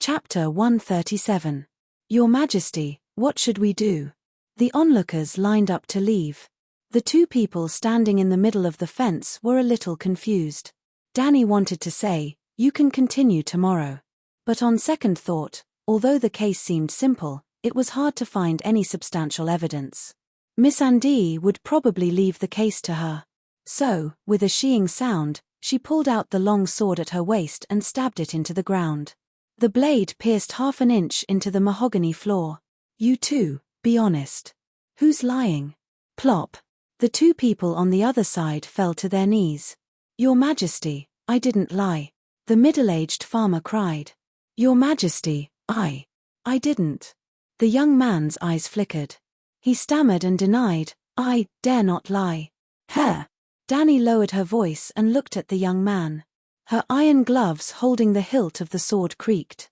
Chapter 137. Your Majesty, what should we do? The onlookers lined up to leave. The two people standing in the middle of the fence were a little confused. Danny wanted to say, "You can continue tomorrow." But on second thought, although the case seemed simple, it was hard to find any substantial evidence. Miss Andy would probably leave the case to her. So, with a sheeing sound, she pulled out the long sword at her waist and stabbed it into the ground. The blade pierced half an inch into the mahogany floor. "You two, be honest. Who's lying?" Plop. The two people on the other side fell to their knees. "Your Majesty, I didn't lie," the middle-aged farmer cried. "Your Majesty, I didn't." The young man's eyes flickered. He stammered and denied, "I dare not lie." "Huh." Danny lowered her voice and looked at the young man. Her iron gloves holding the hilt of the sword creaked.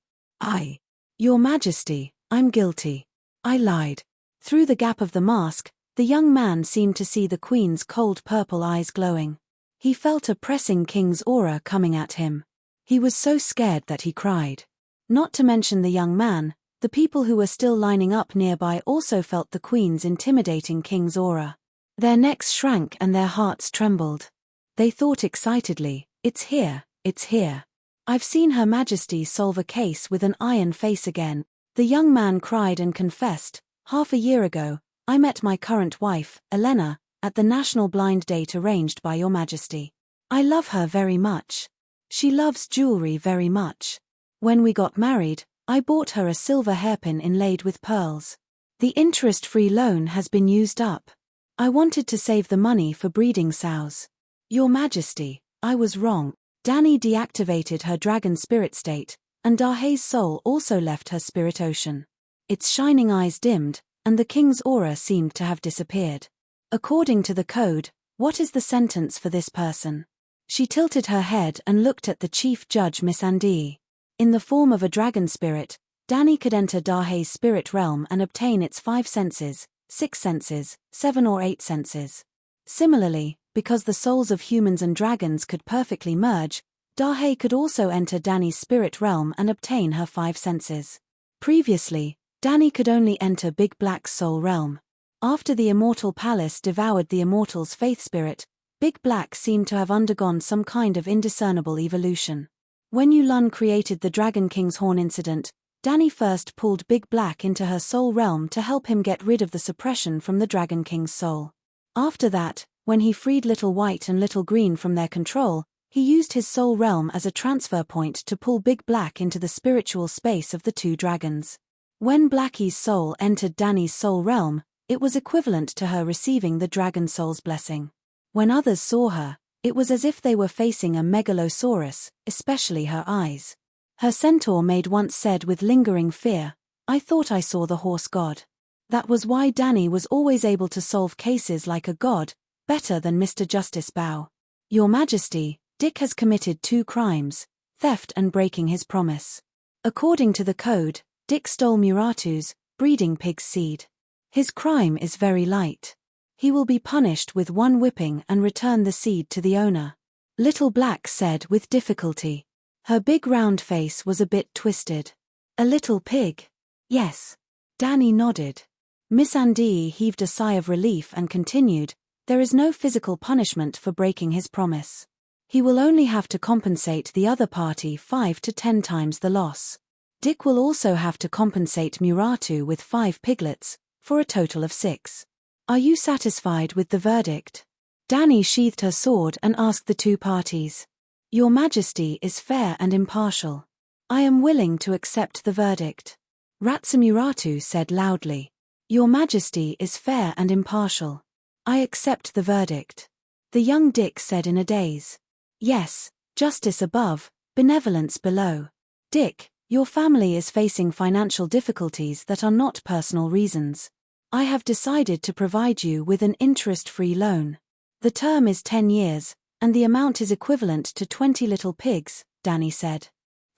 "Your Majesty, I'm guilty. I lied." Through the gap of the mask, the young man seemed to see the Queen's cold purple eyes glowing. He felt a pressing king's aura coming at him. He was so scared that he cried. Not to mention the young man, the people who were still lining up nearby also felt the Queen's intimidating king's aura. Their necks shrank and their hearts trembled. They thought excitedly, "It's here, it's here. I've seen Her Majesty solve a case with an iron face again." The young man cried and confessed, "Half a year ago, I met my current wife, Elena, at the National Blind Date arranged by Your Majesty. I love her very much. She loves jewelry very much. When we got married, I bought her a silver hairpin inlaid with pearls. The interest-free loan has been used up. I wanted to save the money for breeding sows. Your Majesty, I was wrong." Danny deactivated her dragon spirit state, and Dahé's soul also left her spirit ocean. Its shining eyes dimmed, and the king's aura seemed to have disappeared. "According to the code, what is the sentence for this person?" She tilted her head and looked at the chief judge Miss Andy. In the form of a dragon spirit, Danny could enter Dahé's spirit realm and obtain its 5 senses, 6 senses, 7 or 8 senses. Similarly, because the souls of humans and dragons could perfectly merge, Dahé could also enter Danny's spirit realm and obtain her 5 senses. Previously, Danny could only enter Big Black's soul realm. After the Immortal Palace devoured the Immortal's faith spirit, Big Black seemed to have undergone some kind of indiscernible evolution. When Yulun created the Dragon King's Horn incident, Danny first pulled Big Black into her soul realm to help him get rid of the suppression from the Dragon King's soul. After that, when he freed Little White and Little Green from their control, he used his soul realm as a transfer point to pull Big Black into the spiritual space of the two dragons. When Blackie's soul entered Danny's soul realm, it was equivalent to her receiving the Dragon Soul's blessing. When others saw her, it was as if they were facing a megalosaurus, especially her eyes. Her centaur maid once said with lingering fear, "I thought I saw the horse god." That was why Danny was always able to solve cases like a god, better than Mr. Justice Bao. "Your Majesty, Dick has committed 2 crimes, theft and breaking his promise. According to the code, Dick stole Muratu's, breeding pig's seed. His crime is very light. He will be punished with 1 whipping and return the seed to the owner." Little Black said with difficulty. Her big round face was a bit twisted. "A little pig?" "Yes." Danny nodded. Miss Andy heaved a sigh of relief and continued, "There is no physical punishment for breaking his promise. He will only have to compensate the other party 5 to 10 times the loss. Dick will also have to compensate Muratu with 5 piglets, for a total of 6. Are you satisfied with the verdict?" Danny sheathed her sword and asked the two parties. "Your Majesty is fair and impartial. I am willing to accept the verdict." Ratsamuratu said loudly. "Your Majesty is fair and impartial. I accept the verdict." The young Dick said in a daze. "Yes, justice above, benevolence below. Dick, your family is facing financial difficulties that are not personal reasons. I have decided to provide you with an interest-free loan. The term is 10 years, and the amount is equivalent to 20 little pigs," Danny said.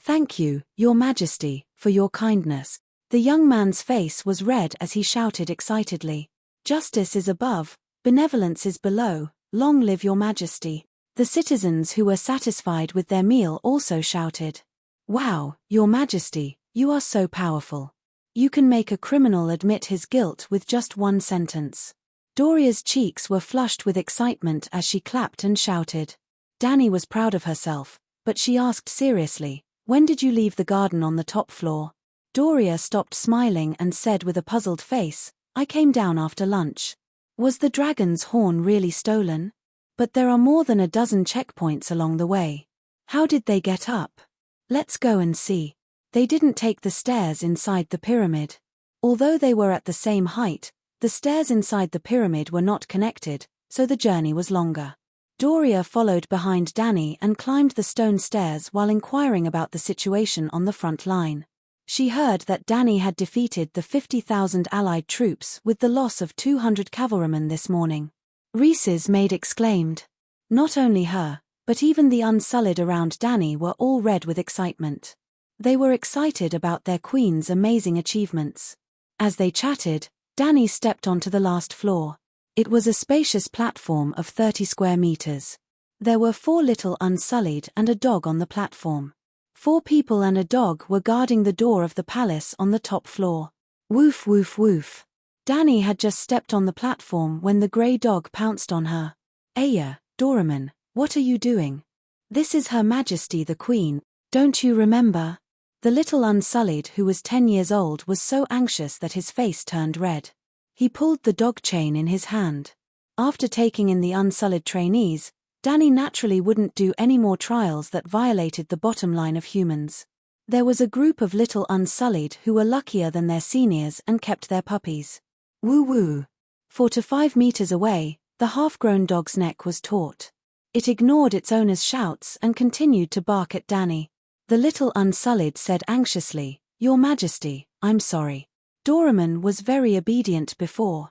"Thank you, Your Majesty, for your kindness." The young man's face was red as he shouted excitedly. "Justice is above, benevolence is below, long live Your Majesty." The citizens who were satisfied with their meal also shouted. "Wow, Your Majesty, You are so powerful. You can make a criminal admit his guilt with just one sentence. Doria's cheeks were flushed with excitement as she clapped and shouted. Dani was proud of herself, but she asked seriously, "When did you leave the garden on the top floor?" Doria stopped smiling and said with a puzzled face, "I came down after lunch." Was the dragon's horn really stolen? But there are more than a dozen checkpoints along the way. How did they get up? Let's go and see. They didn't take the stairs inside the pyramid. Although they were at the same height, the stairs inside the pyramid were not connected, so the journey was longer. Doria followed behind Dani and climbed the stone stairs while inquiring about the situation on the front line. She heard that Dani had defeated the 50,000 allied troops with the loss of 200 cavalrymen this morning. Reese's maid exclaimed. Not only her, but even the Unsullied around Dani were all red with excitement. They were excited about their queen's amazing achievements. As they chatted, Dani stepped onto the last floor. It was a spacious platform of 30 square meters. There were 4 little Unsullied and a dog on the platform. 4 people and a dog were guarding the door of the palace on the top floor. Woof woof woof. Dani had just stepped on the platform when the grey dog pounced on her. "Aya, Doraemon, what are you doing? This is Her Majesty the Queen, don't you remember?" The little Unsullied, who was 10 years old, was so anxious that his face turned red. He pulled the dog chain in his hand. After taking in the Unsullied trainees, Dani naturally wouldn't do any more trials that violated the bottom line of humans. There was a group of little Unsullied who were luckier than their seniors and kept their puppies. Woo-woo. 4 to 5 meters away, the half-grown dog's neck was taut. It ignored its owner's shouts and continued to bark at Dani. The little Unsullied said anxiously, "Your Majesty, I'm sorry. Doraemon was very obedient before.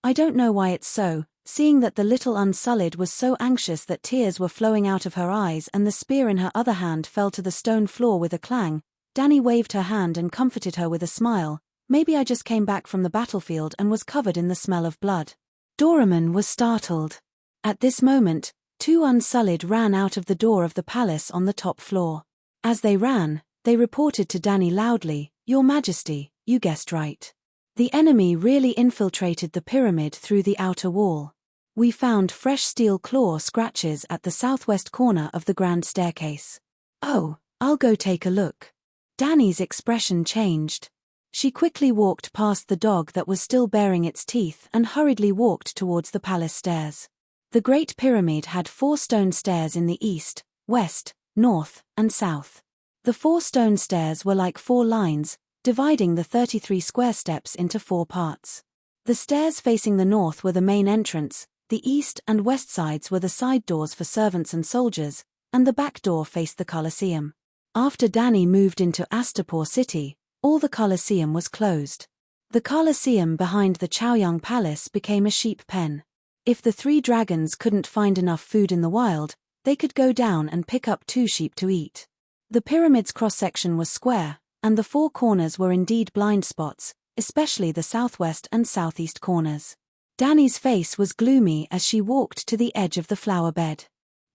I don't know why it's so." Seeing that the little Unsullied was so anxious that tears were flowing out of her eyes and the spear in her other hand fell to the stone floor with a clang, Dani waved her hand and comforted her with a smile. "Maybe I just came back from the battlefield and was covered in the smell of blood." Doraemon was startled. At this moment, 2 Unsullied ran out of the door of the palace on the top floor. As they ran, they reported to Dani loudly, "Your Majesty, you guessed right. The enemy really infiltrated the pyramid through the outer wall. We found fresh steel claw scratches at the southwest corner of the grand staircase." "Oh, I'll go take a look." Dani's expression changed. She quickly walked past the dog that was still baring its teeth and hurriedly walked towards the palace stairs. The Great Pyramid had 4 stone stairs in the east, west, north, and south. The 4 stone stairs were like 4 lines, dividing the 33 square steps into 4 parts. The stairs facing the north were the main entrance, the east and west sides were the side doors for servants and soldiers, and the back door faced the Colosseum. After Dani moved into Astapor City, all the Colosseum was closed. The Colosseum behind the Chaoyang Palace became a sheep pen. If the 3 dragons couldn't find enough food in the wild, they could go down and pick up 2 sheep to eat. The pyramid's cross-section was square, and the 4 corners were indeed blind spots, especially the southwest and southeast corners. Dani's face was gloomy as she walked to the edge of the flower bed.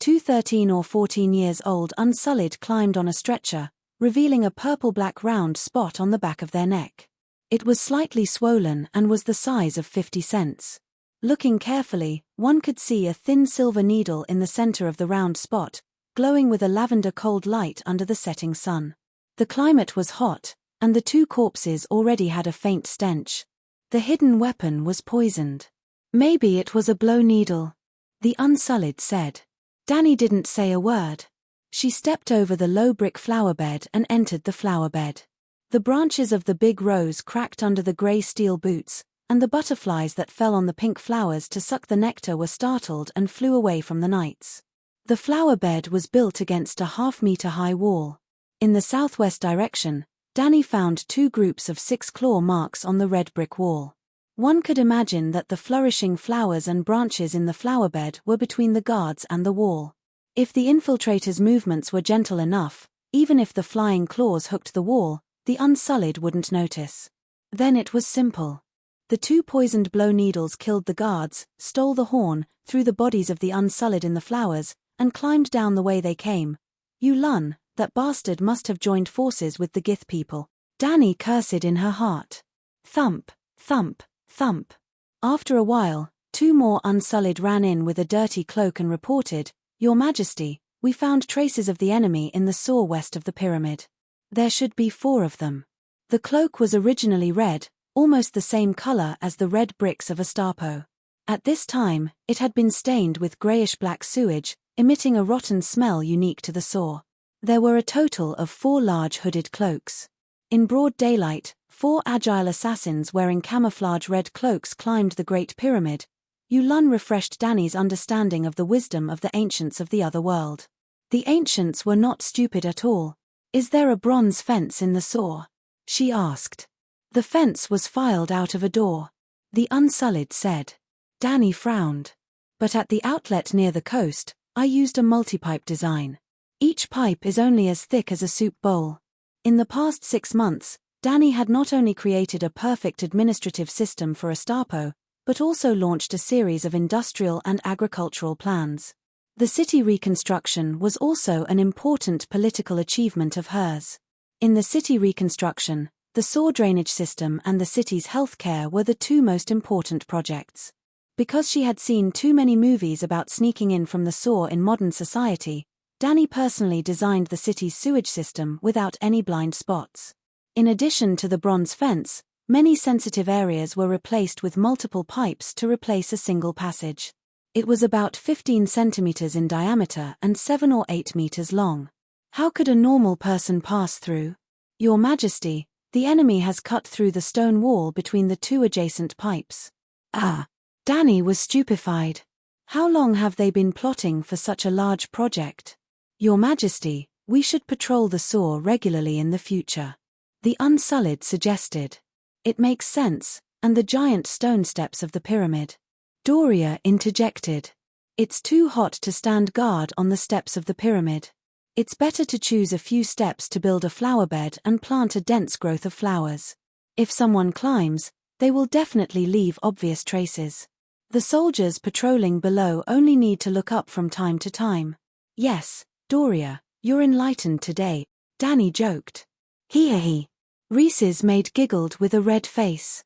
2 13 or 14 years old Unsullied climbed on a stretcher, revealing a purple-black round spot on the back of their neck. It was slightly swollen and was the size of 50 cents. Looking carefully, one could see a thin silver needle in the center of the round spot, glowing with a lavender cold light under the setting sun. The climate was hot, and the 2 corpses already had a faint stench. The hidden weapon was poisoned. "Maybe it was a blow needle," the Unsullied said. Dani didn't say a word. She stepped over the low brick flower bed and entered the flower bed. The branches of the big rose cracked under the grey steel boots, and the butterflies that fell on the pink flowers to suck the nectar were startled and flew away from the knights. The flower bed was built against a half-meter-high wall. In the southwest direction, Dani found 2 groups of 6 claw marks on the red brick wall. One could imagine that the flourishing flowers and branches in the flower bed were between the guards and the wall. If the infiltrators' movements were gentle enough, even if the flying claws hooked the wall, the Unsullied wouldn't notice. Then it was simple. The 2 poisoned blow needles killed the guards, stole the horn, threw the bodies of the Unsullied in the flowers, and climbed down the way they came. Yulun, that bastard must have joined forces with the Gith people. Danny cursed in her heart. Thump, thump, thump. After a while, 2 more Unsullied ran in with a dirty cloak and reported, "Your Majesty, we found traces of the enemy in the saw west of the pyramid. There should be 4 of them." The cloak was originally red, almost the same color as the red bricks of Astapo. At this time, it had been stained with grayish-black sewage, emitting a rotten smell unique to the saw. There were a total of 4 large hooded cloaks. In broad daylight, 4 agile assassins wearing camouflage red cloaks climbed the Great Pyramid. Yulun refreshed Danny's understanding of the wisdom of the ancients of the other world. The ancients were not stupid at all. "Is there a bronze fence in the saw?" she asked. "The fence was filed out of a door," the Unsullied said. Danny frowned. "But at the outlet near the coast, I used a multi-pipe design. Each pipe is only as thick as a soup bowl." In the past 6 months, Danny had not only created a perfect administrative system for Astapo, but also launched a series of industrial and agricultural plans. The city reconstruction was also an important political achievement of hers. In the city reconstruction, the saw drainage system and the city's healthcare were the 2 most important projects. Because she had seen too many movies about sneaking in from the saw in modern society, Danny personally designed the city's sewage system without any blind spots. In addition to the bronze fence, many sensitive areas were replaced with multiple pipes to replace a single passage. It was about 15 centimeters in diameter and 7 or 8 meters long. How could a normal person pass through? "Your Majesty, the enemy has cut through the stone wall between the 2 adjacent pipes." Ah! Danny was stupefied. How long have they been plotting for such a large project? "Your Majesty, we should patrol the saw regularly in the future," the Unsullied suggested. "It makes sense, and the giant stone steps of the pyramid." Doria interjected. "It's too hot to stand guard on the steps of the pyramid. It's better to choose a few steps to build a flower bed and plant a dense growth of flowers. If someone climbs, they will definitely leave obvious traces. The soldiers patrolling below only need to look up from time to time." "Yes, Doria, you're enlightened today," Danny joked. "Hee-hee." Reese's maid giggled with a red face.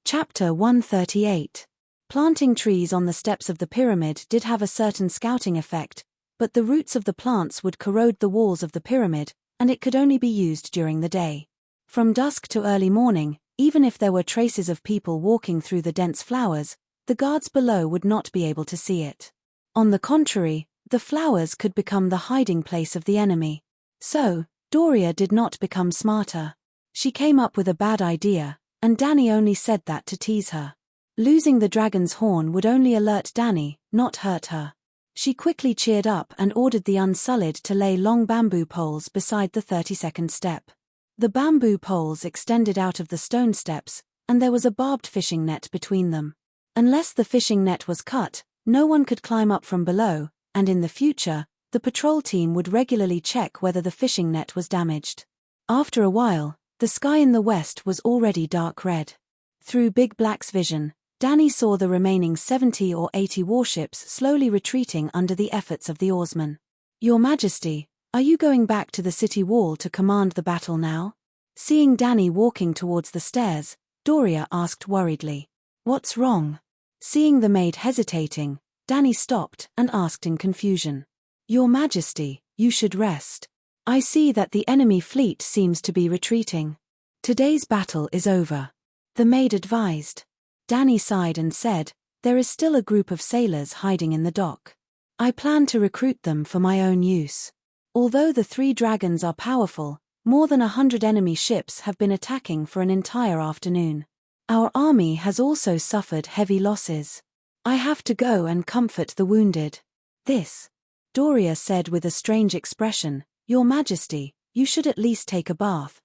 Chapter 138. Planting trees on the steps of the pyramid did have a certain scouting effect, but the roots of the plants would corrode the walls of the pyramid, and it could only be used during the day. From dusk to early morning, even if there were traces of people walking through the dense flowers, the guards below would not be able to see it. On the contrary, the flowers could become the hiding place of the enemy. So, Doria did not become smarter. She came up with a bad idea, and Danny only said that to tease her. Losing the dragon's horn would only alert Danny, not hurt her. She quickly cheered up and ordered the Unsullied to lay long bamboo poles beside the 32nd step. The bamboo poles extended out of the stone steps, and there was a barbed fishing net between them. Unless the fishing net was cut, no one could climb up from below, and in the future, the patrol team would regularly check whether the fishing net was damaged. After a while, the sky in the west was already dark red. Through Big Black's vision, Danny saw the remaining 70 or 80 warships slowly retreating under the efforts of the oarsmen. "Your Majesty, are you going back to the city wall to command the battle now?" Seeing Danny walking towards the stairs, Doria asked worriedly. "What's wrong?" Seeing the maid hesitating, Danny stopped and asked in confusion. "Your Majesty, you should rest. I see that the enemy fleet seems to be retreating. Today's battle is over," the maid advised. Danny sighed and said, "There is still a group of sailors hiding in the dock. I plan to recruit them for my own use. Although the 3 dragons are powerful, more than 100 enemy ships have been attacking for an entire afternoon. Our army has also suffered heavy losses. I have to go and comfort the wounded." "This," Doria said with a strange expression, "Your Majesty, you should at least take a bath."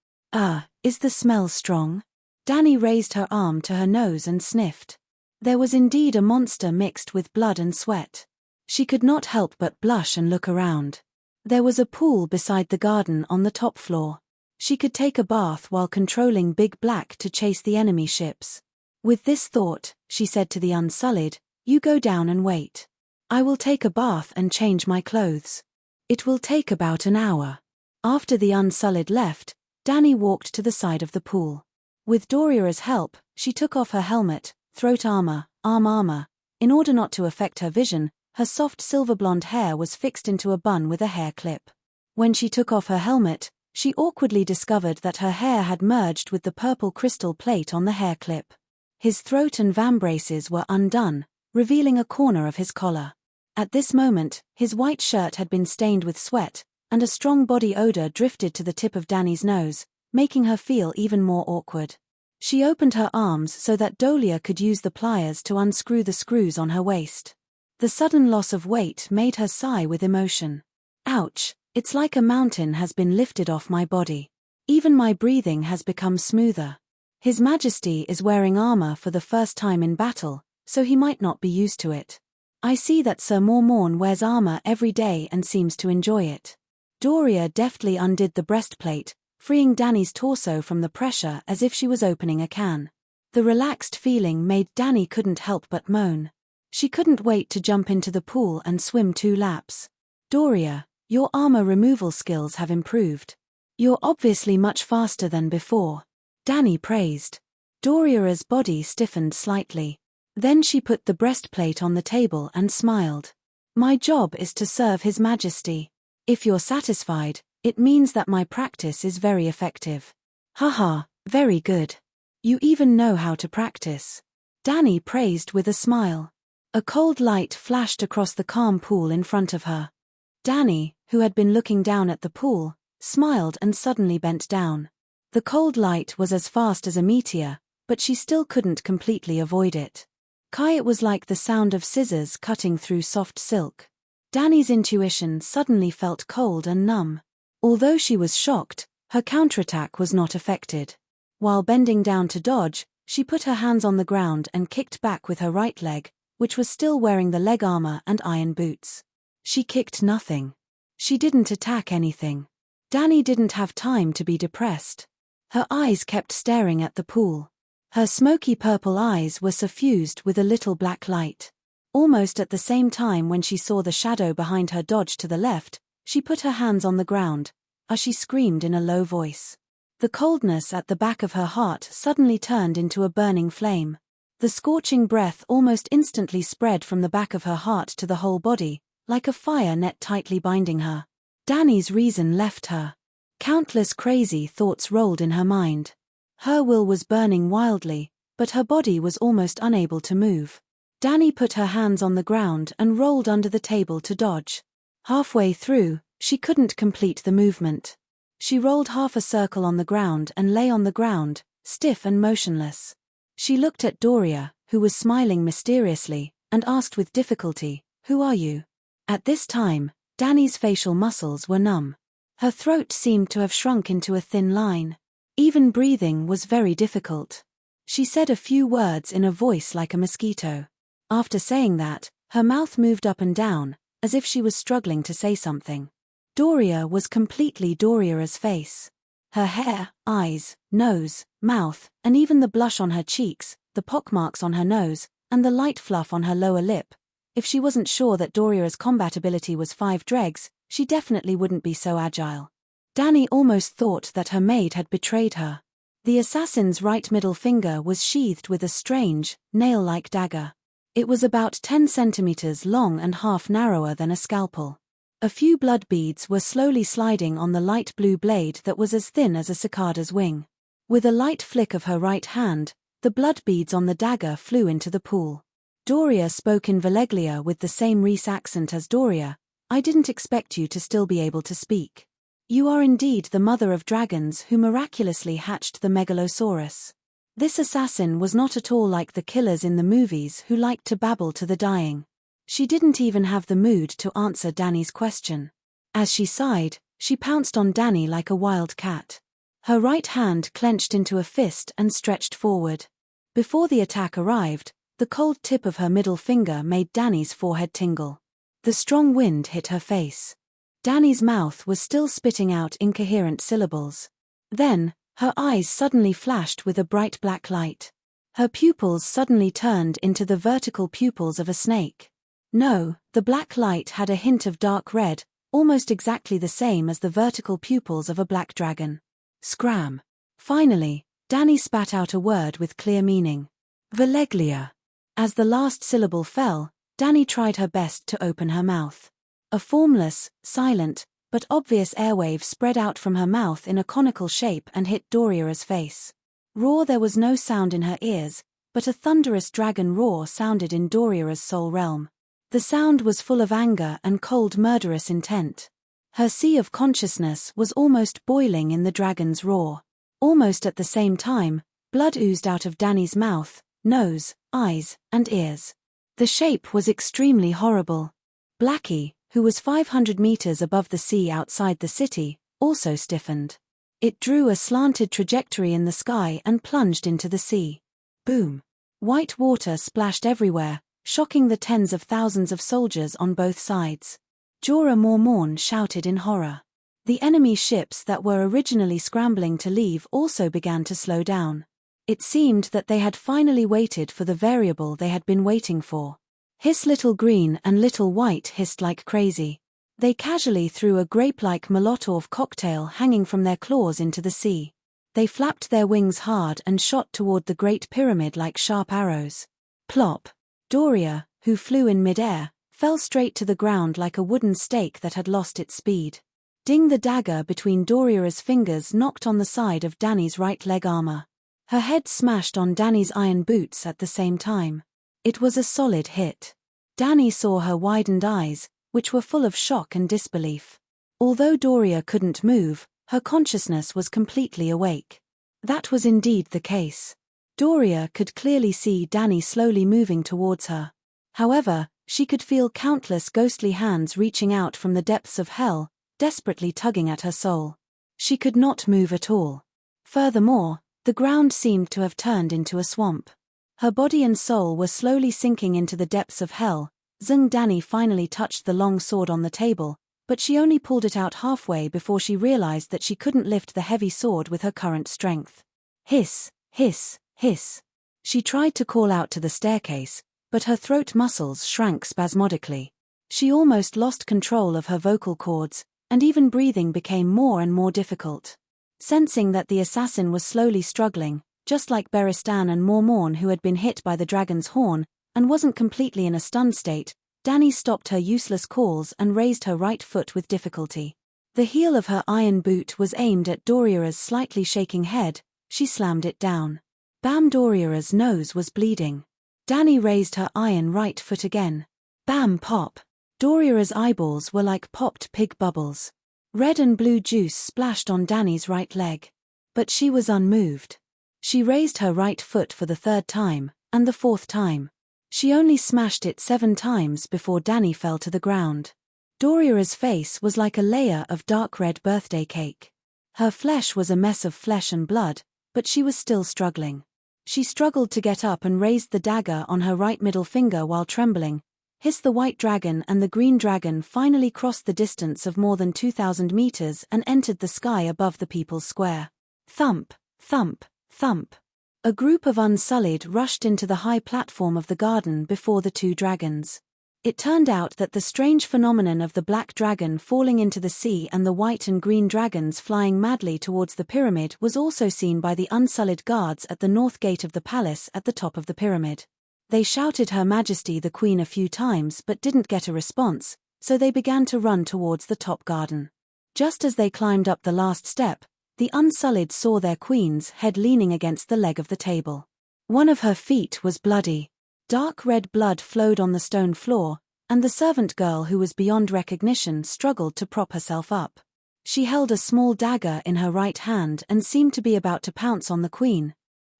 Is the smell strong?" Danny raised her arm to her nose and sniffed. There was indeed a monster mixed with blood and sweat. She could not help but blush and look around. There was a pool beside the garden on the top floor. She could take a bath while controlling Big Black to chase the enemy ships. With this thought, she said to the Unsullied, "You go down and wait. I will take a bath and change my clothes. It will take about an hour." After the Unsullied left, Danny walked to the side of the pool. With Doria's help, she took off her helmet, throat armor, arm armor. In order not to affect her vision, her soft silver blonde hair was fixed into a bun with a hair clip. When she took off her helmet, she awkwardly discovered that her hair had merged with the purple crystal plate on the hair clip. His throat and vambraces were undone, revealing a corner of his collar. At this moment, his white shirt had been stained with sweat, and a strong body odor drifted to the tip of Danny's nose, making her feel even more awkward. She opened her arms so that Dolia could use the pliers to unscrew the screws on her waist. The sudden loss of weight made her sigh with emotion. Ouch, it's like a mountain has been lifted off my body. Even my breathing has become smoother. His Majesty is wearing armor for the first time in battle, so he might not be used to it. I see that Sir Mormorn wears armor every day and seems to enjoy it. Doria deftly undid the breastplate, freeing Danny's torso from the pressure as if she was opening a can. The relaxed feeling made Danny couldn't help but moan. She couldn't wait to jump into the pool and swim 2 laps. Doria, your armor removal skills have improved. You're obviously much faster than before. Danny praised. Doria's body stiffened slightly. Then she put the breastplate on the table and smiled. My job is to serve His Majesty. If you're satisfied, it means that my practice is very effective. Haha, very good. You even know how to practice. Danny praised with a smile. A cold light flashed across the calm pool in front of her. Danny, who had been looking down at the pool, smiled and suddenly bent down. The cold light was as fast as a meteor, but she still couldn't completely avoid it. It was like the sound of scissors cutting through soft silk. Danny's intuition suddenly felt cold and numb. Although she was shocked, her counterattack was not affected. While bending down to dodge, she put her hands on the ground and kicked back with her right leg, which was still wearing the leg armor and iron boots. She kicked nothing. She didn't attack anything. Danny didn't have time to be depressed. Her eyes kept staring at the pool. Her smoky purple eyes were suffused with a little black light. Almost at the same time when she saw the shadow behind her dodge to the left, she put her hands on the ground, as she screamed in a low voice. The coldness at the back of her heart suddenly turned into a burning flame. The scorching breath almost instantly spread from the back of her heart to the whole body, like a fire net tightly binding her. Danny's reason left her. Countless crazy thoughts rolled in her mind. Her will was burning wildly, but her body was almost unable to move. Danny put her hands on the ground and rolled under the table to dodge. Halfway through, she couldn't complete the movement. She rolled half a circle on the ground and lay on the ground, stiff and motionless. She looked at Doria, who was smiling mysteriously, and asked with difficulty, "Who are you?" At this time, Danny's facial muscles were numb. Her throat seemed to have shrunk into a thin line. Even breathing was very difficult. She said a few words in a voice like a mosquito. After saying that, her mouth moved up and down, as if she was struggling to say something. Doria was completely Doria's face. Her hair, eyes, nose, mouth, and even the blush on her cheeks, the pockmarks on her nose, and the light fluff on her lower lip. If she wasn't sure that Doria's combat ability was 5 dregs, she definitely wouldn't be so agile. Danny almost thought that her maid had betrayed her. The assassin's right middle finger was sheathed with a strange, nail-like dagger. It was about 10 centimeters long and half narrower than a scalpel. A few blood beads were slowly sliding on the light blue blade that was as thin as a cicada's wing. With a light flick of her right hand, the blood beads on the dagger flew into the pool. Doria spoke in Valeglia with the same Rhys accent as Doria. "I didn't expect you to still be able to speak. You are indeed the mother of dragons who miraculously hatched the Megalosaurus." This assassin was not at all like the killers in the movies who liked to babble to the dying. She didn't even have the mood to answer Danny's question. As she sighed, she pounced on Danny like a wild cat. Her right hand clenched into a fist and stretched forward. Before the attack arrived, the cold tip of her middle finger made Danny's forehead tingle. The strong wind hit her face. Danny's mouth was still spitting out incoherent syllables. Then, her eyes suddenly flashed with a bright black light. Her pupils suddenly turned into the vertical pupils of a snake. No, the black light had a hint of dark red, almost exactly the same as the vertical pupils of a black dragon. Scram. Finally, Dany spat out a word with clear meaning. Valeglia. As the last syllable fell, Dany tried her best to open her mouth. A formless, silent, but obvious airwave spread out from her mouth in a conical shape and hit Doria's face. There was no sound in her ears, but a thunderous dragon roar sounded in Doria's soul realm. The sound was full of anger and cold murderous intent. Her sea of consciousness was almost boiling in the dragon's roar. Almost at the same time, blood oozed out of Dany's mouth, nose, eyes, and ears. The shape was extremely horrible. Blackie, who was 500 meters above the sea outside the city, also stiffened. It drew a slanted trajectory in the sky and plunged into the sea. Boom! White water splashed everywhere, shocking the tens of thousands of soldiers on both sides. Jorah Mormont shouted in horror. The enemy ships that were originally scrambling to leave also began to slow down. It seemed that they had finally waited for the variable they had been waiting for. Hiss Little Green and Little White hissed like crazy. They casually threw a grape-like Molotov cocktail hanging from their claws into the sea. They flapped their wings hard and shot toward the Great Pyramid like sharp arrows. Plop! Doria, who flew in midair, fell straight to the ground like a wooden stake that had lost its speed. Ding! The dagger between Doria's fingers knocked on the side of Dany's right leg armor. Her head smashed on Dany's iron boots at the same time. It was a solid hit. Dany saw her widened eyes, which were full of shock and disbelief. Although Doria couldn't move, her consciousness was completely awake. That was indeed the case. Doria could clearly see Dany slowly moving towards her. However, she could feel countless ghostly hands reaching out from the depths of hell, desperately tugging at her soul. She could not move at all. Furthermore, the ground seemed to have turned into a swamp. Her body and soul were slowly sinking into the depths of hell. Dany finally touched the long sword on the table, but she only pulled it out halfway before she realized that she couldn't lift the heavy sword with her current strength. Hiss, hiss, hiss. She tried to call out to the staircase, but her throat muscles shrank spasmodically. She almost lost control of her vocal cords, and even breathing became more and more difficult. Sensing that the assassin was slowly struggling, just like Beristan and Mormont who had been hit by the dragon's horn, and wasn't completely in a stunned state, Dany stopped her useless calls and raised her right foot with difficulty. The heel of her iron boot was aimed at Doria's slightly shaking head. She slammed it down. Bam! Doria's nose was bleeding. Dany raised her iron right foot again. Bam! Pop! Doria's eyeballs were like popped pig bubbles. Red and blue juice splashed on Dany's right leg. But she was unmoved. She raised her right foot for the third time, and the fourth time. She only smashed it 7 times before Dany fell to the ground. Doria's face was like a layer of dark red birthday cake. Her flesh was a mess of flesh and blood, but she was still struggling. She struggled to get up and raised the dagger on her right middle finger while trembling. Hiss! The white dragon and the green dragon finally crossed the distance of more than 2,000 meters and entered the sky above the People's Square. Thump, thump, thump. A group of Unsullied rushed into the high platform of the garden before the 2 dragons. It turned out that the strange phenomenon of the black dragon falling into the sea and the white and green dragons flying madly towards the pyramid was also seen by the Unsullied guards at the north gate of the palace at the top of the pyramid. They shouted Her Majesty the Queen a few times but didn't get a response, so they began to run towards the top garden. Just as they climbed up the last step, the Unsullied saw their queen's head leaning against the leg of the table. One of her feet was bloody. Dark red blood flowed on the stone floor, and the servant girl who was beyond recognition struggled to prop herself up. She held a small dagger in her right hand and seemed to be about to pounce on the queen.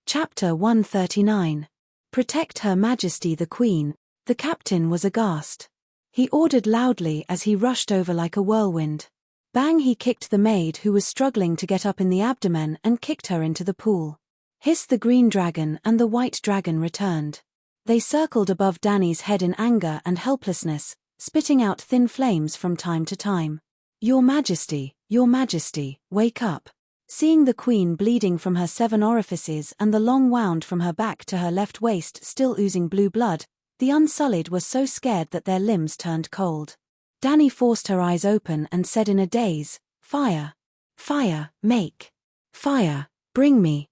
Chapter 139. Protect Her Majesty the Queen. The captain was aghast. He ordered loudly as he rushed over like a whirlwind. Bang! He kicked the maid who was struggling to get up in the abdomen and kicked her into the pool. Hiss! The green dragon and the white dragon returned. They circled above Dany's head in anger and helplessness, spitting out thin flames from time to time. Your Majesty, wake up. Seeing the queen bleeding from her 7 orifices and the long wound from her back to her left waist still oozing blue blood, the Unsullied were so scared that their limbs turned cold. Dany forced her eyes open and said in a daze, "Fire! Fire, make!" Fire, bring me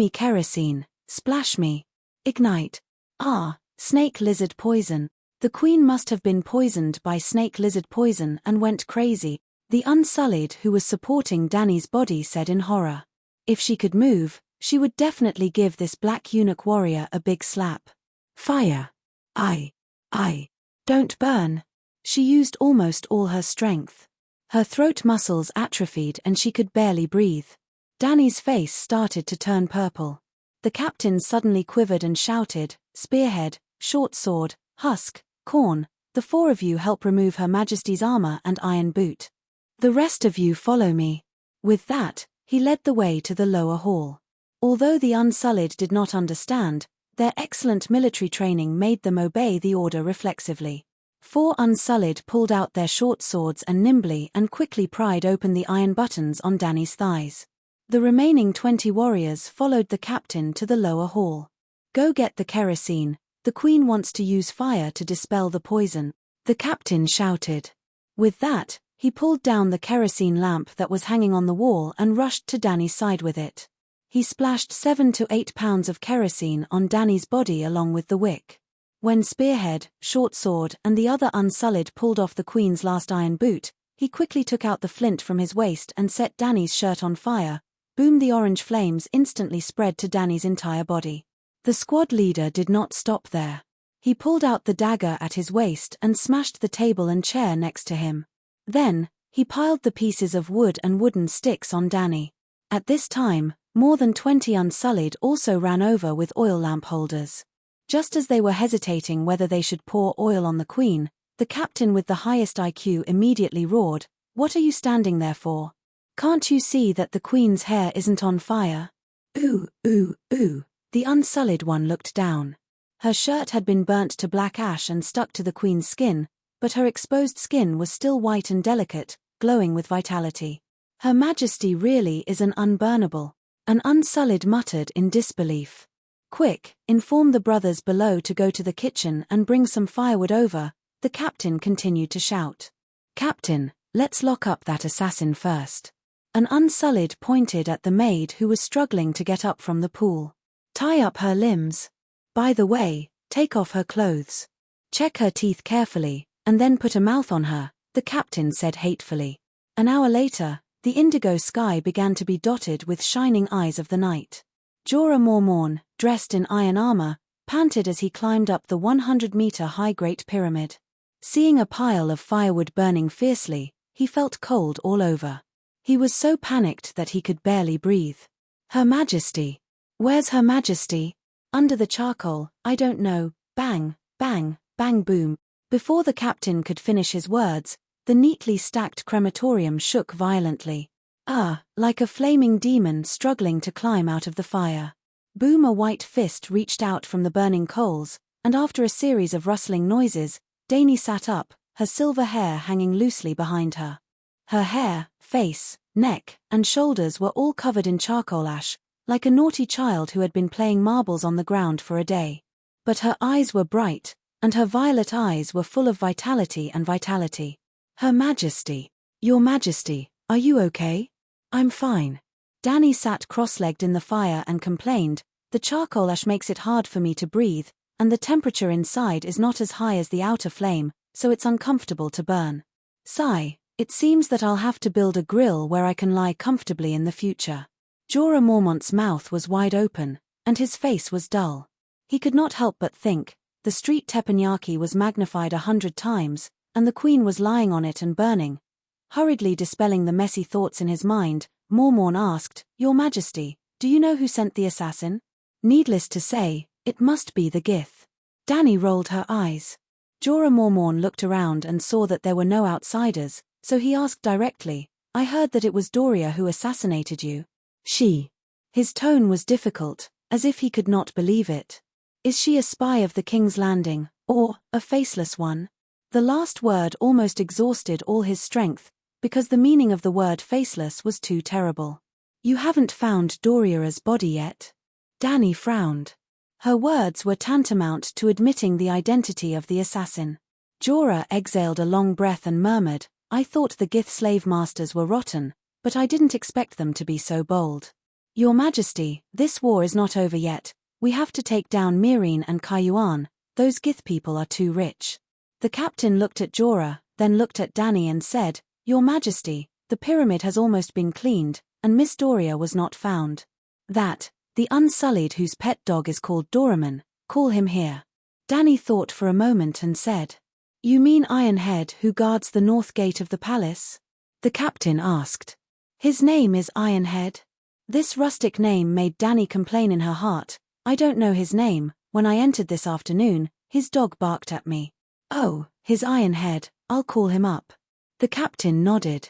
kerosene, splash me, ignite. Ah, snake lizard poison. The queen must have been poisoned by snake lizard poison and went crazy, the Unsullied who was supporting Dany's body said in horror. If she could move, she would definitely give this black eunuch warrior a big slap. Fire. I. Don't burn. She used almost all her strength. Her throat muscles atrophied and she could barely breathe. Dany's face started to turn purple. The captain suddenly quivered and shouted, "Spearhead, short sword, husk, corn, the four of you help remove Her Majesty's armor and iron boot. The rest of you follow me." With that, he led the way to the lower hall. Although the Unsullied did not understand, their excellent military training made them obey the order reflexively. 4 Unsullied pulled out their short swords and nimbly and quickly pried open the iron buttons on Dany's thighs. The remaining 20 warriors followed the captain to the lower hall. "Go get the kerosene, the queen wants to use fire to dispel the poison," the captain shouted. With that, he pulled down the kerosene lamp that was hanging on the wall and rushed to Dany's side with it. He splashed 7 to 8 pounds of kerosene on Dany's body along with the wick. When Spearhead, Short Sword and the other Unsullied pulled off the queen's last iron boot, he quickly took out the flint from his waist and set Dany's shirt on fire. Boom! The orange flames instantly spread to Dany's entire body. The squad leader did not stop there. He pulled out the dagger at his waist and smashed the table and chair next to him. Then, he piled the pieces of wood and wooden sticks on Dany. At this time, more than 20 Unsullied also ran over with oil lamp holders. Just as they were hesitating whether they should pour oil on the queen, the captain with the highest IQ immediately roared, "What are you standing there for? Can't you see that the queen's hair isn't on fire?" Ooh. The Unsullied one looked down. Her shirt had been burnt to black ash and stuck to the queen's skin, but her exposed skin was still white and delicate, glowing with vitality. "Her Majesty really is an unburnable," an Unsullied muttered in disbelief. "Quick, inform the brothers below to go to the kitchen and bring some firewood over," the captain continued to shout. "Captain, let's lock up that assassin first." An Unsullied pointed at the maid who was struggling to get up from the pool. "Tie up her limbs. By the way, take off her clothes. Check her teeth carefully, and then put a mouth on her," the captain said hatefully. An hour later, the indigo sky began to be dotted with shining eyes of the night. Jorah Mormont, dressed in iron armor, panted as he climbed up the 100-meter-high Great Pyramid. Seeing a pile of firewood burning fiercely, he felt cold all over. He was so panicked that he could barely breathe. "Her Majesty. Where's Her Majesty?" "Under the charcoal, I don't know." Bang, bang, bang, boom. Before the captain could finish his words, the neatly stacked crematorium shook violently. Like a flaming demon struggling to climb out of the fire. Boom! A white fist reached out from the burning coals, and after a series of rustling noises, Dany sat up, her silver hair hanging loosely behind her. Her hair, face, neck, and shoulders were all covered in charcoal ash, like a naughty child who had been playing marbles on the ground for a day. But her eyes were bright, and her violet eyes were full of vitality and vitality. "Her Majesty. Your Majesty, are you okay?" "I'm fine." Dany sat cross-legged in the fire and complained, "The charcoal ash makes it hard for me to breathe, and the temperature inside is not as high as the outer flame, so it's uncomfortable to burn. Sigh. It seems that I'll have to build a grill where I can lie comfortably in the future." Jorah Mormont's mouth was wide open, and his face was dull. He could not help but think, the street teppanyaki was magnified 100 times, and the queen was lying on it and burning. Hurriedly dispelling the messy thoughts in his mind, Mormont asked, "Your Majesty, do you know who sent the assassin?" "Needless to say, it must be the Gith." Dany rolled her eyes. Jorah Mormont looked around and saw that there were no outsiders, so he asked directly, "I heard that it was Doria who assassinated you." "She." His tone was difficult, as if he could not believe it. "Is she a spy of the King's Landing, or a faceless one?" The last word almost exhausted all his strength, because the meaning of the word faceless was too terrible. "You haven't found Doria's body yet?" Dany frowned. Her words were tantamount to admitting the identity of the assassin. Jorah exhaled a long breath and murmured, "I thought the Gith slave masters were rotten, but I didn't expect them to be so bold. Your Majesty, this war is not over yet. We have to take down Mireen and Kayuan. Those Gith people are too rich. The captain looked at Jorah, then looked at Dany and said, Your Majesty, the pyramid has almost been cleaned, and Miss Doria was not found. That, the Unsullied whose pet dog is called Doraemon, call him here. Dany thought for a moment and said, You mean Ironhead who guards the north gate of the palace? The captain asked. His name is Ironhead. This rustic name made Dany complain in her heart. I don't know his name. When I entered this afternoon, his dog barked at me. Oh, his Ironhead, I'll call him up. The captain nodded.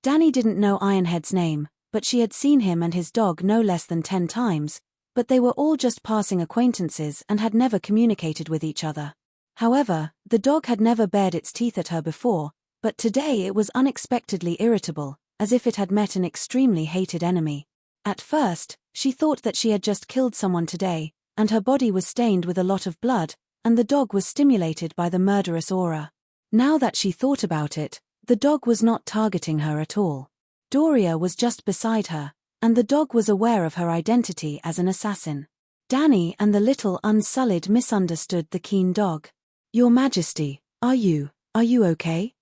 Dany didn't know Ironhead's name, but she had seen him and his dog no less than 10 times, but they were all just passing acquaintances and had never communicated with each other. However, the dog had never bared its teeth at her before, but today it was unexpectedly irritable, as if it had met an extremely hated enemy. At first, she thought that she had just killed someone today, and her body was stained with a lot of blood, and the dog was stimulated by the murderous aura. Now that she thought about it, the dog was not targeting her at all. Doria was just beside her, and the dog was aware of her identity as an assassin. Dany and the little Unsullied misunderstood the keen dog. Your Majesty, are you okay?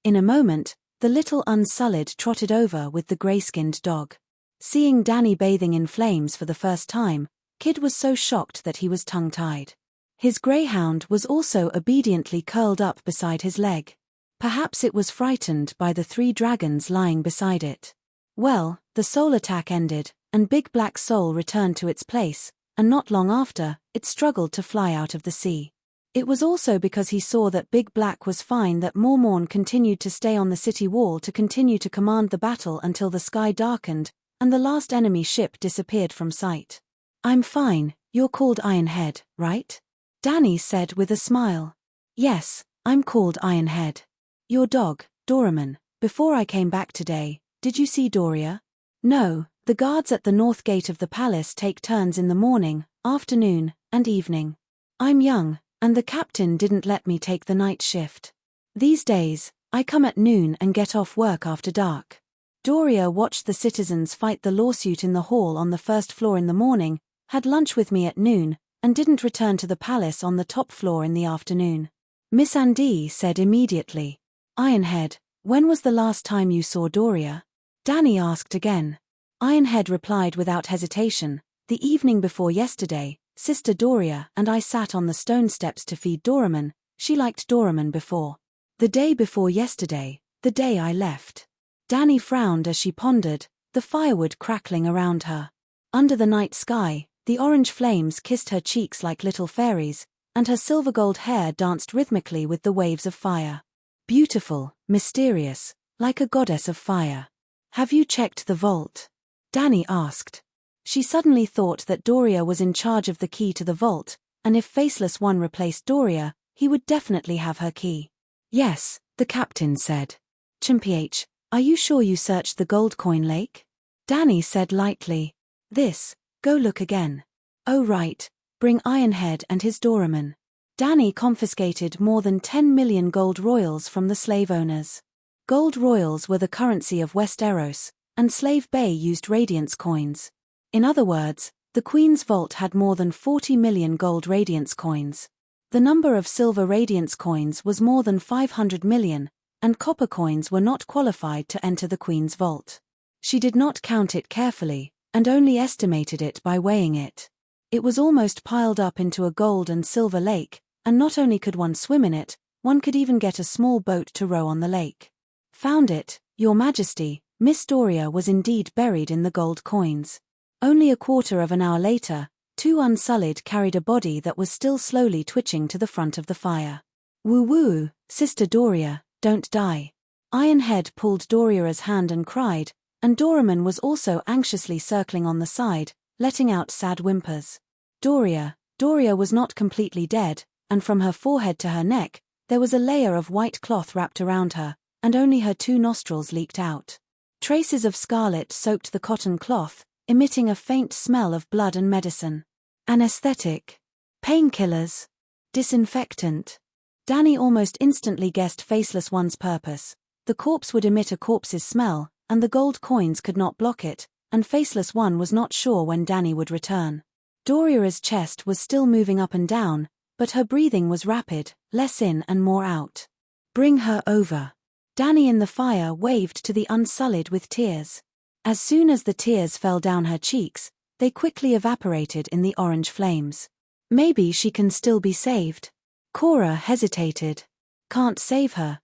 In a moment, the little Unsullied trotted over with the grey-skinned dog. Seeing Dany bathing in flames for the first time, Kid was so shocked that he was tongue-tied. His greyhound was also obediently curled up beside his leg. Perhaps it was frightened by the 3 dragons lying beside it. Well, the soul attack ended, and Big Black Soul returned to its place, and not long after, it struggled to fly out of the sea. It was also because he saw that Big Black was fine that Mormorn continued to stay on the city wall to continue to command the battle until the sky darkened, and the last enemy ship disappeared from sight. I'm fine, you're called Ironhead, right? Dany said with a smile. Yes, I'm called Ironhead. Your dog, Doraemon, before I came back today, did you see Doria? No, the guards at the north gate of the palace take turns in the morning, afternoon, and evening. I'm young, and the captain didn't let me take the night shift. These days, I come at noon and get off work after dark. Doria watched the citizens fight the lawsuit in the hall on the first floor in the morning, had lunch with me at noon, and didn't return to the palace on the top floor in the afternoon. Miss Andy said immediately. Ironhead, when was the last time you saw Doria? Dany asked again. Ironhead replied without hesitation, the evening before yesterday, Sister Doria and I sat on the stone steps to feed Doraemon. She liked Doraemon before. The day before yesterday, the day I left. Dany frowned as she pondered, the firewood crackling around her. Under the night sky, the orange flames kissed her cheeks like little fairies, and her silver gold hair danced rhythmically with the waves of fire. Beautiful, mysterious, like a goddess of fire. Have you checked the vault? Dany asked. She suddenly thought that Doria was in charge of the key to the vault, and if Faceless One replaced Doria, he would definitely have her key. Yes, the captain said. Chimph, are you sure you searched the gold coin lake? Dany said lightly. Go look again. Oh right, bring Ironhead and his Doraemon. Dany confiscated more than 10 million gold royals from the slave owners. Gold royals were the currency of Westeros, and Slave Bay used radiance coins. In other words, the Queen's vault had more than 40 million gold radiance coins. The number of silver radiance coins was more than 500 million, and copper coins were not qualified to enter the Queen's vault. She did not count it carefully, and only estimated it by weighing it. It was almost piled up into a gold and silver lake, and not only could one swim in it, one could even get a small boat to row on the lake. Found it, Your Majesty, Miss Doria was indeed buried in the gold coins. Only a quarter of an hour later, 2 Unsullied carried a body that was still slowly twitching to the front of the fire. Woo-woo, Sister Doria, don't die. Ironhead pulled Doria's hand and cried, and Doraemon was also anxiously circling on the side, letting out sad whimpers. Doria was not completely dead, and from her forehead to her neck, there was a layer of white cloth wrapped around her, and only her 2 nostrils leaked out. Traces of scarlet soaked the cotton cloth, emitting a faint smell of blood and medicine. Anesthetic. Painkillers. Disinfectant. Dany almost instantly guessed Faceless One's purpose. The corpse would emit a corpse's smell, and the gold coins could not block it, and Faceless One was not sure when Danny would return. Doria's chest was still moving up and down, but her breathing was rapid, less in and more out. "Bring her over." Danny in the fire waved to the Unsullied with tears. As soon as the tears fell down her cheeks, they quickly evaporated in the orange flames. "Maybe she can still be saved." Cora hesitated. "Can't save her,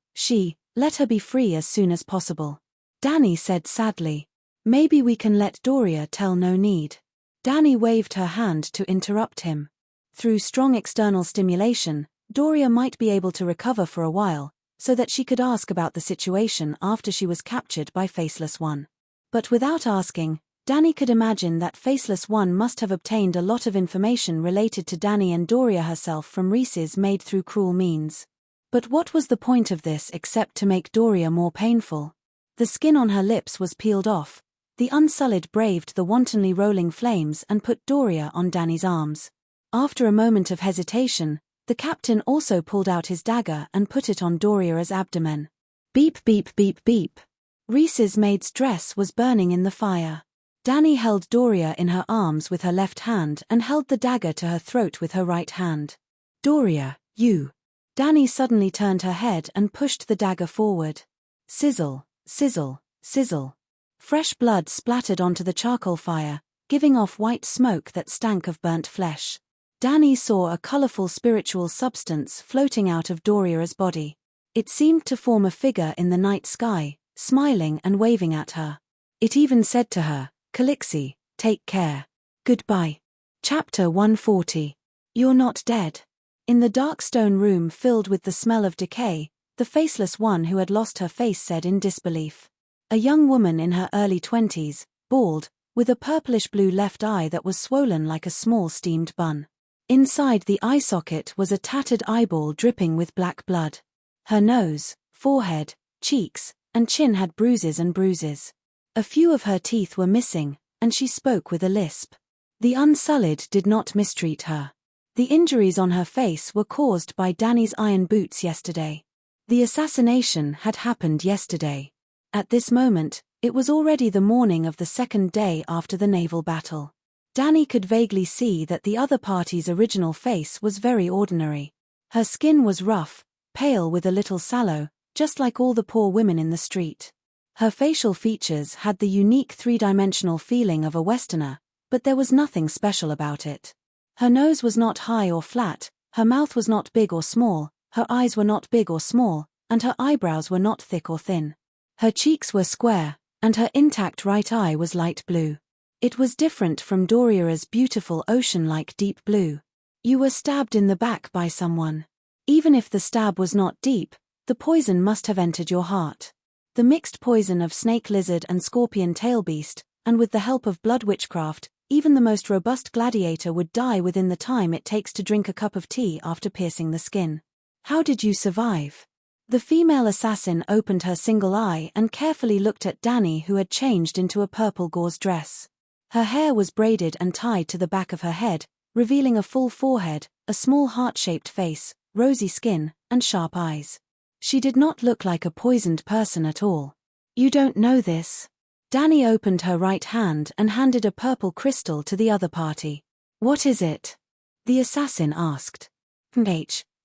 let her be free as soon as possible." Danny said sadly. "Maybe we can let Doria tell. No need." Danny waved her hand to interrupt him. Through strong external stimulation, Doria might be able to recover for a while, so that she could ask about the situation after she was captured by Faceless One. But without asking, Danny could imagine that Faceless One must have obtained a lot of information related to Danny and Doria herself from Reese's made through cruel means. But what was the point of this except to make Doria more painful? The skin on her lips was peeled off. The Unsullied braved the wantonly rolling flames and put Doria on Danny's arms. After a moment of hesitation, the captain also pulled out his dagger and put it on Doria's abdomen. Beep beep beep beep. Reese's maid's dress was burning in the fire. Danny held Doria in her arms with her left hand and held the dagger to her throat with her right hand. "Doria, you." Danny suddenly turned her head and pushed the dagger forward. Sizzle, sizzle, sizzle. Fresh blood splattered onto the charcoal fire, giving off white smoke that stank of burnt flesh. Danny saw a colorful spiritual substance floating out of Doria's body. It seemed to form a figure in the night sky, smiling and waving at her. It even said to her, "Calixie, take care. Goodbye." Chapter 140. You're not dead. In the dark stone room filled with the smell of decay, the Faceless One who had lost her face said in disbelief. A young woman in her early 20s, bald, with a purplish-blue left eye that was swollen like a small steamed bun. Inside the eye socket was a tattered eyeball dripping with black blood. Her nose, forehead, cheeks, and chin had bruises and bruises. A few of her teeth were missing, and she spoke with a lisp. The Unsullied did not mistreat her. The injuries on her face were caused by Danny's iron boots yesterday. The assassination had happened yesterday. At this moment, it was already the morning of the second day after the naval battle. Danny could vaguely see that the other party's original face was very ordinary. Her skin was rough, pale with a little sallow, just like all the poor women in the street. Her facial features had the unique three-dimensional feeling of a Westerner, but there was nothing special about it. Her nose was not high or flat, her mouth was not big or small, her eyes were not big or small, and her eyebrows were not thick or thin. Her cheeks were square, and her intact right eye was light blue. It was different from Doria's beautiful ocean-like deep blue. You were stabbed in the back by someone. Even if the stab was not deep, the poison must have entered your heart. The mixed poison of snake lizard and scorpion tail beast, and with the help of blood witchcraft, even the most robust gladiator would die within the time it takes to drink a cup of tea after piercing the skin. How did you survive? The female assassin opened her single eye and carefully looked at Danny, who had changed into a purple gauze dress. Her hair was braided and tied to the back of her head, revealing a full forehead, a small heart-shaped face, rosy skin, and sharp eyes. She did not look like a poisoned person at all. You don't know this. Danny opened her right hand and handed a purple crystal to the other party. What is it? The assassin asked.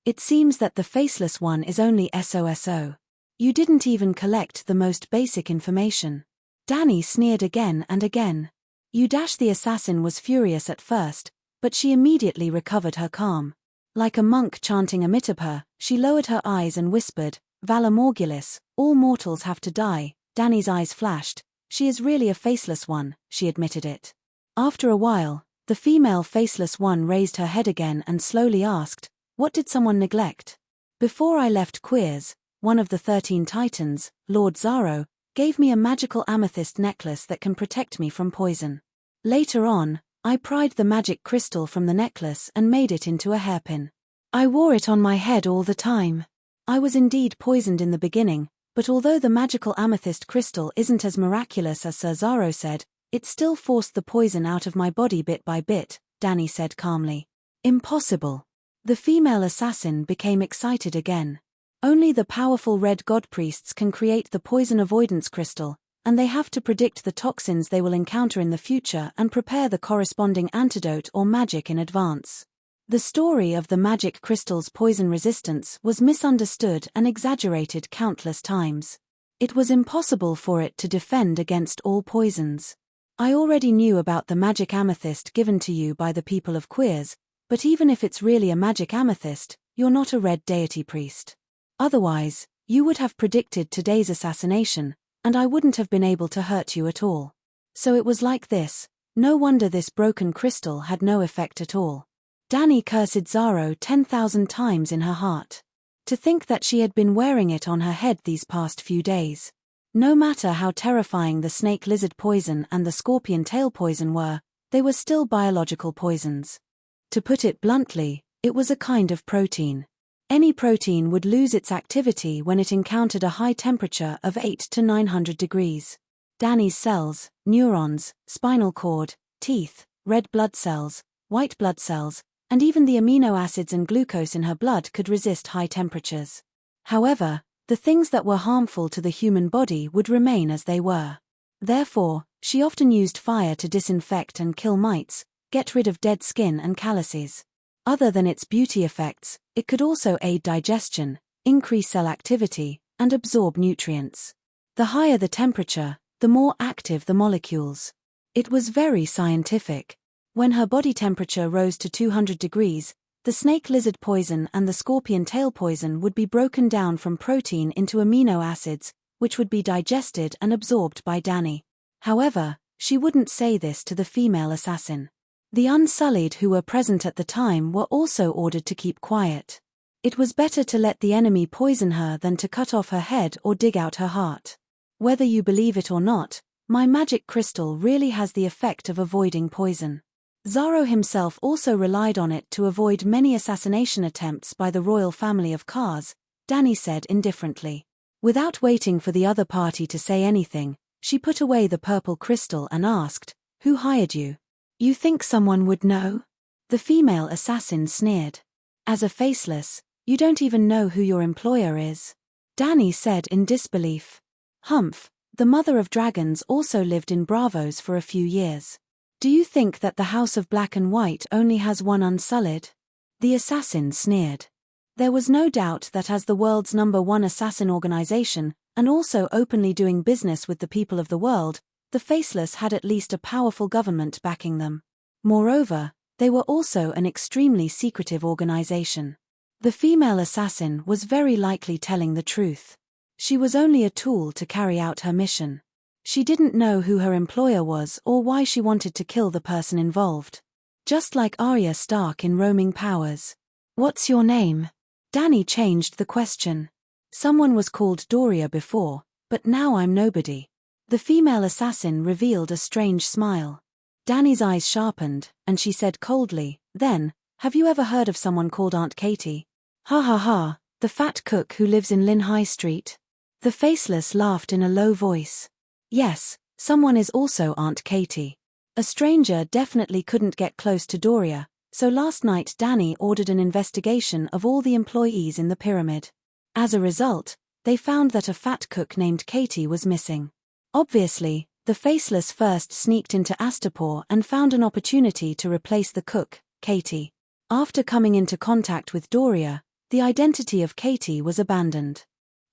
It seems that the Faceless One is only SOSO. You didn't even collect the most basic information. Danny sneered again and again. The assassin was furious at first, but she immediately recovered her calm. Like a monk chanting Amitabha, she lowered her eyes and whispered, Valor Morgulis, all mortals have to die. Danny's eyes flashed. She is really a Faceless One, she admitted it. After a while, the female Faceless One raised her head again and slowly asked, what did someone neglect? Before I left Queers, one of the 13 Titans, Lord Zaro, gave me a magical amethyst necklace that can protect me from poison. Later on, I pried the magic crystal from the necklace and made it into a hairpin. I wore it on my head all the time. I was indeed poisoned in the beginning, but although the magical amethyst crystal isn't as miraculous as Sir Zaro said, it still forced the poison out of my body bit by bit, Danny said calmly. Impossible. The female assassin became excited again. Only the powerful red god priests can create the poison avoidance crystal, and they have to predict the toxins they will encounter in the future and prepare the corresponding antidote or magic in advance. The story of the magic crystal's poison resistance was misunderstood and exaggerated countless times. It was impossible for it to defend against all poisons. I already knew about the magic amethyst given to you by the people of Queers, but even if it's really a magic amethyst, you're not a red deity priest. Otherwise, you would have predicted today's assassination, and I wouldn't have been able to hurt you at all. So it was like this. No wonder this broken crystal had no effect at all. Dani cursed Zaro 10,000 times in her heart. To think that she had been wearing it on her head these past few days. No matter how terrifying the snake lizard poison and the scorpion tail poison were, they were still biological poisons. To put it bluntly, it was a kind of protein. Any protein would lose its activity when it encountered a high temperature of 800 to 900 degrees. Dani's cells, neurons, spinal cord, teeth, red blood cells, white blood cells, and even the amino acids and glucose in her blood could resist high temperatures. However, the things that were harmful to the human body would remain as they were. Therefore, she often used fire to disinfect and kill mites, get rid of dead skin and calluses. Other than its beauty effects, it could also aid digestion, increase cell activity, and absorb nutrients. The higher the temperature, the more active the molecules. It was very scientific. When her body temperature rose to 200 degrees, the snake lizard poison and the scorpion tail poison would be broken down from protein into amino acids, which would be digested and absorbed by Dani. However, she wouldn't say this to the female assassin. The Unsullied who were present at the time were also ordered to keep quiet. It was better to let the enemy poison her than to cut off her head or dig out her heart. Whether you believe it or not, my magic crystal really has the effect of avoiding poison. Zaro himself also relied on it to avoid many assassination attempts by the royal family of Kars, Dani said indifferently. Without waiting for the other party to say anything, she put away the purple crystal and asked, "Who hired you? You think someone would know?" The female assassin sneered. "As a faceless, you don't even know who your employer is," Dani said in disbelief. "Humph, the mother of dragons also lived in Bravos for a few years. Do you think that the House of Black and White only has one Unsullied?" The assassin sneered. There was no doubt that as the world's #1 assassin organization, and also openly doing business with the people of the world, the Faceless had at least a powerful government backing them. Moreover, they were also an extremely secretive organization. The female assassin was very likely telling the truth. She was only a tool to carry out her mission. She didn't know who her employer was or why she wanted to kill the person involved. Just like Arya Stark in Roaming Powers. "What's your name?" Dani changed the question. "Someone was called Doria before, but now I'm nobody." The female assassin revealed a strange smile. Dani's eyes sharpened, and she said coldly, "Then, have you ever heard of someone called Aunt Katie?" "Ha ha ha, the fat cook who lives in Lynn High Street." The Faceless laughed in a low voice. "Yes, someone is also Aunt Katie. A stranger definitely couldn't get close to Doria, so last night Dani ordered an investigation of all the employees in the pyramid. As a result, they found that a fat cook named Katie was missing. Obviously, the Faceless first sneaked into Astapor and found an opportunity to replace the cook, Katie. After coming into contact with Doria, the identity of Katie was abandoned.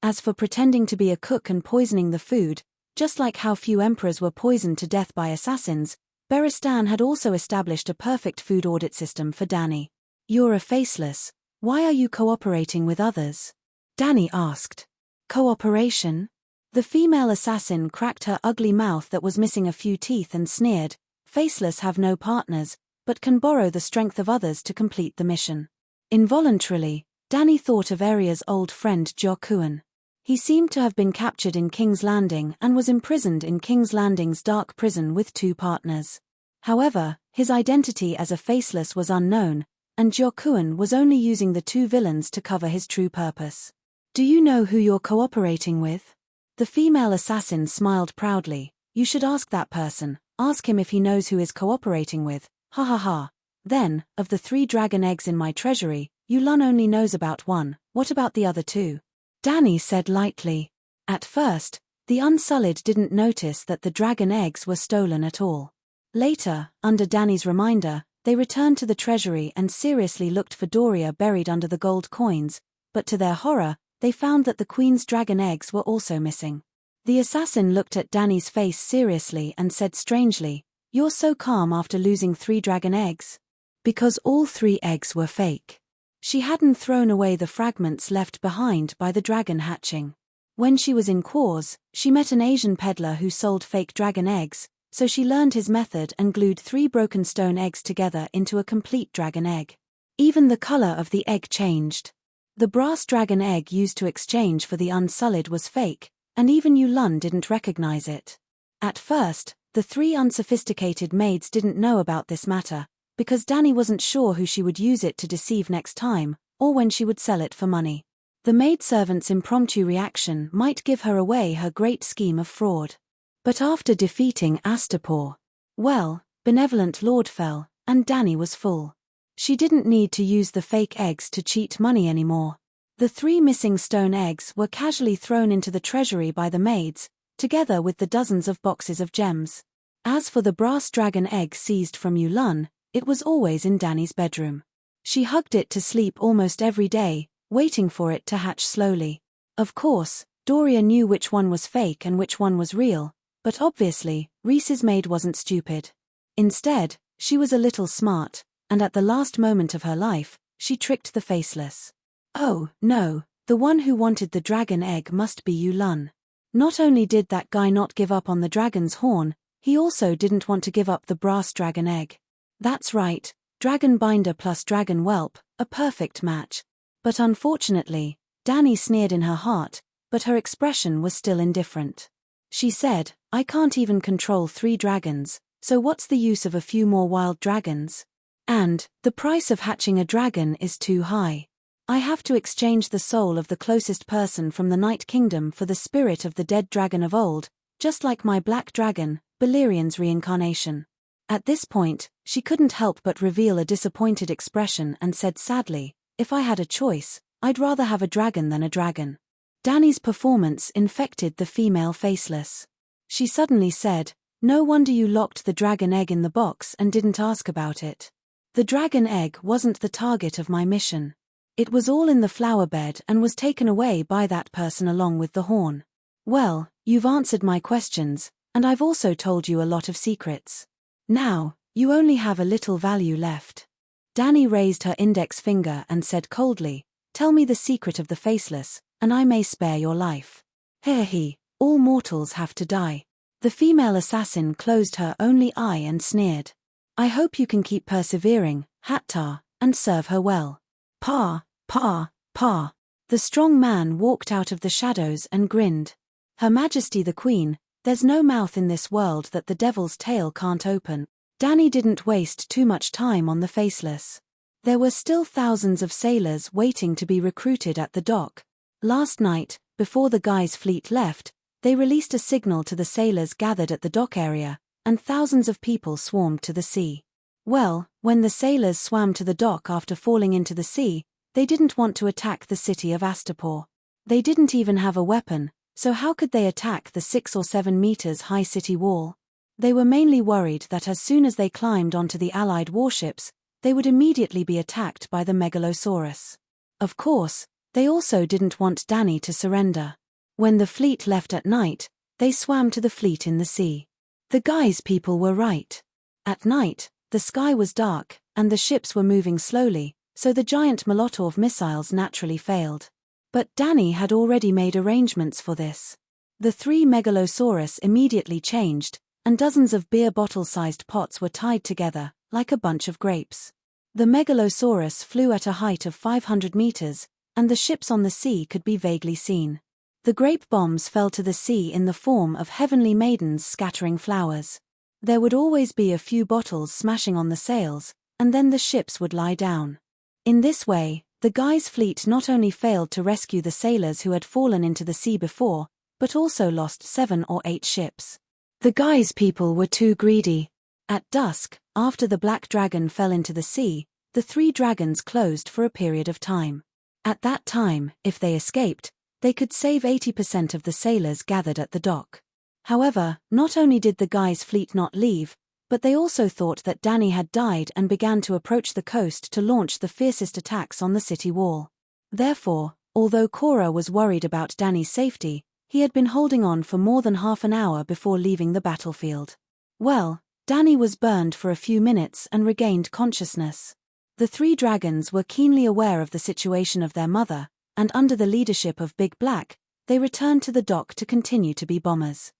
As for pretending to be a cook and poisoning the food, just like how few emperors were poisoned to death by assassins, Beristan had also established a perfect food audit system for Dani. "You're a Faceless, why are you cooperating with others?" Dani asked. "Cooperation?" The female assassin cracked her ugly mouth that was missing a few teeth and sneered, "Faceless have no partners, but can borrow the strength of others to complete the mission." Involuntarily, Dani thought of Arya's old friend Jokuan. He seemed to have been captured in King's Landing and was imprisoned in King's Landing's dark prison with 2 partners. However, his identity as a Faceless was unknown, and Jokuan was only using the 2 villains to cover his true purpose. "Do you know who you're cooperating with?" The female assassin smiled proudly. "You should ask that person, ask him if he knows who he's cooperating with, ha ha ha. Then, of the 3 dragon eggs in my treasury, Yulun only knows about 1, what about the other 2? Dani said lightly. At first, The Unsullied didn't notice that the dragon eggs were stolen at all. Later, under Danny's reminder, they returned to the treasury and seriously looked for Doria buried under the gold coins, but to their horror, they found that the queen's dragon eggs were also missing. The assassin looked at Danny's face seriously and said strangely, "You're so calm after losing 3 dragon eggs?" Because all 3 eggs were fake. She hadn't thrown away the fragments left behind by the dragon hatching. When she was in Quartz, she met an Asian peddler who sold fake dragon eggs, so she learned his method and glued 3 broken stone eggs together into a complete dragon egg. Even the color of the egg changed. The brass dragon egg used to exchange for the Unsullied was fake, and even Yulun didn't recognize it. At first, the 3 unsophisticated maids didn't know about this matter, because Danny wasn't sure who she would use it to deceive next time, or when she would sell it for money. The maidservant's impromptu reaction might give her away her great scheme of fraud. But after defeating Astapor, well, benevolent Lord fell, and Danny was full. She didn't need to use the fake eggs to cheat money anymore. The 3 missing stone eggs were casually thrown into the treasury by the maids, together with the dozens of boxes of gems. As for the brass dragon egg seized from Yulun, it was always in Danny's bedroom. She hugged it to sleep almost every day, waiting for it to hatch slowly. Of course, Doria knew which one was fake and which one was real, but obviously, Reese's maid wasn't stupid. Instead, she was a little smart, and at the last moment of her life, she tricked the faceless. Oh, no, the one who wanted the dragon egg must be Yulun. Not only did that guy not give up on the dragon's horn, he also didn't want to give up the brass dragon egg. That's right, dragon binder plus dragon whelp, a perfect match. But unfortunately, Danny sneered in her heart, but her expression was still indifferent. She said, "I can't even control 3 dragons, so what's the use of a few more wild dragons? And, the price of hatching a dragon is too high. I have to exchange the soul of the closest person from the Night Kingdom for the spirit of the dead dragon of old, just like my black dragon, Balerian's reincarnation." At this point, she couldn't help but reveal a disappointed expression and said sadly, "If I had a choice, I'd rather have a dragon than a dragon." Danny's performance infected the female faceless. She suddenly said, "No wonder you locked the dragon egg in the box and didn't ask about it. The dragon egg wasn't the target of my mission. It was all in the flower bed and was taken away by that person along with the horn. Well, you've answered my questions, and I've also told you a lot of secrets. Now, you only have a little value left." Danny raised her index finger and said coldly, "Tell me the secret of the faceless, and I may spare your life." "Hehe, all mortals have to die." The female assassin closed her only eye and sneered. "I hope you can keep persevering, Hattar, and serve her well." "Pa, pa, pa." The strong man walked out of the shadows and grinned. "Her Majesty the Queen, there's no mouth in this world that the devil's tail can't open." Danny didn't waste too much time on the faceless. There were still thousands of sailors waiting to be recruited at the dock. Last night, before the guy's fleet left, they released a signal to the sailors gathered at the dock area, and thousands of people swarmed to the sea. Well, when the sailors swam to the dock after falling into the sea, they didn't want to attack the city of Astapor. They didn't even have a weapon, so how could they attack the 6 or 7 meters high city wall? They were mainly worried that as soon as they climbed onto the Allied warships, they would immediately be attacked by the Megalosaurus. Of course, they also didn't want Danny to surrender. When the fleet left at night, they swam to the fleet in the sea. The guy's people were right. At night, the sky was dark, and the ships were moving slowly, so the giant Molotov missiles naturally failed. But Danny had already made arrangements for this. The 3 Megalosaurus immediately changed, and dozens of beer bottle-sized pots were tied together, like a bunch of grapes. The Megalosaurus flew at a height of 500 meters, and the ships on the sea could be vaguely seen. The grape bombs fell to the sea in the form of heavenly maidens scattering flowers. There would always be a few bottles smashing on the sails, and then the ships would lie down. In this way, the guy's fleet not only failed to rescue the sailors who had fallen into the sea before, but also lost 7 or 8 ships. The guy's people were too greedy. At dusk, after the black dragon fell into the sea, the 3 dragons closed for a period of time. At that time, if they escaped, They could save 80% of the sailors gathered at the dock. However, not only did the Guy's fleet not leave, but they also thought that Danny had died and began to approach the coast to launch the fiercest attacks on the city wall. Therefore, although Cora was worried about Danny's safety, he had been holding on for more than half an hour before leaving the battlefield. Well, Danny was burned for a few minutes and regained consciousness. The three dragons were keenly aware of the situation of their mother, and under the leadership of Big Black, they returned to the dock to continue to be bombers.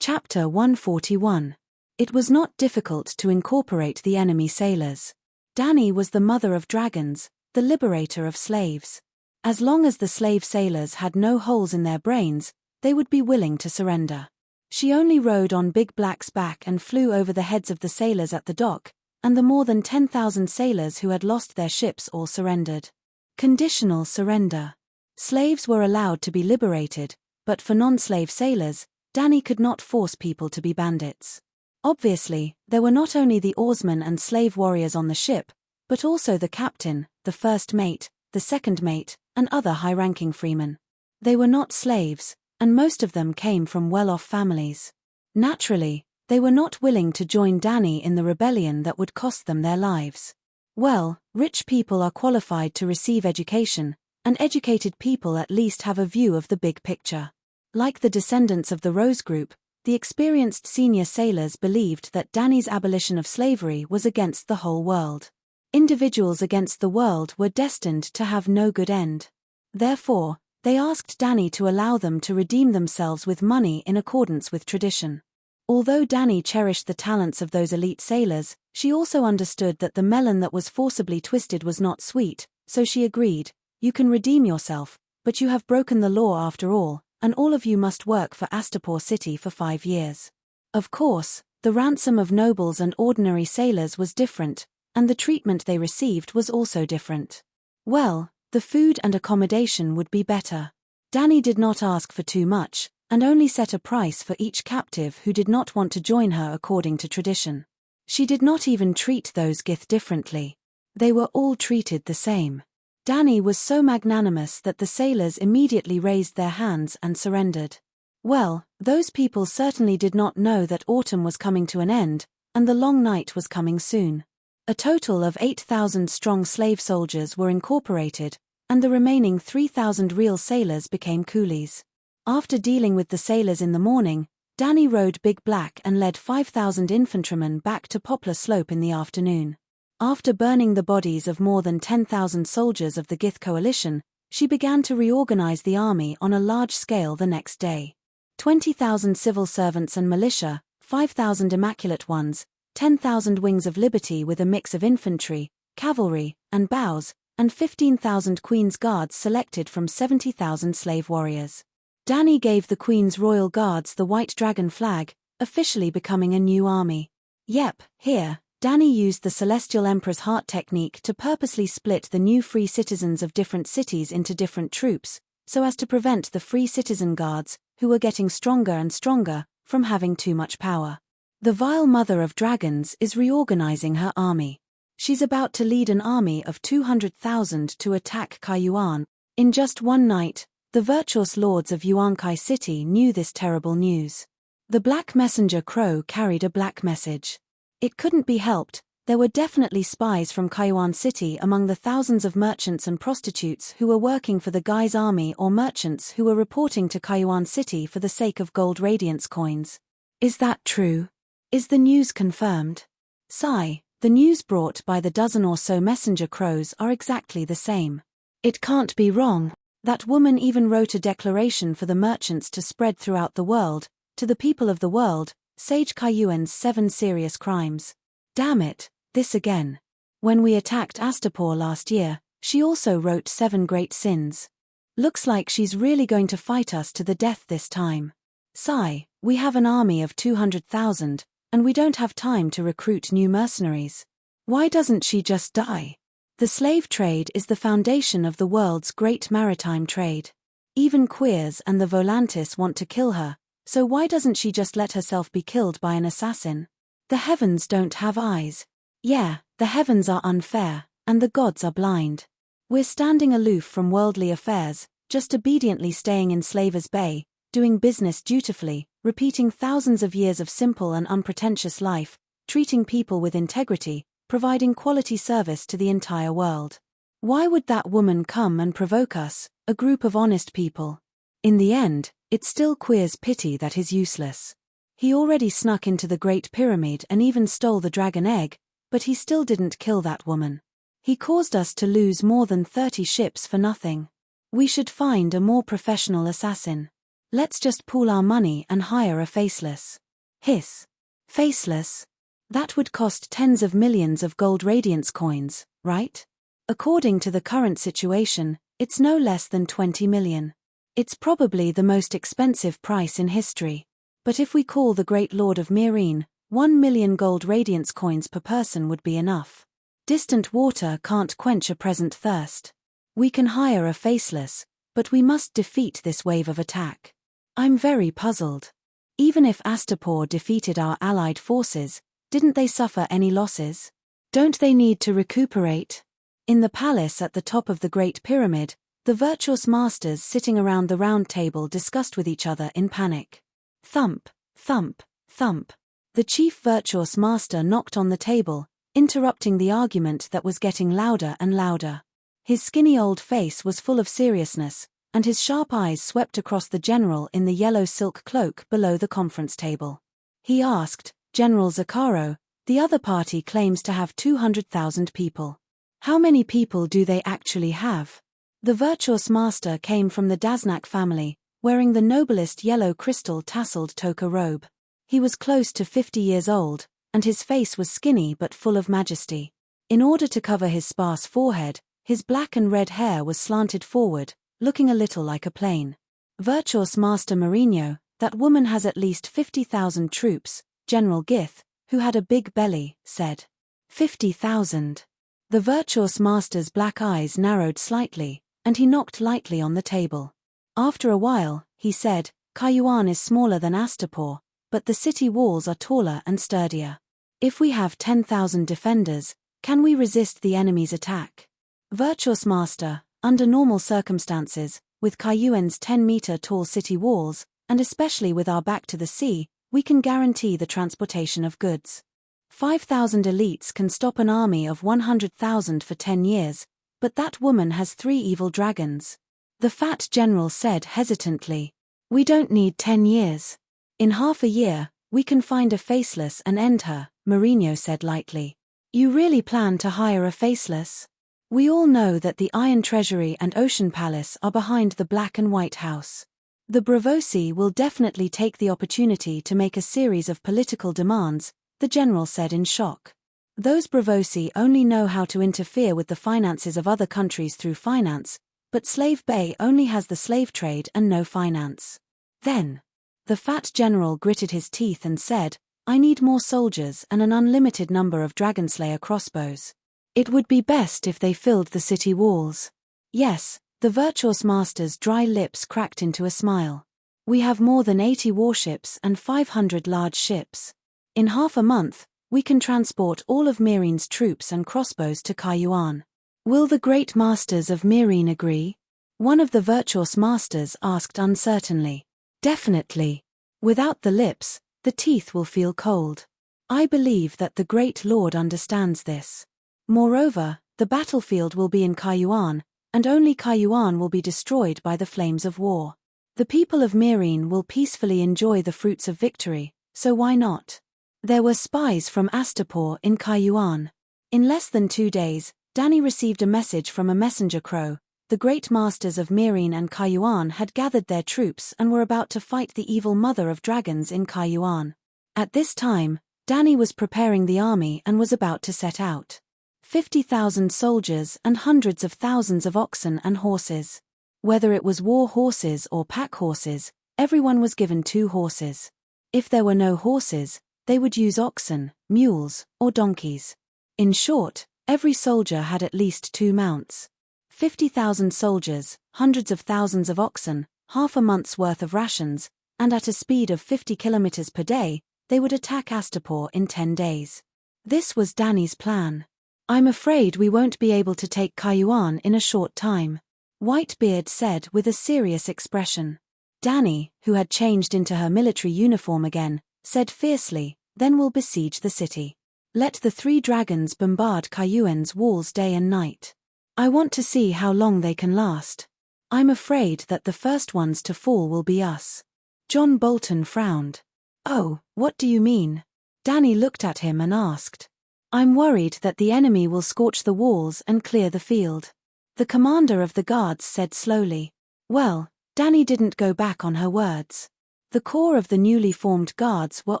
Chapter 141. It was not difficult to incorporate the enemy sailors. Danny was the mother of dragons, the liberator of slaves. As long as the slave sailors had no holes in their brains, they would be willing to surrender. She only rode on Big Black's back and flew over the heads of the sailors at the dock, and the more than 10,000 sailors who had lost their ships all surrendered. Conditional surrender. Slaves were allowed to be liberated, but for non-slave sailors, Danny could not force people to be bandits. Obviously, there were not only the oarsmen and slave warriors on the ship, but also the captain, the first mate, the second mate, and other high-ranking freemen. They were not slaves, and most of them came from well-off families. Naturally, they were not willing to join Danny in the rebellion that would cost them their lives. Well, rich people are qualified to receive education, and educated people at least have a view of the big picture. Like the descendants of the Rose Group, the experienced senior sailors believed that Danny's abolition of slavery was against the whole world. Individuals against the world were destined to have no good end. Therefore, they asked Danny to allow them to redeem themselves with money in accordance with tradition. Although Danny cherished the talents of those elite sailors, she also understood that the melon that was forcibly twisted was not sweet, so she agreed, "You can redeem yourself, but you have broken the law after all, and all of you must work for Astapor City for 5 years." Of course, the ransom of nobles and ordinary sailors was different, and the treatment they received was also different. Well, the food and accommodation would be better. Danny did not ask for too much, and only set a price for each captive who did not want to join her according to tradition. She did not even treat those Gith differently. They were all treated the same. Danny was so magnanimous that the sailors immediately raised their hands and surrendered. Well, those people certainly did not know that autumn was coming to an end, and the long night was coming soon. A total of 8,000 strong slave soldiers were incorporated, and the remaining 3,000 real sailors became coolies. After dealing with the sailors in the morning, Danny rode Big Black and led 5,000 infantrymen back to Poplar Slope in the afternoon. After burning the bodies of more than 10,000 soldiers of the Gith coalition, she began to reorganize the army on a large scale the next day. 20,000 civil servants and militia, 5,000 immaculate ones, 10,000 wings of liberty with a mix of infantry, cavalry, and bows, and 15,000 Queen's Guards selected from 70,000 slave warriors. Danny gave the Queen's Royal Guards the White Dragon flag, officially becoming a new army. Yep, here, Danny used the Celestial Emperor's Heart technique to purposely split the new free citizens of different cities into different troops, so as to prevent the free citizen guards, who were getting stronger and stronger, from having too much power. The vile mother of dragons is reorganizing her army. She's about to lead an army of 200,000 to attack Kaiyuan. In just one night, the virtuous lords of Yuan-Kai City knew this terrible news. The Black Messenger Crow carried a black message. It couldn't be helped, there were definitely spies from Kaiyuan City among the thousands of merchants and prostitutes who were working for the Guy's army or merchants who were reporting to Kaiyuan City for the sake of gold radiance coins. Is that true? Is the news confirmed? Sigh, the news brought by the dozen or so messenger crows are exactly the same. It can't be wrong. That woman even wrote a declaration for the merchants to spread throughout the world, to the people of the world, Sage Kaiyuan's 7 serious crimes. Damn it, this again. When we attacked Astapor last year, she also wrote 7 great sins. Looks like she's really going to fight us to the death this time. Sigh, we have an army of 200,000, and we don't have time to recruit new mercenaries. Why doesn't she just die? The slave trade is the foundation of the world's great maritime trade. Even queers and the Volantis want to kill her, so why doesn't she just let herself be killed by an assassin? The heavens don't have eyes. Yeah, the heavens are unfair, and the gods are blind. We're standing aloof from worldly affairs, just obediently staying in Slaver's Bay, doing business dutifully, repeating thousands of years of simple and unpretentious life, treating people with integrity, providing quality service to the entire world. Why would that woman come and provoke us, a group of honest people? In the end, it's still Queer's pity that he's useless. He already snuck into the Great Pyramid and even stole the dragon egg, but he still didn't kill that woman. He caused us to lose more than 30 ships for nothing. We should find a more professional assassin. Let's just pool our money and hire a faceless. Hiss. Faceless? That would cost tens of millions of gold radiance coins, right? According to the current situation, it's no less than 20 million. It's probably the most expensive price in history. But if we call the Great Lord of Meereen, 1 million gold radiance coins per person would be enough. Distant water can't quench a present thirst. We can hire a faceless, but we must defeat this wave of attack. I'm very puzzled. Even if Astapor defeated our allied forces, didn't they suffer any losses? Don't they need to recuperate? In the palace at the top of the Great Pyramid, the virtuous masters sitting around the round table discussed with each other in panic. Thump, thump, thump. The chief virtuous master knocked on the table, interrupting the argument that was getting louder and louder. His skinny old face was full of seriousness, and his sharp eyes swept across the general in the yellow silk cloak below the conference table. He asked, General Zakaro, the other party claims to have 200,000 people. How many people do they actually have? The virtuous master came from the Daznak family, wearing the noblest yellow crystal tasseled toka robe. He was close to 50 years old, and his face was skinny but full of majesty. In order to cover his sparse forehead, his black and red hair was slanted forward, looking a little like a plane. Virtuous Master Mourinho, that woman has at least 50,000 troops, General Gith, who had a big belly, said. 50,000. The virtuous master's black eyes narrowed slightly, and he knocked lightly on the table. After a while, he said, Kayuan is smaller than Astapor, but the city walls are taller and sturdier. If we have 10,000 defenders, can we resist the enemy's attack? Virtuous Master, under normal circumstances, with Kayuan's 10-meter tall city walls, and especially with our back to the sea, we can guarantee the transportation of goods. 5,000 elites can stop an army of 100,000 for 10 years, but that woman has 3 evil dragons. The fat general said hesitantly. We don't need 10 years. In half a year, we can find a faceless and end her, Mourinho said lightly. You really plan to hire a faceless? We all know that the Iron Treasury and Ocean Palace are behind the Black and White House. The Bravosi will definitely take the opportunity to make a series of political demands, the general said in shock. Those Bravosi only know how to interfere with the finances of other countries through finance, but Slave Bay only has the slave trade and no finance. Then, the fat general gritted his teeth and said, I need more soldiers and an unlimited number of Dragonslayer crossbows. It would be best if they filled the city walls. Yes, the virtuous master's dry lips cracked into a smile. We have more than 80 warships and 500 large ships. In half a month, we can transport all of Meereen's troops and crossbows to Kayuan. Will the great masters of Meereen agree? One of the virtuous masters asked uncertainly. Definitely. Without the lips, the teeth will feel cold. I believe that the great lord understands this. Moreover, the battlefield will be in Kayuan, and only Kayuan will be destroyed by the flames of war. The people of Meereen will peacefully enjoy the fruits of victory, so why not? There were spies from Astapor in Kayuan. In less than 2 days, Danny received a message from a messenger crow. The great masters of Meereen and Kayuan had gathered their troops and were about to fight the evil mother of dragons in Kayuan. At this time, Danny was preparing the army and was about to set out. 50,000 soldiers and hundreds of thousands of oxen and horses. Whether it was war horses or pack horses, everyone was given 2 horses. If there were no horses, they would use oxen, mules, or donkeys. In short, every soldier had at least 2 mounts. 50,000 soldiers, hundreds of thousands of oxen, half a month's worth of rations, and at a speed of 50 kilometers per day, they would attack Astapor in 10 days. This was Danny's plan. I'm afraid we won't be able to take Kayuan in a short time. Whitebeard said with a serious expression. Dany, who had changed into her military uniform again, said fiercely, "Then we'll besiege the city. Let the 3 dragons bombard Cayuen's walls day and night. I want to see how long they can last. I'm afraid that the first ones to fall will be us." John Bolton frowned. "Oh, what do you mean?" Dany looked at him and asked. "I'm worried that the enemy will scorch the walls and clear the field." The commander of the guards said slowly. Well, Dany didn't go back on her words. The core of the newly formed guards were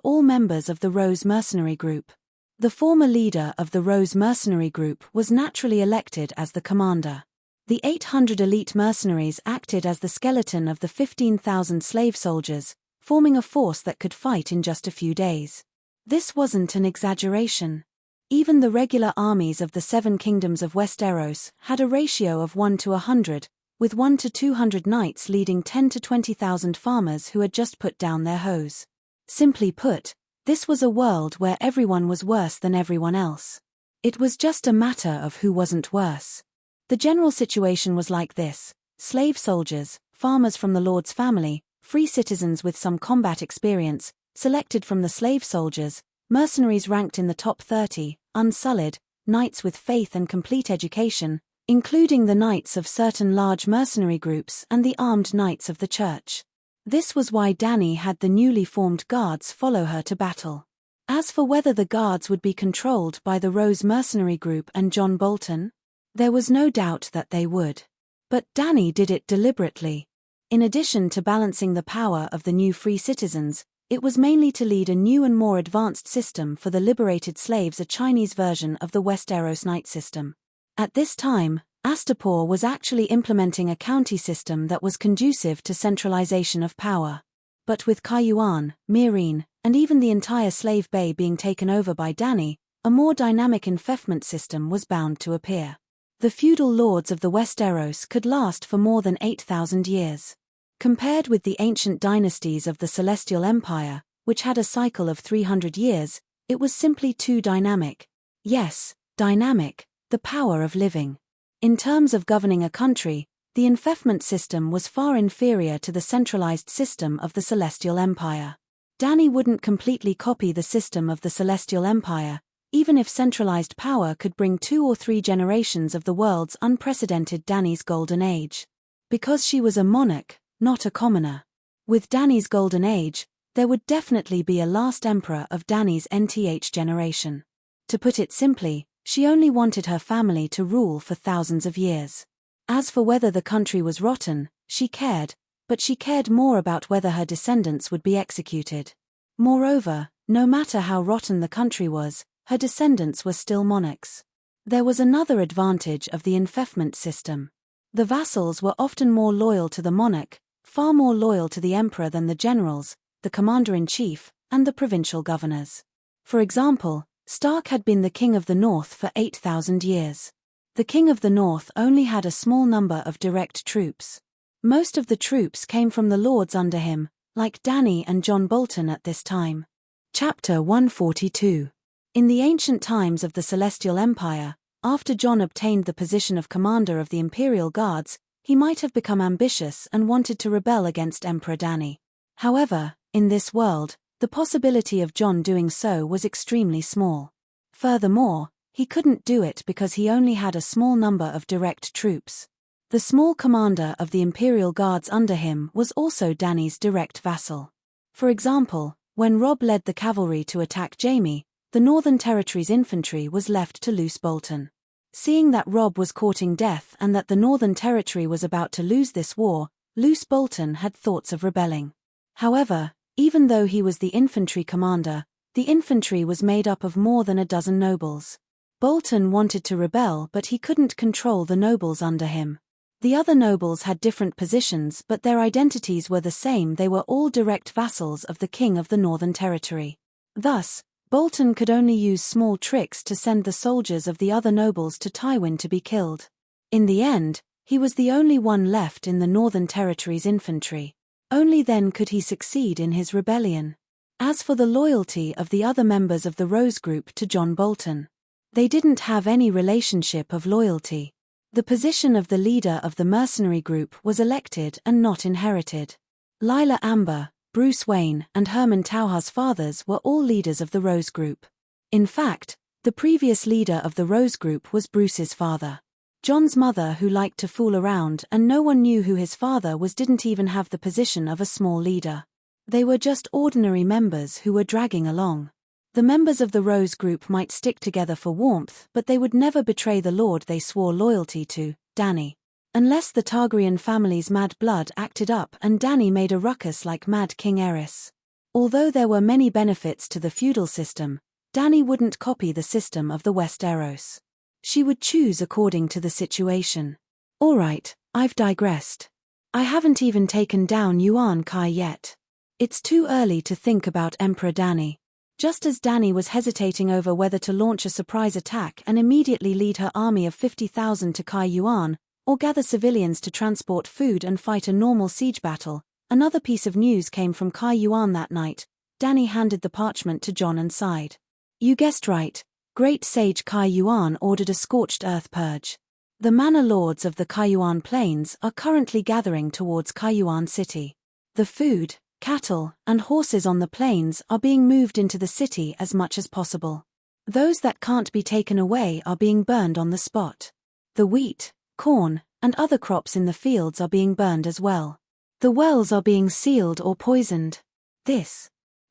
all members of the Rose Mercenary Group. The former leader of the Rose Mercenary Group was naturally elected as the commander. The 800 elite mercenaries acted as the skeleton of the 15,000 slave soldiers, forming a force that could fight in just a few days. This wasn't an exaggeration. Even the regular armies of the 7 kingdoms of Westeros had a ratio of 1 to 100, with 1 to 200 knights leading 10 to 20,000 farmers who had just put down their hoes. Simply put, this was a world where everyone was worse than everyone else. It was just a matter of who wasn't worse. The general situation was like this: slave soldiers, farmers from the lord's family, free citizens with some combat experience, selected from the slave soldiers, mercenaries ranked in the top 30, unsullied, knights with faith and complete education, including the knights of certain large mercenary groups and the armed knights of the church. This was why Dany had the newly formed guards follow her to battle. As for whether the guards would be controlled by the Rose Mercenary Group and John Bolton, there was no doubt that they would. But Dany did it deliberately. In addition to balancing the power of the new free citizens, it was mainly to lead a new and more advanced system for the liberated slaves, a Chinese version of the Westeros Knight system. At this time, Astapor was actually implementing a county system that was conducive to centralization of power. But with Cayuan, Meereen, and even the entire slave bay being taken over by Dany, a more dynamic enfeoffment system was bound to appear. The feudal lords of the Westeros could last for more than 8,000 years. Compared with the ancient dynasties of the Celestial Empire, which had a cycle of 300 years, it was simply too dynamic. Yes, dynamic, the power of living. In terms of governing a country, the enfeoffment system was far inferior to the centralized system of the Celestial Empire. Dany wouldn't completely copy the system of the Celestial Empire, even if centralized power could bring 2 or 3 generations of the world's unprecedented Dany's Golden Age. Because she was a monarch, not a commoner. With Dany's Golden Age, there would definitely be a last emperor of Dany's nth generation. To put it simply, she only wanted her family to rule for thousands of years. As for whether the country was rotten, she cared, but she cared more about whether her descendants would be executed. Moreover, no matter how rotten the country was, her descendants were still monarchs. There was another advantage of the enfeoffment system. The vassals were often more loyal to the monarch, far more loyal to the emperor than the generals, the commander-in-chief, and the provincial governors. For example, Stark had been the king of the north for 8,000 years. The king of the north only had a small number of direct troops. Most of the troops came from the lords under him, like Dany and John Bolton at this time. Chapter 142. In the ancient times of the Celestial Empire, after John obtained the position of commander of the Imperial Guards, he might have become ambitious and wanted to rebel against Emperor Dany. However, in this world, the possibility of John doing so was extremely small. Furthermore, he couldn't do it because he only had a small number of direct troops. The small commander of the Imperial Guards under him was also Dany's direct vassal. For example, when Robb led the cavalry to attack Jaime, the Northern Territory's infantry was left to Luce Bolton. Seeing that Robb was courting death and that the Northern Territory was about to lose this war, Luce Bolton had thoughts of rebelling. However, even though he was the infantry commander, the infantry was made up of more than a dozen nobles. Bolton wanted to rebel, but he couldn't control the nobles under him. The other nobles had different positions, but their identities were the same. They were all direct vassals of the king of the Northern Territory. Thus, Bolton could only use small tricks to send the soldiers of the other nobles to Tywin to be killed. In the end, he was the only one left in the Northern Territory's infantry. Only then could he succeed in his rebellion. As for the loyalty of the other members of the Rose Group to John Bolton, they didn't have any relationship of loyalty. The position of the leader of the mercenary group was elected and not inherited. Lila Amber, Bruce Wayne, and Herman Tauha's fathers were all leaders of the Rose Group. In fact, the previous leader of the Rose Group was Bruce's father. John's mother, who liked to fool around and no one knew who his father was, didn't even have the position of a small leader. They were just ordinary members who were dragging along. The members of the Rose Group might stick together for warmth, but they would never betray the lord they swore loyalty to, Danny. Unless the Targaryen family's mad blood acted up and Danny made a ruckus like Mad King Aerys. Although there were many benefits to the feudal system, Danny wouldn't copy the system of the Westeros. She would choose according to the situation. Alright, I've digressed. I haven't even taken down Yuan Kai yet. It's too early to think about Emperor Danny. Just as Danny was hesitating over whether to launch a surprise attack and immediately lead her army of 50,000 to Kai Yuan, or gather civilians to transport food and fight a normal siege battle, another piece of news came from Kai Yuan that night. Danny handed the parchment to John and sighed. You guessed right. Great Sage Kai Yuan ordered a scorched earth purge. The manor lords of the Kai Yuan plains are currently gathering towards Kai Yuan city. The food, cattle, and horses on the plains are being moved into the city as much as possible. Those that can't be taken away are being burned on the spot. The wheat, corn, and other crops in the fields are being burned as well. The wells are being sealed or poisoned.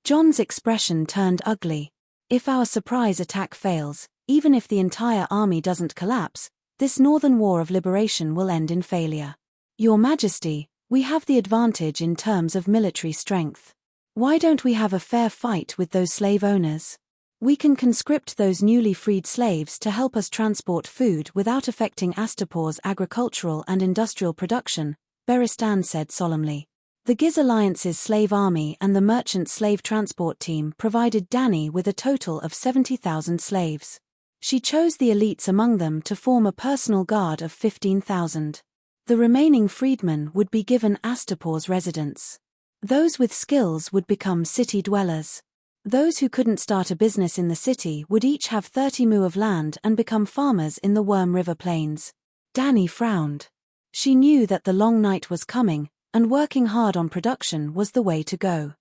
John's expression turned ugly. If our surprise attack fails, even if the entire army doesn't collapse, this northern war of liberation will end in failure. Your Majesty, we have the advantage in terms of military strength. Why don't we have a fair fight with those slave owners? We can conscript those newly freed slaves to help us transport food without affecting Astapor's agricultural and industrial production, Beristan said solemnly. The Giz Alliance's slave army and the merchant slave transport team provided Danny with a total of 70,000 slaves. She chose the elites among them to form a personal guard of 15,000. The remaining freedmen would be given Astapor's residence. Those with skills would become city dwellers. Those who couldn't start a business in the city would each have 30 mu of land and become farmers in the Worm River Plains. Danny frowned. She knew that the long night was coming, and working hard on production was the way to go.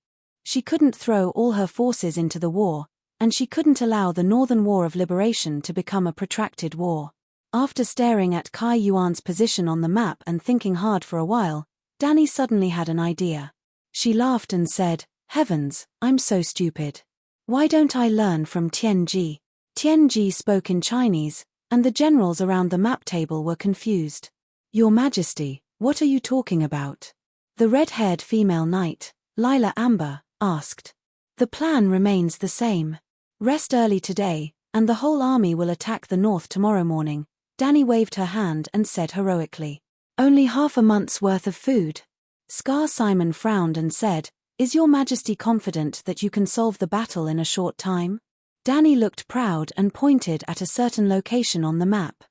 She couldn't throw all her forces into the war, and she couldn't allow the Northern War of Liberation to become a protracted war. After staring at Kai Yuan's position on the map and thinking hard for a while, Danny suddenly had an idea. She laughed and said, "Heavens, I'm so stupid. Why don't I learn from Tianji?" Tianji spoke in Chinese, and the generals around the map table were confused. "Your Majesty, what are you talking about?" The red-haired female knight, Lila Amber, asked. "The plan remains the same. Rest early today, and the whole army will attack the north tomorrow morning." Danny waved her hand and said heroically. "Only half a month's worth of food?" Scar Simon frowned and said, "Is your Majesty confident that you can solve the battle in a short time?" Danny looked proud and pointed at a certain location on the map.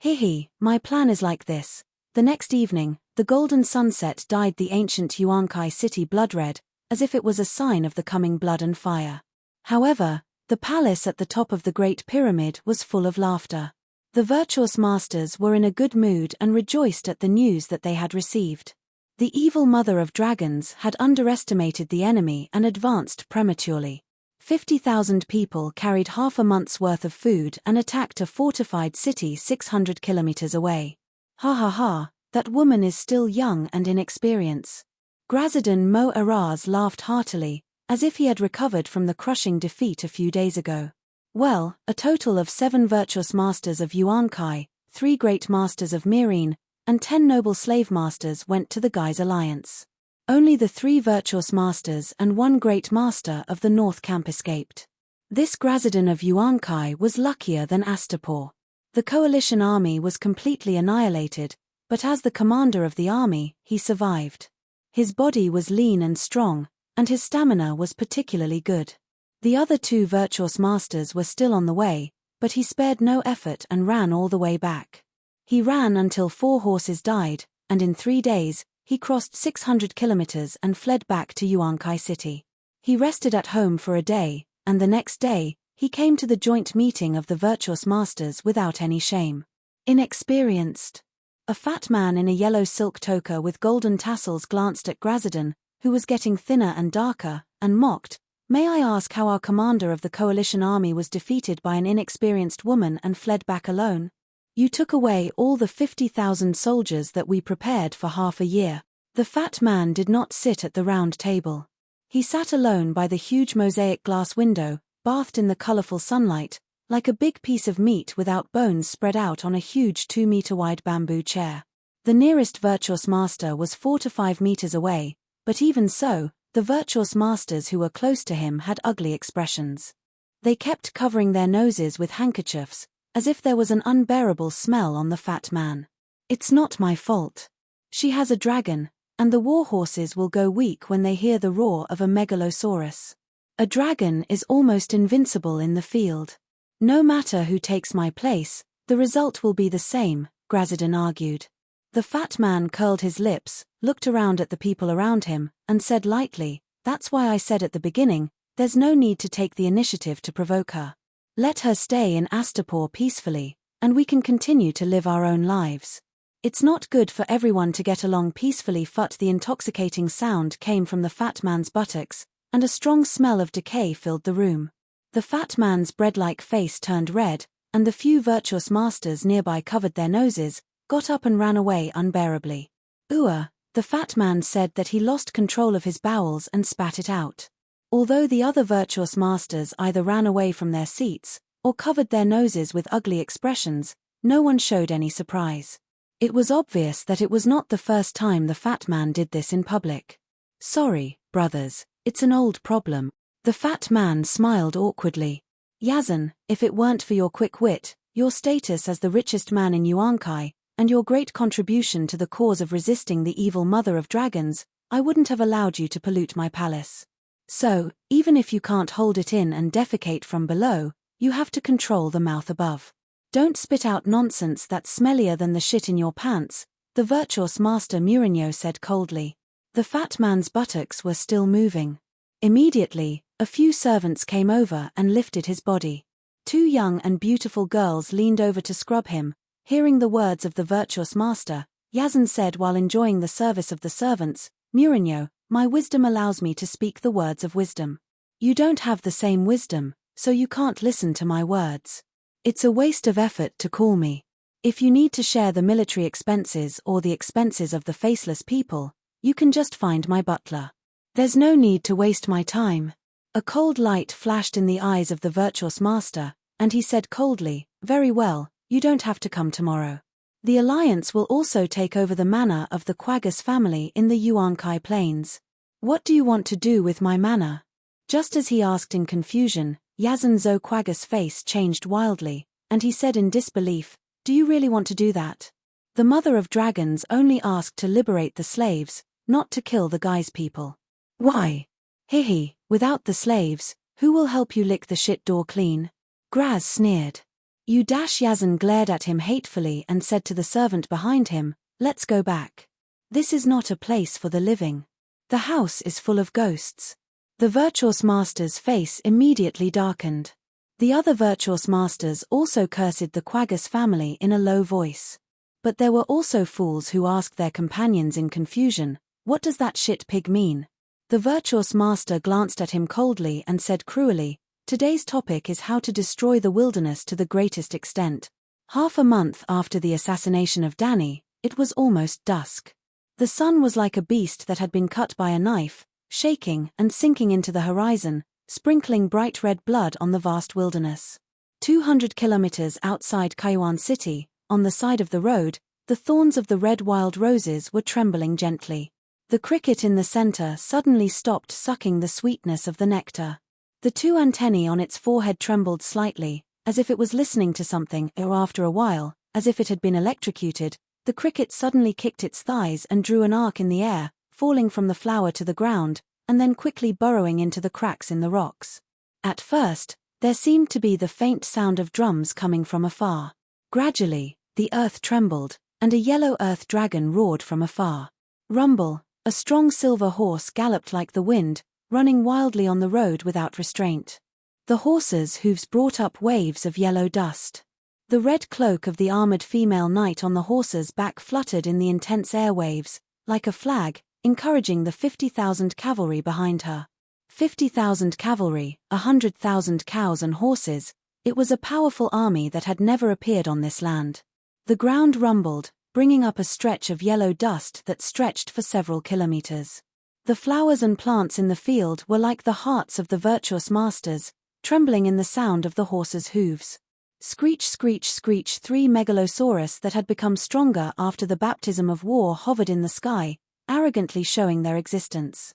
"Hehe, my plan is like this." The next evening, the golden sunset dyed the ancient Yuan-Kai city blood-red, as if it was a sign of the coming blood and fire. However, the palace at the top of the Great Pyramid was full of laughter. The virtuous masters were in a good mood and rejoiced at the news that they had received. The evil mother of dragons had underestimated the enemy and advanced prematurely. 50,000 people carried half a month's worth of food and attacked a fortified city 600 kilometers away. "Ha ha ha, that woman is still young and inexperienced." Grazadon Mo Araz laughed heartily, as if he had recovered from the crushing defeat a few days ago. "Well, a total of 7 virtuous masters of Yuan-Kai, 3 great masters of Myrine, and 10 noble slave masters went to the Giz Alliance. Only the 3 virtuous masters and 1 great master of the North Camp escaped. This Grazadon of Yuan-Kai was luckier than Astapor. The coalition army was completely annihilated, but as the commander of the army, he survived. His body was lean and strong, and his stamina was particularly good. The other 2 virtuous masters were still on the way, but he spared no effort and ran all the way back. He ran until 4 horses died, and in 3 days, he crossed 600 kilometers and fled back to Yuan-Kai City. He rested at home for a day, and the next day, he came to the joint meeting of the virtuous masters without any shame. Inexperienced. A fat man in a yellow silk toga with golden tassels glanced at Grazadon, who was getting thinner and darker, and mocked, "May I ask how our commander of the coalition army was defeated by an inexperienced woman and fled back alone? You took away all the 50,000 soldiers that we prepared for half a year." The fat man did not sit at the round table. He sat alone by the huge mosaic glass window, bathed in the colorful sunlight, like a big piece of meat without bones spread out on a huge 2-meter-wide bamboo chair. The nearest virtuous master was 4 to 5 meters away, but even so, the virtuous masters who were close to him had ugly expressions. They kept covering their noses with handkerchiefs, as if there was an unbearable smell on the fat man. "It's not my fault. She has a dragon, and the war horses will go weak when they hear the roar of a megalosaurus. A dragon is almost invincible in the field. No matter who takes my place, the result will be the same," Grazadon argued. The fat man curled his lips, looked around at the people around him, and said lightly, "That's why I said at the beginning, there's no need to take the initiative to provoke her. Let her stay in Astapor peacefully, and we can continue to live our own lives. It's not good for everyone to get along peacefully." The intoxicating sound came from the fat man's buttocks, and a strong smell of decay filled the room. The fat man's bread-like face turned red, and the few virtuous masters nearby covered their noses, got up and ran away unbearably. The fat man said that he lost control of his bowels and spat it out. Although the other virtuous masters either ran away from their seats, or covered their noses with ugly expressions, no one showed any surprise. It was obvious that it was not the first time the fat man did this in public. "Sorry, brothers, it's an old problem." The fat man smiled awkwardly. "Yazan, if it weren't for your quick wit, your status as the richest man in Yuankai, and your great contribution to the cause of resisting the evil mother of dragons, I wouldn't have allowed you to pollute my palace. So, even if you can't hold it in and defecate from below, you have to control the mouth above. Don't spit out nonsense that's smellier than the shit in your pants," the virtuous master Mourinho said coldly. The fat man's buttocks were still moving. Immediately, a few servants came over and lifted his body. 2 young and beautiful girls leaned over to scrub him. Hearing the words of the virtuous master, Yazan said while enjoying the service of the servants, "Mourinho, my wisdom allows me to speak the words of wisdom. You don't have the same wisdom, so you can't listen to my words. It's a waste of effort to call me. If you need to share the military expenses or the expenses of the faceless people, you can just find my butler. There's no need to waste my time." A cold light flashed in the eyes of the virtuous master, and he said coldly, "Very well, you don't have to come tomorrow. The Alliance will also take over the manor of the Quaggas family in the Yuankai Plains. What do you want to do with my manor?" Just as he asked in confusion, Yazan Zo Quaggas' face changed wildly, and he said in disbelief, "Do you really want to do that? The mother of dragons only asked to liberate the slaves, not to kill the guy's people. Why? Hihi, without the slaves, who will help you lick the shit door clean?" Graz sneered. Yazan glared at him hatefully and said to the servant behind him, "Let's go back. This is not a place for the living. The house is full of ghosts." The virtuous master's face immediately darkened. The other virtuous masters also cursed the Quaggas family in a low voice. But there were also fools who asked their companions in confusion, "What does that shit pig mean?" The virtuous master glanced at him coldly and said cruelly, "Today's topic is how to destroy the wilderness to the greatest extent." Half a month after the assassination of Danny, it was almost dusk. The sun was like a beast that had been cut by a knife, shaking and sinking into the horizon, sprinkling bright red blood on the vast wilderness. 200 kilometers outside Kaiwan City, on the side of the road, the thorns of the red wild roses were trembling gently. The cricket in the center suddenly stopped sucking the sweetness of the nectar. The 2 antennae on its forehead trembled slightly, as if it was listening to something, or after a while, as if it had been electrocuted, the cricket suddenly kicked its thighs and drew an arc in the air, falling from the flower to the ground, and then quickly burrowing into the cracks in the rocks. At first, there seemed to be the faint sound of drums coming from afar. Gradually, the earth trembled, and a yellow earth dragon roared from afar. Rumble, a strong silver horse galloped like the wind, running wildly on the road without restraint. The horse's hooves brought up waves of yellow dust. The red cloak of the armored female knight on the horse's back fluttered in the intense airwaves, like a flag, encouraging the 50,000 cavalry behind her. 50,000 cavalry, 100,000 cows and horses, it was a powerful army that had never appeared on this land. The ground rumbled, bringing up a stretch of yellow dust that stretched for several kilometers. The flowers and plants in the field were like the hearts of the virtuous masters, trembling in the sound of the horses' hooves. Screech, screech, screech. 3 megalosaurus that had become stronger after the baptism of war hovered in the sky, arrogantly showing their existence.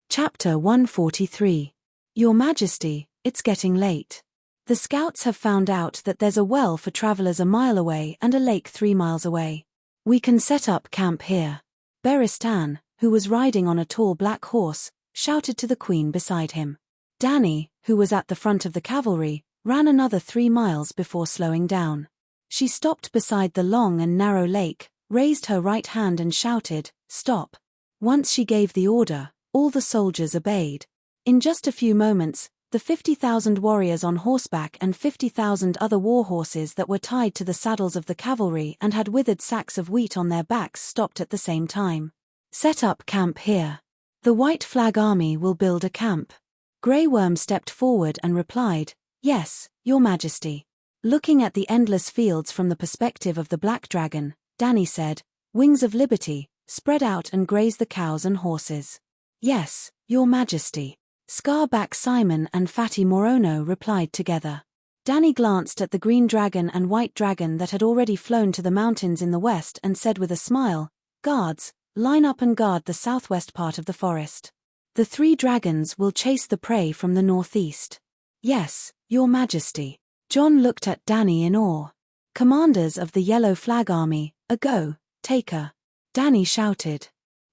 Chapter 143. Your Majesty, it's getting late. The scouts have found out that there's a well for travelers a mile away and a lake 3 miles away. We can set up camp here. Beristan, who was riding on a tall black horse, shouted to the queen beside him. Dani, who was at the front of the cavalry, ran another 3 miles before slowing down. She stopped beside the long and narrow lake, raised her right hand and shouted, "Stop." Once she gave the order, all the soldiers obeyed. In just a few moments, the 50,000 warriors on horseback and 50,000 other war horses that were tied to the saddles of the cavalry and had withered sacks of wheat on their backs stopped at the same time. Set up camp here. The White Flag Army will build a camp. Grey Worm stepped forward and replied, "Yes, Your Majesty." Looking at the endless fields from the perspective of the Black Dragon, Dani said, "Wings of Liberty, spread out and graze the cows and horses." "Yes, Your Majesty." Scarback Simon and Fatty Morono replied together. Dani glanced at the green dragon and white dragon that had already flown to the mountains in the west and said with a smile, "Guards, line up and guard the southwest part of the forest. The 3 dragons will chase the prey from the northeast." "Yes, Your Majesty." John looked at Dani in awe. "Commanders of the Yellow Flag Army, a go, take her." Dani shouted.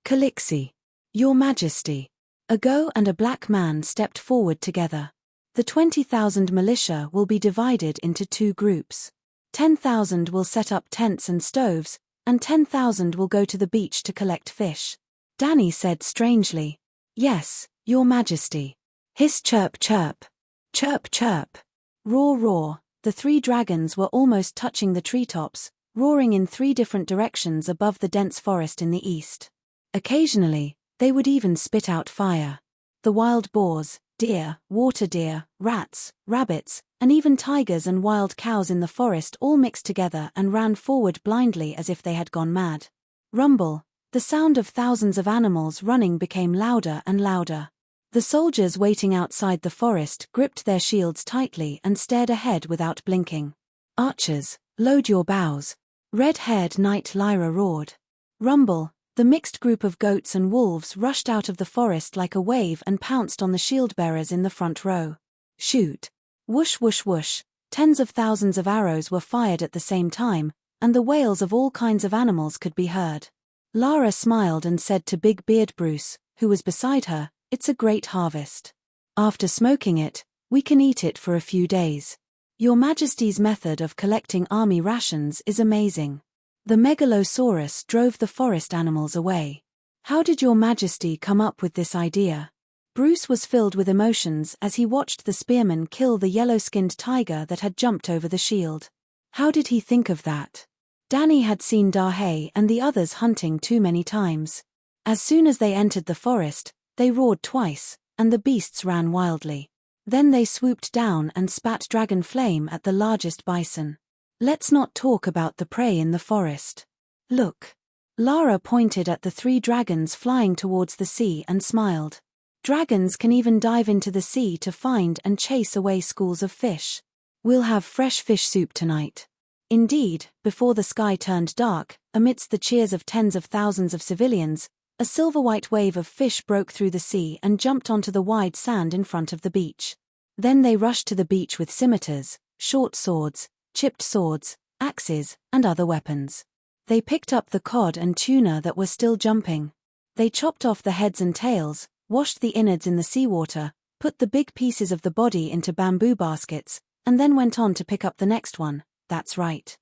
"Calixi." "Your Majesty." A go and a black man stepped forward together. The 20,000 militia will be divided into 2 groups. 10,000 will set up tents and stoves, and 10,000 will go to the beach to collect fish. Dani said strangely, "Yes, Your Majesty." Hiss, chirp, chirp. Chirp, chirp. Roar, roar. The 3 dragons were almost touching the treetops, roaring in 3 different directions above the dense forest in the east. Occasionally, they would even spit out fire. The wild boars, deer, water deer, rats, rabbits, and even tigers and wild cows in the forest all mixed together and ran forward blindly as if they had gone mad. Rumble. The sound of thousands of animals running became louder and louder. The soldiers waiting outside the forest gripped their shields tightly and stared ahead without blinking. "Archers, load your bows." Red-haired Knight Lyra roared. Rumble. The mixed group of goats and wolves rushed out of the forest like a wave and pounced on the shield-bearers in the front row. Shoot. Whoosh, whoosh, whoosh. Tens of thousands of arrows were fired at the same time, and the wails of all kinds of animals could be heard. Lara smiled and said to Big Beard Bruce, who was beside her, "It's a great harvest. After smoking it, we can eat it for a few days. Your Majesty's method of collecting army rations is amazing." The Megalosaurus drove the forest animals away. "How did Your Majesty come up with this idea?" Bruce was filled with emotions as he watched the spearman kill the yellow-skinned tiger that had jumped over the shield. How did he think of that? Dani had seen Dahe and the others hunting too many times. As soon as they entered the forest, they roared twice, and the beasts ran wildly. Then they swooped down and spat dragon flame at the largest bison. "Let's not talk about the prey in the forest. Look." Lara pointed at the 3 dragons flying towards the sea and smiled. "Dragons can even dive into the sea to find and chase away schools of fish. We'll have fresh fish soup tonight." Indeed, before the sky turned dark, amidst the cheers of tens of thousands of civilians, a silver-white wave of fish broke through the sea and jumped onto the wide sand in front of the beach. Then they rushed to the beach with scimitars, short swords, chipped swords, axes, and other weapons. They picked up the cod and tuna that were still jumping. They chopped off the heads and tails, washed the innards in the seawater, put the big pieces of the body into bamboo baskets, and then went on to pick up the next one. That's right.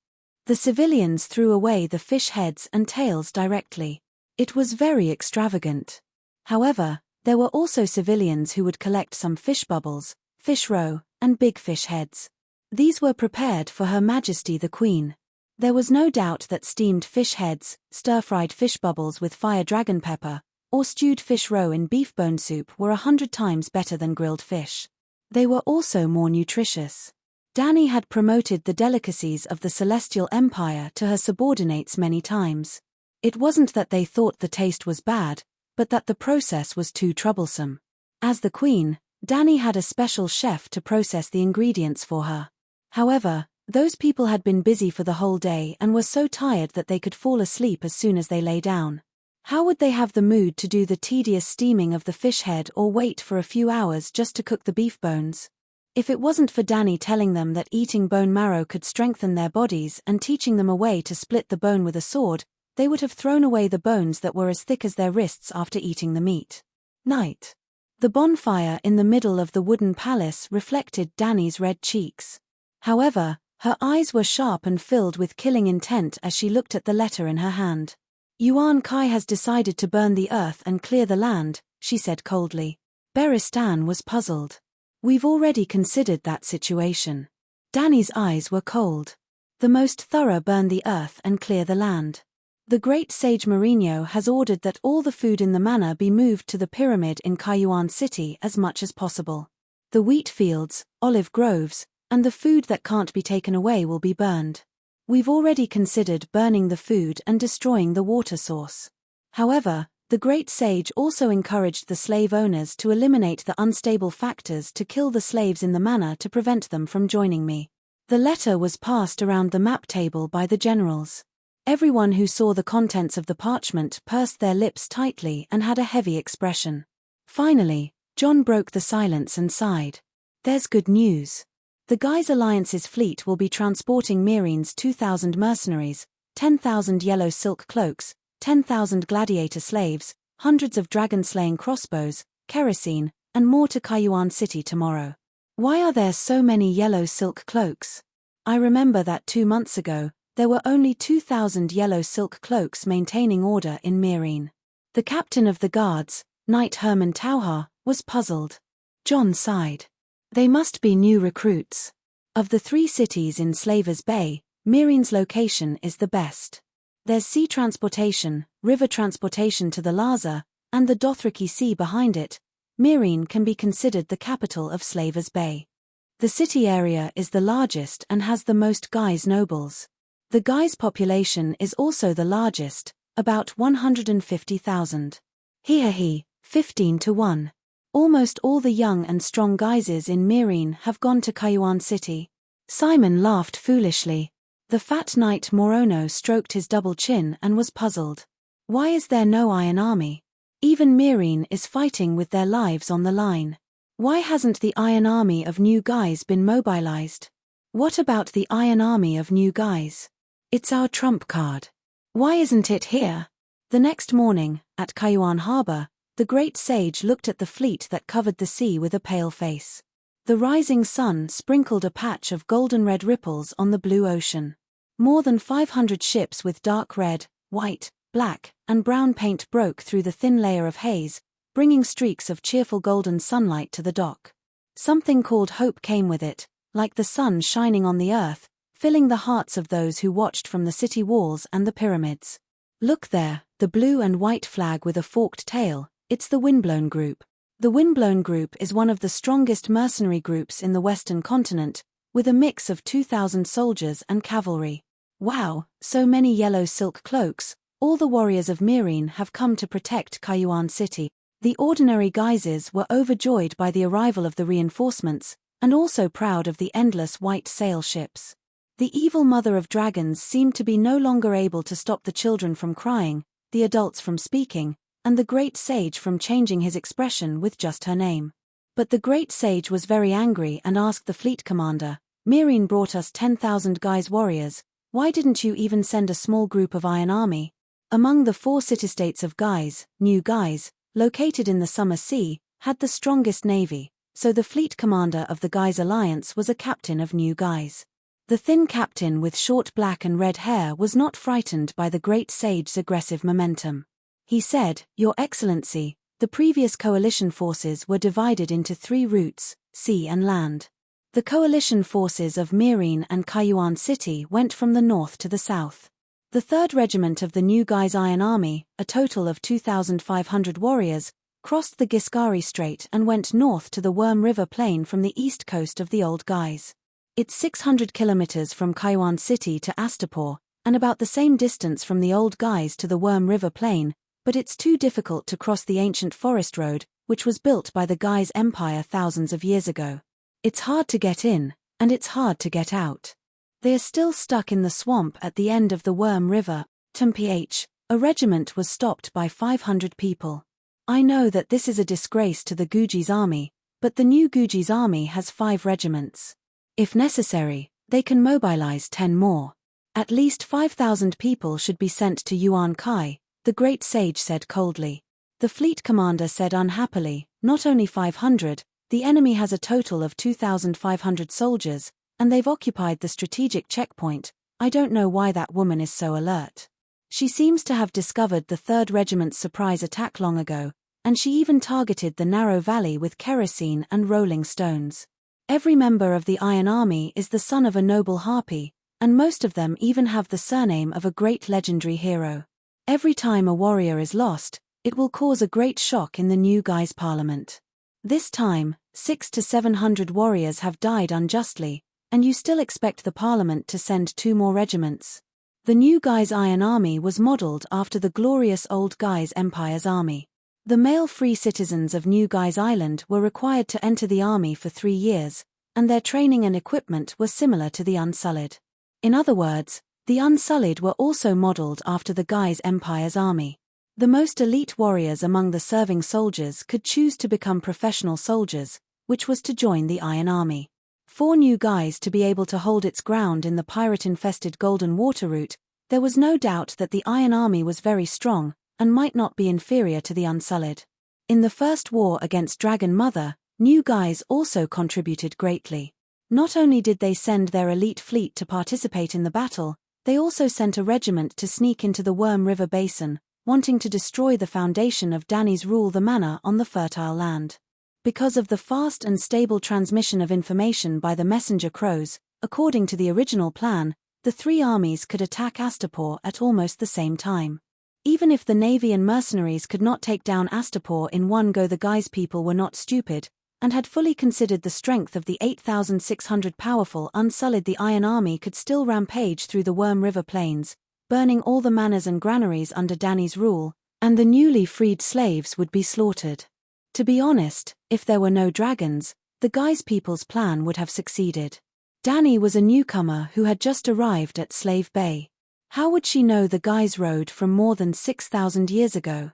The civilians threw away the fish heads and tails directly. It was very extravagant. However, there were also civilians who would collect some fish bubbles, fish roe, and big fish heads. These were prepared for Her Majesty the Queen. There was no doubt that steamed fish heads, stir-fried fish bubbles with fire dragon pepper, or stewed fish roe in beef bone soup were 100 times better than grilled fish. They were also more nutritious. Dany had promoted the delicacies of the Celestial Empire to her subordinates many times. It wasn't that they thought the taste was bad, but that the process was too troublesome. As the Queen, Dany had a special chef to process the ingredients for her. However, those people had been busy for the whole day and were so tired that they could fall asleep as soon as they lay down. How would they have the mood to do the tedious steaming of the fish head or wait for a few hours just to cook the beef bones? If it wasn't for Dany telling them that eating bone marrow could strengthen their bodies and teaching them a way to split the bone with a sword, they would have thrown away the bones that were as thick as their wrists after eating the meat. Night. The bonfire in the middle of the wooden palace reflected Dany's red cheeks. However, her eyes were sharp and filled with killing intent as she looked at the letter in her hand. Yuan Kai has decided to burn the earth and clear the land, she said coldly. Beristan was puzzled. We've already considered that situation. Dany's eyes were cold. The most thorough burn the earth and clear the land. The great sage Mourinho has ordered that all the food in the manor be moved to the pyramid in Kayuan City as much as possible. The wheat fields, olive groves, and the food that can't be taken away will be burned. We've already considered burning the food and destroying the water source. However, the great sage also encouraged the slave owners to eliminate the unstable factors to kill the slaves in the manor to prevent them from joining me. The letter was passed around the map table by the generals. Everyone who saw the contents of the parchment pursed their lips tightly and had a heavy expression. Finally, Jon broke the silence and sighed. There's good news. The Guise Alliance's fleet will be transporting Meereen's 2,000 mercenaries, 10,000 yellow silk cloaks, 10,000 gladiator slaves, hundreds of dragon-slaying crossbows, kerosene, and more to Kayuan City tomorrow. Why are there so many yellow silk cloaks? I remember that 2 months ago, there were only 2,000 yellow silk cloaks maintaining order in Meereen. The captain of the guards, Knight Herman Tauhar, was puzzled. Jon sighed. They must be new recruits. Of the 3 cities in Slavers Bay, Meereen's location is the best. There's sea transportation, river transportation to the Laza, and the Dothraki Sea behind it. Meereen can be considered the capital of Slavers Bay. The city area is the largest and has the most Guise nobles. The Guise population is also the largest, about 150,000. He, 15 to 1. Almost all the young and strong Guises in Meereen have gone to Kayuan City. Simon laughed foolishly. The fat knight Morono stroked his double chin and was puzzled. Why is there no Iron Army? Even Meereen is fighting with their lives on the line. Why hasn't the Iron Army of New Guise been mobilized? What about the Iron Army of New Guise? It's our trump card. Why isn't it here? The next morning, at Kayuan Harbor, the great sage looked at the fleet that covered the sea with a pale face. The rising sun sprinkled a patch of golden-red ripples on the blue ocean. More than 500 ships with dark red, white, black, and brown paint broke through the thin layer of haze, bringing streaks of cheerful golden sunlight to the dock. Something called hope came with it, like the sun shining on the earth, filling the hearts of those who watched from the city walls and the pyramids. Look there, the blue and white flag with a forked tail, it's the Windblown Group. The Windblown Group is one of the strongest mercenary groups in the Western continent, with a mix of 2,000 soldiers and cavalry. Wow, so many yellow silk cloaks, all the warriors of Meereen have come to protect Kayuan City. The ordinary Guises were overjoyed by the arrival of the reinforcements, and also proud of the endless white sail ships. The evil mother of dragons seemed to be no longer able to stop the children from crying, the adults from speaking, and the great sage from changing his expression with just her name. But the great sage was very angry and asked the fleet commander, Meereen brought us 10,000 Guise warriors, why didn't you even send a small group of Iron Army? Among the 4 city-states of Guise, New Guise, located in the Summer Sea, had the strongest navy, so the fleet commander of the Guise Alliance was a captain of New Guise. The thin captain with short black and red hair was not frightened by the great sage's aggressive momentum. He said, Your Excellency, the previous coalition forces were divided into 3 routes, sea and land. The coalition forces of Mirin and Kayuan City went from the north to the south. The 3rd Regiment of the New Guy's Iron Army, a total of 2,500 warriors, crossed the Giscari Strait and went north to the Worm River Plain from the east coast of the Old Guys. It's 600 kilometers from Kayuan City to Astapor, and about the same distance from the Old Guys to the Worm River Plain, but it's too difficult to cross the ancient forest road, which was built by the Guys Empire thousands of years ago. It's hard to get in, and it's hard to get out. They are still stuck in the swamp at the end of the Worm River. Mph, a regiment was stopped by 500 people. I know that this is a disgrace to the Guji's army, but the new Guji's army has 5 regiments. If necessary, they can mobilize 10 more. At least 5,000 people should be sent to Yuan Kai, the great sage said coldly. The fleet commander said unhappily, not only 500, the enemy has a total of 2,500 soldiers, and they've occupied the strategic checkpoint. I don't know why that woman is so alert. She seems to have discovered the 3rd Regiment's surprise attack long ago, and she even targeted the narrow valley with kerosene and rolling stones. Every member of the Iron Army is the son of a noble harpy, and most of them even have the surname of a great legendary hero. Every time a warrior is lost, it will cause a great shock in the New Guys Parliament. This time, 600 to 700 warriors have died unjustly, and you still expect the Parliament to send 2 more regiments. The New Guys Iron Army was modelled after the glorious Old Guys Empire's army. The male free citizens of New Guys Island were required to enter the army for 3 years, and their training and equipment were similar to the Unsullied. In other words, the Unsullied were also modelled after the Guys Empire's army. The most elite warriors among the serving soldiers could choose to become professional soldiers, which was to join the Iron Army. 4 New Guys to be able to hold its ground in the pirate-infested Golden Water route. There was no doubt that the Iron Army was very strong, and might not be inferior to the Unsullied. In the first war against Dragonmother, New Guys also contributed greatly. Not only did they send their elite fleet to participate in the battle, they also sent a regiment to sneak into the Worm River Basin, wanting to destroy the foundation of Danny's rule the manor on the fertile land. Because of the fast and stable transmission of information by the messenger crows, according to the original plan, the 3 armies could attack Astapor at almost the same time. Even if the navy and mercenaries could not take down Astapor in one go, the Guys people were not stupid, and had fully considered the strength of the 8,600 powerful Unsullied. The Iron Army could still rampage through the Worm River Plains, burning all the manors and granaries under Danny's rule, and the newly freed slaves would be slaughtered. To be honest, if there were no dragons, the Guys people's plan would have succeeded. Danny was a newcomer who had just arrived at Slave Bay. How would she know the Guys road from more than 6,000 years ago?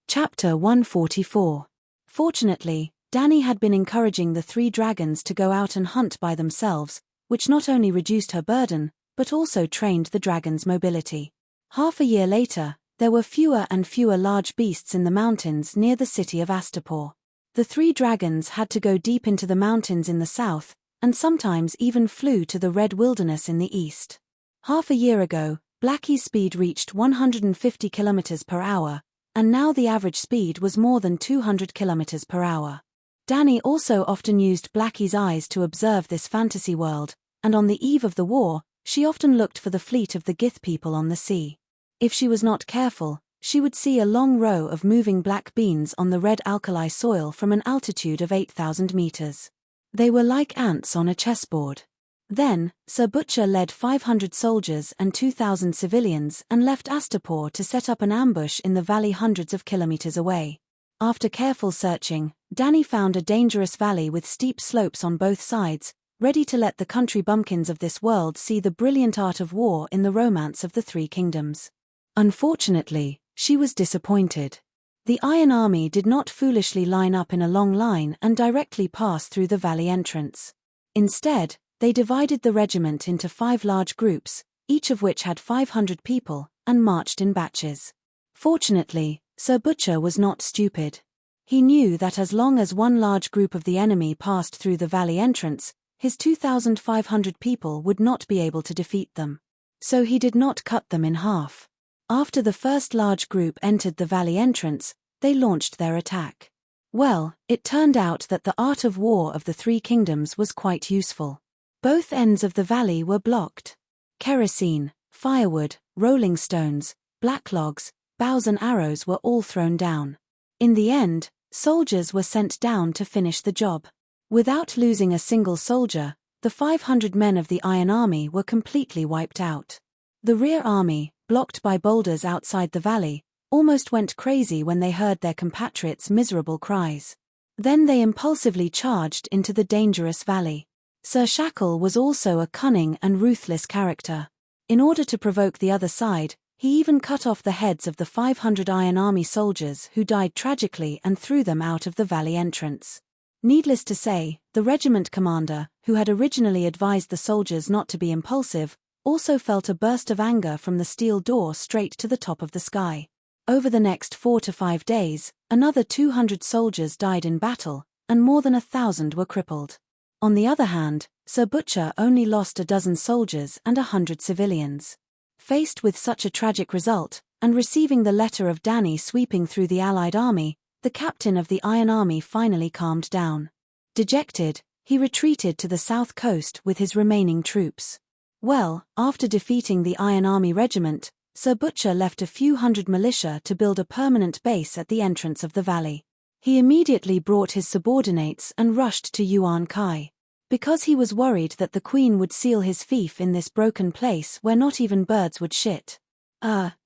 Chapter 144. Fortunately, Danny had been encouraging the 3 dragons to go out and hunt by themselves, which not only reduced her burden, but also trained the dragons' mobility. Half a year later, there were fewer and fewer large beasts in the mountains near the city of Astapor. The 3 dragons had to go deep into the mountains in the south, and sometimes even flew to the Red Wilderness in the east. Half a year ago, Blackie's speed reached 150 km per hour, and now the average speed was more than 200 km per hour. Danny also often used Blackie's eyes to observe this fantasy world, and on the eve of the war, she often looked for the fleet of the Gith people on the sea. If she was not careful, she would see a long row of moving black beans on the red alkali soil from an altitude of 8,000 meters. They were like ants on a chessboard. Then, Sir Butcher led 500 soldiers and 2,000 civilians and left Astapor to set up an ambush in the valley hundreds of kilometers away. After careful searching, Danny found a dangerous valley with steep slopes on both sides, ready to let the country bumpkins of this world see the brilliant art of war in the romance of the 3 kingdoms. Unfortunately, she was disappointed. The Iron Army did not foolishly line up in a long line and directly pass through the valley entrance. Instead, they divided the regiment into 5 large groups, each of which had 500 people, and marched in batches. Fortunately, Sir Butcher was not stupid. He knew that as long as one large group of the enemy passed through the valley entrance, his 2,500 people would not be able to defeat them. So he did not cut them in half. After the first large group entered the valley entrance, they launched their attack. Well, it turned out that the art of war of the three kingdoms was quite useful. Both ends of the valley were blocked. Kerosene, firewood, rolling stones, black logs, bows and arrows were all thrown down. In the end, soldiers were sent down to finish the job. Without losing a single soldier, the 500 men of the Iron Army were completely wiped out. The rear army, blocked by boulders outside the valley, almost went crazy when they heard their compatriots' miserable cries. Then they impulsively charged into the dangerous valley. Sir Shackle was also a cunning and ruthless character. In order to provoke the other side, he even cut off the heads of the 500 Iron Army soldiers who died tragically and threw them out of the valley entrance. Needless to say, the regiment commander, who had originally advised the soldiers not to be impulsive, also felt a burst of anger from the steel door straight to the top of the sky. Over the next 4 to 5 days, another 200 soldiers died in battle, and more than 1,000 were crippled. On the other hand, Sir Butcher only lost a dozen soldiers and 100 civilians. Faced with such a tragic result, and receiving the letter of Danny sweeping through the Allied army, the captain of the Iron Army finally calmed down. Dejected, he retreated to the south coast with his remaining troops. Well, after defeating the Iron Army regiment, Sir Butcher left a few hundred militia to build a permanent base at the entrance of the valley. He immediately brought his subordinates and rushed to Yuan Kai. Because he was worried that the Queen would seal his fief in this broken place where not even birds would shit.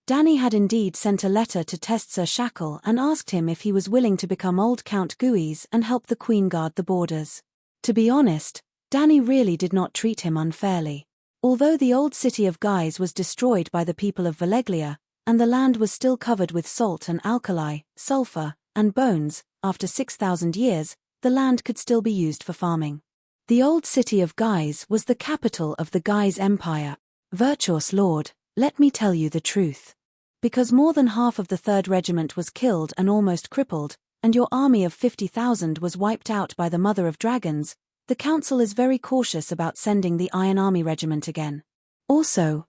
Danny had indeed sent a letter to test Sir Shackle and asked him if he was willing to become old Count Guise and help the Queen guard the borders. To be honest, Danny really did not treat him unfairly. Although the old city of Guise was destroyed by the people of Valeglia, and the land was still covered with salt and alkali, sulfur, and bones, after 6,000 years, the land could still be used for farming. The old city of Guise was the capital of the Guise Empire. Virtuous lord, let me tell you the truth. Because more than half of the 3rd Regiment was killed and almost crippled, and your army of 50,000 was wiped out by the Mother of Dragons, the Council is very cautious about sending the Iron Army Regiment again. Also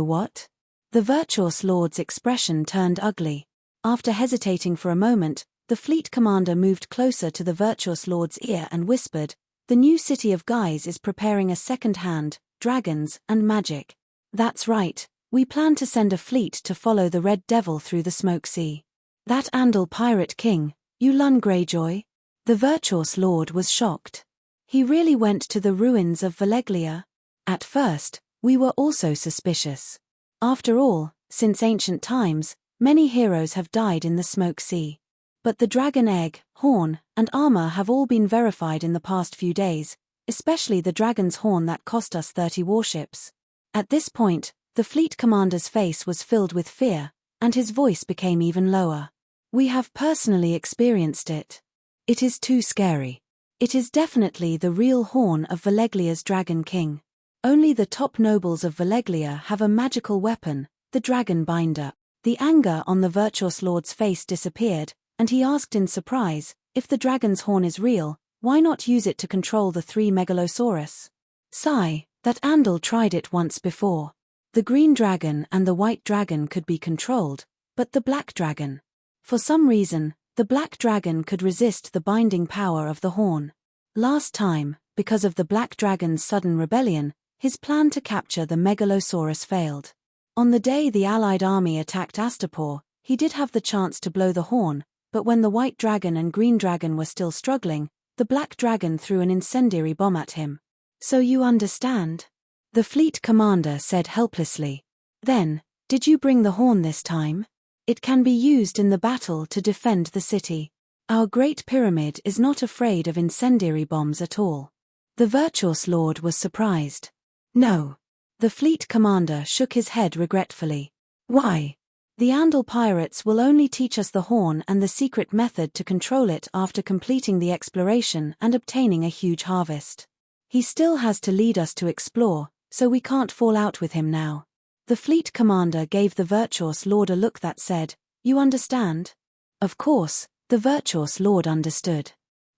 what? The Virtuous Lord's expression turned ugly. After hesitating for a moment, the fleet commander moved closer to the Virtuous Lord's ear and whispered, "The new city of Guise is preparing a second hand, dragons, and magic. That's right, we plan to send a fleet to follow the Red Devil through the Smoke Sea. That Andal pirate king, Yulun Greyjoy?" The Virtuous Lord was shocked. He really went to the ruins of Valeglia? At first, we were also suspicious. After all, since ancient times, many heroes have died in the Smoke Sea. But the dragon egg, horn, and armor have all been verified in the past few days, especially the dragon's horn that cost us 30 warships. At this point, the fleet commander's face was filled with fear, and his voice became even lower. "We have personally experienced it. It is too scary. It is definitely the real horn of Valeglia's Dragon King. Only the top nobles of Valeglia have a magical weapon, the Dragon Binder." The anger on the Virtuous Lord's face disappeared, and he asked in surprise, "If the dragon's horn is real, why not use it to control the 3 Megalosaurus? Sigh, that Andal tried it once before. The green dragon and the white dragon could be controlled, but the black dragon. For some reason, the black dragon could resist the binding power of the horn. Last time, because of the black dragon's sudden rebellion, his plan to capture the Megalosaurus failed. On the day the Allied army attacked Astapor, he did have the chance to blow the horn, but when the white dragon and green dragon were still struggling, the black dragon threw an incendiary bomb at him. So you understand?" The fleet commander said helplessly. "Then, did you bring the horn this time? It can be used in the battle to defend the city. Our Great Pyramid is not afraid of incendiary bombs at all." The Virtuous Lord was surprised. "No." The fleet commander shook his head regretfully. "Why? The Andal pirates will only teach us the horn and the secret method to control it after completing the exploration and obtaining a huge harvest. He still has to lead us to explore, so we can't fall out with him now." The fleet commander gave the Virtuous Lord a look that said, "You understand?" Of course, the Virtuous Lord understood.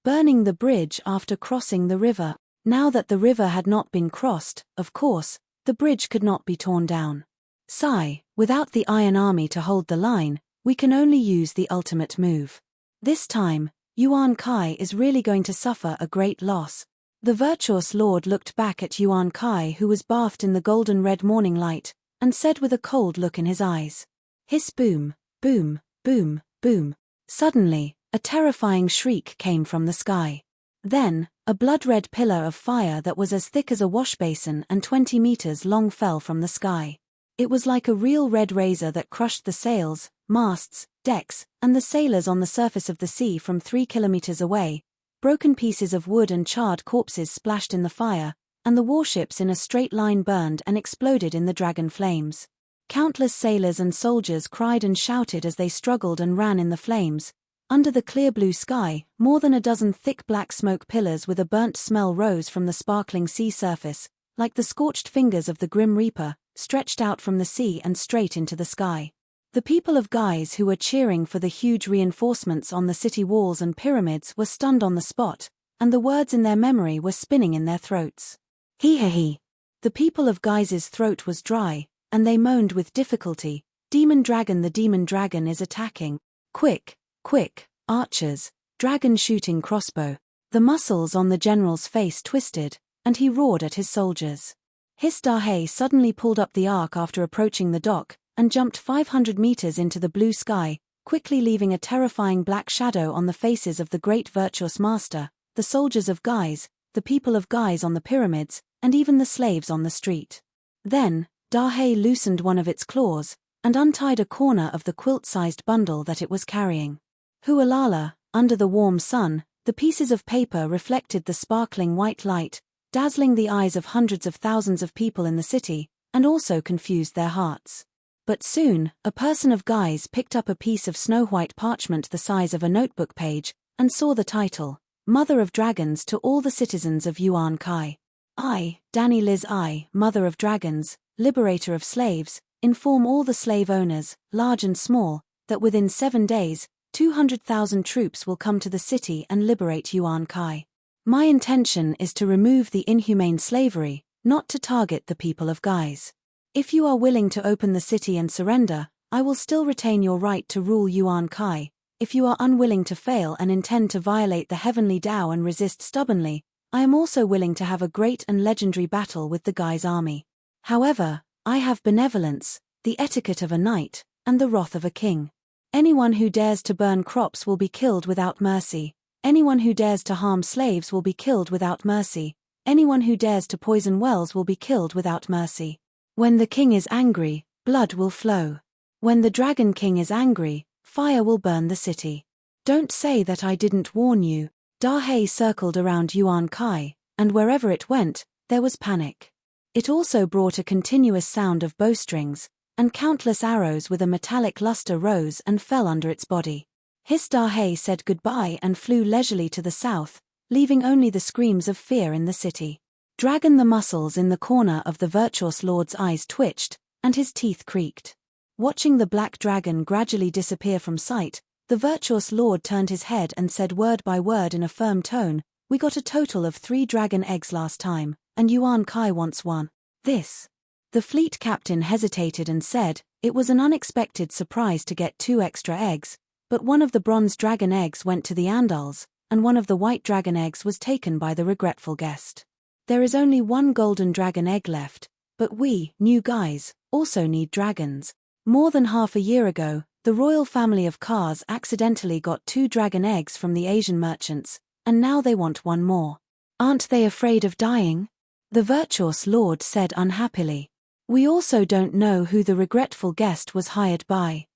Burning the bridge after crossing the river. Now that the river had not been crossed, of course, the bridge could not be torn down. Sigh, without the Iron Army to hold the line, we can only use the ultimate move. This time, Yuan Kai is really going to suffer a great loss. The virtuous lord looked back at Yuan Kai, who was bathed in the golden red morning light, and said with a cold look in his eyes. Hiss, boom, boom, boom, boom. Suddenly, a terrifying shriek came from the sky. Then, a blood-red pillar of fire that was as thick as a washbasin and 20 meters long fell from the sky. It was like a real red razor that crushed the sails, masts, decks, and the sailors on the surface of the sea from 3 kilometers away. Broken pieces of wood and charred corpses splashed in the fire, and the warships in a straight line burned and exploded in the dragon flames. Countless sailors and soldiers cried and shouted as they struggled and ran in the flames. Under the clear blue sky, more than a dozen thick black smoke pillars with a burnt smell rose from the sparkling sea surface, like the scorched fingers of the Grim Reaper, stretched out from the sea and straight into the sky. The people of Guise who were cheering for the huge reinforcements on the city walls and pyramids were stunned on the spot, and the words in their memory were spinning in their throats. He. The people of Guise's throat was dry, and they moaned with difficulty. Demon dragon, the demon dragon is attacking. Quick, quick, archers, dragon shooting crossbow. The muscles on the general's face twisted, and he roared at his soldiers. Hiss. Dahe suddenly pulled up the ark after approaching the dock, and jumped 500 meters into the blue sky, quickly leaving a terrifying black shadow on the faces of the great virtuous master, the soldiers of Guise, the people of Guise on the pyramids, and even the slaves on the street. Then, Dahe loosened one of its claws, and untied a corner of the quilt-sized bundle that it was carrying. Hualala, under the warm sun, the pieces of paper reflected the sparkling white light, dazzling the eyes of hundreds of thousands of people in the city, and also confused their hearts. But soon, a person of Guise picked up a piece of snow-white parchment the size of a notebook page, and saw the title, Mother of Dragons to all the citizens of Yuan Kai. I, Danny Liz I, Mother of Dragons, Liberator of Slaves, inform all the slave owners, large and small, that within 7 days, 200,000 troops will come to the city and liberate Yuan Kai. My intention is to remove the inhumane slavery, not to target the people of Guise. If you are willing to open the city and surrender, I will still retain your right to rule Yuan Kai. If you are unwilling to fail and intend to violate the heavenly Tao and resist stubbornly, I am also willing to have a great and legendary battle with the Guise army. However, I have benevolence, the etiquette of a knight, and the wrath of a king. Anyone who dares to burn crops will be killed without mercy. Anyone who dares to harm slaves will be killed without mercy. Anyone who dares to poison wells will be killed without mercy. When the king is angry, blood will flow. When the Dragon King is angry, fire will burn the city. Don't say that I didn't warn you. Dahe circled around Yuan Kai, and wherever it went, there was panic. It also brought a continuous sound of bowstrings, and countless arrows with a metallic luster rose and fell under its body. Hiss. Dahe said goodbye and flew leisurely to the south, leaving only the screams of fear in the city. Dragon. The muscles in the corner of the virtuous lord's eyes twitched, and his teeth creaked. Watching the black dragon gradually disappear from sight, the virtuous lord turned his head and said word by word in a firm tone, "We got a total of 3 dragon eggs last time, and Yuan Kai wants 1. This." The fleet captain hesitated and said, "It was an unexpected surprise to get 2 extra eggs, but one of the bronze dragon eggs went to the Andals, and one of the white dragon eggs was taken by the regretful guest. There is only 1 golden dragon egg left, but we, new guys, also need dragons. More than half a year ago, the royal family of Kars accidentally got 2 dragon eggs from the Asian merchants, and now they want 1 more. Aren't they afraid of dying?" The virtuous lord said unhappily. "We also don't know who the regretful guest was hired by.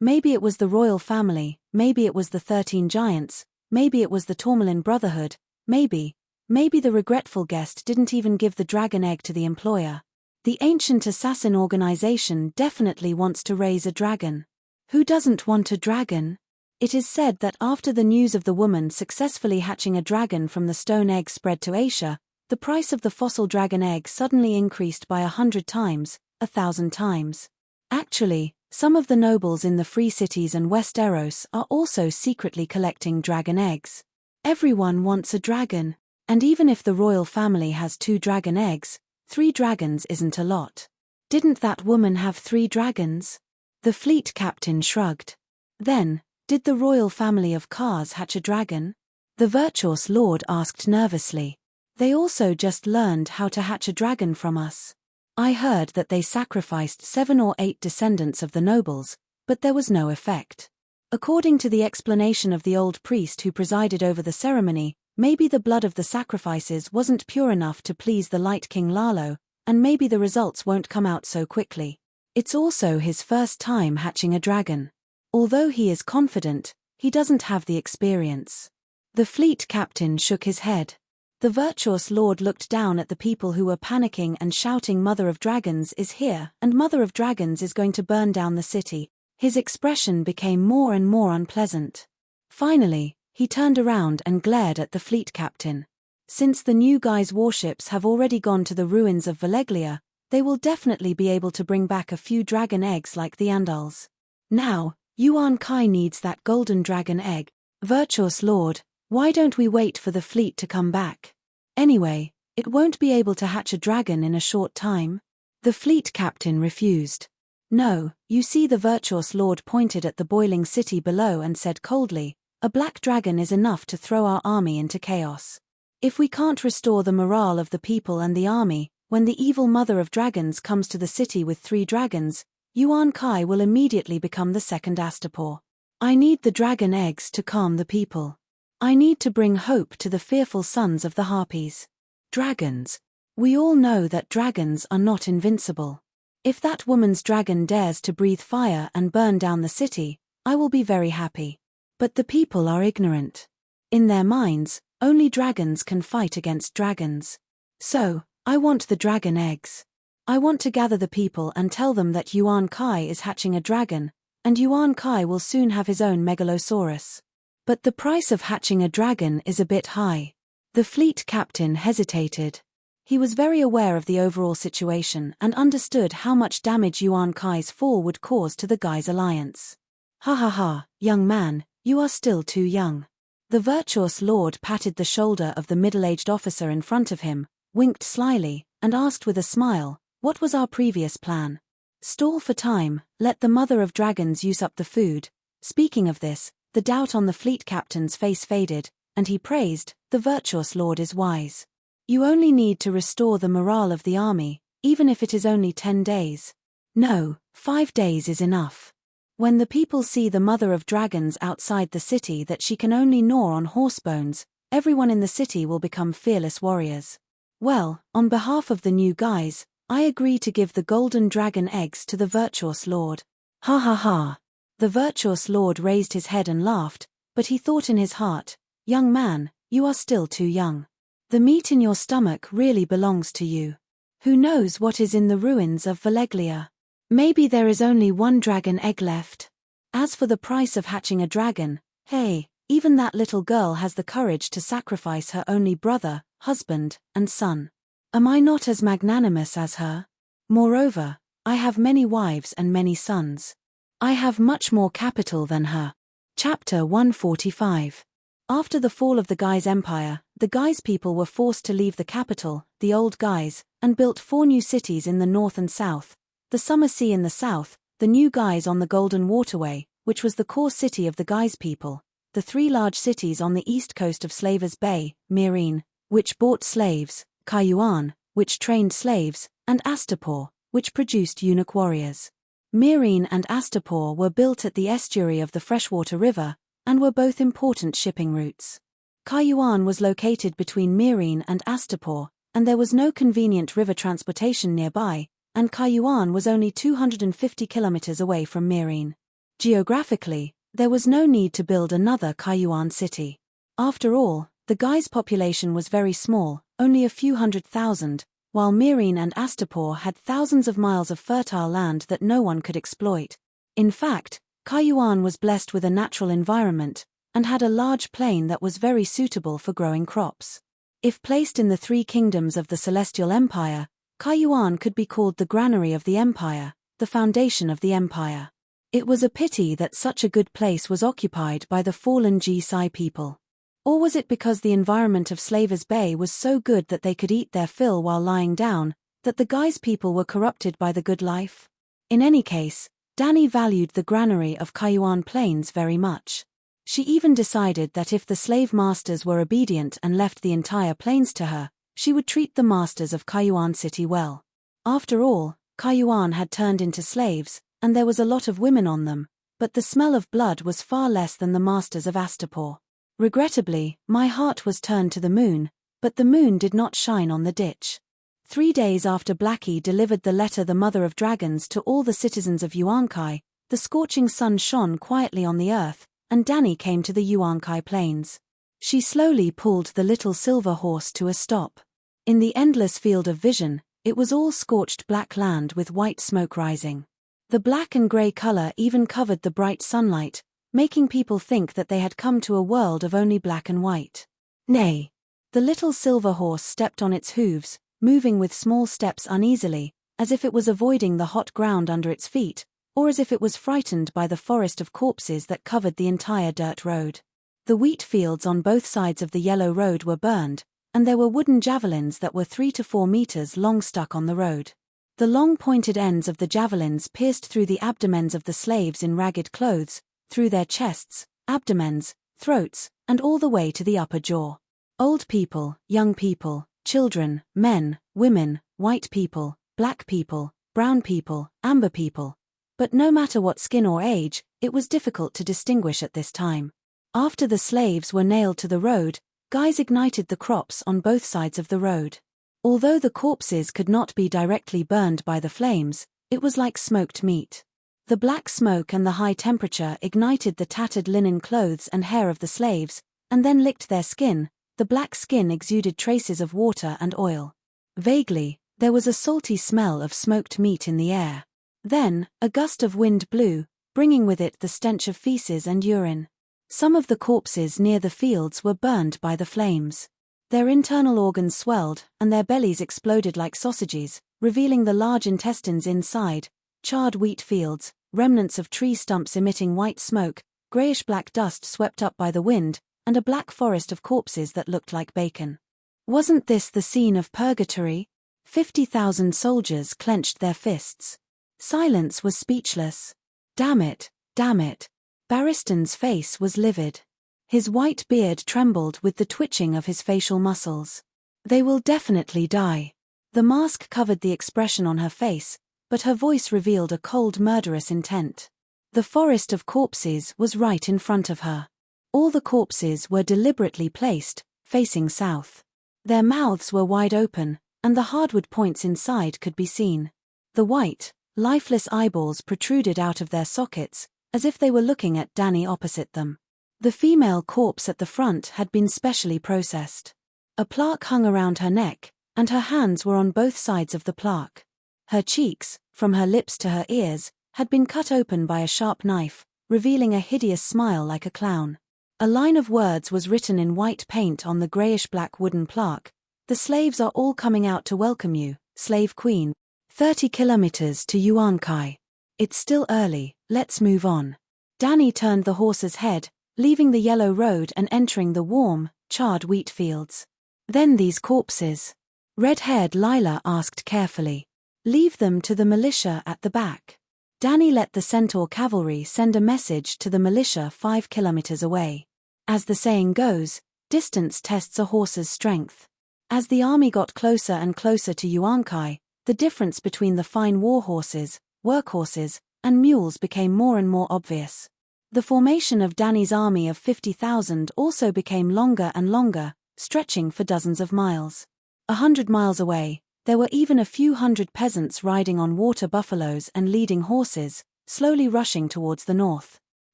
Maybe it was the royal family, maybe it was the 13 giants, maybe it was the Tourmaline Brotherhood, maybe the regretful guest didn't even give the dragon egg to the employer. The ancient assassin organization definitely wants to raise a dragon. Who doesn't want a dragon? It is said that after the news of the woman successfully hatching a dragon from the stone egg spread to Asia, the price of the fossil dragon egg suddenly increased by 100 times, 1,000 times. Actually, some of the nobles in the Free Cities and West Eros are also secretly collecting dragon eggs. Everyone wants a dragon. And even if the royal family has 2 dragon eggs, 3 dragons isn't a lot. Didn't that woman have 3 dragons? The fleet captain shrugged. Then, Did the royal family of Kars hatch a dragon? The virtuous lord asked nervously. They also just learned how to hatch a dragon from us. I heard that they sacrificed 7 or 8 descendants of the nobles, but there was no effect. According to the explanation of the old priest who presided over the ceremony, maybe the blood of the sacrifices wasn't pure enough to please the Light King Lalo, and maybe the results won't come out so quickly. It's also his first time hatching a dragon. Although he is confident, he doesn't have the experience. The fleet captain shook his head. The virtuous lord looked down at the people who were panicking and shouting, "Mother of Dragons is here, and Mother of Dragons is going to burn down the city." His expression became more and more unpleasant. Finally, he turned around and glared at the fleet captain. Since the new guy's warships have already gone to the ruins of Valeglia, they will definitely be able to bring back a few dragon eggs like the Andals. Now, Yuan Kai needs that golden dragon egg. Virtuous lord, why don't we wait for the fleet to come back? Anyway, it won't be able to hatch a dragon in a short time. The fleet captain refused. No, you see, the virtuous lord pointed at the boiling city below and said coldly, "A black dragon is enough to throw our army into chaos. If we can't restore the morale of the people and the army, when the evil mother of dragons comes to the city with 3 dragons, Yuan Kai will immediately become the second Astapor. I need the dragon eggs to calm the people. I need to bring hope to the fearful sons of the Harpies. Dragons. We all know that dragons are not invincible. If that woman's dragon dares to breathe fire and burn down the city, I will be very happy. But the people are ignorant. In their minds, only dragons can fight against dragons. So, I want the dragon eggs. I want to gather the people and tell them that Yuan Kai is hatching a dragon, and Yuan Kai will soon have his own megalosaurus. But the price of hatching a dragon is a bit high." The fleet captain hesitated. He was very aware of the overall situation and understood how much damage Yuan Kai's fall would cause to the Guy's alliance. "Ha ha ha, young man, you are still too young." The virtuous lord patted the shoulder of the middle-aged officer in front of him, winked slyly, and asked with a smile, "What was our previous plan?" "Stall for time, let the mother of dragons use up the food." Speaking of this, the doubt on the fleet captain's face faded, and he praised, "The virtuous lord is wise. You only need to restore the morale of the army, even if it is only 10 days. No, 5 days is enough. When the people see the mother of dragons outside the city that she can only gnaw on horse bones, everyone in the city will become fearless warriors. Well, on behalf of the new guys, I agree to give the golden dragon eggs to the virtuous lord." Ha ha ha. The virtuous lord raised his head and laughed, but he thought in his heart, "Young man, you are still too young. The meat in your stomach really belongs to you. Who knows what is in the ruins of Valeglia? Maybe there is only 1 dragon egg left. As for the price of hatching a dragon, hey, even that little girl has the courage to sacrifice her only brother, husband, and son. Am I not as magnanimous as her? Moreover, I have many wives and many sons. I have much more capital than her." Chapter 145. After the fall of the Guise Empire, the Guise people were forced to leave the capital, the old Guise, and built 4 new cities in the north and south, the Summer Sea in the south, the new Guise on the Golden Waterway, which was the core city of the Guise people, the 3 large cities on the east coast of Slavers Bay, Myrine, which bought slaves, Kaiyuan, which trained slaves, and Astapor, which produced eunuch warriors. Myrine and Astapor were built at the estuary of the freshwater river, and were both important shipping routes. Kaiyuan was located between Myrine and Astapor, and there was no convenient river transportation nearby, and Kaiyuan was only 250 kilometers away from Myrine. Geographically, there was no need to build another Kaiyuan city. After all, the Guise population was very small, only a few 100,000, while Myrine and Astapor had thousands of miles of fertile land that no one could exploit. In fact, Kaiyuan was blessed with a natural environment, and had a large plain that was very suitable for growing crops. If placed in the 3 kingdoms of the Celestial Empire, Kaiyuan could be called the granary of the empire, the foundation of the empire. It was a pity that such a good place was occupied by the fallen Gisai people. Or was it because the environment of Slavers Bay was so good that they could eat their fill while lying down, that the Guise people were corrupted by the good life? In any case, Dani valued the granary of Kayuan Plains very much. She even decided that if the slave masters were obedient and left the entire plains to her, she would treat the masters of Kayuan City well. After all, Kayuan had turned into slaves, and there was a lot of women on them, but the smell of blood was far less than the masters of Astapor. Regrettably, my heart was turned to the moon, but the moon did not shine on the ditch. 3 days after Blackie delivered the letter The Mother of Dragons to all the citizens of Yuan-Kai, the scorching sun shone quietly on the earth, and Dani came to the Yuan-Kai plains. She slowly pulled the little silver horse to a stop. In the endless field of vision, it was all scorched black land with white smoke rising. The black and grey color even covered the bright sunlight, making people think that they had come to a world of only black and white. Nay. The little silver horse stepped on its hooves, moving with small steps uneasily, as if it was avoiding the hot ground under its feet, or as if it was frightened by the forest of corpses that covered the entire dirt road. The wheat fields on both sides of the yellow road were burned, and there were wooden javelins that were 3 to 4 meters long stuck on the road. The long pointed ends of the javelins pierced through the abdomens of the slaves in ragged clothes, through their chests, abdomens, throats, and all the way to the upper jaw. Old people, young people, children, men, women, white people, black people, brown people, amber people. But no matter what skin or age, it was difficult to distinguish at this time. After the slaves were nailed to the road, guys ignited the crops on both sides of the road. Although the corpses could not be directly burned by the flames, it was like smoked meat. The black smoke and the high temperature ignited the tattered linen clothes and hair of the slaves, and then licked their skin. The black skin exuded traces of water and oil. Vaguely, there was a salty smell of smoked meat in the air. Then, a gust of wind blew, bringing with it the stench of feces and urine. Some of the corpses near the fields were burned by the flames. Their internal organs swelled, and their bellies exploded like sausages, revealing the large intestines inside, charred wheat fields, remnants of tree stumps emitting white smoke, grayish-black dust swept up by the wind, and a black forest of corpses that looked like bacon. Wasn't this the scene of purgatory? 50,000 soldiers clenched their fists. Silence was speechless. Damn it, damn it. Barristan's face was livid. His white beard trembled with the twitching of his facial muscles. They will definitely die. The mask covered the expression on her face, but her voice revealed a cold murderous intent. The forest of corpses was right in front of her. All the corpses were deliberately placed, facing south. Their mouths were wide open, and the hardwood points inside could be seen. The white, lifeless eyeballs protruded out of their sockets, as if they were looking at Dani opposite them. The female corpse at the front had been specially processed. A plaque hung around her neck, and her hands were on both sides of the plaque. Her cheeks, from her lips to her ears, had been cut open by a sharp knife, revealing a hideous smile like a clown. A line of words was written in white paint on the grayish-black wooden plaque. The slaves are all coming out to welcome you, slave queen. 30 kilometers to Yuan-Kai. It's still early, let's move on. Dani turned the horse's head, leaving the yellow road and entering the warm, charred wheat fields. Then these corpses? Red-haired Lila asked carefully. Leave them to the militia at the back. Dani let the Centaur cavalry send a message to the militia 5 kilometers away. As the saying goes, distance tests a horse's strength. As the army got closer and closer to Yuan-Kai, the difference between the fine war horses, workhorses, and mules became more and more obvious. The formation of Dani's army of 50,000 also became longer and longer, stretching for dozens of miles. 100 miles away, there were even a few hundred peasants riding on water buffaloes and leading horses, slowly rushing towards the north.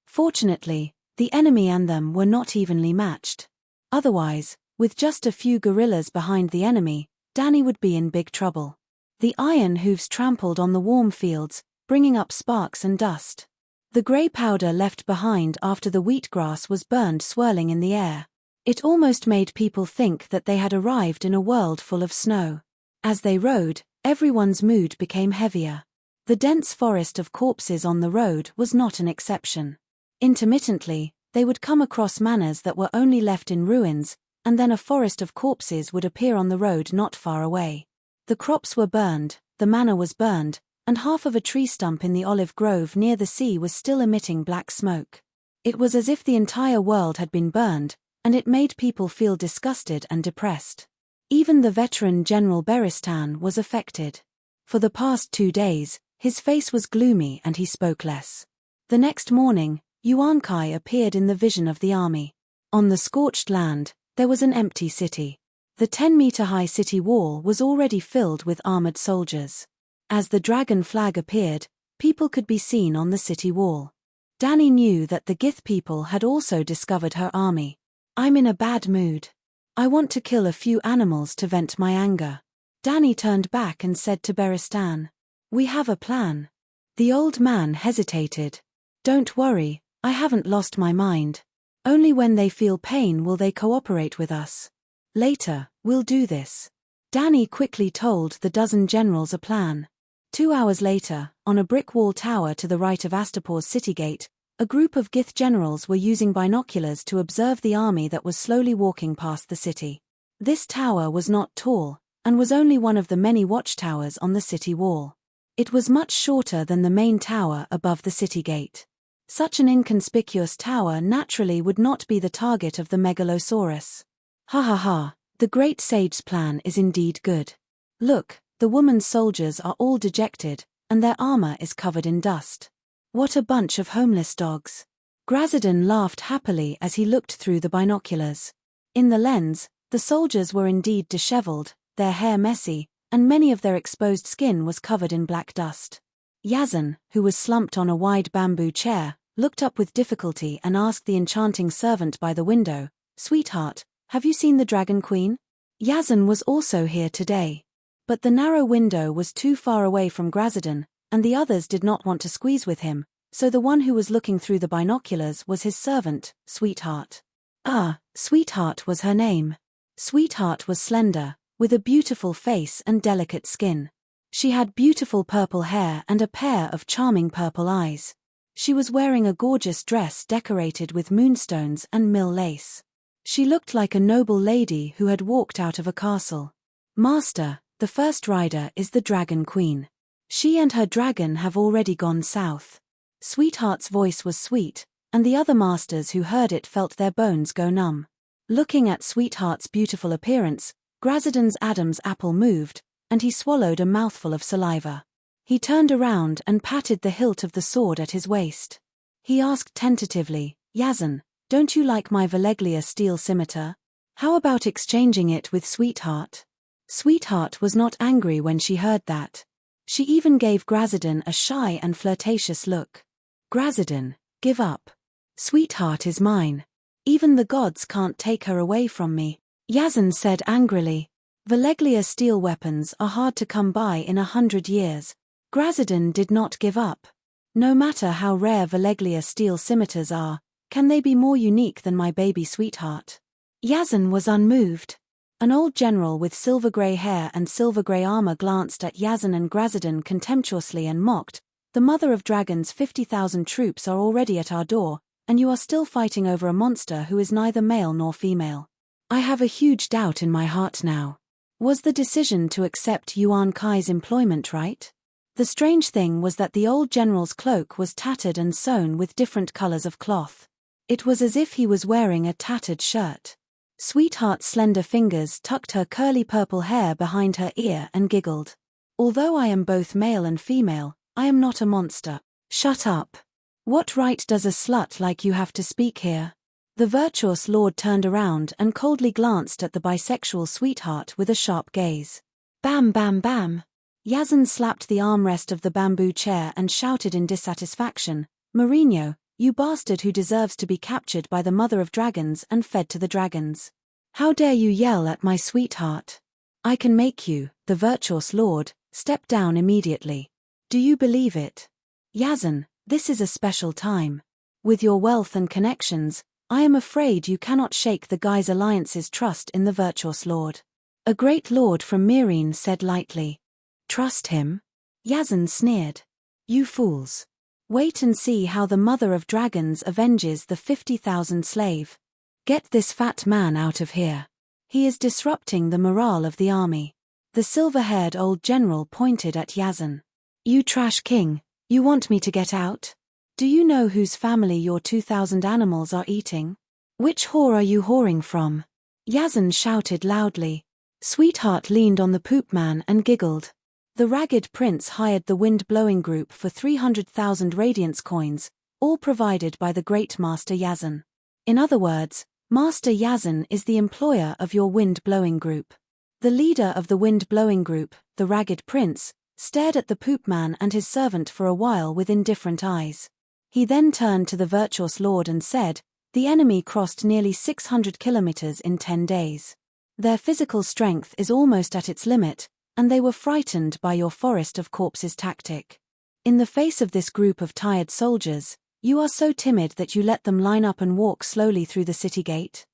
Fortunately, the enemy and them were not evenly matched. Otherwise, with just a few guerrillas behind the enemy, Dani would be in big trouble. The iron hooves trampled on the warm fields, bringing up sparks and dust. The grey powder left behind after the wheatgrass was burned swirling in the air. It almost made people think that they had arrived in a world full of snow. As they rode, everyone's mood became heavier. The dense forest of corpses on the road was not an exception. Intermittently, they would come across manors that were only left in ruins, and then a forest of corpses would appear on the road not far away. The crops were burned, the manor was burned, and half of a tree stump in the olive grove near the sea was still emitting black smoke. It was as if the entire world had been burned, and it made people feel disgusted and depressed. Even the veteran General Beristan was affected. For the past 2 days, his face was gloomy and he spoke less. The next morning, Yuan Kai appeared in the vision of the army. On the scorched land, there was an empty city. The 10-meter-high city wall was already filled with armored soldiers. As the dragon flag appeared, people could be seen on the city wall. Danny knew that the Gith people had also discovered her army. "I'm in a bad mood. I want to kill a few animals to vent my anger." Danny turned back and said to Beristan, "We have a plan." The old man hesitated. "Don't worry, I haven't lost my mind. Only when they feel pain will they cooperate with us. Later, we'll do this." Danny quickly told the dozen generals a plan. 2 hours later, on a brick wall tower to the right of Astapor's city gate, a group of Gith generals were using binoculars to observe the army that was slowly walking past the city. This tower was not tall, and was only one of the many watchtowers on the city wall. It was much shorter than the main tower above the city gate. Such an inconspicuous tower naturally would not be the target of the Megalosaurus. Ha ha ha, the great sage's plan is indeed good. Look, the woman's soldiers are all dejected, and their armor is covered in dust. What a bunch of homeless dogs. Grazadon laughed happily as he looked through the binoculars. In the lens, the soldiers were indeed disheveled, their hair messy, and many of their exposed skin was covered in black dust. Yazan, who was slumped on a wide bamboo chair, looked up with difficulty and asked the enchanting servant by the window, "Sweetheart, have you seen the Dragon Queen?" Yazan was also here today. But the narrow window was too far away from Grazadon, and the others did not want to squeeze with him, so the one who was looking through the binoculars was his servant, Sweetheart. Ah, Sweetheart was her name. Sweetheart was slender, with a beautiful face and delicate skin. She had beautiful purple hair and a pair of charming purple eyes. She was wearing a gorgeous dress decorated with moonstones and mill lace. She looked like a noble lady who had walked out of a castle. "Master, the first rider is the Dragon Queen. She and her dragon have already gone south." Sweetheart's voice was sweet, and the other masters who heard it felt their bones go numb. Looking at Sweetheart's beautiful appearance, Grazadon's Adam's apple moved, and he swallowed a mouthful of saliva. He turned around and patted the hilt of the sword at his waist. He asked tentatively, "Yazan, don't you like my Veleglia steel scimitar? How about exchanging it with Sweetheart?" Sweetheart was not angry when she heard that. She even gave Grazadon a shy and flirtatious look. "Grazadon, give up. Sweetheart is mine. Even the gods can't take her away from me," Yazan said angrily. Veleglia steel weapons are hard to come by in 100 years. Grazadon did not give up. "No matter how rare Veleglia steel scimitars are, can they be more unique than my baby Sweetheart?" Yazan was unmoved. An old general with silver-grey hair and silver-grey armor glanced at Yazan and Grazadon contemptuously and mocked, "The mother of dragons' 50,000 troops are already at our door, and you are still fighting over a monster who is neither male nor female. I have a huge doubt in my heart now. Was the decision to accept Yuan Kai's employment right?" The strange thing was that the old general's cloak was tattered and sewn with different colors of cloth. It was as if he was wearing a tattered shirt. Sweetheart's slender fingers tucked her curly purple hair behind her ear and giggled. "Although I am both male and female, I am not a monster." "Shut up. What right does a slut like you have to speak here?" The virtuous lord turned around and coldly glanced at the bisexual Sweetheart with a sharp gaze. "Bam bam bam." Yazan slapped the armrest of the bamboo chair and shouted in dissatisfaction, "Mourinho, you bastard who deserves to be captured by the mother of dragons and fed to the dragons. How dare you yell at my Sweetheart? I can make you, the virtuous lord, step down immediately. Do you believe it? Yazan, this is a special time. With your wealth and connections, I am afraid you cannot shake the Guy's Alliance's trust in the virtuous lord." A great lord from Myrine said lightly. "Trust him?" Yazan sneered. "You fools. Wait and see how the mother of dragons avenges the 50,000 slave. Get this fat man out of here. He is disrupting the morale of the army." The silver-haired old general pointed at Yazan. You trash king, you want me to get out? Do you know whose family your 2,000 animals are eating? Which whore are you whoring from? Yazan shouted loudly. Sweetheart leaned on the poopman and giggled. The ragged prince hired the wind-blowing group for 300,000 radiance coins, all provided by the great Master Yazan. In other words, Master Yazan is the employer of your wind-blowing group. The leader of the wind-blowing group, the ragged prince, stared at the poopman and his servant for a while with indifferent eyes. He then turned to the virtuous lord and said, "The enemy crossed nearly 600 kilometers in 10 days. Their physical strength is almost at its limit, and they were frightened by your forest of corpses tactic. In the face of this group of tired soldiers, you are so timid that you let them line up and walk slowly through the city gate."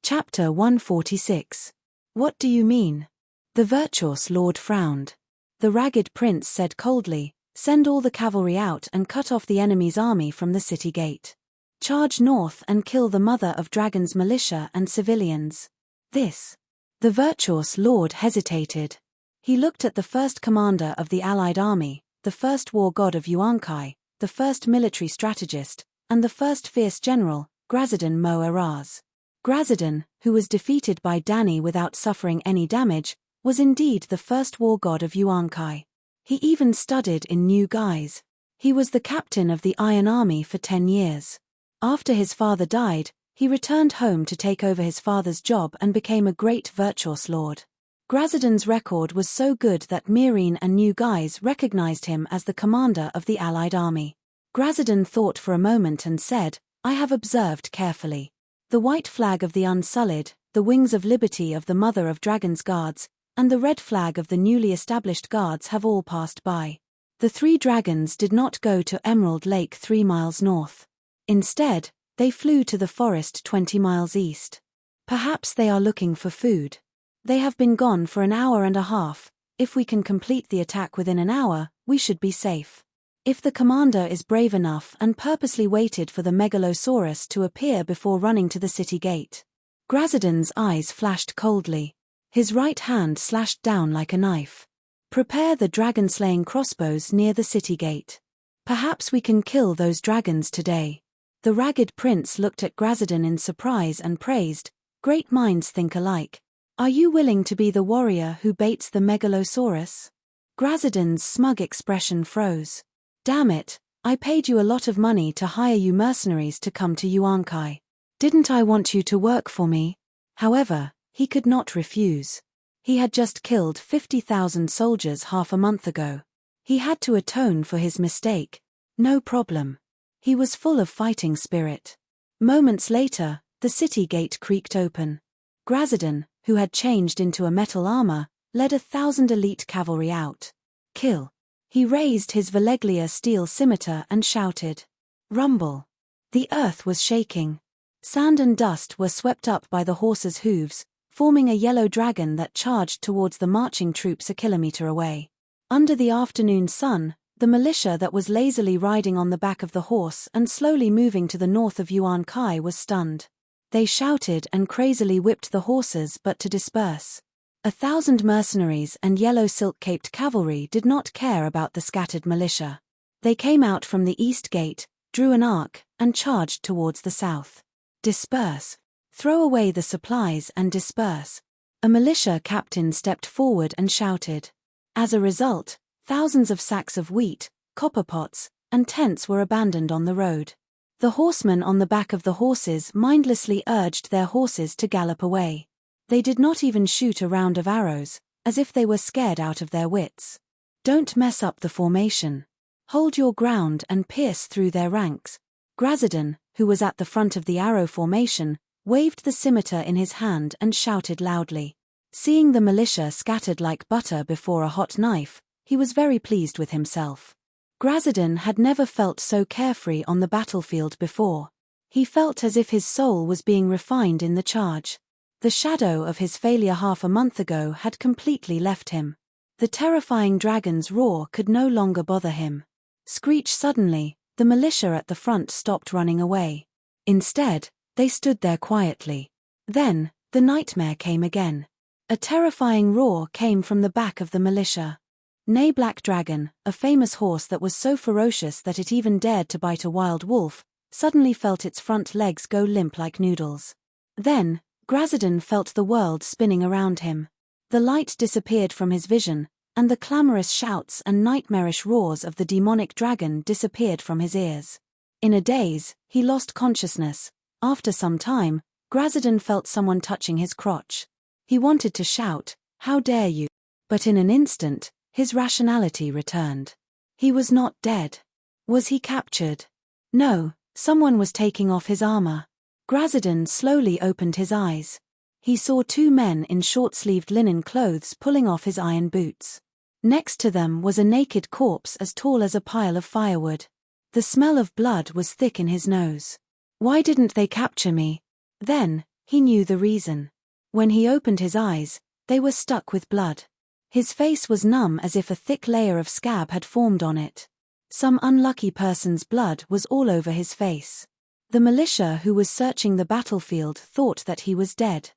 Chapter 146. What do you mean? The virtuous lord frowned. The ragged prince said coldly, "Send all the cavalry out and cut off the enemy's army from the city gate. Charge north and kill the mother of dragons' militia and civilians." This. The virtuous lord hesitated. He looked at the first commander of the allied army, the first war god of Yuan-Kai, the first military strategist, and the first fierce general, Grazidan Mo-Araz. Grazidan, who was defeated by Danny without suffering any damage, was indeed the first war god of Yuan-Kai. He even studied in new guise. He was the captain of the Iron Army for 10 years. After his father died, he returned home to take over his father's job and became a great virtuous lord. Grazidan's record was so good that Mirene and New Guise recognized him as the commander of the allied army. Grazidan thought for a moment and said, "I have observed carefully. The white flag of the Unsullied, the wings of liberty of the Mother of Dragons Guards, and the red flag of the newly established guards have all passed by. The 3 dragons did not go to Emerald Lake 3 miles north. Instead, they flew to the forest 20 miles east. Perhaps they are looking for food. They have been gone for an hour and a half. If we can complete the attack within an hour, we should be safe. If the commander is brave enough and purposely waited for the Megalosaurus to appear before running to the city gate." Grazidan's eyes flashed coldly. His right hand slashed down like a knife. "Prepare the dragon-slaying crossbows near the city gate. Perhaps we can kill those dragons today." The ragged prince looked at Grazidan in surprise and praised, "Great minds think alike. Are you willing to be the warrior who baits the Megalosaurus?" Grazidan's smug expression froze. "Damn it, I paid you a lot of money to hire you mercenaries to come to Yuan-Kai. Didn't I want you to work for me?" However, he could not refuse. He had just killed 50,000 soldiers half a month ago. He had to atone for his mistake. No problem. He was full of fighting spirit. Moments later, the city gate creaked open. Grazidan, who had changed into a metal armor, led 1,000 elite cavalry out. "Kill." He raised his Veleglia steel scimitar and shouted. Rumble. The earth was shaking. Sand and dust were swept up by the horses' hooves, forming a yellow dragon that charged towards the marching troops a kilometer away. Under the afternoon sun, the militia that was lazily riding on the back of the horse and slowly moving to the north of Yuan-Kai was stunned. They shouted and crazily whipped the horses but to disperse. 1,000 mercenaries and yellow silk-caped cavalry did not care about the scattered militia. They came out from the east gate, drew an arc, and charged towards the south. "Disperse. Throw away the supplies and disperse." A militia captain stepped forward and shouted. As a result, thousands of sacks of wheat, copper pots, and tents were abandoned on the road. The horsemen on the back of the horses mindlessly urged their horses to gallop away. They did not even shoot a round of arrows, as if they were scared out of their wits. "Don't mess up the formation. Hold your ground and pierce through their ranks." Grazidan, who was at the front of the arrow formation, waved the scimitar in his hand and shouted loudly. Seeing the militia scattered like butter before a hot knife, he was very pleased with himself. Grazidan had never felt so carefree on the battlefield before. He felt as if his soul was being refined in the charge. The shadow of his failure half a month ago had completely left him. The terrifying dragon's roar could no longer bother him. Screech suddenly, the militia at the front stopped running away. Instead, they stood there quietly. Then, the nightmare came again. A terrifying roar came from the back of the militia. Nay, Black Dragon, a famous horse that was so ferocious that it even dared to bite a wild wolf, suddenly felt its front legs go limp like noodles. Then, Grazadon felt the world spinning around him. The light disappeared from his vision, and the clamorous shouts and nightmarish roars of the demonic dragon disappeared from his ears. In a daze, he lost consciousness. After some time, Grazadon felt someone touching his crotch. He wanted to shout, "How dare you!" But in an instant, his rationality returned. He was not dead. Was he captured? No, someone was taking off his armor. Grazadon slowly opened his eyes. He saw two men in short-sleeved linen clothes pulling off his iron boots. Next to them was a naked corpse as tall as a pile of firewood. The smell of blood was thick in his nose. Why didn't they capture me? Then, he knew the reason. When he opened his eyes, they were stuck with blood. His face was numb as if a thick layer of scab had formed on it. Some unlucky person's blood was all over his face. The militia who was searching the battlefield thought that he was dead.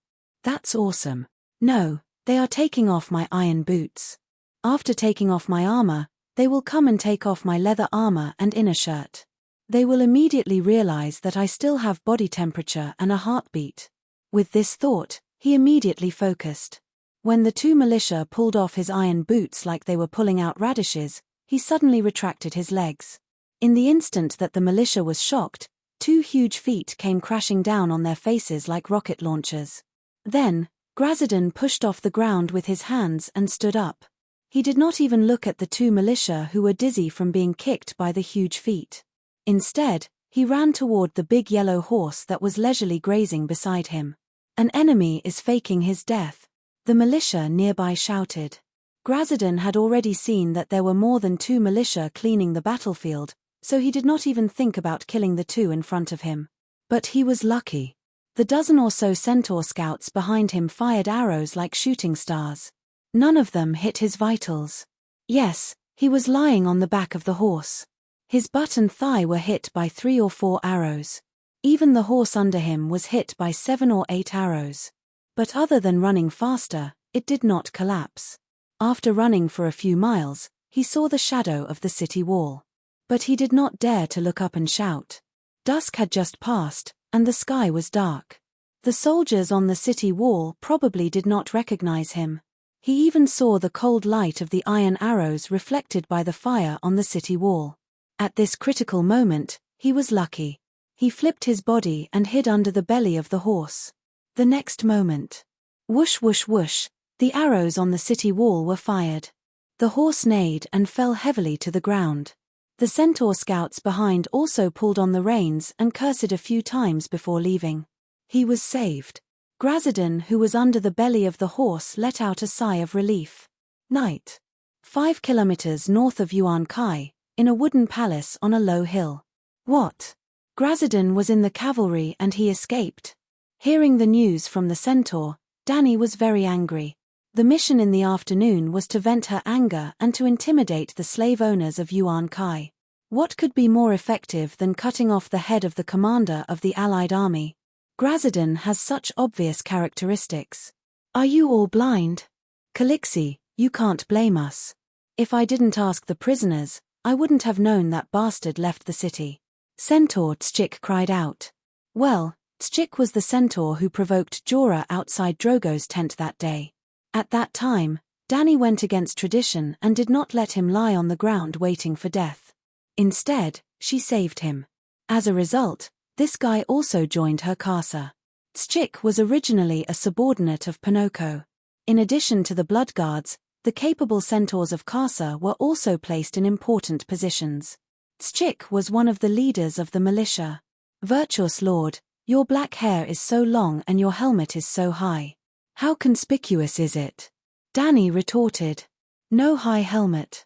That's awesome. No, they are taking off my iron boots. After taking off my armor, they will come and take off my leather armor and inner shirt. They will immediately realize that I still have body temperature and a heartbeat. With this thought, he immediately focused. When the two militia pulled off his iron boots like they were pulling out radishes, he suddenly retracted his legs. In the instant that the militia was shocked, two huge feet came crashing down on their faces like rocket launchers. Then, Grazadon pushed off the ground with his hands and stood up. He did not even look at the two militia who were dizzy from being kicked by the huge feet. Instead, he ran toward the big yellow horse that was leisurely grazing beside him. An enemy is faking his death, the militia nearby shouted. Grazadon had already seen that there were more than two militia cleaning the battlefield, so he did not even think about killing the two in front of him. But he was lucky. The dozen or so centaur scouts behind him fired arrows like shooting stars. None of them hit his vitals. Yes, he was lying on the back of the horse. His butt and thigh were hit by 3 or 4 arrows. Even the horse under him was hit by 7 or 8 arrows. But other than running faster, it did not collapse. After running for a few miles, he saw the shadow of the city wall. But he did not dare to look up and shout. Dusk had just passed, and the sky was dark. The soldiers on the city wall probably did not recognize him. He even saw the cold light of the iron arrows reflected by the fire on the city wall. At this critical moment, he was lucky. He flipped his body and hid under the belly of the horse. The next moment, whoosh whoosh whoosh, the arrows on the city wall were fired. The horse neighed and fell heavily to the ground. The centaur scouts behind also pulled on the reins and cursed a few times before leaving. He was saved. Grazadon, who was under the belly of the horse, let out a sigh of relief. Night. 5 kilometers north of Yuan Kai, in a wooden palace on a low hill. What? Grazadon was in the cavalry and he escaped. Hearing the news from the centaur, Dani was very angry. The mission in the afternoon was to vent her anger and to intimidate the slave owners of Yuan Kai. What could be more effective than cutting off the head of the commander of the allied army? Grazadon has such obvious characteristics. Are you all blind? Calixi, you can't blame us. If I didn't ask the prisoners, I wouldn't have known that bastard left the city. Centaur Tschik cried out. Well, Tschik was the centaur who provoked Jorah outside Drogo's tent that day. At that time, Dani went against tradition and did not let him lie on the ground waiting for death. Instead, she saved him. As a result, this guy also joined her casa. Tschik was originally a subordinate of Pinocchio. In addition to the blood guards, the capable centaurs of casa were also placed in important positions. Tschik was one of the leaders of the militia. Virtuous lord, your black hair is so long and your helmet is so high. How conspicuous is it? Dani retorted. No high helmet.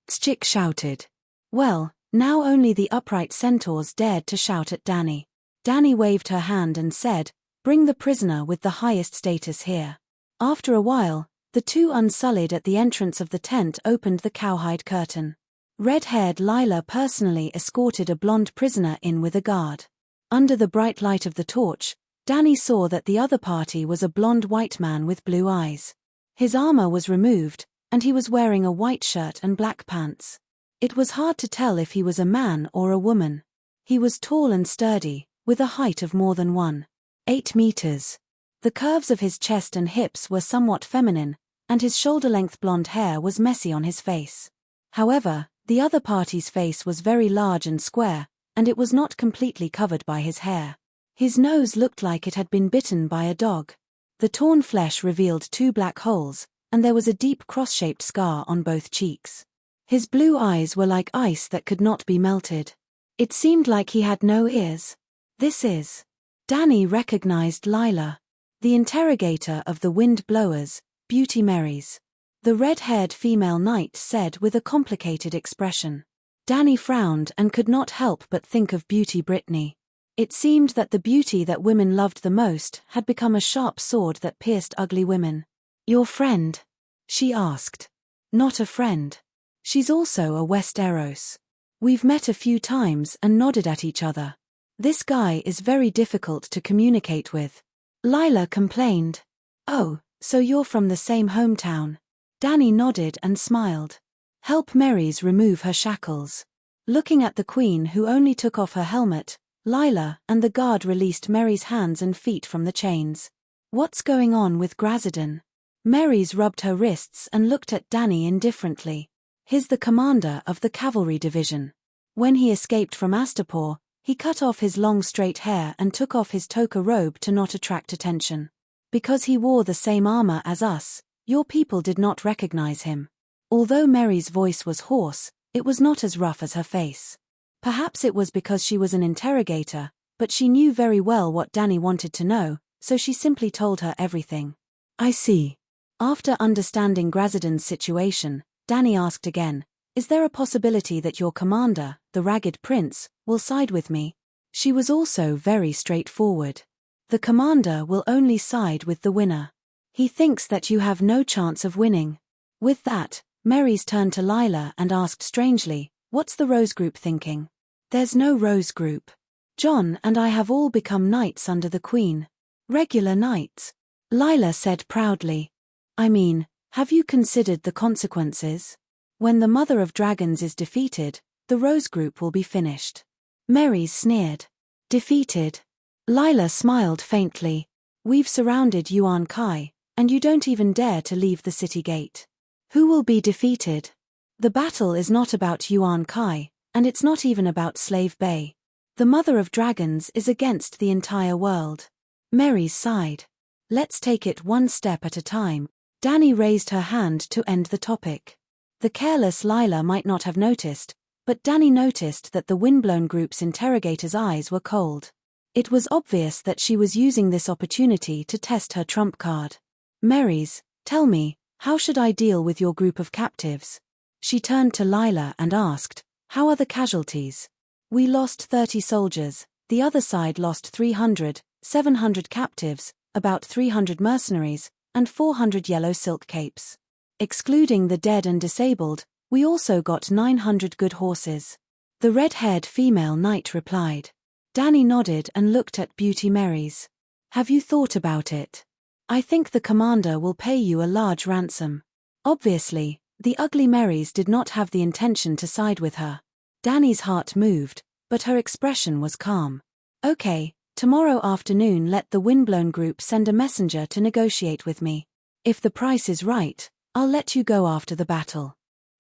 Tschik shouted. Well, now only the upright centaurs dared to shout at Dani. Dani waved her hand and said, bring the prisoner with the highest status here. After a while, the two unsullied at the entrance of the tent opened the cowhide curtain. Red-haired Lila personally escorted a blonde prisoner in with a guard. Under the bright light of the torch, Dani saw that the other party was a blonde white man with blue eyes. His armor was removed, and he was wearing a white shirt and black pants. It was hard to tell if he was a man or a woman. He was tall and sturdy, with a height of more than 1.8 meters. The curves of his chest and hips were somewhat feminine, and his shoulder-length blonde hair was messy on his face. However, the other party's face was very large and square, and it was not completely covered by his hair. His nose looked like it had been bitten by a dog. The torn flesh revealed 2 black holes, and there was a deep cross-shaped scar on both cheeks. His blue eyes were like ice that could not be melted. It seemed like he had no ears. This is. Danny recognized Lila, the interrogator of the wind blowers, Beauty Marys. The red-haired female knight said with a complicated expression. Danny frowned and could not help but think of Beauty Brittany. It seemed that the beauty that women loved the most had become a sharp sword that pierced ugly women. "Your friend?" she asked. "Not a friend. She's also a Westeros. We've met a few times and nodded at each other. This guy is very difficult to communicate with." Lila complained. "Oh, so you're from the same hometown?" Danny nodded and smiled. "Help Marys remove her shackles." Looking at the queen, who only took off her helmet, Lila and the guard released Mary's hands and feet from the chains. "What's going on with Grazadon?" Marys rubbed her wrists and looked at Danny indifferently. "He's the commander of the cavalry division. When he escaped from Astapor, he cut off his long straight hair and took off his toga robe to not attract attention. Because he wore the same armor as us, your people did not recognize him." Although Mary's voice was hoarse, it was not as rough as her face. Perhaps it was because she was an interrogator, but she knew very well what Danny wanted to know, so she simply told her everything. "I see." After understanding Grazadon's situation, Danny asked again, "Is there a possibility that your commander, the Ragged Prince, will side with me?" She was also very straightforward. "The commander will only side with the winner. He thinks that you have no chance of winning." With that, Marys turned to Lila and asked strangely, "What's the Rose Group thinking?" "There's no Rose Group. John and I have all become knights under the Queen. Regular knights," Lila said proudly. "I mean, have you considered the consequences? When the Mother of Dragons is defeated, the Rose Group will be finished." Marys sneered. "Defeated?" Lila smiled faintly. "We've surrounded Yuan Kai, and you don't even dare to leave the city gate. Who will be defeated? The battle is not about Yuan Kai, and it's not even about Slave Bay. The Mother of Dragons is against the entire world." Marys sighed. "Let's take it one step at a time." Danny raised her hand to end the topic. The careless Lila might not have noticed, but Danny noticed that the windblown group's interrogator's eyes were cold. It was obvious that she was using this opportunity to test her trump card. "Marys, tell me, how should I deal with your group of captives?" She turned to Lila and asked, "How are the casualties?" "We lost 30 soldiers, the other side lost 300, 700 captives, about 300 mercenaries, and 400 yellow silk capes. Excluding the dead and disabled, we also got 900 good horses." The red-haired female knight replied. Danny nodded and looked at Beauty Marys. "Have you thought about it? I think the commander will pay you a large ransom." Obviously, the ugly Marys did not have the intention to side with her. Danny's heart moved, but her expression was calm. "Okay, tomorrow afternoon let the windblown group send a messenger to negotiate with me. If the price is right, I'll let you go after the battle."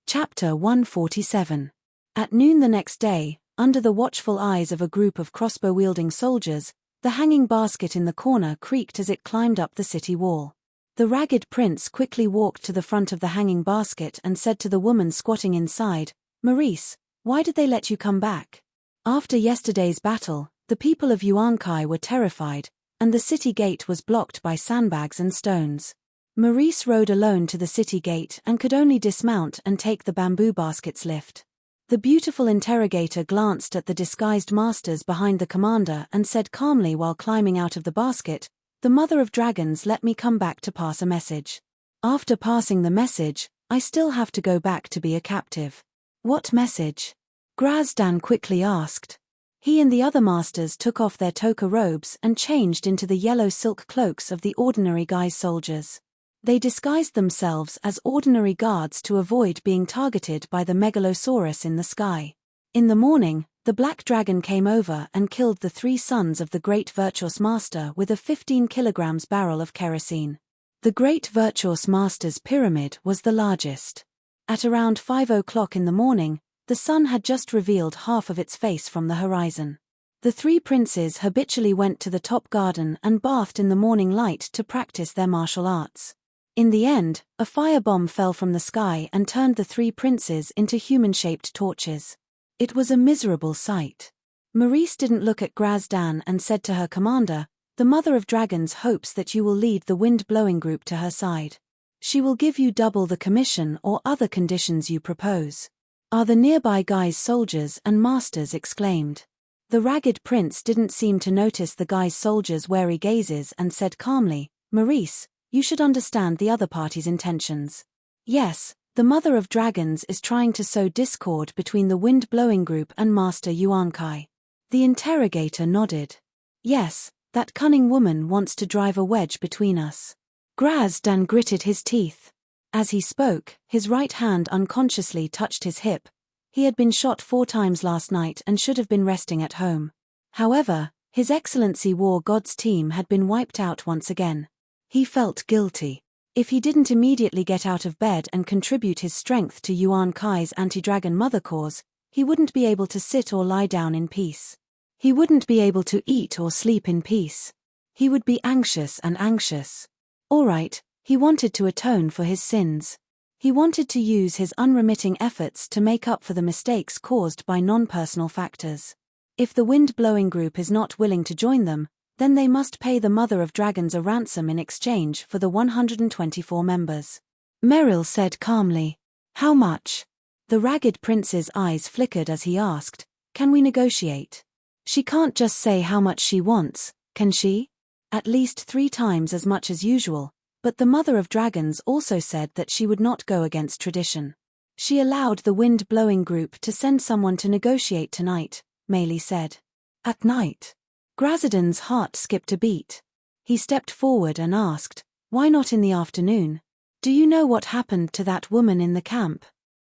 Chapter 147. At noon the next day, under the watchful eyes of a group of crossbow-wielding soldiers, the hanging basket in the corner creaked as it climbed up the city wall. The Ragged Prince quickly walked to the front of the hanging basket and said to the woman squatting inside, "Maurice, why did they let you come back?" After yesterday's battle, the people of Yuan-Kai were terrified, and the city gate was blocked by sandbags and stones. Maurice rode alone to the city gate and could only dismount and take the bamboo basket's lift. The beautiful interrogator glanced at the disguised masters behind the commander and said calmly while climbing out of the basket, "The Mother of Dragons let me come back to pass a message. After passing the message, I still have to go back to be a captive." "What message?" Grazdan quickly asked. He and the other masters took off their toga robes and changed into the yellow silk cloaks of the ordinary guise soldiers. They disguised themselves as ordinary guards to avoid being targeted by the megalosaurus in the sky. In the morning, the black dragon came over and killed the 3 sons of the great Virtuous Master with a 15 kilograms barrel of kerosene. The great Virtuous Master's pyramid was the largest. At around 5 o'clock in the morning, the sun had just revealed half of its face from the horizon. The 3 princes habitually went to the top garden and bathed in the morning light to practice their martial arts. In the end, a firebomb fell from the sky and turned the 3 princes into human-shaped torches. It was a miserable sight. Maurice didn't look at Grazdan and said to her commander, "The Mother of Dragons hopes that you will lead the wind-blowing group to her side. She will give you double the commission or other conditions you propose." "Are the nearby guys soldiers?" and masters exclaimed. The ragged prince didn't seem to notice the guy's soldiers' wary gazes and said calmly, "Maurice, you should understand the other party's intentions. Yes, the Mother of Dragons is trying to sow discord between the wind-blowing group and Master Yuan Kai." The interrogator nodded. "Yes, that cunning woman wants to drive a wedge between us." Grazdan gritted his teeth. As he spoke, his right hand unconsciously touched his hip. He had been shot 4 times last night and should have been resting at home. However, His Excellency War God's team had been wiped out once again. He felt guilty. If he didn't immediately get out of bed and contribute his strength to Yuan Kai's anti-Dragonmother cause, he wouldn't be able to sit or lie down in peace. He wouldn't be able to eat or sleep in peace. He would be anxious and anxious. All right, he wanted to atone for his sins. He wanted to use his unremitting efforts to make up for the mistakes caused by non-personal factors. If the wind-blowing group is not willing to join them, then they must pay the Mother of Dragons a ransom in exchange for the 124 members. Merrill said calmly. "How much?" The ragged prince's eyes flickered as he asked, "Can we negotiate?" "She can't just say how much she wants, can she?" "At least 3 times as much as usual, but the Mother of Dragons also said that she would not go against tradition. She allowed the wind-blowing group to send someone to negotiate tonight," Meili said. "At night?" Grazdan's heart skipped a beat. He stepped forward and asked, "Why not in the afternoon? Do you know what happened to that woman in the camp?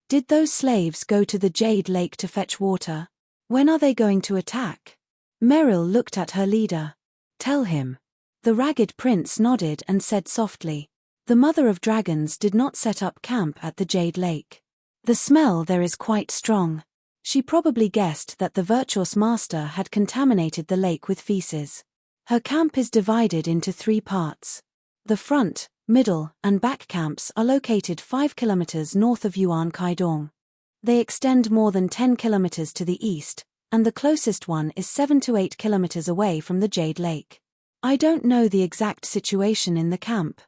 Did those slaves go to the Jade Lake to fetch water? When are they going to attack?" Merrill looked at her leader. "Tell him." The ragged prince nodded and said softly, "The Mother of Dragons did not set up camp at the Jade Lake. The smell there is quite strong. She probably guessed that the Virtuous Master had contaminated the lake with feces. Her camp is divided into 3 parts. The front, middle, and back camps are located 5 kilometers north of Yuan Kai Dong. They extend more than 10 kilometers to the east, and the closest one is 7 to 8 kilometers away from the Jade Lake. I don't know the exact situation in the camp.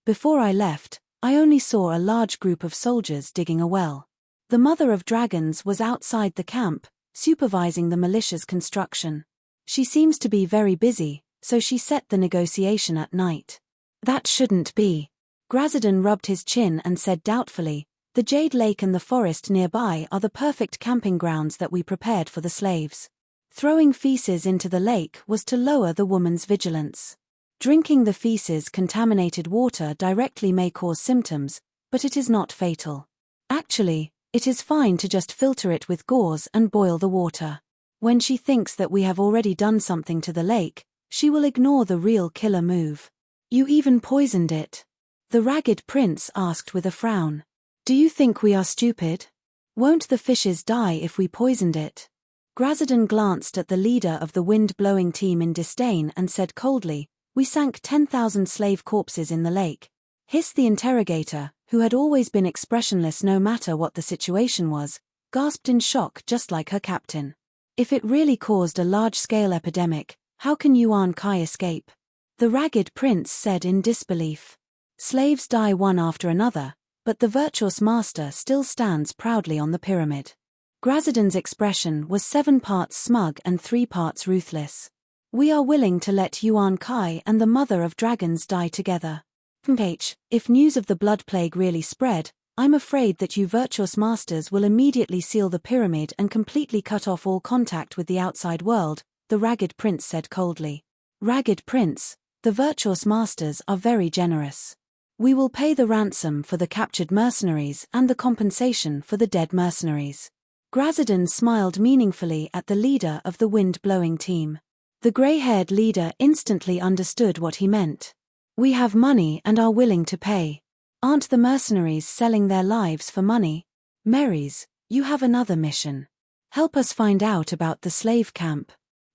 Before I left, I only saw a large group of soldiers digging a well. The Mother of Dragons was outside the camp, supervising the militia's construction. She seems to be very busy, so she set the negotiation at night." "That shouldn't be." Grazdan rubbed his chin and said doubtfully, "The Jade Lake and the forest nearby are the perfect camping grounds that we prepared for the slaves. Throwing feces into the lake was to lower the woman's vigilance. Drinking the feces contaminated water directly may cause symptoms, but it is not fatal. Actually, it is fine to just filter it with gauze and boil the water. When she thinks that we have already done something to the lake, she will ignore the real killer move." "You even poisoned it?" the ragged prince asked with a frown. "Do you think we are stupid? Won't the fishes die if we poisoned it?" Grazdan glanced at the leader of the wind-blowing team in disdain and said coldly, "We sank 10,000 slave corpses in the lake." Hiss the interrogator, who had always been expressionless no matter what the situation was, gasped in shock just like her captain. "If it really caused a large-scale epidemic, how can Yuan Kai escape?" the ragged prince said in disbelief. "Slaves die one after another, but the Virtuous Master still stands proudly on the pyramid." Grazdan's expression was 7 parts smug and 3 parts ruthless. "We are willing to let Yuan Kai and the Mother of Dragons die together. If news of the blood plague really spread, I'm afraid that you Virtuous Masters will immediately seal the pyramid and completely cut off all contact with the outside world," the ragged prince said coldly. "Ragged Prince, the Virtuous Masters are very generous. We will pay the ransom for the captured mercenaries and the compensation for the dead mercenaries. Grazidan smiled meaningfully at the leader of the wind-blowing team. The grey-haired leader instantly understood what he meant. We have money and are willing to pay. Aren't the mercenaries selling their lives for money? Merries, you have another mission. Help us find out about the slave camp.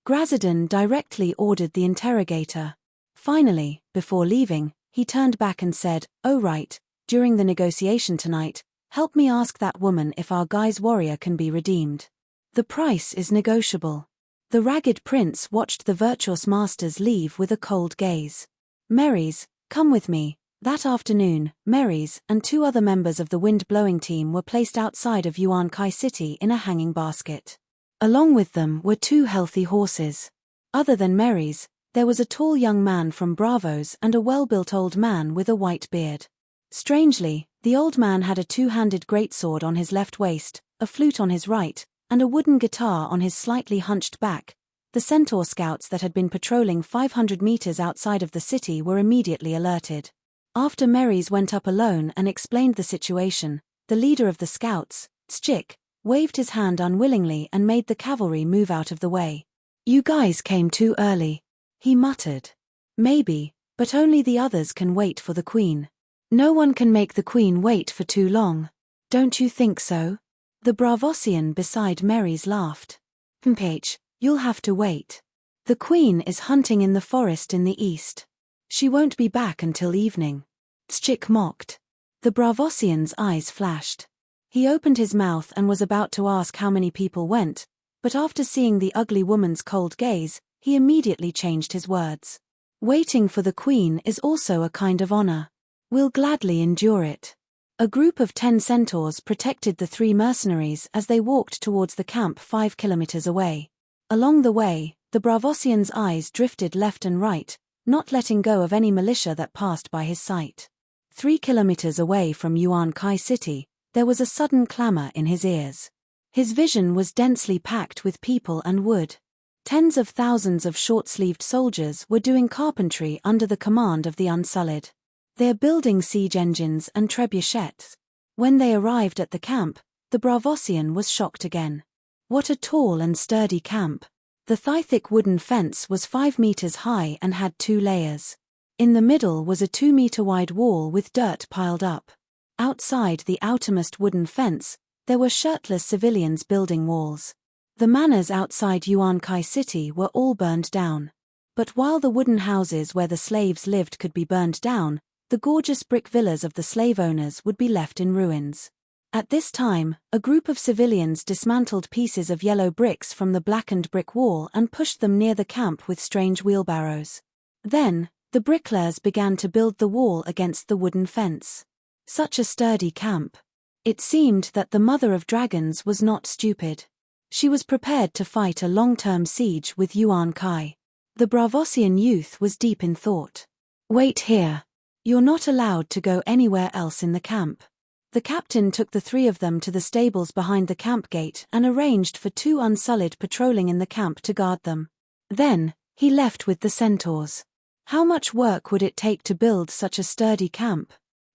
Grazidan directly ordered the interrogator. Finally, before leaving, he turned back and said, "Oh right, during the negotiation tonight, help me ask that woman if our guy's warrior can be redeemed. The price is negotiable." The ragged prince watched the virtuous masters leave with a cold gaze. Merries, come with me. That afternoon, Merries and 2 other members of the wind-blowing team were placed outside of Yuan Kai City in a hanging basket. Along with them were 2 healthy horses. Other than Merries, there was a tall young man from Bravos and a well-built old man with a white beard. Strangely, the old man had a 2-handed greatsword on his left waist, a flute on his right, and a wooden guitar on his slightly hunched back. The centaur scouts that had been patrolling 500 meters outside of the city were immediately alerted. After Merries went up alone and explained the situation, the leader of the scouts, Tschik, waved his hand unwillingly and made the cavalry move out of the way. "You guys came too early," he muttered. "Maybe, but only the others can wait for the queen. No one can make the queen wait for too long. Don't you think so?" The Bravosian beside Merries laughed. "Mph, you'll have to wait. The queen is hunting in the forest in the east. She won't be back until evening." Tschik mocked. The Bravosian's eyes flashed. He opened his mouth and was about to ask how many people went, but after seeing the ugly woman's cold gaze, he immediately changed his words. "Waiting for the queen is also a kind of honor. We'll gladly endure it." A group of 10 centaurs protected the 3 mercenaries as they walked towards the camp 5 kilometers away. Along the way, the Bravosian's eyes drifted left and right, not letting go of any militia that passed by his sight. 3 kilometers away from Yuan Kai City, there was a sudden clamor in his ears. His vision was densely packed with people and wood. Tens of thousands of short-sleeved soldiers were doing carpentry under the command of the Unsullied. They are building siege engines and trebuchets. When they arrived at the camp, the Bravosian was shocked again. What a tall and sturdy camp. The thigh-thick wooden fence was 5 meters high and had 2 layers. In the middle was a 2-meter-wide wall with dirt piled up. Outside the outermost wooden fence, there were shirtless civilians building walls. The manors outside Yuan Kai City were all burned down. But while the wooden houses where the slaves lived could be burned down, the gorgeous brick villas of the slave owners would be left in ruins. At this time, a group of civilians dismantled pieces of yellow bricks from the blackened brick wall and pushed them near the camp with strange wheelbarrows. Then, the bricklayers began to build the wall against the wooden fence. Such a sturdy camp. It seemed that the Mother of Dragons was not stupid. She was prepared to fight a long-term siege with Yuan Kai. The Bravosian youth was deep in thought. "Wait here. You're not allowed to go anywhere else in the camp." The captain took the 3 of them to the stables behind the camp gate and arranged for 2 Unsullied patrolling in the camp to guard them. Then, he left with the centaurs. How much work would it take to build such a sturdy camp?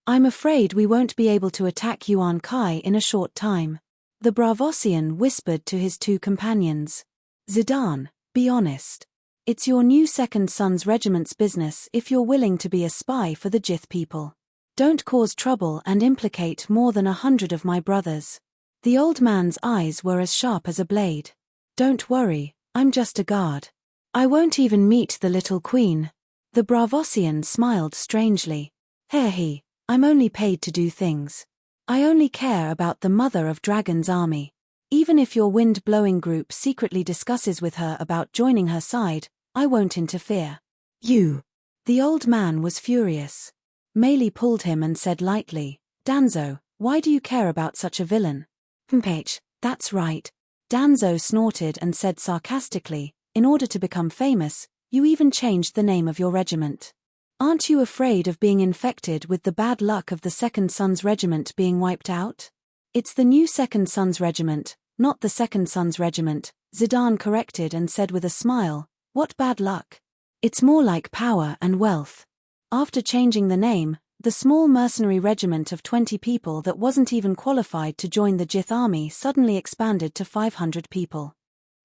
"I'm afraid we won't be able to attack Yuan Kai in a short time." The Bravosian whispered to his 2 companions. "Zidane, be honest. It's your new Second Sons Regiment's business if you're willing to be a spy for the Jith people. Don't cause trouble and implicate more than 100 of my brothers." The old man's eyes were as sharp as a blade. "Don't worry, I'm just a guard. I won't even meet the little queen." The Bravosian smiled strangely. "He, I'm only paid to do things. I only care about the Mother of Dragons' army. Even if your wind-blowing group secretly discusses with her about joining her side, I won't interfere." "You." The old man was furious. Meili pulled him and said lightly, "Danzo, why do you care about such a villain?" "Mph, that's right." Danzo snorted and said sarcastically, "In order to become famous, you even changed the name of your regiment. Aren't you afraid of being infected with the bad luck of the Second Sons Regiment being wiped out?" "It's the new Second Sons Regiment, not the Second Sons Regiment," Zidane corrected and said with a smile, "What bad luck? It's more like power and wealth." After changing the name, The small mercenary regiment of 20 people that wasn't even qualified to join the Jith army suddenly expanded to 500 people.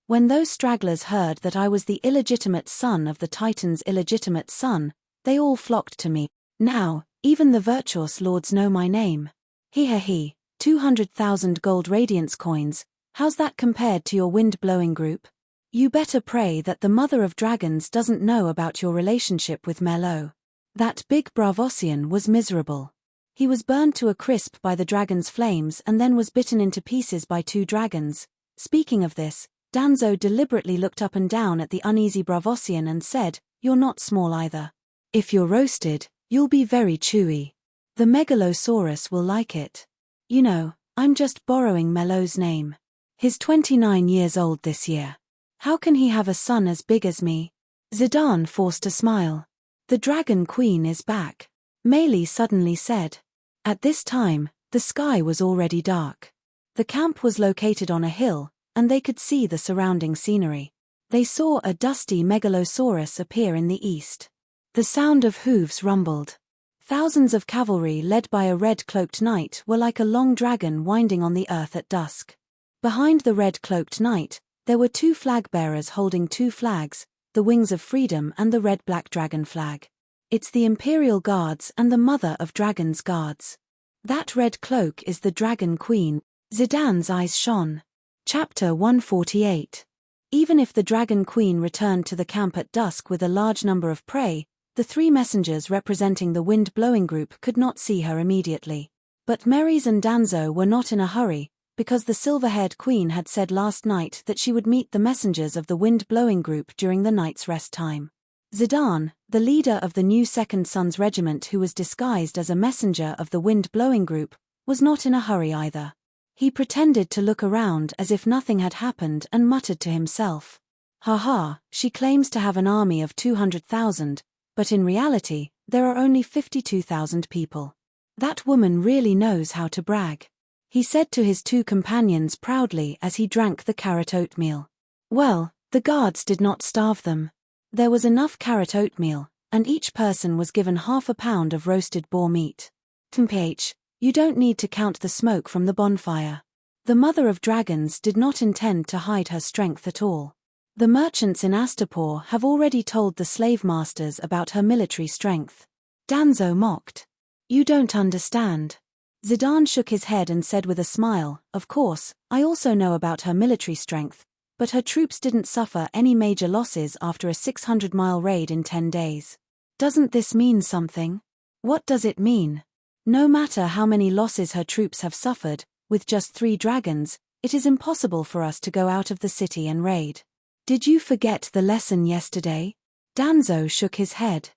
When those stragglers heard that I was the illegitimate son of the Titan's illegitimate son, they all flocked to me. Now, even the virtuous lords know my name. He, 200,000 gold radiance coins, how's that compared to your wind-blowing group? You better pray that the mother of dragons doesn't know about your relationship with Merlot. That big Bravosian was miserable. He was burned to a crisp by the dragon's flames and then was bitten into pieces by 2 dragons. Speaking of this, Danzo deliberately looked up and down at the uneasy Bravosian and said, "You're not small either. If you're roasted, you'll be very chewy. The Megalosaurus will like it. You know, I'm just borrowing Melot's name. He's 29 years old this year. How can he have a son as big as me?" Zidane forced a smile. "The Dragon Queen is back," Meili suddenly said. At this time, the sky was already dark. The camp was located on a hill, and they could see the surrounding scenery. They saw a dusty Megalosaurus appear in the east. The sound of hooves rumbled. Thousands of cavalry led by a red-cloaked knight were like a long dragon winding on the earth at dusk. Behind the red-cloaked knight, there were 2 flag-bearers holding 2 flags, the Wings of Freedom and the red-black dragon flag. It's the Imperial Guards and the Mother of Dragons Guards. That red cloak is the Dragon Queen. Zidane's eyes shone. Chapter 148. Even if the Dragon Queen returned to the camp at dusk with a large number of prey, the 3 messengers representing the wind-blowing group could not see her immediately. But Meris and Danzo were not in a hurry, because the silver-haired queen had said last night that she would meet the messengers of the wind-blowing group during the night's rest time. Zidane, the leader of the new Second Sons Regiment who was disguised as a messenger of the wind-blowing group, was not in a hurry either. He pretended to look around as if nothing had happened and muttered to himself. "Ha, she claims to have an army of 200,000, but in reality, there are only 52,000 people. That woman really knows how to brag," he said to his 2 companions proudly as he drank the carrot oatmeal. Well, the guards did not starve them. There was enough carrot oatmeal, and each person was given half a pound of roasted boar meat. Temph, you don't need to count the smoke from the bonfire. The Mother of Dragons did not intend to hide her strength at all. The merchants in Astapor have already told the slave masters about her military strength. Danzo mocked. "You don't understand." Zidane shook his head and said with a smile, "Of course, I also know about her military strength, but her troops didn't suffer any major losses after a 600-mile raid in 10 days. Doesn't this mean something? What does it mean? No matter how many losses her troops have suffered, with just 3 dragons, it is impossible for us to go out of the city and raid. Did you forget the lesson yesterday?" Danzo shook his head.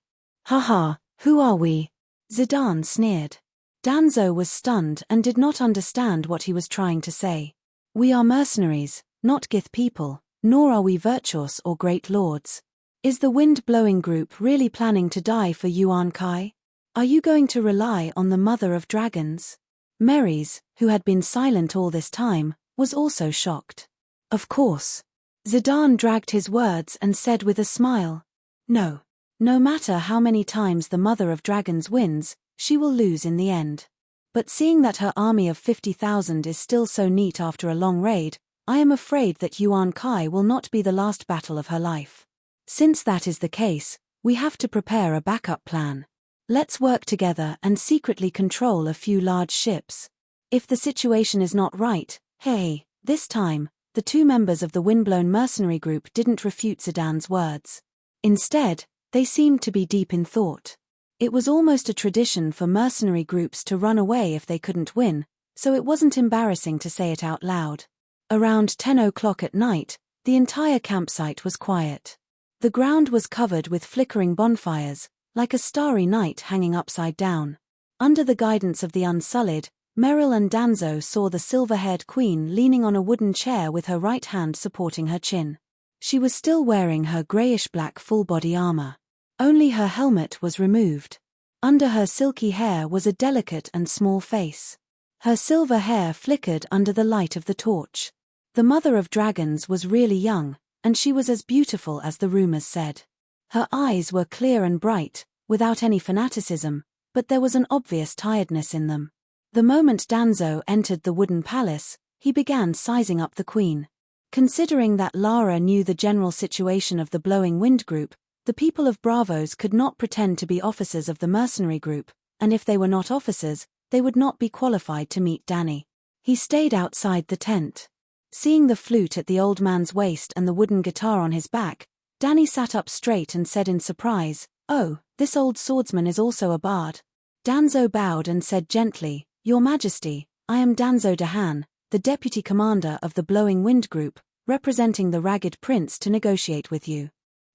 "Haha, who are we?" Zidane sneered. Danzo was stunned and did not understand what he was trying to say. "We are mercenaries, not Gith people, nor are we virtuous or great lords. Is the wind-blowing group really planning to die for Yuan Kai? Are you going to rely on the Mother of Dragons?" Meris, who had been silent all this time, was also shocked. "Of course." Zidane dragged his words and said with a smile, "No. No matter how many times the Mother of Dragons wins, she will lose in the end. But seeing that her army of 50,000 is still so neat after a long raid, I am afraid that Yuan Kai will not be the last battle of her life. Since that is the case, we have to prepare a backup plan. Let's work together and secretly control a few large ships. If the situation is not right, this time, the 2 members of the windblown mercenary group didn't refute Zidane's words. Instead, they seemed to be deep in thought. It was almost a tradition for mercenary groups to run away if they couldn't win, so it wasn't embarrassing to say it out loud. Around 10 o'clock at night, the entire campsite was quiet. The ground was covered with flickering bonfires, like a starry night hanging upside down. Under the guidance of the Unsullied, Merrill and Danzo saw the silver-haired queen leaning on a wooden chair with her right hand supporting her chin. She was still wearing her grayish-black full-body armor. Only her helmet was removed. Under her silky hair was a delicate and small face. Her silver hair flickered under the light of the torch. The Mother of Dragons was really young, and she was as beautiful as the rumors said. Her eyes were clear and bright, without any fanaticism, but there was an obvious tiredness in them. The moment Danzo entered the wooden palace, he began sizing up the queen. Considering that Lara knew the general situation of the Blowing Wind group, the people of Bravos could not pretend to be officers of the mercenary group, and if they were not officers, they would not be qualified to meet Danny. He stayed outside the tent. Seeing the flute at the old man's waist and the wooden guitar on his back, Danny sat up straight and said in surprise, "Oh, this old swordsman is also a bard." Danzo bowed and said gently, "Your Majesty, I am Danzo Dahan, the deputy commander of the Blowing Wind group, representing the Ragged Prince to negotiate with you.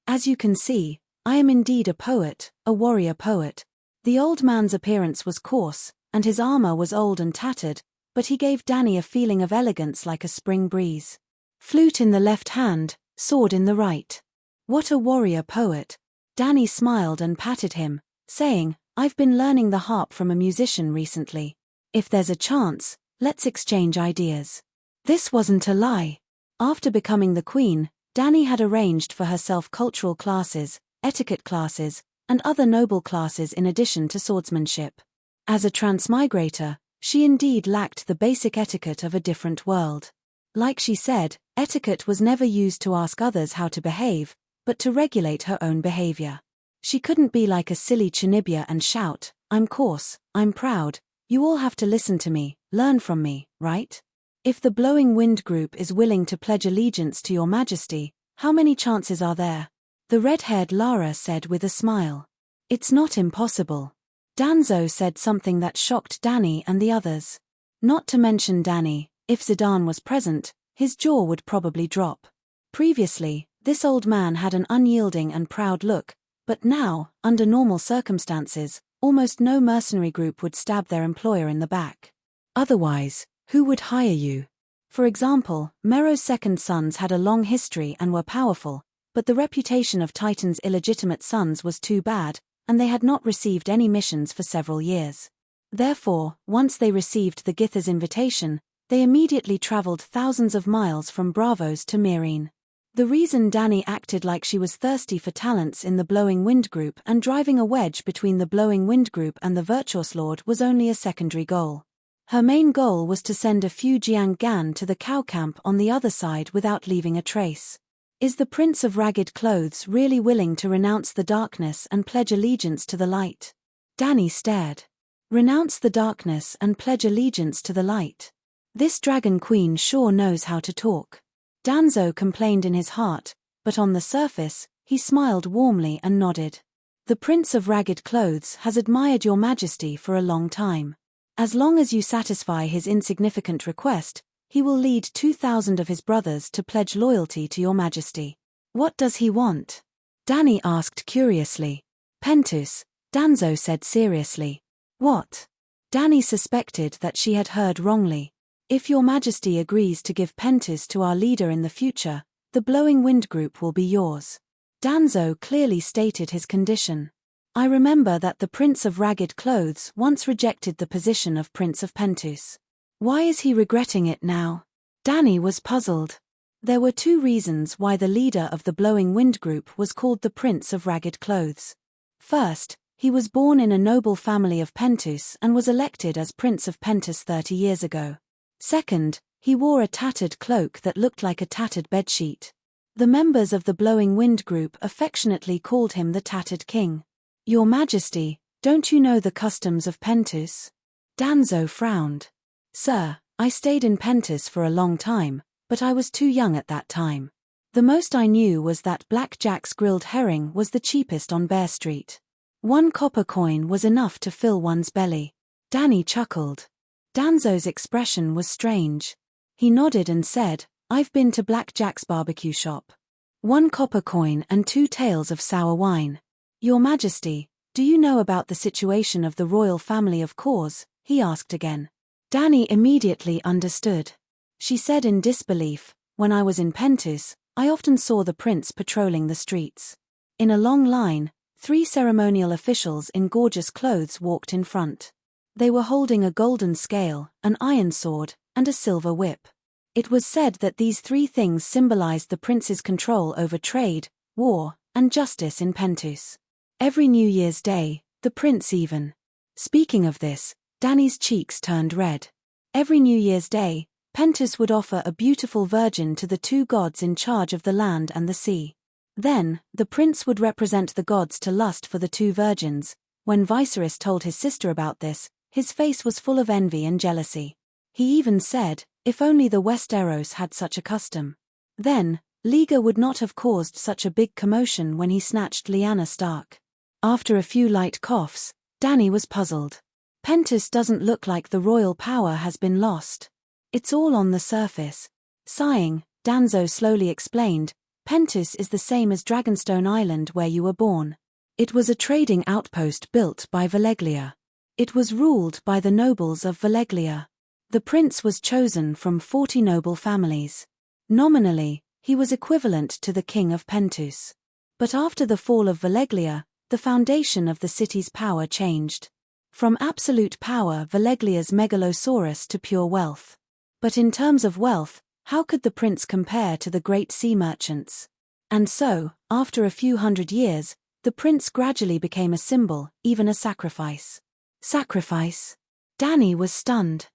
As you can see, I am indeed a poet, a warrior poet." The old man's appearance was coarse, and his armor was old and tattered, but he gave Danny a feeling of elegance like a spring breeze. Flute in the left hand, sword in the right. What a warrior poet. Danny smiled and patted him, saying, "I've been learning the harp from a musician recently. If there's a chance, let's exchange ideas." This wasn't a lie. After becoming the queen, Danny had arranged for herself cultural classes, etiquette classes, and other noble classes in addition to swordsmanship. As a transmigrator, she indeed lacked the basic etiquette of a different world. Like she said, etiquette was never used to ask others how to behave, but to regulate her own behavior. She couldn't be like a silly Chinibya and shout, "I'm coarse, I'm proud, you all have to listen to me, learn from me, right? If the Blowing Wind group is willing to pledge allegiance to your Majesty, how many chances are there?" The red-haired Lara said with a smile. "It's not impossible." Danzo said something that shocked Danny and the others. Not to mention Danny, if Zidane was present, his jaw would probably drop. Previously, this old man had an unyielding and proud look, but now, under normal circumstances, almost no mercenary group would stab their employer in the back. Otherwise, who would hire you? For example, Mero's second sons had a long history and were powerful, but the reputation of Titan's illegitimate sons was too bad, and they had not received any missions for several years. Therefore, once they received the Githa's invitation, they immediately traveled thousands of miles from Bravos to Myrine. The reason Danny acted like she was thirsty for talents in the Blowing Wind group and driving a wedge between the Blowing Wind group and the Virtuous Lord was only a secondary goal. Her main goal was to send a few Jiang Gan to the cow camp on the other side without leaving a trace. Is the Prince of Ragged Clothes really willing to renounce the darkness and pledge allegiance to the light? Danny stared. Renounce the darkness and pledge allegiance to the light. This dragon queen sure knows how to talk. Danzo complained in his heart, but on the surface, he smiled warmly and nodded. The Prince of Ragged Clothes has admired your Majesty for a long time. As long as you satisfy his insignificant request, he will lead 2,000 of his brothers to pledge loyalty to your Majesty. What does he want? Danny asked curiously. Pentus, Danzo said seriously. What? Danny suspected that she had heard wrongly. If your Majesty agrees to give Pentus to our leader in the future, the Blowing Wind group will be yours. Danzo clearly stated his condition. I remember that the Prince of Ragged Clothes once rejected the position of Prince of Pentus. Why is he regretting it now? Danny was puzzled. There were two reasons why the leader of the Blowing Wind group was called the Prince of Ragged Clothes. First, he was born in a noble family of Pentus and was elected as Prince of Pentus 30 years ago. Second, he wore a tattered cloak that looked like a tattered bedsheet. The members of the Blowing Wind group affectionately called him the Tattered King. Your Majesty, don't you know the customs of Pentus? Danzo frowned. Sir, I stayed in Pentus for a long time, but I was too young at that time. The most I knew was that Black Jack's grilled herring was the cheapest on Bear Street. 1 copper coin was enough to fill one's belly. Danny chuckled. Danzo's expression was strange. He nodded and said, I've been to Black Jack's barbecue shop. 1 copper coin and 2 tails of sour wine. Your Majesty, do you know about the situation of the royal family of Cause? He asked again. Danny immediately understood. She said in disbelief, when I was in Pentus, I often saw the prince patrolling the streets. In a long line, 3 ceremonial officials in gorgeous clothes walked in front. They were holding a golden scale, an iron sword, and a silver whip. It was said that these 3 things symbolized the prince's control over trade, war, and justice in Pentus. Every New Year's Day, the prince even Speaking of this, Danny's cheeks turned red. Every New Year's Day, Pentus would offer a beautiful virgin to the two gods in charge of the land and the sea. Then, the prince would represent the gods to lust for the two virgins. When Viserys told his sister about this, his face was full of envy and jealousy. He even said, if only the Westeros had such a custom. Then, Liga would not have caused such a big commotion when he snatched Lyanna Stark. After a few light coughs, Danny was puzzled. Pentus doesn't look like the royal power has been lost. It's all on the surface. Sighing, Danzo slowly explained, Pentus is the same as Dragonstone Island where you were born. It was a trading outpost built by Valeglia. It was ruled by the nobles of Valeglia. The prince was chosen from 40 noble families. Nominally, he was equivalent to the king of Pentus. But after the fall of Valeglia, the foundation of the city's power changed. From absolute power Valeglia's megalosaurus to pure wealth. But in terms of wealth, how could the prince compare to the great sea merchants? And so, after a few hundred years, the prince gradually became a symbol, even a sacrifice. Sacrifice? Danny was stunned.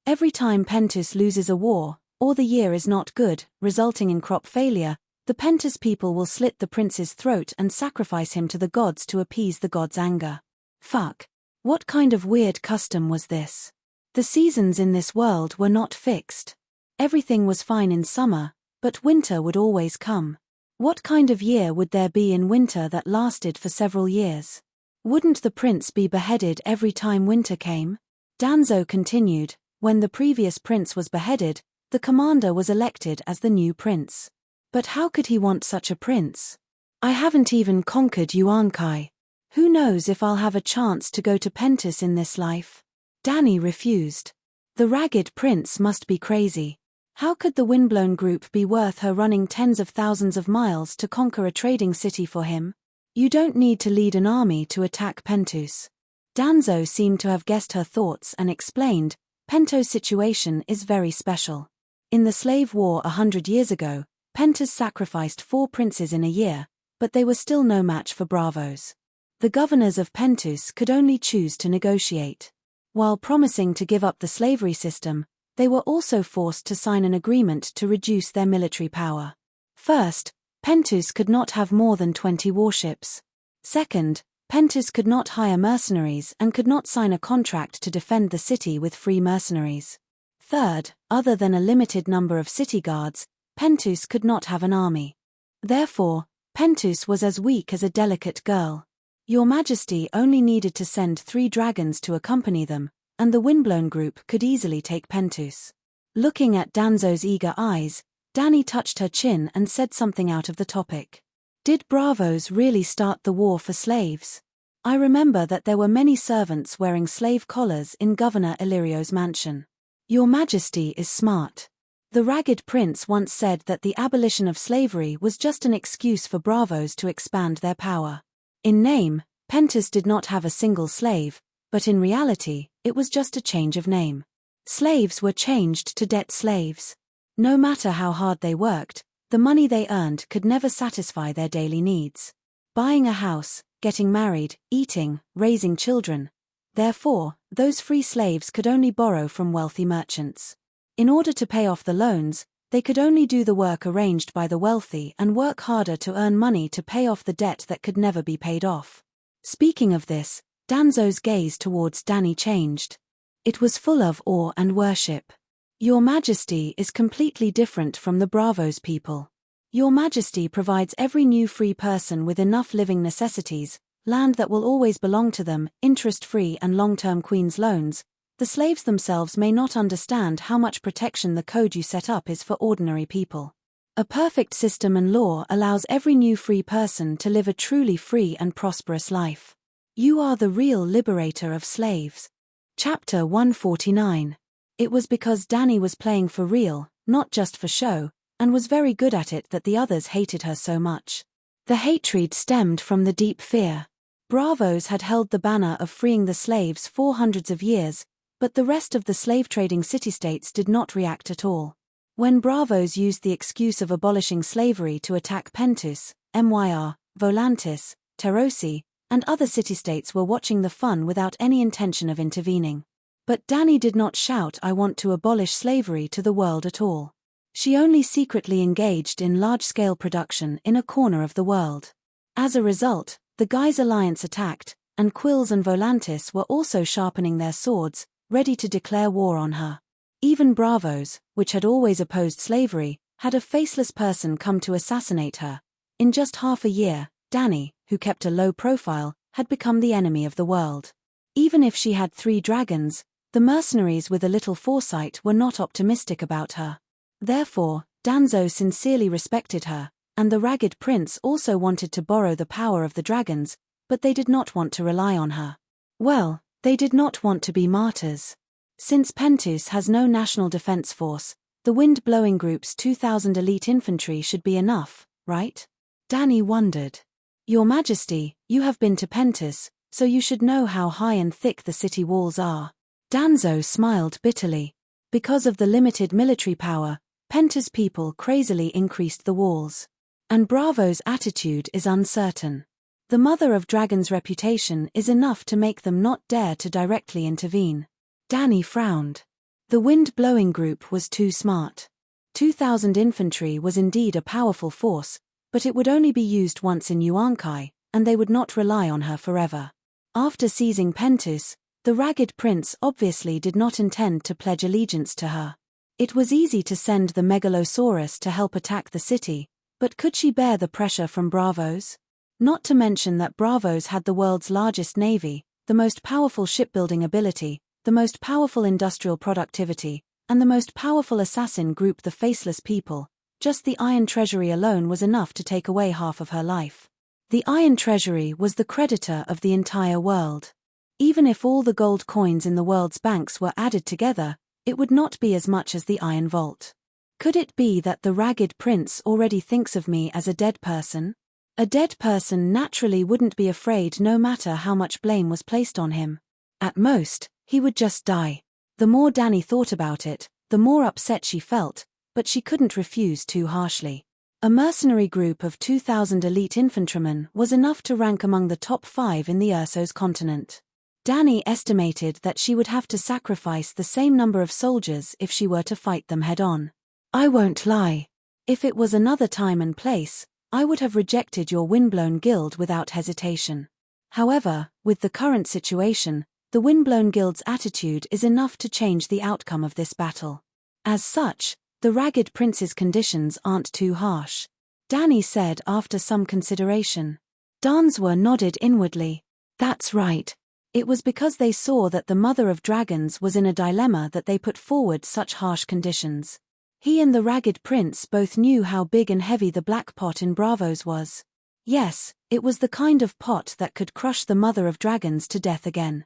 Every time Pentus loses a war, or the year is not good, resulting in crop failure, the Pentus people will slit the prince's throat and sacrifice him to the gods to appease the gods' anger. Fuck. What kind of weird custom was this? The seasons in this world were not fixed. Everything was fine in summer, but winter would always come. What kind of year would there be in winter that lasted for several years? Wouldn't the prince be beheaded every time winter came? Danzo continued, when the previous prince was beheaded, the commander was elected as the new prince. But how could he want such a prince? I haven't even conquered Yuankai. Who knows if I'll have a chance to go to Pentus in this life? Danny refused. The ragged prince must be crazy. How could the windblown group be worth her running tens of thousands of miles to conquer a trading city for him? You don't need to lead an army to attack Pentus. Danzo seemed to have guessed her thoughts and explained, Pento's situation is very special. In the slave war 100 years ago, Pentus sacrificed 4 princes in a year, but they were still no match for Bravos. The governors of Pentus could only choose to negotiate. While promising to give up the slavery system, they were also forced to sign an agreement to reduce their military power. First, Pentus could not have more than 20 warships. Second, Pentus could not hire mercenaries and could not sign a contract to defend the city with free mercenaries. Third, other than a limited number of city guards, Pentus could not have an army. Therefore, Pentus was as weak as a delicate girl. Your Majesty only needed to send 3 dragons to accompany them, and the windblown group could easily take Pentus. Looking at Danzo's eager eyes, Danny touched her chin and said something out of the topic. Did Bravos really start the war for slaves? I remember that there were many servants wearing slave collars in Governor Illyrio's mansion. Your Majesty is smart. The ragged prince once said that the abolition of slavery was just an excuse for Bravos to expand their power. In name, Pentus did not have a single slave, but in reality, it was just a change of name. Slaves were changed to debt slaves. No matter how hard they worked, the money they earned could never satisfy their daily needs. Buying a house, getting married, eating, raising children. Therefore, those free slaves could only borrow from wealthy merchants. In order to pay off the loans, they could only do the work arranged by the wealthy and work harder to earn money to pay off the debt that could never be paid off. Speaking of this, Danzo's gaze towards Danny changed. It was full of awe and worship. Your Majesty is completely different from the Bravos people. Your Majesty provides every new free person with enough living necessities, land that will always belong to them, interest-free and long-term Queen's loans. The slaves themselves may not understand how much protection the code you set up is for ordinary people. A perfect system and law allows every new free person to live a truly free and prosperous life. You are the real liberator of slaves. Chapter 149. It was because Danny was playing for real, not just for show, and was very good at it that the others hated her so much. The hatred stemmed from the deep fear. Bravos had held the banner of freeing the slaves for hundreds of years, but the rest of the slave-trading city-states did not react at all. When Bravos used the excuse of abolishing slavery to attack Pentus, Myr, Volantis, Terosi, and other city-states were watching the fun without any intention of intervening. But Dany did not shout, "I want to abolish slavery to the world" at all. She only secretly engaged in large-scale production in a corner of the world. As a result, the Guise alliance attacked, and Quills and Volantis were also sharpening their swords, ready to declare war on her. Even Bravos, which had always opposed slavery, had a faceless person come to assassinate her. In just half a year, Dany, who kept a low profile, had become the enemy of the world. Even if she had 3 dragons, the mercenaries with a little foresight were not optimistic about her. Therefore, Danzo sincerely respected her, and the Ragged Prince also wanted to borrow the power of the dragons, but they did not want to rely on her. Well, they did not want to be martyrs. Since Pentus has no national defense force, the wind-blowing group's 2,000 elite infantry should be enough, right? Dany wondered. Your Majesty, you have been to Pentus, so you should know how high and thick the city walls are. Danzo smiled bitterly. Because of the limited military power, Pentus' people crazily increased the walls. And Bravo's attitude is uncertain. The Mother of Dragons' reputation is enough to make them not dare to directly intervene. Dany frowned. The wind-blowing group was too smart. 2,000 infantry was indeed a powerful force, but it would only be used once in Yuankai, and they would not rely on her forever. After seizing Pentus, the Ragged Prince obviously did not intend to pledge allegiance to her. It was easy to send the Megalosaurus to help attack the city, but could she bear the pressure from Bravos? Not to mention that Bravos had the world's largest navy, the most powerful shipbuilding ability, the most powerful industrial productivity, and the most powerful assassin group, the Faceless People. Just the Iron Treasury alone was enough to take away half of her life. The Iron Treasury was the creditor of the entire world. Even if all the gold coins in the world's banks were added together, it would not be as much as the Iron Vault. Could it be that the Ragged Prince already thinks of me as a dead person? A dead person naturally wouldn't be afraid no matter how much blame was placed on him. At most, he would just die. The more Dany thought about it, the more upset she felt, but she couldn't refuse too harshly. A mercenary group of 2,000 elite infantrymen was enough to rank among the top 5 in the Ursos continent. Dany estimated that she would have to sacrifice the same number of soldiers if she were to fight them head-on. I won't lie. If it was another time and place, I would have rejected your Windblown Guild without hesitation. However, with the current situation, the Windblown Guild's attitude is enough to change the outcome of this battle. As such, the Ragged Prince's conditions aren't too harsh. Dany said after some consideration. Danswa nodded inwardly. That's right. It was because they saw that the Mother of Dragons was in a dilemma that they put forward such harsh conditions. He and the Ragged Prince both knew how big and heavy the black pot in Bravos was. Yes, it was the kind of pot that could crush the Mother of Dragons to death again.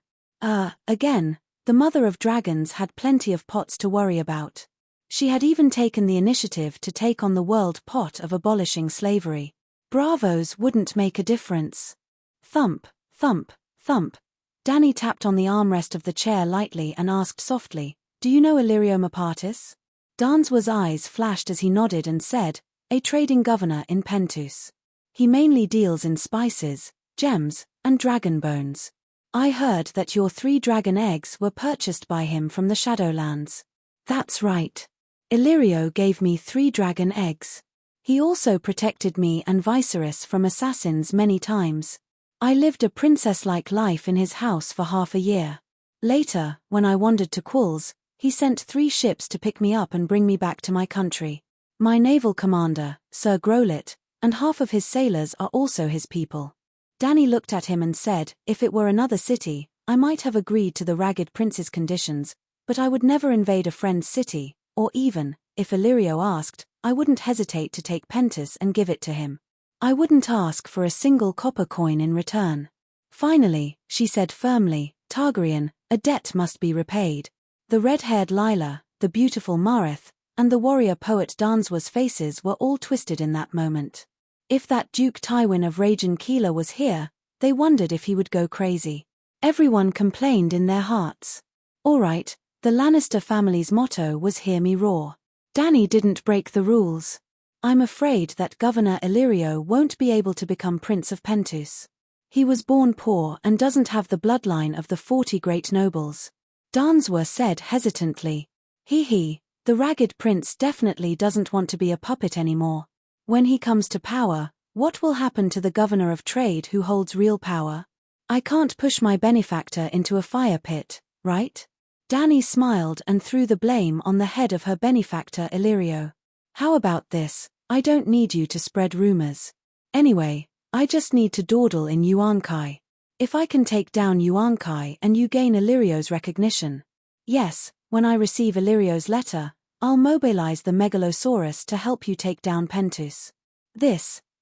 Again, the Mother of Dragons had plenty of pots to worry about. She had even taken the initiative to take on the world pot of abolishing slavery. Bravos wouldn't make a difference. Thump, thump, thump. Dany tapped on the armrest of the chair lightly and asked softly, "Do you know Illyrio Mapartis?" Danswa's eyes flashed as he nodded and said, "A trading governor in Pentus. He mainly deals in spices, gems, and dragon bones. I heard that your 3 dragon eggs were purchased by him from the Shadowlands." "That's right. Illyrio gave me 3 dragon eggs. He also protected me and Viserys from assassins many times. I lived a princess-like life in his house for half a year. Later, when I wandered to Quills, he sent 3 ships to pick me up and bring me back to my country. My naval commander, Sir Grolit, and half of his sailors are also his people." Dany looked at him and said, "If it were another city, I might have agreed to the Ragged Prince's conditions, but I would never invade a friend's city, or even, if Illyrio asked, I wouldn't hesitate to take Pentus and give it to him. I wouldn't ask for a single copper coin in return." Finally, she said firmly, "Targaryen, a debt must be repaid." The red-haired Lila, the beautiful Mareth, and the warrior poet Danswa's faces were all twisted in that moment. If that Duke Tywin of Rajan Keeler was here, they wondered if he would go crazy. Everyone complained in their hearts. All right, the Lannister family's motto was "Hear me roar." Dany didn't break the rules. "I'm afraid that Governor Illyrio won't be able to become Prince of Pentus." He was born poor and doesn't have the bloodline of the 40 great nobles. Danswa said hesitantly. The ragged prince definitely doesn't want to be a puppet anymore. When he comes to power, what will happen to the governor of trade who holds real power? I can't push my benefactor into a fire pit, right? Dani smiled and threw the blame on the head of her benefactor Illyrio. How about this? I don't need you to spread rumors. Anyway, I just need to dawdle in Yuan-Kai. If I can take down Yuan-Kai and you gain Illyrio's recognition. Yes, when I receive Illyrio's letter, I'll mobilize the Megalosaurus to help you take down Pentus.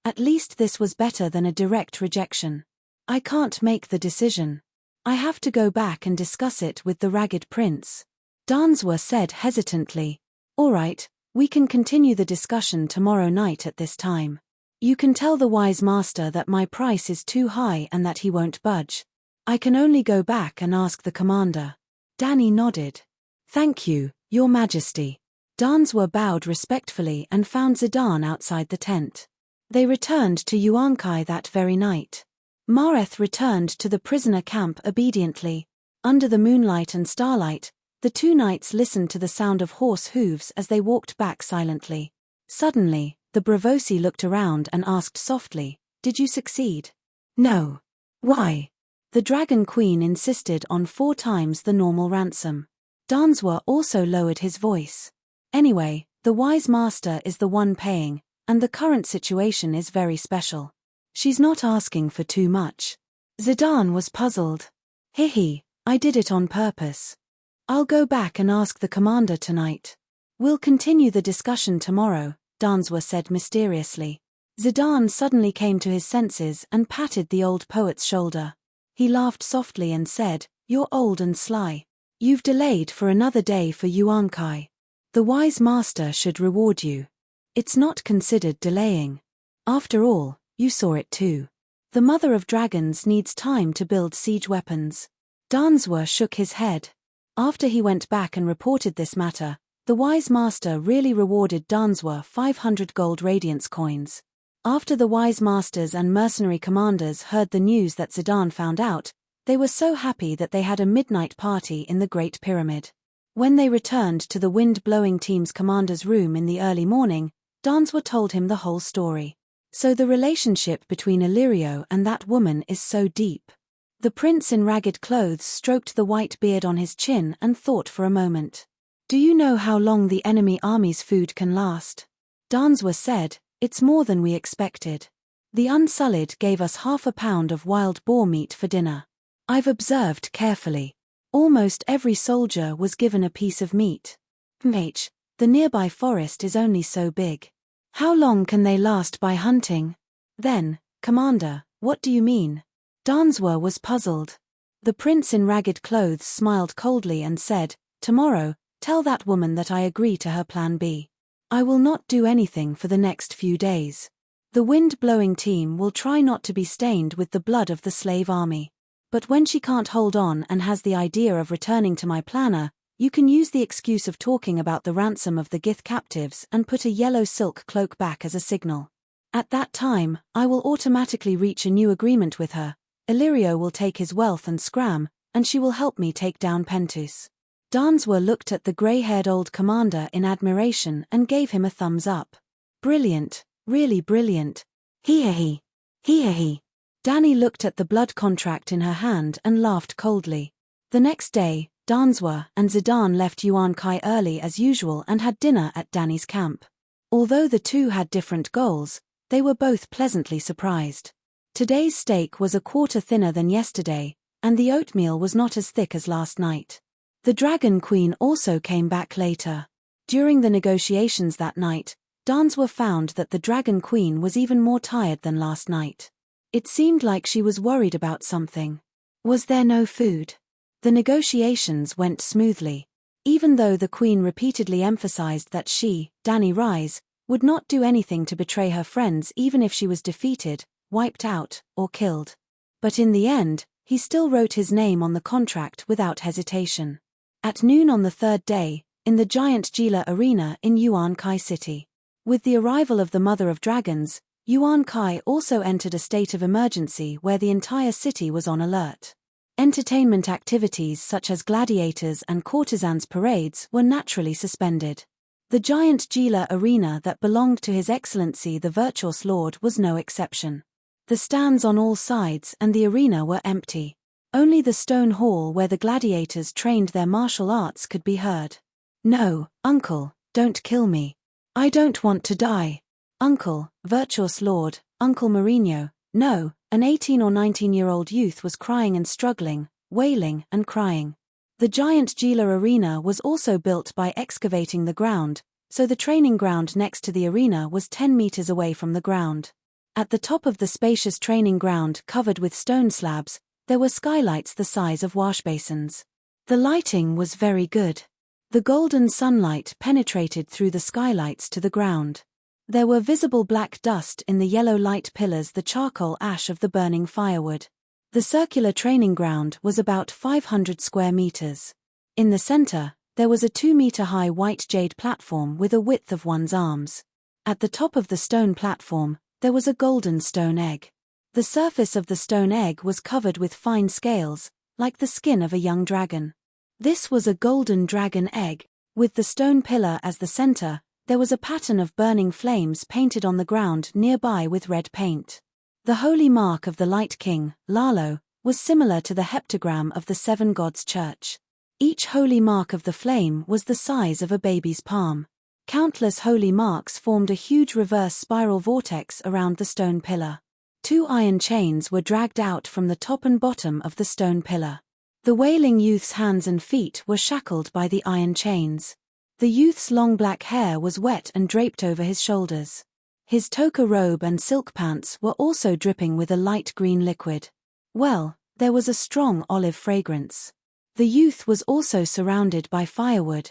At least this was better than a direct rejection. I can't make the decision. I have to go back and discuss it with the ragged prince. Danswa said hesitantly. All right, we can continue the discussion tomorrow night at this time. You can tell the wise master that my price is too high and that he won't budge. I can only go back and ask the commander. Dani nodded. Thank you, Your Majesty. Danswa bowed respectfully and found Zidane outside the tent. They returned to Yuan-Kai that very night. Mareth returned to the prisoner camp obediently. Under the moonlight and starlight, the two knights listened to the sound of horse hooves as they walked back silently. Suddenly, the Bravosi looked around and asked softly, "Did you succeed?" "No." "Why?" The Dragon Queen insisted on 4 times the normal ransom. Danswa also lowered his voice. "Anyway, the wise master is the one paying, and the current situation is very special. She's not asking for too much." Zidane was puzzled. I did it on purpose. I'll go back and ask the commander tonight. We'll continue the discussion tomorrow, Danswa said mysteriously. Zidane suddenly came to his senses and patted the old poet's shoulder. He laughed softly and said, "You're old and sly. You've delayed for another day for Yuan-Kai. The wise master should reward you. It's not considered delaying. After all, you saw it too. The mother of dragons needs time to build siege weapons." Danswa shook his head. After he went back and reported this matter, the wise master really rewarded Danswa 500 gold radiance coins. After the wise masters and mercenary commanders heard the news that Zidane found out, they were so happy that they had a midnight party in the Great Pyramid. When they returned to the wind-blowing team's commander's room in the early morning, Danswa told him the whole story. So the relationship between Illyrio and that woman is so deep. The prince in ragged clothes stroked the white beard on his chin and thought for a moment. "Do you know how long the enemy army's food can last?" Danswa said, "It's more than we expected. The Unsullied gave us half a pound of wild boar meat for dinner. I've observed carefully. Almost every soldier was given a piece of meat. The nearby forest is only so big. How long can they last by hunting?" "Then, Commander, what do you mean?" Danswa was puzzled. The prince in ragged clothes smiled coldly and said, "Tomorrow, tell that woman that I agree to her plan B. I will not do anything for the next few days. The wind-blowing team will try not to be stained with the blood of the slave army. But when she can't hold on and has the idea of returning to my planner, you can use the excuse of talking about the ransom of the Gith captives and put a yellow silk cloak back as a signal. At that time, I will automatically reach a new agreement with her. Illyrio will take his wealth and scram, and she will help me take down Pentus." Danswa looked at the grey-haired old commander in admiration and gave him a thumbs up. "Brilliant, really brilliant. Hee. Dani looked at the blood contract in her hand and laughed coldly. The next day, Danswa and Zidane left Yuan-Kai early as usual and had dinner at Dani's camp. Although the two had different goals, they were both pleasantly surprised. Today's steak was a quarter thinner than yesterday, and the oatmeal was not as thick as last night. The Dragon Queen also came back later. During the negotiations that night, Danswa found that the Dragon Queen was even more tired than last night. It seemed like she was worried about something. Was there no food? The negotiations went smoothly. Even though the Queen repeatedly emphasized that she, Dani Rise, would not do anything to betray her friends even if she was defeated, wiped out, or killed. But in the end, he still wrote his name on the contract without hesitation. At noon on the third day, in the giant Gila arena in Yuan-Kai City. With the arrival of the Mother of Dragons, Yuan Kai also entered a state of emergency where the entire city was on alert. Entertainment activities such as gladiators and courtesans' parades were naturally suspended. The giant Gila arena that belonged to His Excellency the Virtuous Lord was no exception. The stands on all sides and the arena were empty. Only the stone hall where the gladiators trained their martial arts could be heard. "No, uncle, don't kill me. I don't want to die. Uncle, Virtuous Lord, Uncle Mourinho, no." An 18 or 19-year-old youth was crying and struggling, wailing and crying. The giant Gila arena was also built by excavating the ground, so the training ground next to the arena was 10 meters away from the ground. At the top of the spacious training ground covered with stone slabs, there were skylights the size of washbasins. The lighting was very good. The golden sunlight penetrated through the skylights to the ground. There were visible black dust in the yellow light pillars, the charcoal ash of the burning firewood. The circular training ground was about 500 square meters. In the center, there was a 2-meter-high white jade platform with a width of one's arms. At the top of the stone platform, there was a golden stone egg. The surface of the stone egg was covered with fine scales, like the skin of a young dragon. This was a golden dragon egg. With the stone pillar as the center, there was a pattern of burning flames painted on the ground nearby with red paint. The holy mark of the Light King, Lalo, was similar to the heptagram of the Seven Gods Church. Each holy mark of the flame was the size of a baby's palm. Countless holy marks formed a huge reverse spiral vortex around the stone pillar. 2 iron chains were dragged out from the top and bottom of the stone pillar. The wailing youth's hands and feet were shackled by the iron chains. The youth's long black hair was wet and draped over his shoulders. His toka robe and silk pants were also dripping with a light green liquid. Well, there was a strong olive fragrance. The youth was also surrounded by firewood.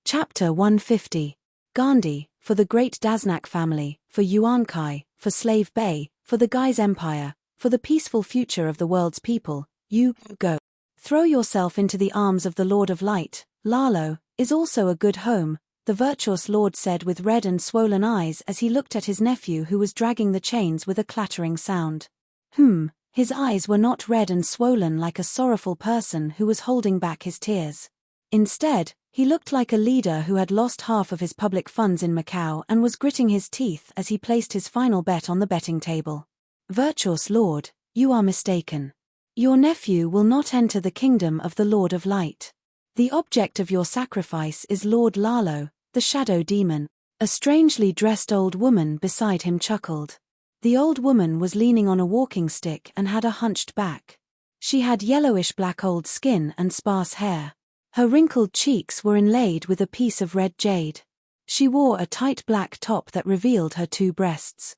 Chapter 150. Gandhi, for the great Dasnak family, for Yuan Kai, for Slave Bay, for the Gai's Empire, for the peaceful future of the world's people, you go. Throw yourself into the arms of the Lord of Light. Lalo is also a good home, the virtuous lord said with red and swollen eyes as he looked at his nephew who was dragging the chains with a clattering sound. His eyes were not red and swollen like a sorrowful person who was holding back his tears. Instead, he looked like a leader who had lost half of his public funds in Macau and was gritting his teeth as he placed his final bet on the betting table. Virtuous Lord, you are mistaken. Your nephew will not enter the kingdom of the Lord of Light. The object of your sacrifice is Lord Lalo, the shadow demon. A strangely dressed old woman beside him chuckled. The old woman was leaning on a walking stick and had a hunched back. She had yellowish black old skin and sparse hair. Her wrinkled cheeks were inlaid with a piece of red jade. She wore a tight black top that revealed her 2 breasts.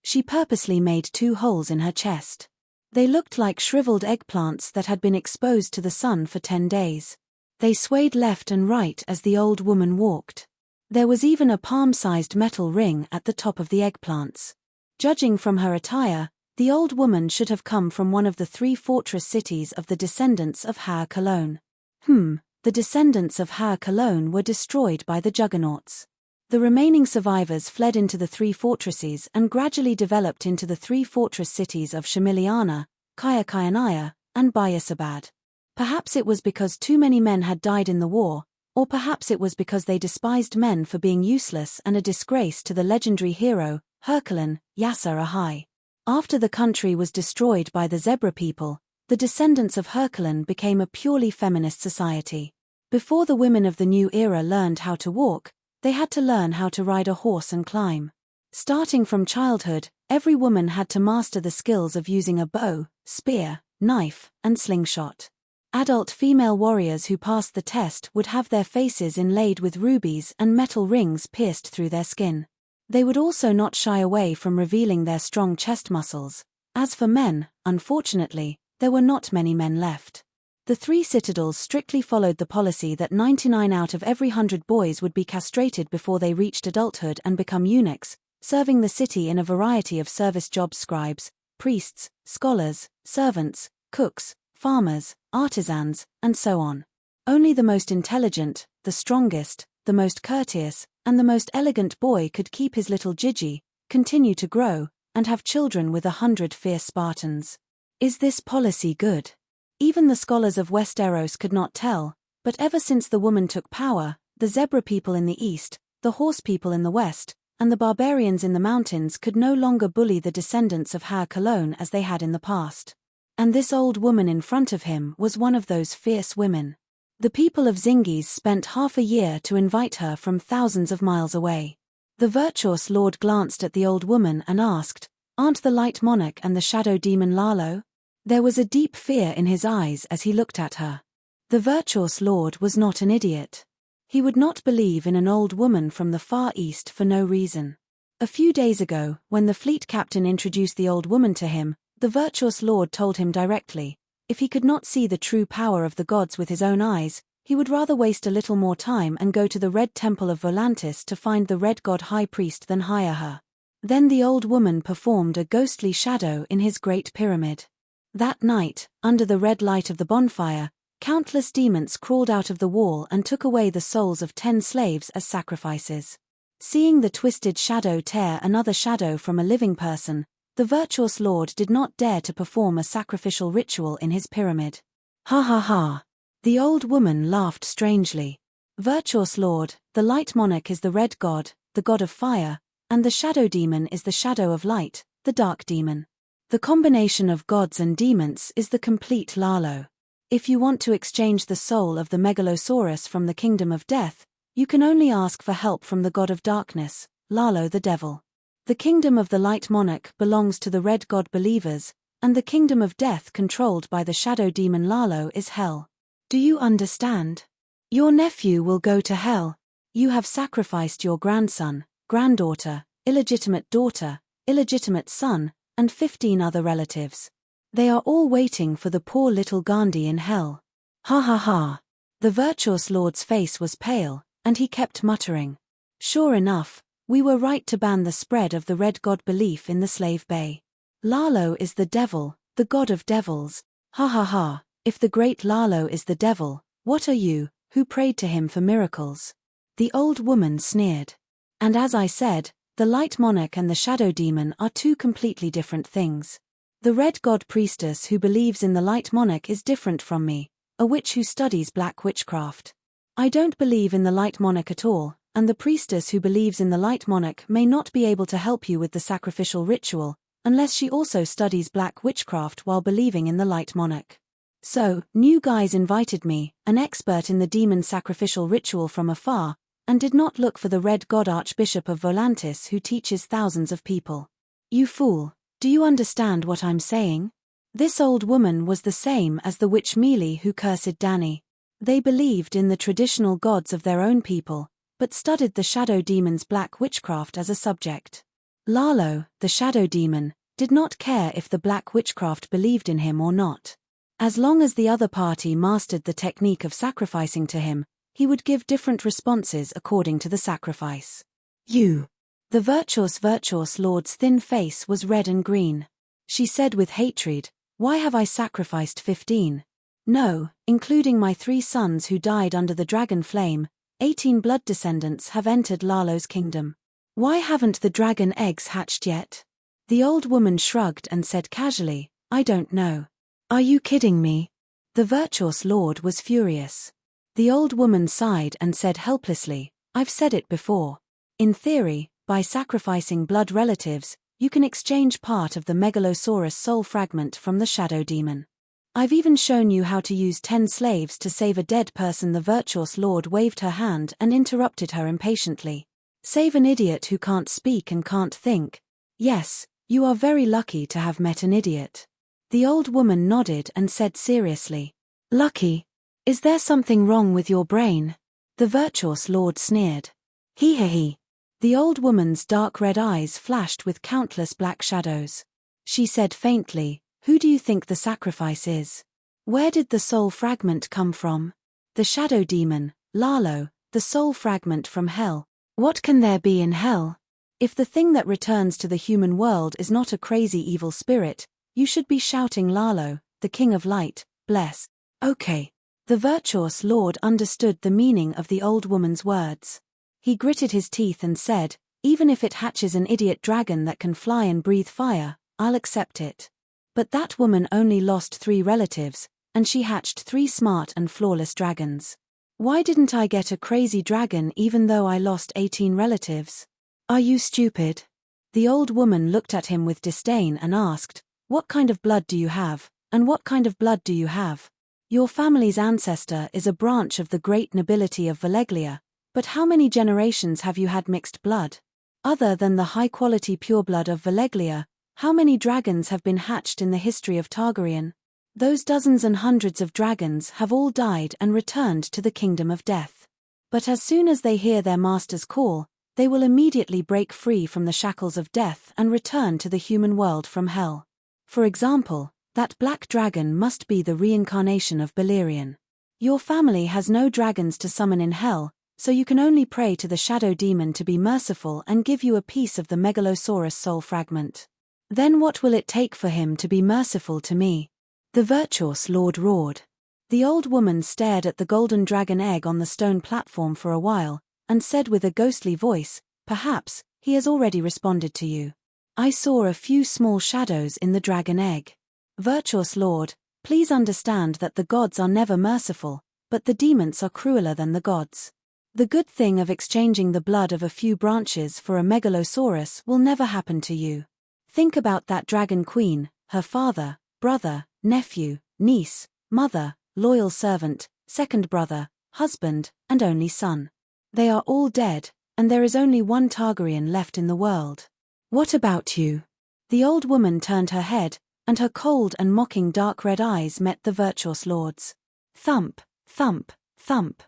She purposely made 2 holes in her chest. They looked like shriveled eggplants that had been exposed to the sun for 10 days. They swayed left and right as the old woman walked. There was even a palm-sized metal ring at the top of the eggplants. Judging from her attire, the old woman should have come from one of the 3 fortress cities of the descendants of Har Cologne. The descendants of Har Cologne were destroyed by the juggernauts. The remaining survivors fled into the 3 fortresses and gradually developed into the 3 fortress cities of Shamiliana, Kayakyanaya, and Bayasabad. Perhaps it was because too many men had died in the war, or perhaps it was because they despised men for being useless and a disgrace to the legendary hero, Herculean, Yasser Ahai. After the country was destroyed by the zebra people, the descendants of Herculean became a purely feminist society. Before the women of the new era learned how to walk, they had to learn how to ride a horse and climb. Starting from childhood, every woman had to master the skills of using a bow, spear, knife, and slingshot. Adult female warriors who passed the test would have their faces inlaid with rubies and metal rings pierced through their skin. They would also not shy away from revealing their strong chest muscles. As for men, unfortunately, there were not many men left. The 3 citadels strictly followed the policy that 99 out of every 100 boys would be castrated before they reached adulthood and become eunuchs, serving the city in a variety of service jobs: scribes, priests, scholars, servants, cooks, farmers, artisans, and so on. Only the most intelligent, the strongest, the most courteous, and the most elegant boy could keep his little Gigi, continue to grow, and have children with 100 fierce Spartans. Is this policy good? Even the scholars of Westeros could not tell, but ever since the woman took power, the zebra people in the east, the horse people in the west, and the barbarians in the mountains could no longer bully the descendants of Har Cologne as they had in the past. And this old woman in front of him was one of those fierce women. The people of Zingis spent half a year to invite her from thousands of miles away. The virtuous lord glanced at the old woman and asked, "Aren't the light monarch and the shadow demon Lalo?" There was a deep fear in his eyes as he looked at her. The virtuous lord was not an idiot. He would not believe in an old woman from the Far East for no reason. A few days ago, when the fleet captain introduced the old woman to him, the virtuous lord told him directly, if he could not see the true power of the gods with his own eyes, he would rather waste a little more time and go to the Red Temple of Volantis to find the Red God High Priest than hire her. Then the old woman performed a ghostly shadow in his great pyramid. That night, under the red light of the bonfire, countless demons crawled out of the wall and took away the souls of 10 slaves as sacrifices. Seeing the twisted shadow tear another shadow from a living person, the virtuous lord did not dare to perform a sacrificial ritual in his pyramid. Ha ha ha! The old woman laughed strangely. Virtuous lord, the light monarch is the red god, the god of fire, and the shadow demon is the shadow of light, the dark demon. The combination of gods and demons is the complete Lalo. If you want to exchange the soul of the Megalosaurus from the kingdom of death, you can only ask for help from the god of darkness, Lalo the devil. The kingdom of the light monarch belongs to the red god believers, and the kingdom of death controlled by the shadow demon Lalo is hell. Do you understand? Your nephew will go to hell. You have sacrificed your grandson, granddaughter, illegitimate daughter, illegitimate son, and 15 other relatives. They are all waiting for the poor little Gandhi in hell. Ha ha ha. The virtuous lord's face was pale, and he kept muttering. Sure enough, we were right to ban the spread of the red god belief in the slave bay. Lalo is the devil, the god of devils. Ha ha ha. If the great Lalo is the devil, what are you, who prayed to him for miracles? The old woman sneered. And as I said, the light monarch and the shadow demon are two completely different things. The red god priestess who believes in the light monarch is different from me, a witch who studies black witchcraft. I don't believe in the light monarch at all, and the priestess who believes in the light monarch may not be able to help you with the sacrificial ritual, unless she also studies black witchcraft while believing in the light monarch. So, new guys invited me, an expert in the demon sacrificial ritual from afar, and did not look for the red god archbishop of Volantis who teaches thousands of people. You fool, do you understand what I'm saying? This old woman was the same as the witch Mealy who cursed Dany. They believed in the traditional gods of their own people, but studied the shadow demon's black witchcraft as a subject. Lalo, the shadow demon, did not care if the black witchcraft believed in him or not. As long as the other party mastered the technique of sacrificing to him, he would give different responses according to the sacrifice. You. The virtuous lord's thin face was red and green. She said with hatred, "Why have I sacrificed 15? No, including my 3 sons who died under the dragon flame, 18 blood descendants have entered Lalo's kingdom. Why haven't the dragon eggs hatched yet?" The old woman shrugged and said casually, "I don't know." Are you kidding me? The virtuous lord was furious. The old woman sighed and said helplessly, "I've said it before. In theory, by sacrificing blood relatives, you can exchange part of the Megalosaurus soul fragment from the shadow demon. I've even shown you how to use 10 slaves to save a dead person." The virtuous lord waved her hand and interrupted her impatiently. "Save an idiot who can't speak and can't think. Yes, you are very lucky to have met an idiot." The old woman nodded and said seriously, "Lucky? Is there something wrong with your brain?" The virtuous lord sneered. He. The old woman's dark red eyes flashed with countless black shadows. She said faintly, "Who do you think the sacrifice is? Where did the soul fragment come from?" "The shadow demon, Lalo, the soul fragment from hell." "What can there be in hell? If the thing that returns to the human world is not a crazy evil spirit, you should be shouting Lalo, the king of light, bless." "Okay." The virtuous lord understood the meaning of the old woman's words. He gritted his teeth and said, Even if it hatches an idiot dragon that can fly and breathe fire, I'll accept it. But that woman only lost 3 relatives, and she hatched 3 smart and flawless dragons. Why didn't I get a crazy dragon even though I lost 18 relatives? Are you stupid? The old woman looked at him with disdain and asked, "What kind of blood do you have, and what kind of blood do you have? Your family's ancestor is a branch of the great nobility of Valeglia, but how many generations have you had mixed blood? Other than the high-quality pureblood of Valeglia, how many dragons have been hatched in the history of Targaryen? Those dozens and hundreds of dragons have all died and returned to the kingdom of death. But as soon as they hear their master's call, they will immediately break free from the shackles of death and return to the human world from hell. For example, that black dragon must be the reincarnation of Balerion. Your family has no dragons to summon in hell, so you can only pray to the shadow demon to be merciful and give you a piece of the Megalosaurus soul fragment. Then what will it take for him to be merciful to me?" The virtuous lord roared. The old woman stared at the golden dragon egg on the stone platform for a while, and said with a ghostly voice, "Perhaps, he has already responded to you. I saw a few small shadows in the dragon egg. Virtuous lord, please understand that the gods are never merciful, but the demons are crueler than the gods. The good thing of exchanging the blood of a few branches for a Megalosaurus will never happen to you. Think about that dragon queen, her father, brother, nephew, niece, mother, loyal servant, second brother, husband, and only son. They are all dead, and there is only one Targaryen left in the world. What about you?" The old woman turned her head, and her cold and mocking dark red eyes met the virtuous lord's. Thump, thump, thump.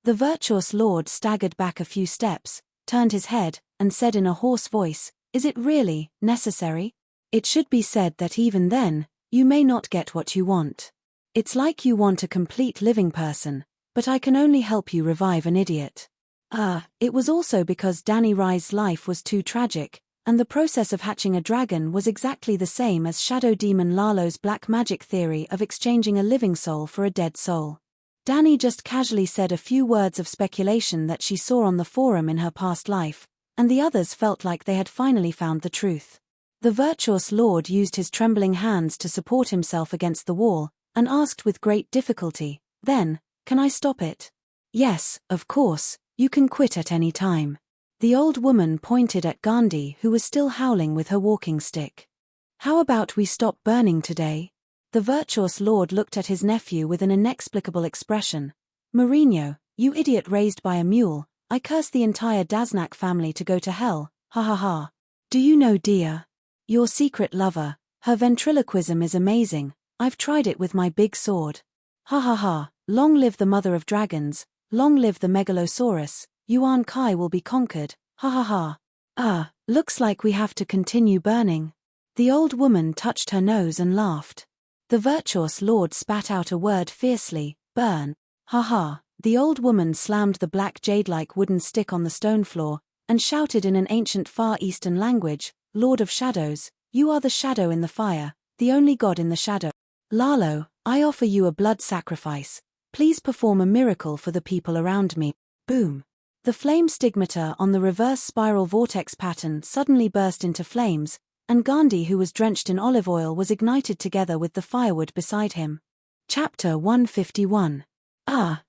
The virtuous lord staggered back a few steps, turned his head, and said in a hoarse voice, "Is it really necessary? It should be said that even then, you may not get what you want. It's like you want a complete living person, but I can only help you revive an idiot." It was also because Dany Rye's life was too tragic, and the process of hatching a dragon was exactly the same as Shadow Demon Lalo's black magic theory of exchanging a living soul for a dead soul. Dany just casually said a few words of speculation that she saw on the forum in her past life, and the others felt like they had finally found the truth. The virtuous lord used his trembling hands to support himself against the wall, and asked with great difficulty, "Then, can I stop it?" "Yes, of course, you can quit at any time." The old woman pointed at Gandhi, who was still howling with her walking stick. "How about we stop burning today?" The virtuous lord looked at his nephew with an inexplicable expression. "Mourinho, you idiot raised by a mule, I curse the entire Dasnak family to go to hell, ha ha ha. Do you know Dia? Your secret lover, her ventriloquism is amazing, I've tried it with my big sword. Ha ha ha, long live the mother of dragons, long live the Megalosaurus, Yuan Kai will be conquered, ha ha ha. Looks like we have to continue burning." The old woman touched her nose and laughed. The virtuous lord spat out a word fiercely, "Burn." Ha ha. The old woman slammed the black jade-like wooden stick on the stone floor, and shouted in an ancient Far Eastern language, "Lord of Shadows, you are the shadow in the fire, the only god in the shadow. Lalo, I offer you a blood sacrifice. Please perform a miracle for the people around me." Boom. The flame stigmata on the reverse spiral vortex pattern suddenly burst into flames, and Gandhi, who was drenched in olive oil, was ignited together with the firewood beside him. Chapter 151.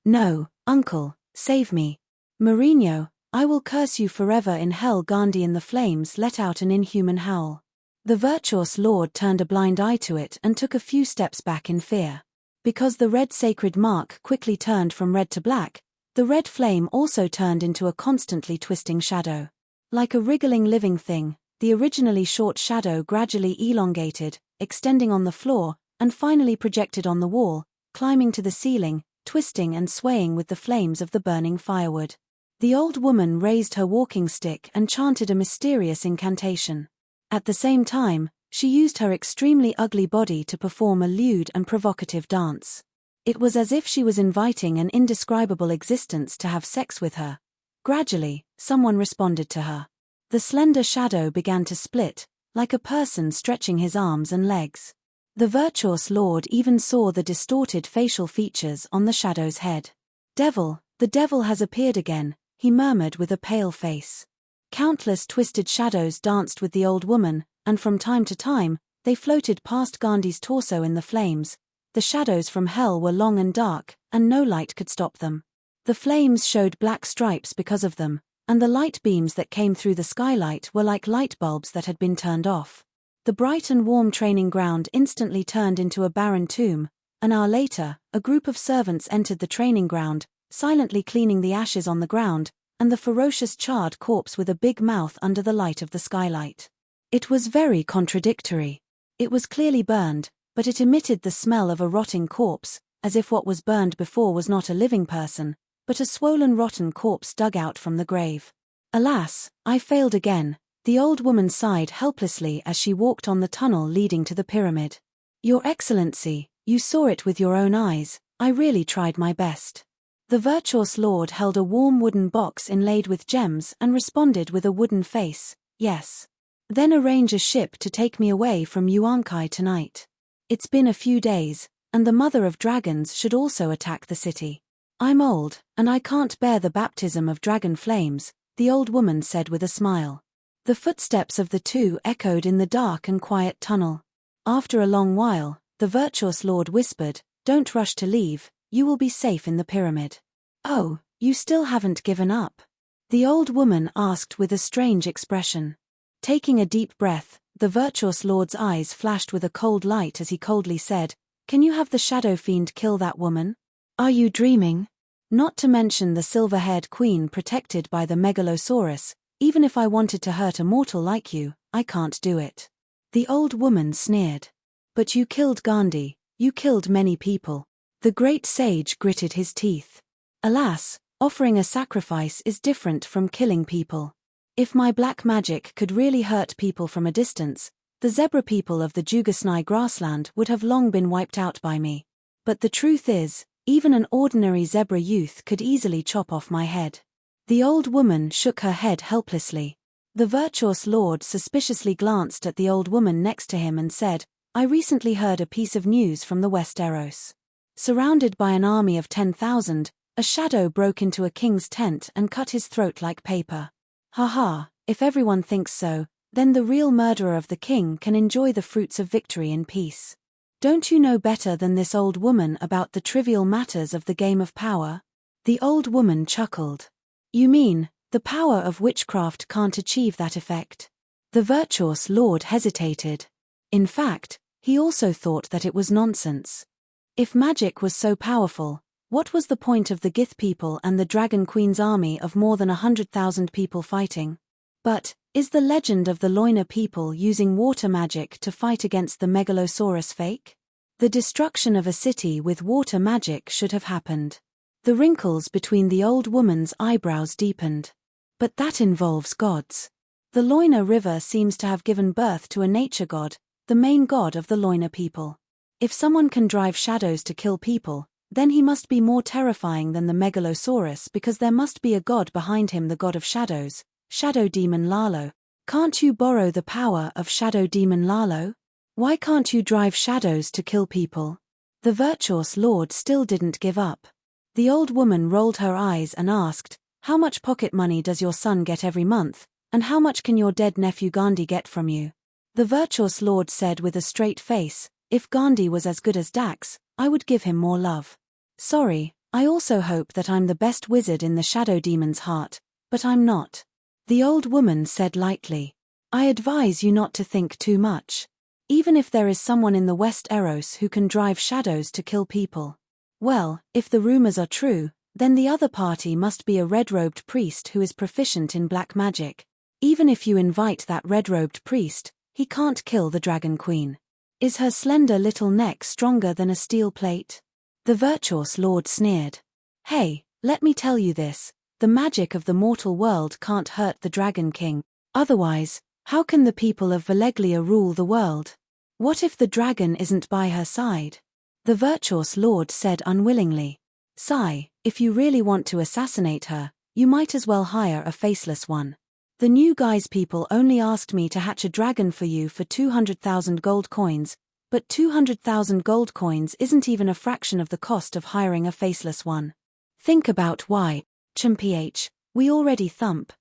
No, uncle, save me. Mourinho, I will curse you forever in hell. Gandhi in the flames let out an inhuman howl. The virtuous lord turned a blind eye to it and took a few steps back in fear. Because the red sacred mark quickly turned from red to black, the red flame also turned into a constantly twisting shadow. Like a wriggling living thing, the originally short shadow gradually elongated, extending on the floor, and finally projected on the wall, climbing to the ceiling, twisting and swaying with the flames of the burning firewood. The old woman raised her walking stick and chanted a mysterious incantation. At the same time, she used her extremely ugly body to perform a lewd and provocative dance. It was as if she was inviting an indescribable existence to have sex with her. Gradually, someone responded to her. The slender shadow began to split, like a person stretching his arms and legs. The virtuous lord even saw the distorted facial features on the shadow's head. "Devil, the devil has appeared again," he murmured with a pale face. Countless twisted shadows danced with the old woman, and from time to time, they floated past Gandhi's torso in the flames. The shadows from hell were long and dark, and no light could stop them. The flames showed black stripes because of them, and the light beams that came through the skylight were like light bulbs that had been turned off. The bright and warm training ground instantly turned into a barren tomb. An hour later, a group of servants entered the training ground, silently cleaning the ashes on the ground, and the ferocious charred corpse with a big mouth under the light of the skylight. It was very contradictory. It was clearly burned, but it emitted the smell of a rotting corpse, as if what was burned before was not a living person, but a swollen rotten corpse dug out from the grave. Alas, I failed again, the old woman sighed helplessly as she walked on the tunnel leading to the pyramid. Your Excellency, you saw it with your own eyes, I really tried my best. The virtuous lord held a warm wooden box inlaid with gems and responded with a wooden face, yes. Then arrange a ship to take me away from Yuankai tonight. It's been a few days, and the mother of dragons should also attack the city. I'm old, and I can't bear the baptism of dragon flames, the old woman said with a smile. The footsteps of the two echoed in the dark and quiet tunnel. After a long while, the virtuous lord whispered, "Don't rush to leave, you will be safe in the pyramid." "Oh, you still haven't given up?" the old woman asked with a strange expression. Taking a deep breath, the virtuous lord's eyes flashed with a cold light as he coldly said, "Can you have the shadow fiend kill that woman? Are you dreaming? Not to mention the silver-haired queen protected by the megalosaurus, even if I wanted to hurt a mortal like you, I can't do it." The old woman sneered. "But you killed Gandhi, you killed many people." The great sage gritted his teeth. "Alas, offering a sacrifice is different from killing people. If my black magic could really hurt people from a distance, the zebra people of the Jugasnai grassland would have long been wiped out by me. But the truth is, even an ordinary zebra youth could easily chop off my head." The old woman shook her head helplessly. The virtuous lord suspiciously glanced at the old woman next to him and said, "I recently heard a piece of news from the Westeros. Surrounded by an army of 10,000, a shadow broke into a king's tent and cut his throat like paper. Haha, if everyone thinks so, then the real murderer of the king can enjoy the fruits of victory in peace. Don't you know better than this old woman about the trivial matters of the game of power?" The old woman chuckled. "You mean, the power of witchcraft can't achieve that effect?" The virtuous lord hesitated. In fact, he also thought that it was nonsense. If magic was so powerful, what was the point of the Gith people and the Dragon Queen's army of more than 100,000 people fighting? But, is the legend of the Loina people using water magic to fight against the Megalosaurus fake? The destruction of a city with water magic should have happened. The wrinkles between the old woman's eyebrows deepened. But that involves gods. The Loina River seems to have given birth to a nature god, the main god of the Loina people. If someone can drive shadows to kill people, then he must be more terrifying than the Megalosaurus because there must be a god behind him, the god of shadows, Shadow Demon Lalo. Can't you borrow the power of Shadow Demon Lalo? Why can't you drive shadows to kill people? The virtuous lord still didn't give up. The old woman rolled her eyes and asked, "How much pocket money does your son get every month, and how much can your dead nephew Gandhi get from you?" The virtuous lord said with a straight face, "If Gandhi was as good as Dax, I would give him more love. Sorry, I also hope that I'm the best wizard in the Shadow Demon's heart, but I'm not." The old woman said lightly, "I advise you not to think too much. Even if there is someone in the Westeros who can drive shadows to kill people. Well, if the rumors are true, then the other party must be a red-robed priest who is proficient in black magic. Even if you invite that red-robed priest, he can't kill the Dragon Queen. Is her slender little neck stronger than a steel plate?" The virtuous lord sneered. "Hey, let me tell you this, the magic of the mortal world can't hurt the Dragon King. Otherwise, how can the people of Valeglia rule the world? What if the dragon isn't by her side?" The virtuous lord said unwillingly. "Sigh, if you really want to assassinate her, you might as well hire a faceless one. The new guy's people only asked me to hatch a dragon for you for 200,000 gold coins, but 200,000 gold coins isn't even a fraction of the cost of hiring a faceless one. Think about why, Chimph, we already thump,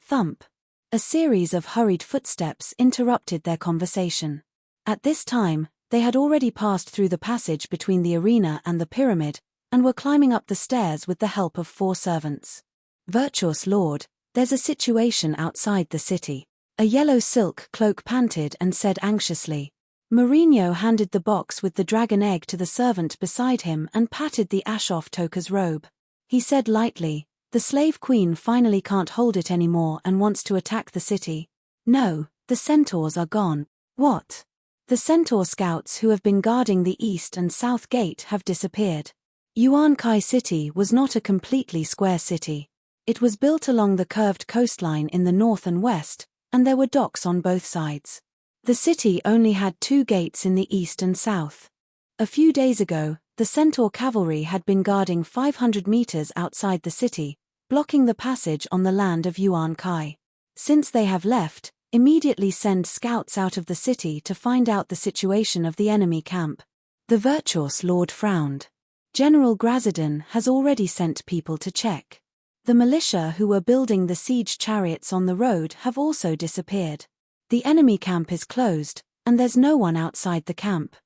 Thump. A series of hurried footsteps interrupted their conversation. At this time, they had already passed through the passage between the arena and the pyramid, and were climbing up the stairs with the help of 4 servants. Virtuous Lord, there's a situation outside the city. A yellow silk cloak panted and said anxiously. Mourinho handed the box with the dragon egg to the servant beside him and patted the ash off Toka's robe. He said lightly, the slave queen finally can't hold it anymore and wants to attack the city. No, the centaurs are gone. What? The centaur scouts who have been guarding the east and south gate have disappeared. Yuan Kai City was not a completely square city. It was built along the curved coastline in the north and west, and there were docks on both sides. The city only had 2 gates in the east and south. A few days ago, the centaur cavalry had been guarding 500 meters outside the city, blocking the passage on the land of Yuan Kai. Since they have left, immediately send scouts out of the city to find out the situation of the enemy camp. The virtuous lord frowned. General Grazadon has already sent people to check. The militia who were building the siege chariots on the road have also disappeared. The enemy camp is closed, and there's no one outside the camp.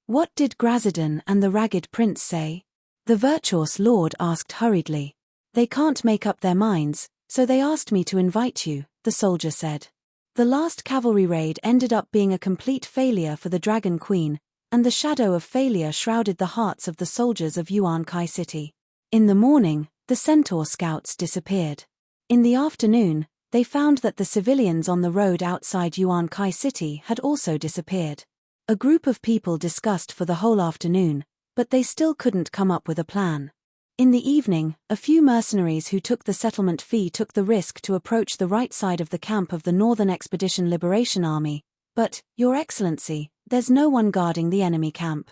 What did Grazadon and the ragged prince say? The virtuous lord asked hurriedly. They can't make up their minds, so they asked me to invite you, the soldier said. The last cavalry raid ended up being a complete failure for the Dragon Queen, and the shadow of failure shrouded the hearts of the soldiers of Yuan Kai City. In the morning, the centaur scouts disappeared. In the afternoon, they found that the civilians on the road outside Yuan Kai City had also disappeared. A group of people discussed for the whole afternoon, but they still couldn't come up with a plan. In the evening, a few mercenaries who took the settlement fee took the risk to approach the right side of the camp of the Northern Expedition Liberation Army, but, Your Excellency, there's no one guarding the enemy camp.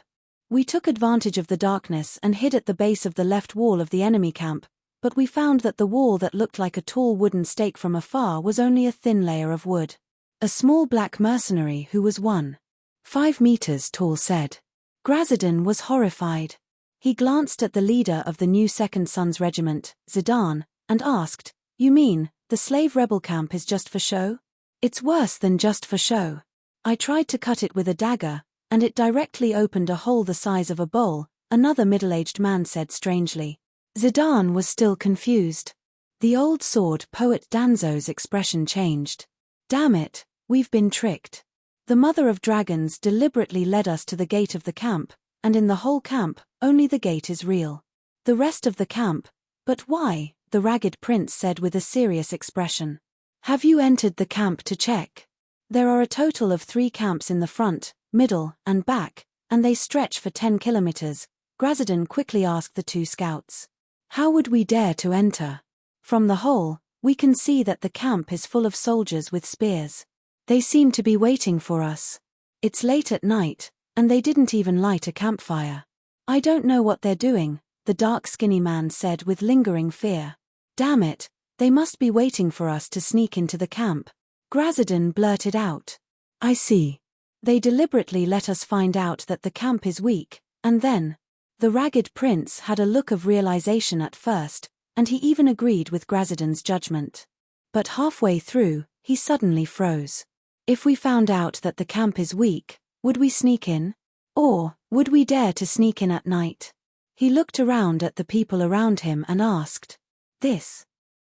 We took advantage of the darkness and hid at the base of the left wall of the enemy camp, but we found that the wall that looked like a tall wooden stake from afar was only a thin layer of wood. A small black mercenary who was 1.5 meters tall said. Grazadon was horrified. He glanced at the leader of the new Second Sons Regiment, Zidane, and asked, You mean, the slave rebel camp is just for show? It's worse than just for show. I tried to cut it with a dagger, and it directly opened a hole the size of a bowl, another middle-aged man said strangely. Zidane was still confused. The old sword poet Danzo's expression changed. Damn it, we've been tricked. The Mother of Dragons deliberately led us to the gate of the camp, and in the whole camp, only the gate is real. The rest of the camp, but why? The ragged prince said with a serious expression. Have you entered the camp to check? There are a total of 3 camps in the front, middle, and back, and they stretch for 10 kilometers. Grazadon quickly asked the 2 scouts. How would we dare to enter? From the hole, we can see that the camp is full of soldiers with spears. They seem to be waiting for us. It's late at night, and they didn't even light a campfire. I don't know what they're doing, the dark skinny man said with lingering fear. Damn it, they must be waiting for us to sneak into the camp. Grazadon blurted out. I see. They deliberately let us find out that the camp is weak, and then. The ragged prince had a look of realization at first, and he even agreed with Grazadon's judgment. But halfway through, he suddenly froze. If we found out that the camp is weak, would we sneak in? Or, would we dare to sneak in at night? He looked around at the people around him and asked.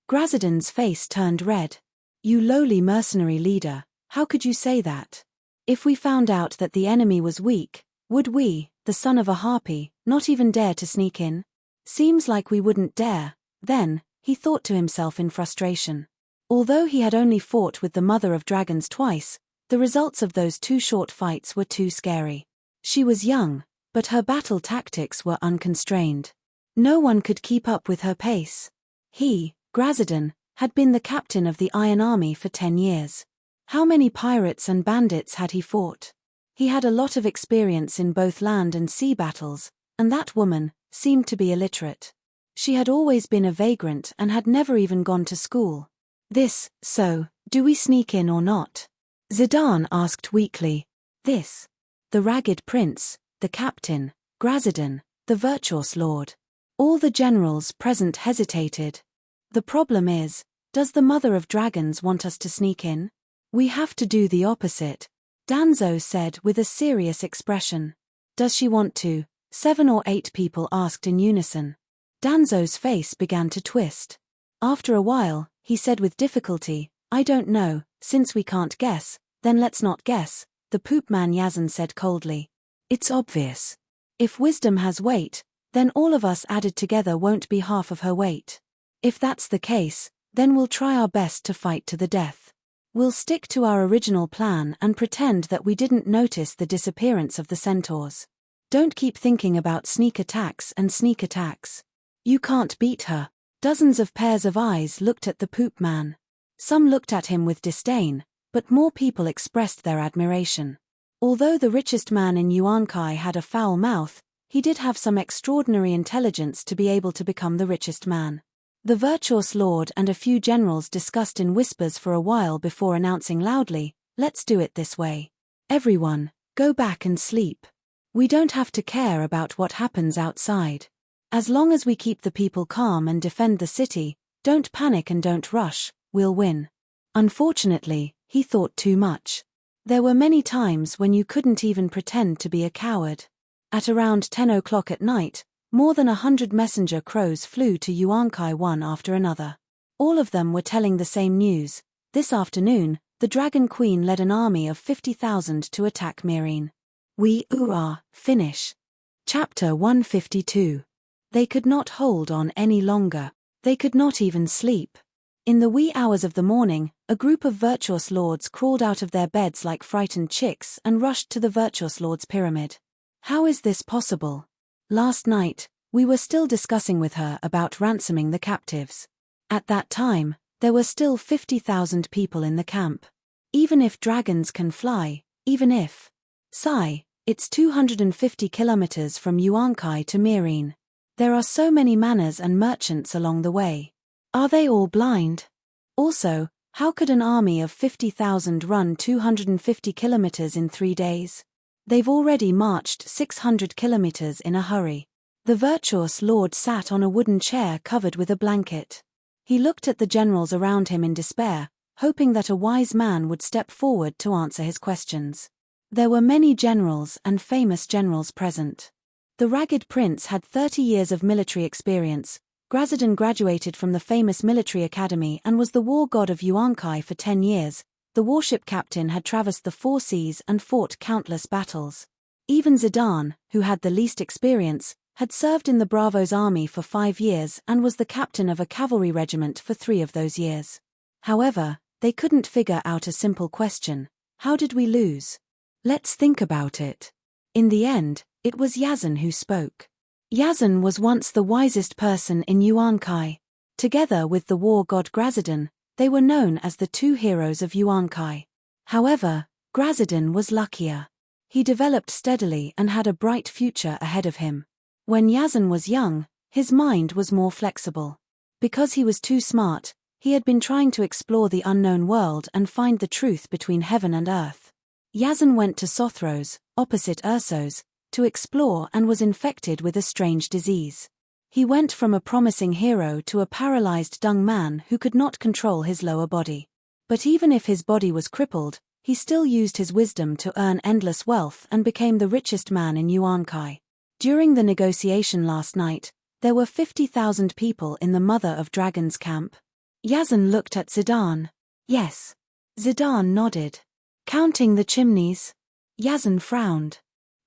Grazadon's face turned red. You lowly mercenary leader, how could you say that? If we found out that the enemy was weak, would we, the son of a harpy, not even dare to sneak in? Seems like we wouldn't dare. Then, he thought to himself in frustration. Although he had only fought with the Mother of Dragons twice, the results of those 2 short fights were too scary. She was young, but her battle tactics were unconstrained. No one could keep up with her pace. He, Grazadon, had been the captain of the Iron Army for 10 years. How many pirates and bandits had he fought? He had a lot of experience in both land and sea battles, and that woman seemed to be illiterate. She had always been a vagrant and had never even gone to school. So, do we sneak in or not? Zidane asked weakly. The ragged prince, the captain, Grazadon, the virtuous lord. All the generals present hesitated. The problem is, Does the mother of dragons want us to sneak in? We have to do the opposite, Danzo said with a serious expression. Does she want to? 7 or 8 people asked in unison. Danzo's face began to twist. After a while, he said with difficulty, I don't know, since we can't guess, then let's not guess, the poop man Yazan said coldly. It's obvious. If wisdom has weight, then all of us added together won't be half of her weight. If that's the case, then we'll try our best to fight to the death. We'll stick to our original plan and pretend that we didn't notice the disappearance of the centaurs. Don't keep thinking about sneak attacks and sneak attacks. You can't beat her. Dozens of pairs of eyes looked at the poop man. Some looked at him with disdain, but more people expressed their admiration. Although the richest man in Yuan-Kai had a foul mouth, he did have some extraordinary intelligence to be able to become the richest man. The virtuous lord and a few generals discussed in whispers for a while before announcing loudly, let's do it this way. Everyone, go back and sleep. We don't have to care about what happens outside. As long as we keep the people calm and defend the city, don't panic and don't rush, we'll win. Unfortunately, he thought too much. There were many times when you couldn't even pretend to be a coward. At around 10 o'clock at night, more than 100 messenger crows flew to Yuan-Kai one after another. All of them were telling the same news. This afternoon, the Dragon Queen led an army of 50,000 to attack Myrene. We are finish. Chapter 152. They could not hold on any longer. They could not even sleep. In the wee hours of the morning, a group of virtuous lords crawled out of their beds like frightened chicks and rushed to the virtuous lord's pyramid. How is this possible? Last night, we were still discussing with her about ransoming the captives. At that time, there were still 50,000 people in the camp. Even if dragons can fly, even if. Sigh, it's 250 kilometers from Yuan-Kai to Myrene. There are so many manners and merchants along the way. Are they all blind? Also, how could an army of 50,000 run 250 kilometers in 3 days? They've already marched 600 kilometers in a hurry. The virtuous lord sat on a wooden chair covered with a blanket. He looked at the generals around him in despair, hoping that a wise man would step forward to answer his questions. There were many generals and famous generals present. The ragged prince had 30 years of military experience. Grazadon graduated from the famous military academy and was the war god of Yuan-Kai for 10 years. The warship captain had traversed the 4 seas and fought countless battles. Even Zidane, who had the least experience, had served in the Bravo's army for 5 years and was the captain of a cavalry regiment for 3 of those years. However, they couldn't figure out a simple question. How did we lose? Let's think about it. In the end, it was Yazan who spoke. Yazan was once the wisest person in Yuan-Kai. Together with the war god Grazadon, they were known as the 2 heroes of Yuan-Kai. However, Grazadon was luckier. He developed steadily and had a bright future ahead of him. When Yazan was young, his mind was more flexible. Because he was too smart, he had been trying to explore the unknown world and find the truth between heaven and earth. Yazan went to Sothros, opposite Ursos, to explore and was infected with a strange disease. He went from a promising hero to a paralyzed dung man who could not control his lower body. But even if his body was crippled, he still used his wisdom to earn endless wealth and became the richest man in Yuan-Kai. During the negotiation last night, there were 50,000 people in the Mother of Dragons camp. Yazan looked at Zidane. Yes. Zidane nodded. Counting the chimneys? Yazan frowned.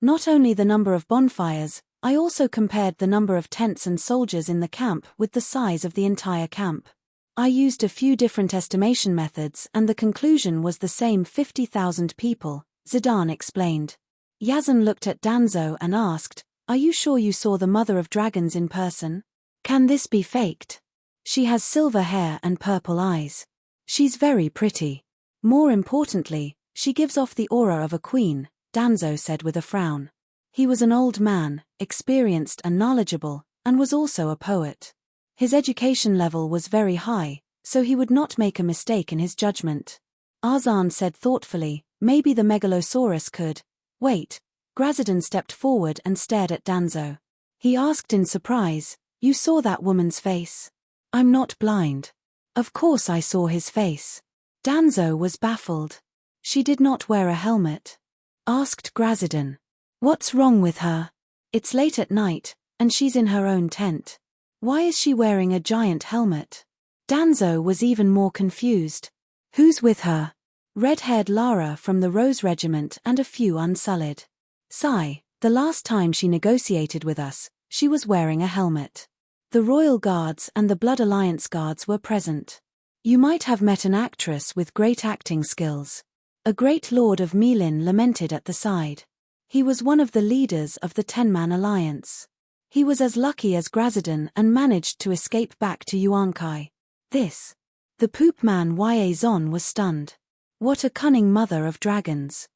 Not only the number of bonfires, I also compared the number of tents and soldiers in the camp with the size of the entire camp. I used a few different estimation methods and the conclusion was the same 50,000 people, Zidane explained. Yazan looked at Danzo and asked, are you sure you saw the Mother of Dragons in person? Can this be faked? She has silver hair and purple eyes. She's very pretty. More importantly, she gives off the aura of a queen, Danzo said with a frown. He was an old man, experienced and knowledgeable, and was also a poet. His education level was very high, so he would not make a mistake in his judgment. Arzan said thoughtfully, maybe the Megalosaurus could. Wait. Grazadon stepped forward and stared at Danzo. He asked in surprise, you saw that woman's face? I'm not blind. Of course I saw his face. Danzo was baffled. She did not wear a helmet. Asked Grazidon. What's wrong with her? It's late at night, and she's in her own tent. Why is she wearing a giant helmet? Danzo was even more confused. Who's with her? Red-haired Lara from the Rose Regiment and a few unsullied. Sigh, the last time she negotiated with us, she was wearing a helmet. The Royal Guards and the Blood Alliance Guards were present. You might have met an actress with great acting skills. A great lord of Milin lamented at the side. He was one of the leaders of the 10-man alliance. He was as lucky as Grazidon and managed to escape back to Yuankai. The poop man Ye Zon was stunned. What a cunning mother of dragons.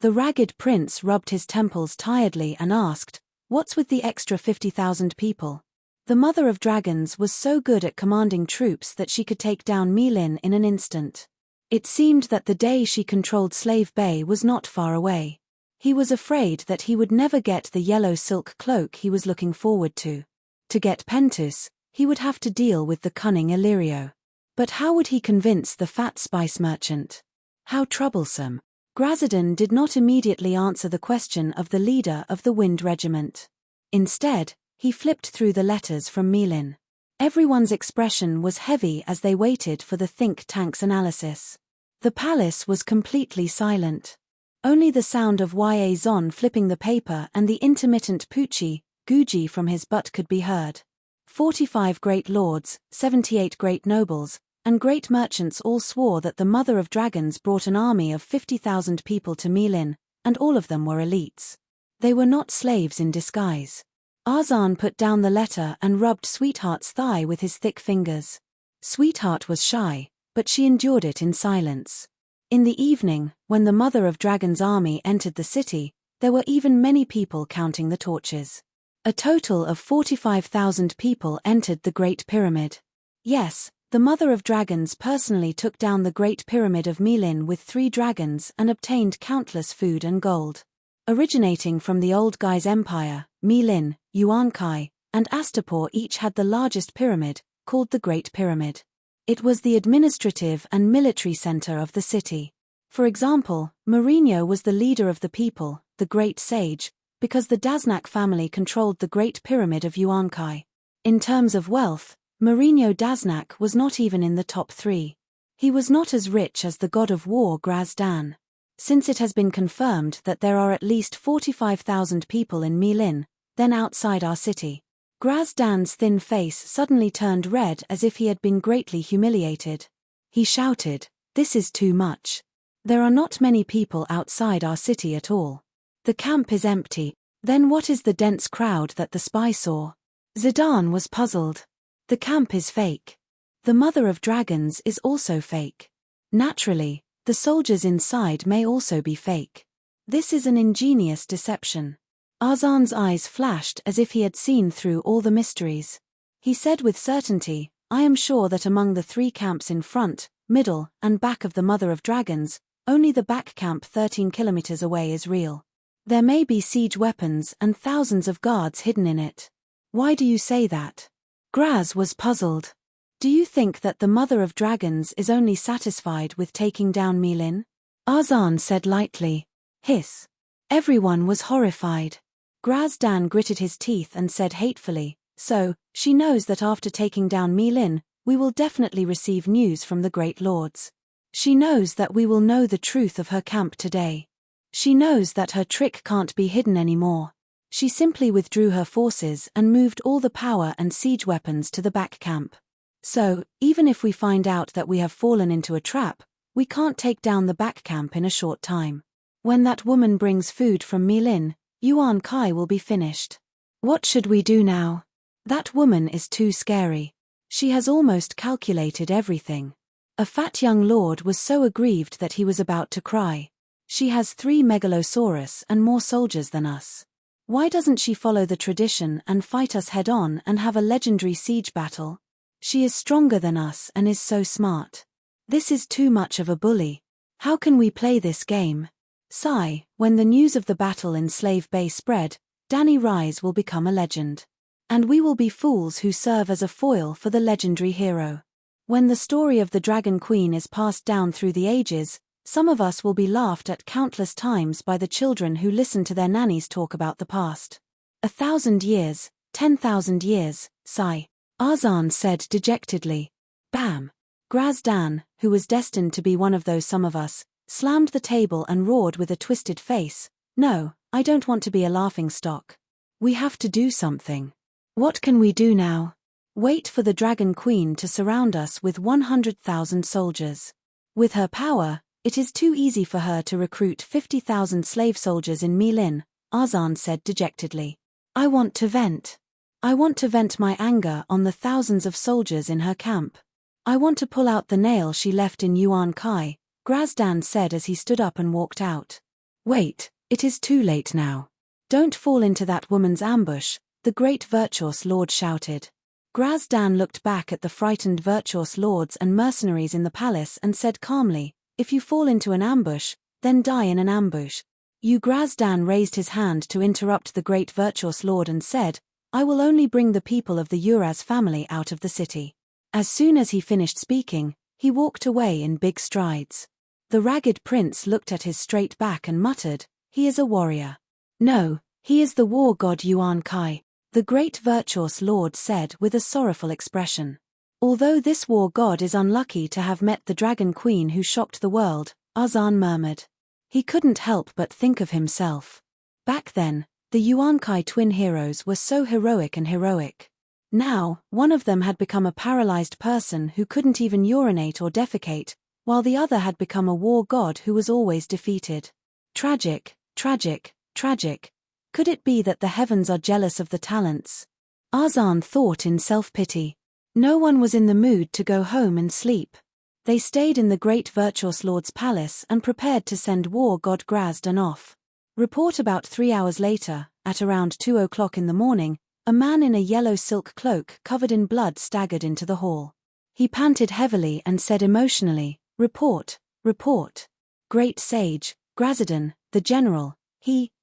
The ragged prince rubbed his temples tiredly and asked, what's with the extra 50,000 people? The mother of dragons was so good at commanding troops that she could take down Milin in an instant. It seemed that the day she controlled Slave Bay was not far away. He was afraid that he would never get the yellow silk cloak he was looking forward to. To get Pentus, he would have to deal with the cunning Illyrio. But how would he convince the fat spice merchant? How troublesome. Grazidon did not immediately answer the question of the leader of the Wind Regiment. Instead, he flipped through the letters from Milin. Everyone's expression was heavy as they waited for the think tank's analysis. The palace was completely silent. Only the sound of Ye Zon flipping the paper and the intermittent poochie, googie from his butt could be heard. 45 great lords, 78 great nobles, and great merchants all swore that the mother of dragons brought an army of 50,000 people to Milin, and all of them were elites. They were not slaves in disguise. Arzan put down the letter and rubbed Sweetheart's thigh with his thick fingers. Sweetheart was shy, but she endured it in silence. In the evening, when the mother of dragons' army entered the city, there were even many people counting the torches. A total of 45,000 people entered the Great Pyramid. Yes, the mother of dragons personally took down the Great Pyramid of Milin with 3 dragons and obtained countless food and gold. Originating from the old guy's empire, Milin, Yuankai, and Astapor each had the largest pyramid, called the Great Pyramid. It was the administrative and military center of the city. For example, Mourinho was the leader of the people, the Great Sage, because the Daznak family controlled the Great Pyramid of Yuankai. In terms of wealth, Mourinho Daznak was not even in the top 3. He was not as rich as the god of war Grazdan. Since it has been confirmed that there are at least 45,000 people in Milin, then outside our city. Grazdan's thin face suddenly turned red as if he had been greatly humiliated. He shouted, "This is too much. There are not many people outside our city at all. The camp is empty. Then what is the dense crowd that the spy saw?" Zidane was puzzled. The camp is fake. The mother of dragons is also fake. Naturally, the soldiers inside may also be fake. This is an ingenious deception. Arzan's eyes flashed as if he had seen through all the mysteries. He said with certainty, "I am sure that among the 3 camps in front, middle, and back of the Mother of Dragons, only the back camp 13 kilometers away is real. There may be siege weapons and thousands of guards hidden in it." "Why do you say that?" Graz was puzzled. "Do you think that the Mother of Dragons is only satisfied with taking down Milin?" Arzan said lightly. "Hiss." Everyone was horrified. Grazdan gritted his teeth and said hatefully, "So, she knows that after taking down Milin, we will definitely receive news from the great lords. She knows that we will know the truth of her camp today. She knows that her trick can't be hidden anymore. She simply withdrew her forces and moved all the power and siege weapons to the back camp. So, even if we find out that we have fallen into a trap, we can't take down the back camp in a short time. When that woman brings food from Milin, Yuan Kai will be finished. What should we do now? That woman is too scary. She has almost calculated everything." A fat young lord was so aggrieved that he was about to cry. "She has 3 megalosaurus and more soldiers than us. Why doesn't she follow the tradition and fight us head-on and have a legendary siege battle? She is stronger than us and is so smart. This is too much of a bully. How can we play this game?" Sigh, when the news of the battle in Slave Bay spread, Danny Rise will become a legend. And we will be fools who serve as a foil for the legendary hero. When the story of the Dragon Queen is passed down through the ages, some of us will be laughed at countless times by the children who listen to their nannies talk about the past. 1,000 years, 10,000 years, sigh. Arzan said dejectedly. Bam! Grazdan, who was destined to be one of those some of us, slammed the table and roared with a twisted face. No, I don't want to be a laughingstock. We have to do something. What can we do now? Wait for the Dragon Queen to surround us with 100,000 soldiers. With her power, it is too easy for her to recruit 50,000 slave soldiers in Milin, Arzan said dejectedly. I want to vent. I want to vent my anger on the thousands of soldiers in her camp. I want to pull out the nail she left in Yuan Kai, Grazdan said as he stood up and walked out. Wait, it is too late now. Don't fall into that woman's ambush, the great virtuous lord shouted. Grazdan looked back at the frightened virtuous lords and mercenaries in the palace and said calmly, if you fall into an ambush, then die in an ambush. Grazdan raised his hand to interrupt the great virtuous lord and said, I will only bring the people of the Uraz family out of the city. As soon as he finished speaking, he walked away in big strides. The ragged prince looked at his straight back and muttered, he is a warrior. No, he is the war god Yuan Kai, the great virtuous lord said with a sorrowful expression. Although this war god is unlucky to have met the Dragon Queen who shocked the world, Arzan murmured. He couldn't help but think of himself. Back then, the Yuan Kai twin heroes were so heroic and heroic. Now, one of them had become a paralyzed person who couldn't even urinate or defecate, while the other had become a war god who was always defeated. Tragic, tragic, tragic. Could it be that the heavens are jealous of the talents? Arzan thought in self-pity. No one was in the mood to go home and sleep. They stayed in the great virtuous lord's palace and prepared to send war god Grazdan off. Report about 3 hours later, at around 2 o'clock in the morning, a man in a yellow silk cloak covered in blood staggered into the hall. He panted heavily and said emotionally, Report, report. Great sage, Grazdan, the general,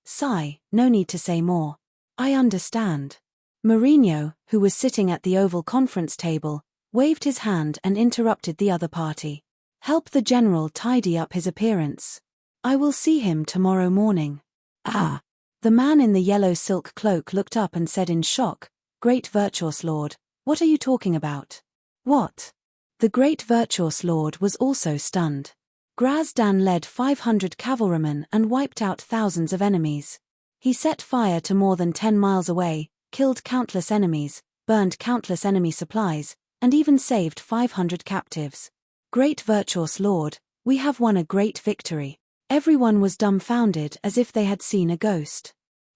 sigh, no need to say more. I understand. Mourinho, who was sitting at the oval conference table, waved his hand and interrupted the other party. Help the general tidy up his appearance. I will see him tomorrow morning. Ah! The man in the yellow silk cloak looked up and said in shock, Great virtuous lord, what are you talking about? What? The great virtuous lord was also stunned. Grazdan led 500 cavalrymen and wiped out thousands of enemies. He set fire to more than 10 miles away, killed countless enemies, burned countless enemy supplies, and even saved 500 captives. Great virtuous lord, we have won a great victory. Everyone was dumbfounded as if they had seen a ghost.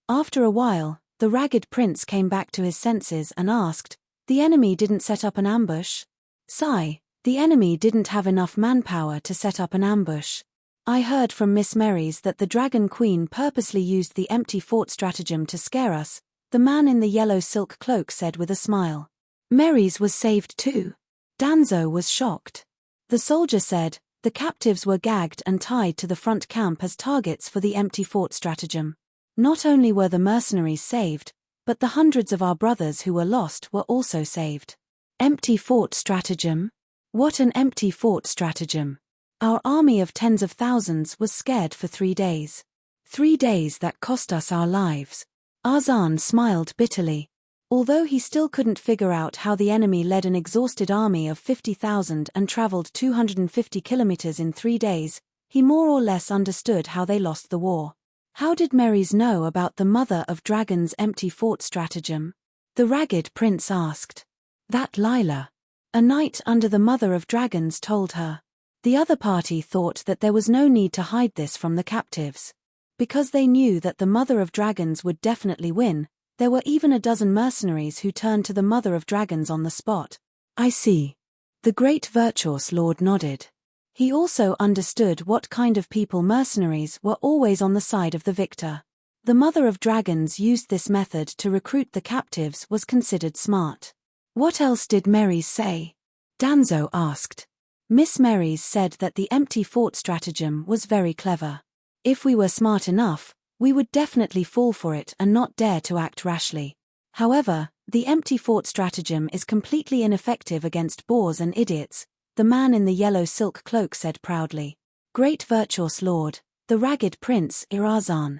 After a while, the ragged prince came back to his senses and asked, The enemy didn't set up an ambush? Sigh, the enemy didn't have enough manpower to set up an ambush. I heard from Miss Merries that the Dragon Queen purposely used the empty fort stratagem to scare us, the man in the yellow silk cloak said with a smile. Merries was saved too. Danzo was shocked. The soldier said, the captives were gagged and tied to the front camp as targets for the empty fort stratagem. Not only were the mercenaries saved, but the hundreds of our brothers who were lost were also saved. Empty fort stratagem? What an empty fort stratagem. Our army of tens of thousands was scared for 3 days. 3 days that cost us our lives. Arzan smiled bitterly. Although he still couldn't figure out how the enemy led an exhausted army of 50,000 and traveled 250 kilometers in 3 days, he more or less understood how they lost the war. How did Merries know about the Mother of Dragons' empty fort stratagem? The ragged prince asked. That Lila. A knight under the Mother of Dragons told her. The other party thought that there was no need to hide this from the captives. Because they knew that the Mother of Dragons would definitely win, there were even a dozen mercenaries who turned to the Mother of Dragons on the spot. I see. The great virtuous lord nodded. He also understood what kind of people mercenaries were always on the side of the victor. The Mother of Dragons used this method to recruit the captives was considered smart. What else did Merries say? Danzo asked. Miss Merries said that the empty fort stratagem was very clever. If we were smart enough, we would definitely fall for it and not dare to act rashly. However, The empty fort stratagem is completely ineffective against boors and idiots, the man in the yellow silk cloak said proudly. Great virtuous lord, the ragged prince Irazan.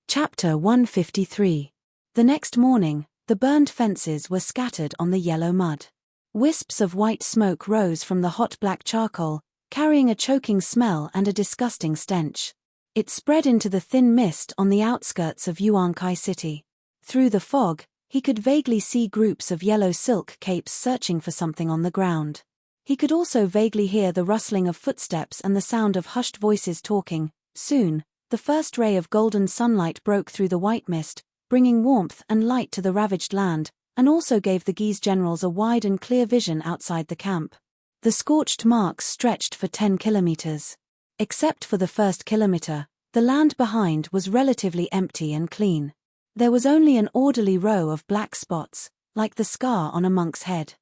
Chapter 153. The next morning, the burned fences were scattered on the yellow mud. Wisps of white smoke rose from the hot black charcoal, carrying a choking smell and a disgusting stench. It spread into the thin mist on the outskirts of Yuankai City. Through the fog, he could vaguely see groups of yellow silk capes searching for something on the ground. He could also vaguely hear the rustling of footsteps and the sound of hushed voices talking. Soon, the first ray of golden sunlight broke through the white mist, bringing warmth and light to the ravaged land, and also gave the Guise generals a wide and clear vision outside the camp. The scorched marks stretched for 10 kilometers. Except for the first kilometer, the land behind was relatively empty and clean. There was only an orderly row of black spots, like the scar on a monk's head.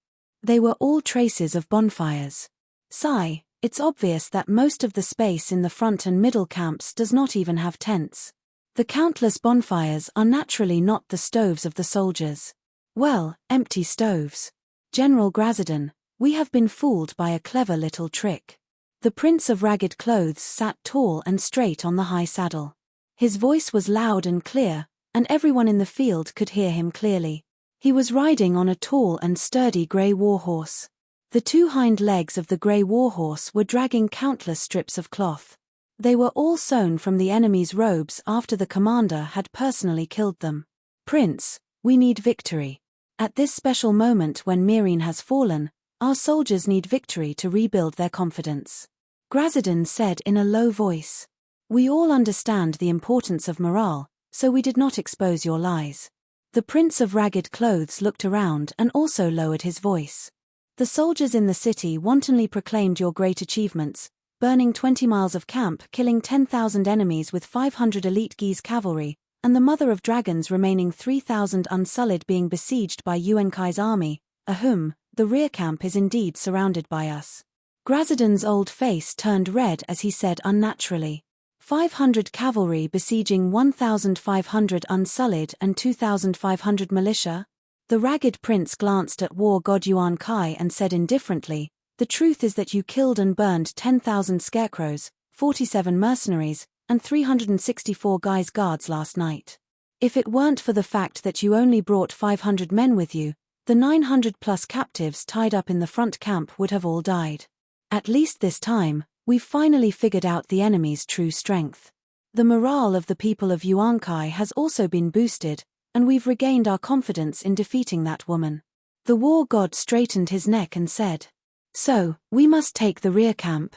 They were all traces of bonfires. Sigh, it's obvious that most of the space in the front and middle camps does not even have tents. The countless bonfires are naturally not the stoves of the soldiers. Well, empty stoves. General Grazadon, we have been fooled by a clever little trick. The Prince of Ragged Clothes sat tall and straight on the high saddle. His voice was loud and clear, and everyone in the field could hear him clearly. He was riding on a tall and sturdy grey warhorse. The two hind legs of the grey warhorse were dragging countless strips of cloth. They were all sewn from the enemy's robes after the commander had personally killed them. Prince, we need victory. At this special moment when Myrine has fallen, our soldiers need victory to rebuild their confidence. Grazadon said in a low voice. We all understand the importance of morale, so we did not expose your lies. The Prince of Ragged Clothes looked around and also lowered his voice. The soldiers in the city wantonly proclaimed your great achievements, burning 20 miles of camp, killing 10,000 enemies with 500 elite Guise cavalry, and the Mother of Dragons remaining 3,000 unsullied being besieged by Yuankai's army. The rear camp is indeed surrounded by us. Grazadon's old face turned red as he said unnaturally. 500 cavalry besieging 1,500 unsullied and 2,500 militia? The ragged prince glanced at war god Yuan Kai and said indifferently, the truth is that you killed and burned 10,000 scarecrows, 47 mercenaries, and 364 Guise guards last night. If it weren't for the fact that you only brought 500 men with you, the 900+ captives tied up in the front camp would have all died. At least this time, we've finally figured out the enemy's true strength. The morale of the people of Yuankai has also been boosted, and we've regained our confidence in defeating that woman. The war god straightened his neck and said. So, we must take the rear camp?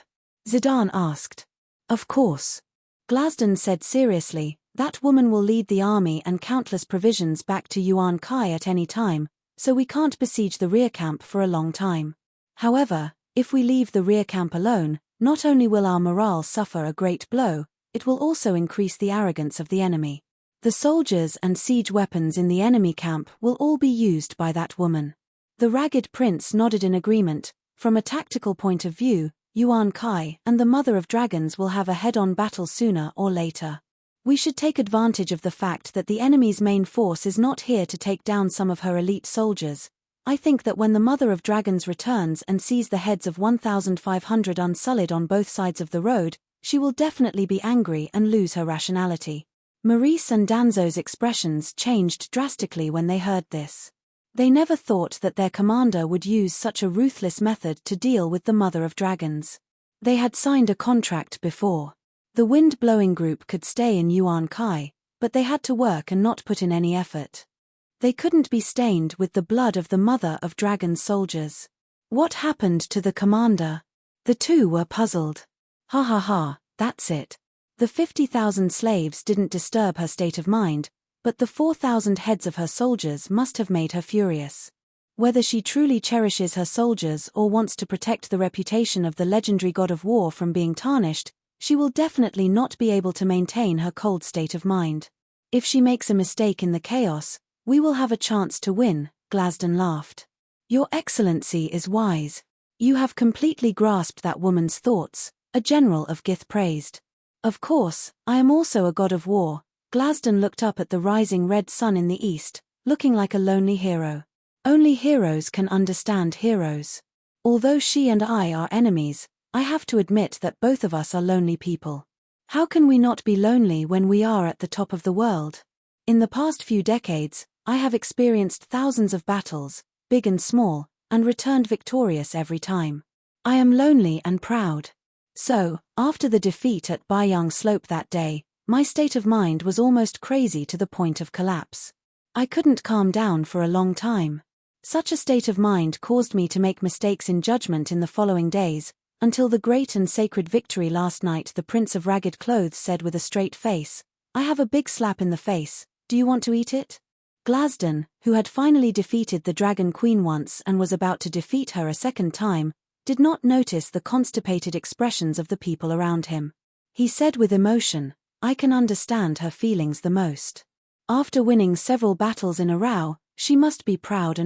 Zidane asked. Of course. Glasdon said seriously, that woman will lead the army and countless provisions back to Yuankai at any time, so we can't besiege the rear camp for a long time. However, if we leave the rear camp alone, not only will our morale suffer a great blow, it will also increase the arrogance of the enemy. The soldiers and siege weapons in the enemy camp will all be used by that woman. The ragged prince nodded in agreement. From a tactical point of view, Yuan Kai and the Mother of Dragons will have a head-on battle sooner or later. We should take advantage of the fact that the enemy's main force is not here to take down some of her elite soldiers. I think that when the Mother of Dragons returns and sees the heads of 1,500 unsullied on both sides of the road, she will definitely be angry and lose her rationality. Maurice and Danzo's expressions changed drastically when they heard this. They never thought that their commander would use such a ruthless method to deal with the Mother of Dragons. They had signed a contract before. The wind-blowing group could stay in Yuan Kai, but they had to work and not put in any effort. They couldn't be stained with the blood of the Mother of Dragons soldiers. What happened to the commander? The two were puzzled. Ha ha ha, that's it. The 50,000 slaves didn't disturb her state of mind, but the 4,000 heads of her soldiers must have made her furious. Whether she truly cherishes her soldiers or wants to protect the reputation of the legendary god of war from being tarnished, she will definitely not be able to maintain her cold state of mind. If she makes a mistake in the chaos, we will have a chance to win, Glasdon laughed. Your Excellency is wise. You have completely grasped that woman's thoughts, a general of Gith praised. Of course, I am also a god of war. Glasdon looked up at the rising red sun in the east, looking like a lonely hero. Only heroes can understand heroes. Although she and I are enemies, I have to admit that both of us are lonely people. How can we not be lonely when we are at the top of the world? In the past few decades, I have experienced thousands of battles, big and small, and returned victorious every time. I am lonely and proud. So, after the defeat at Bayang Slope that day, my state of mind was almost crazy to the point of collapse. I couldn't calm down for a long time. Such a state of mind caused me to make mistakes in judgment in the following days, until the great and sacred victory last night. The Prince of Ragged Clothes said with a straight face, "I have a big slap in the face, do you want to eat it?" Glasden, who had finally defeated the Dragon Queen once and was about to defeat her a second time, did not notice the constipated expressions of the people around him. He said with emotion, "I can understand her feelings the most. After winning several battles in a row, she must be proud.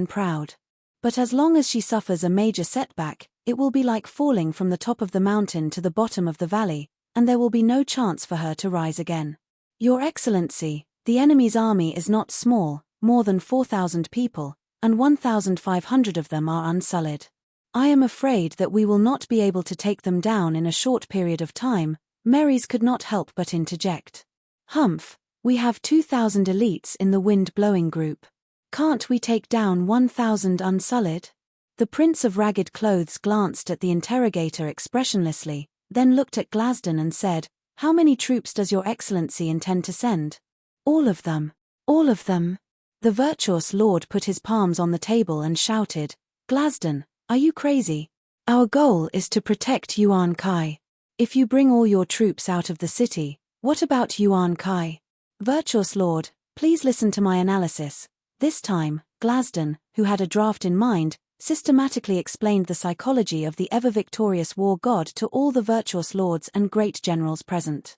But as long as she suffers a major setback, it will be like falling from the top of the mountain to the bottom of the valley, and there will be no chance for her to rise again. Your Excellency, the enemy's army is not small, more than 4,000 people, and 1,500 of them are unsullied. I am afraid that we will not be able to take them down in a short period of time." Merries could not help but interject. "Humph, we have 2,000 elites in the wind-blowing group. Can't we take down 1,000 unsullied?" The Prince of Ragged Clothes glanced at the interrogator expressionlessly, then looked at Glasden and said, "How many troops does Your Excellency intend to send?" "All of them. All of them." The virtuous lord put his palms on the table and shouted, "Glasden, are you crazy? Our goal is to protect Yuan Kai. If you bring all your troops out of the city, what about Yuan Kai?" "Virtuous lord, please listen to my analysis." This time, Glasden, who had a draft in mind, systematically explained the psychology of the ever-victorious war god to all the virtuous lords and great generals present.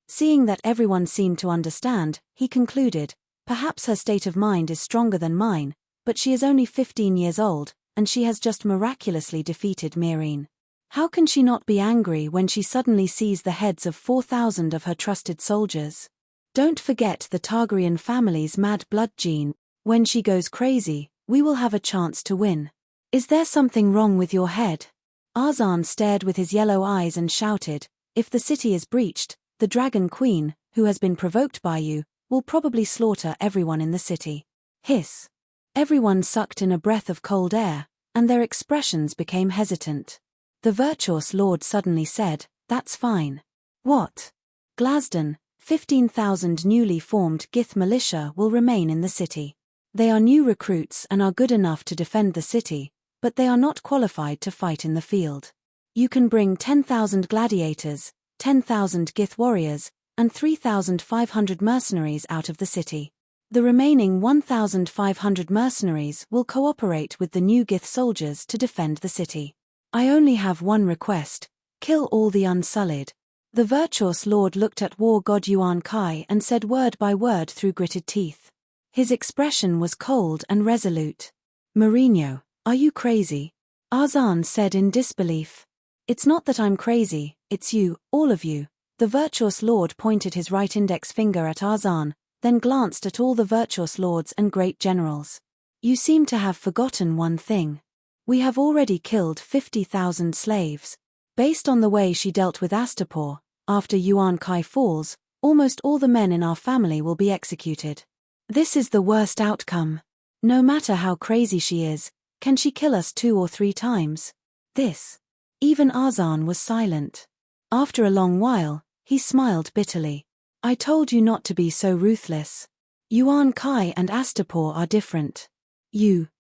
Seeing that everyone seemed to understand, he concluded, "Perhaps her state of mind is stronger than mine, but she is only 15 years old, and she has just miraculously defeated Myrine. How can she not be angry when she suddenly sees the heads of 4,000 of her trusted soldiers? Don't forget the Targaryen family's mad blood gene. When she goes crazy, we will have a chance to win. Is there something wrong with your head?" Arzan stared with his yellow eyes and shouted, "If the city is breached, the Dragon Queen, who has been provoked by you, will probably slaughter everyone in the city." Hiss. Everyone sucked in a breath of cold air, and their expressions became hesitant. The virtuous lord suddenly said, "That's fine." "What?" "Glasden, 15,000 newly formed Gith militia will remain in the city. They are new recruits and are good enough to defend the city, but they are not qualified to fight in the field. You can bring 10,000 gladiators, 10,000 Gith warriors, and 3,500 mercenaries out of the city. The remaining 1,500 mercenaries will cooperate with the new Gith soldiers to defend the city. I only have one request: kill all the unsullied." The virtuous lord looked at war god Yuan Kai and said word by word through gritted teeth. His expression was cold and resolute. "Mourinho, are you crazy?" Arzan said in disbelief. "It's not that I'm crazy, it's you, all of you." The virtuous lord pointed his right index finger at Arzan, then glanced at all the virtuous lords and great generals. "You seem to have forgotten one thing. We have already killed 50,000 slaves. Based on the way she dealt with Astapor, after Yuan Kai falls, almost all the men in our family will be executed. This is the worst outcome. No matter how crazy she is, can she kill us 2 or 3 times? This." Even Arzan was silent. After a long while, he smiled bitterly. "I told you not to be so ruthless. Yuan Kai and Astapor are different.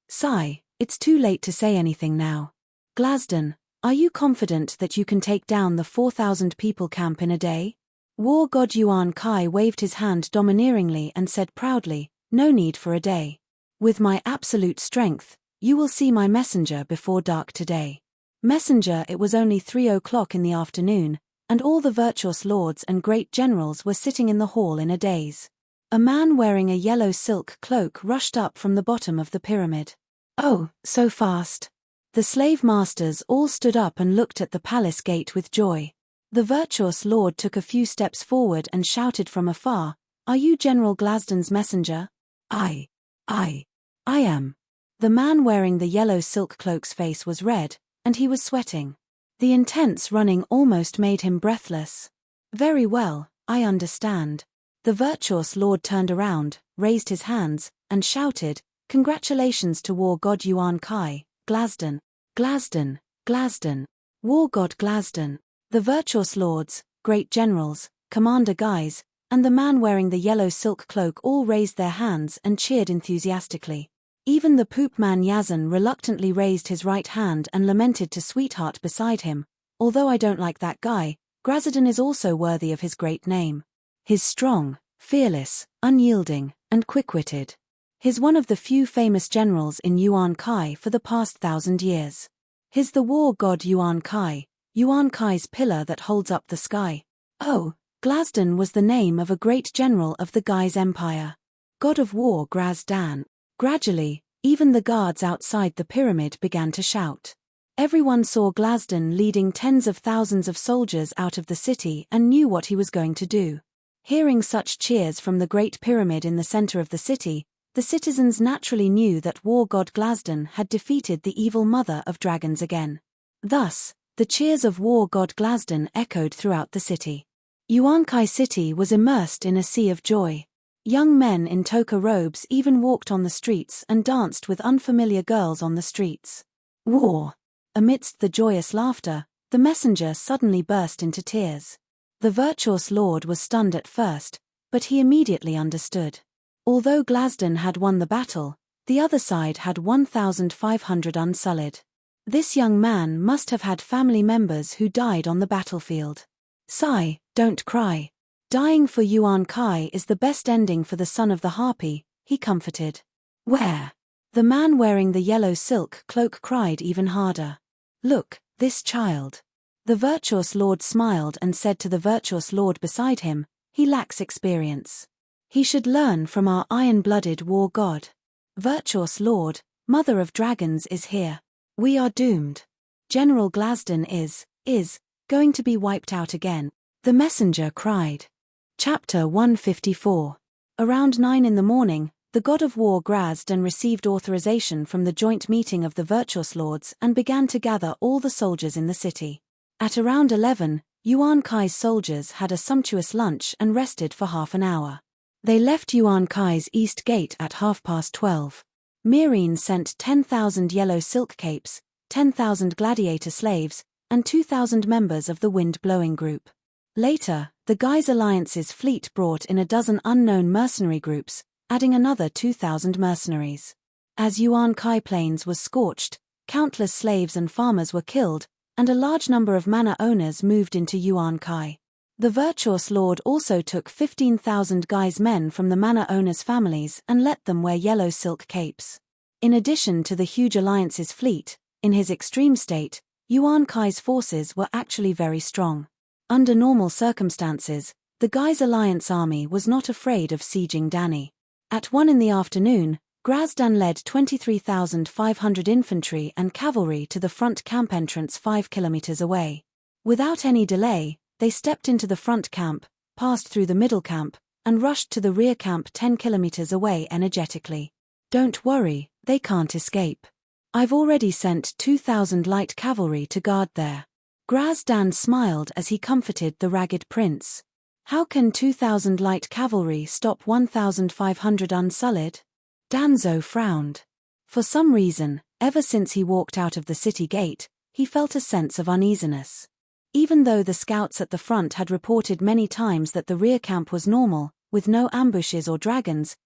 Sigh, it's too late to say anything now. Glasden, are you confident that you can take down the 4,000 people camp in a day?" War god Yuan Kai waved his hand domineeringly and said proudly, "No need for a day. With my absolute strength, you will see my messenger before dark today." Messenger. It was only 3 o'clock in the afternoon, and all the virtuous lords and great generals were sitting in the hall in a daze. A man wearing a yellow silk cloak rushed up from the bottom of the pyramid. "Oh, so fast." The slave masters all stood up and looked at the palace gate with joy. The virtuous lord took a few steps forward and shouted from afar, "Are you General Glasden's messenger?" I am." The man wearing the yellow silk cloak's face was red, and he was sweating. The intense running almost made him breathless. Very well, I understand. The virtuous lord turned around, raised his hands, and shouted, "Congratulations to war god Yuan Kai, Glasden, Glasden, Glasden, war god Glasden." The virtuous lords, great generals, Commander Guys, and the man wearing the yellow silk cloak all raised their hands and cheered enthusiastically. Even the poopman Yazan reluctantly raised his right hand and lamented to Sweetheart beside him, "Although I don't like that guy, Grazadon is also worthy of his great name. He's strong, fearless, unyielding, and quick-witted. He's one of the few famous generals in Yuan Kai for the past 1,000 years. He's the war god Yuan Kai's pillar that holds up the sky." Oh, Glasdan was the name of a great general of the Gai's empire. God of war Grazdan. Gradually, even the guards outside the pyramid began to shout. Everyone saw Glasdan leading tens of thousands of soldiers out of the city and knew what he was going to do. Hearing such cheers from the Great Pyramid in the center of the city, the citizens naturally knew that war god Glasdan had defeated the evil mother of dragons again. Thus, the cheers of war god Glasdan echoed throughout the city. Yuan Kai City was immersed in a sea of joy. Young men in toga robes even walked on the streets and danced with unfamiliar girls on the streets. War! Amidst the joyous laughter, the messenger suddenly burst into tears. The virtuous lord was stunned at first, but he immediately understood. Although Glasdan had won the battle, the other side had 1,500 unsullied. This young man must have had family members who died on the battlefield. "Sigh, don't cry. Dying for Yuan Kai is the best ending for the son of the harpy," he comforted. "Where?" The man wearing the yellow silk cloak cried even harder. "Look, this child." The virtuous lord smiled and said to the virtuous lord beside him, "He lacks experience. He should learn from our iron-blooded war god. Virtuous lord, mother of dragons is here. We are doomed. General Glasdan is going to be wiped out again," the messenger cried. Chapter 154. Around 9 in the morning, the god of war Grazdan received authorization from the joint meeting of the virtuous lords and began to gather all the soldiers in the city. At around 11, Yuan Kai's soldiers had a sumptuous lunch and rested for half an hour. They left Yuan Kai's east gate at 12:30. Myrine sent 10,000 yellow silk capes, 10,000 gladiator slaves, and 2,000 members of the wind-blowing group. Later, the Gai's alliance's fleet brought in a dozen unknown mercenary groups, adding another 2,000 mercenaries. As Yuan Kai Plains was scorched, countless slaves and farmers were killed, and a large number of manor owners moved into Yuan Kai. The virtuous lord also took 15,000 Gai's men from the manor owners' families and let them wear yellow silk capes. In addition to the huge alliance's fleet, in his extreme state, Yuan Kai's forces were actually very strong. Under normal circumstances, the Gai's alliance army was not afraid of sieging Dani. At 1 in the afternoon, Grazdan led 23,500 infantry and cavalry to the front camp entrance 5 kilometers away. Without any delay, they stepped into the front camp, passed through the middle camp, and rushed to the rear camp 10 kilometers away energetically. "Don't worry, they can't escape. I've already sent 2,000 light cavalry to guard there." Grazdan smiled as he comforted the ragged prince. "How can 2,000 light cavalry stop 1,500 unsullied?" Danzo frowned. For some reason, ever since he walked out of the city gate, he felt a sense of uneasiness. Even though the scouts at the front had reported many times that the rear camp was normal, with no ambushes or dragons,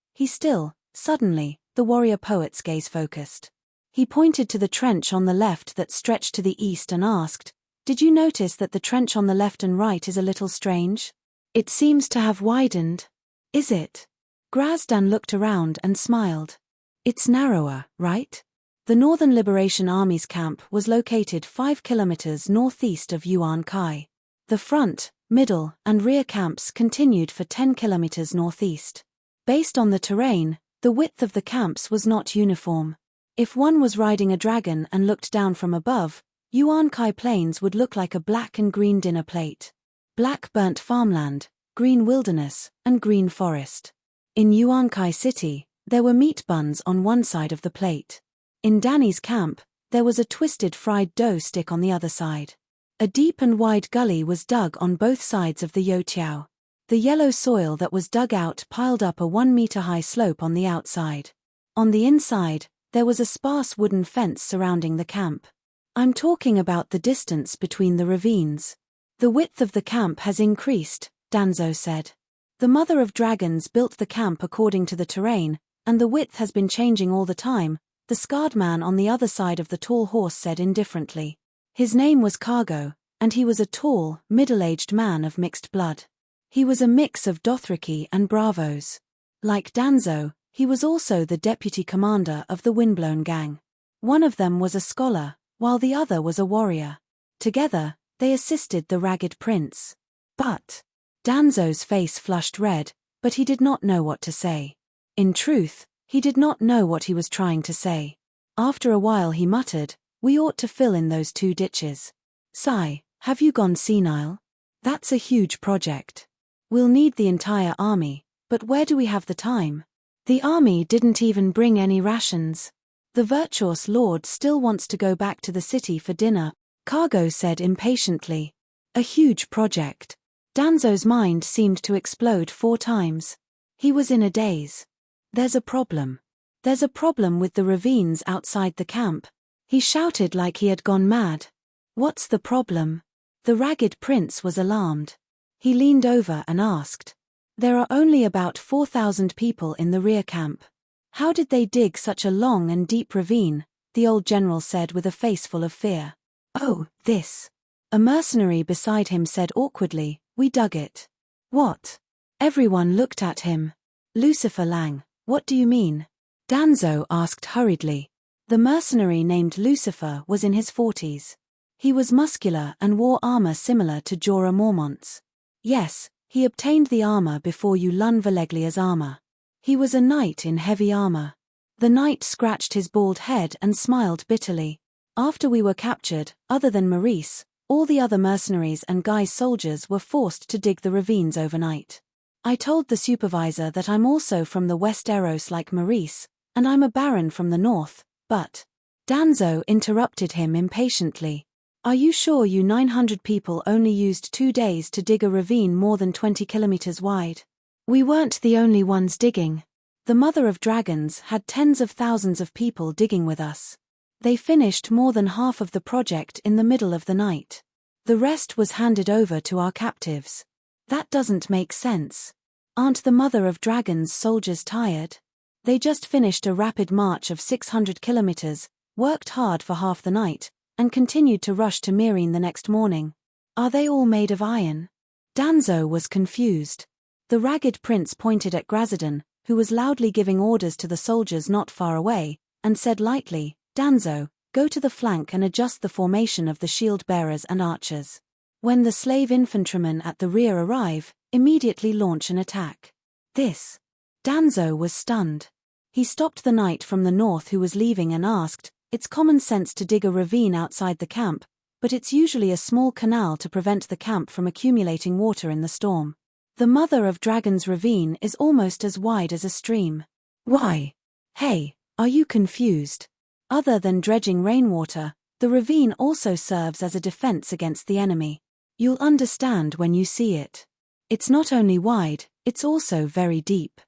suddenly, the warrior poet's gaze focused. He pointed to the trench on the left that stretched to the east and asked, "Did you notice that the trench on the left and right is a little strange? It seems to have widened. Is it?" Grazdan looked around and smiled. "It's narrower, right?" The Northern Liberation Army's camp was located 5 kilometers northeast of Yuan Kai. The front, middle, and rear camps continued for 10 kilometers northeast. Based on the terrain, the width of the camps was not uniform. If one was riding a dragon and looked down from above, Yuan Kai Plains would look like a black and green dinner plate. Black burnt farmland, green wilderness, and green forest. In Yuan Kai City, there were meat buns on one side of the plate. In Danny's camp, there was a twisted fried dough stick on the other side. A deep and wide gully was dug on both sides of the youtiao. The yellow soil that was dug out piled up a 1-meter-high slope on the outside. On the inside, there was a sparse wooden fence surrounding the camp. I'm talking about the distance between the ravines. The width of the camp has increased, Danzo said. The Mother of Dragons built the camp according to the terrain, and the width has been changing all the time, the scarred man on the other side of the tall horse said indifferently. His name was Cargo, and he was a tall, middle-aged man of mixed blood. He was a mix of Dothraki and Bravos. Like Danzo, he was also the deputy commander of the Windblown Gang. One of them was a scholar, while the other was a warrior. Together, they assisted the Ragged Prince. But Danzo's face flushed red, but he did not know what to say. In truth, he did not know what he was trying to say. After a while he muttered, "We ought to fill in those 2 ditches. Sai, have you gone senile? That's a huge project. We'll need the entire army, but where do we have the time? The army didn't even bring any rations. The virtuous lord still wants to go back to the city for dinner," Cargo said impatiently. A huge project. Danzo's mind seemed to explode 4 times. He was in a daze. There's a problem. There's a problem with the ravines outside the camp. He shouted like he had gone mad. What's the problem? The Ragged Prince was alarmed. He leaned over and asked. There are only about 4,000 people in the rear camp. How did they dig such a long and deep ravine? The old general said with a face full of fear. Oh, this. A mercenary beside him said awkwardly, we dug it. What? Everyone looked at him. Lucifer Lang, what do you mean? Danzo asked hurriedly. The mercenary named Lucifer was in his 40s. He was muscular and wore armor similar to Jorah Mormont's. Yes, he obtained the armor before Yulun Valeglia's armor. He was a knight in heavy armor. The knight scratched his bald head and smiled bitterly. After we were captured, other than Maurice, all the other mercenaries and Guy's soldiers were forced to dig the ravines overnight. I told the supervisor that I'm also from the West Eros like Maurice, and I'm a baron from the north, but... Danzo interrupted him impatiently. Are you sure you 900 people only used 2 days to dig a ravine more than 20 kilometers wide? We weren't the only ones digging. The Mother of Dragons had tens of thousands of people digging with us. They finished more than half of the project in the middle of the night. The rest was handed over to our captives. That doesn't make sense. Aren't the Mother of Dragons soldiers tired? They just finished a rapid march of 600 kilometers, worked hard for half the night, and continued to rush to Meereen the next morning. Are they all made of iron? Danzo was confused. The Ragged Prince pointed at Grazadon, who was loudly giving orders to the soldiers not far away, and said lightly, Danzo, go to the flank and adjust the formation of the shield bearers and archers. When the slave infantrymen at the rear arrive, immediately launch an attack. This. Danzo was stunned. He stopped the knight from the north who was leaving and asked, It's common sense to dig a ravine outside the camp, but it's usually a small canal to prevent the camp from accumulating water in the storm. The Mother of Dragons ravine is almost as wide as a stream. Why? Hey, are you confused? Other than dredging rainwater, the ravine also serves as a defense against the enemy. You'll understand when you see it. It's not only wide, it's also very deep.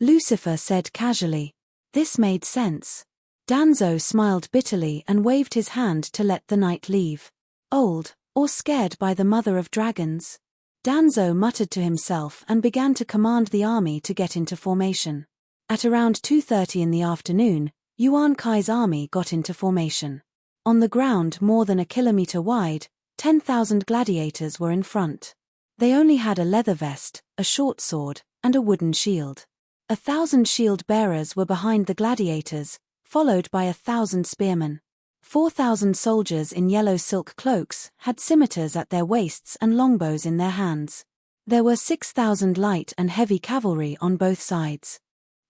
Lucifer said casually. This made sense. Danzo smiled bitterly and waved his hand to let the knight leave. Old, or scared by the Mother of Dragons? Danzo muttered to himself and began to command the army to get into formation. At around 2:30 in the afternoon, Yuan Kai's army got into formation. On the ground more than a kilometer wide, 10,000 gladiators were in front. They only had a leather vest, a short sword, and a wooden shield. 1,000 shield bearers were behind the gladiators, followed by 1,000 spearmen. 4,000 soldiers in yellow silk cloaks had scimitars at their waists and longbows in their hands. There were 6,000 light and heavy cavalry on both sides.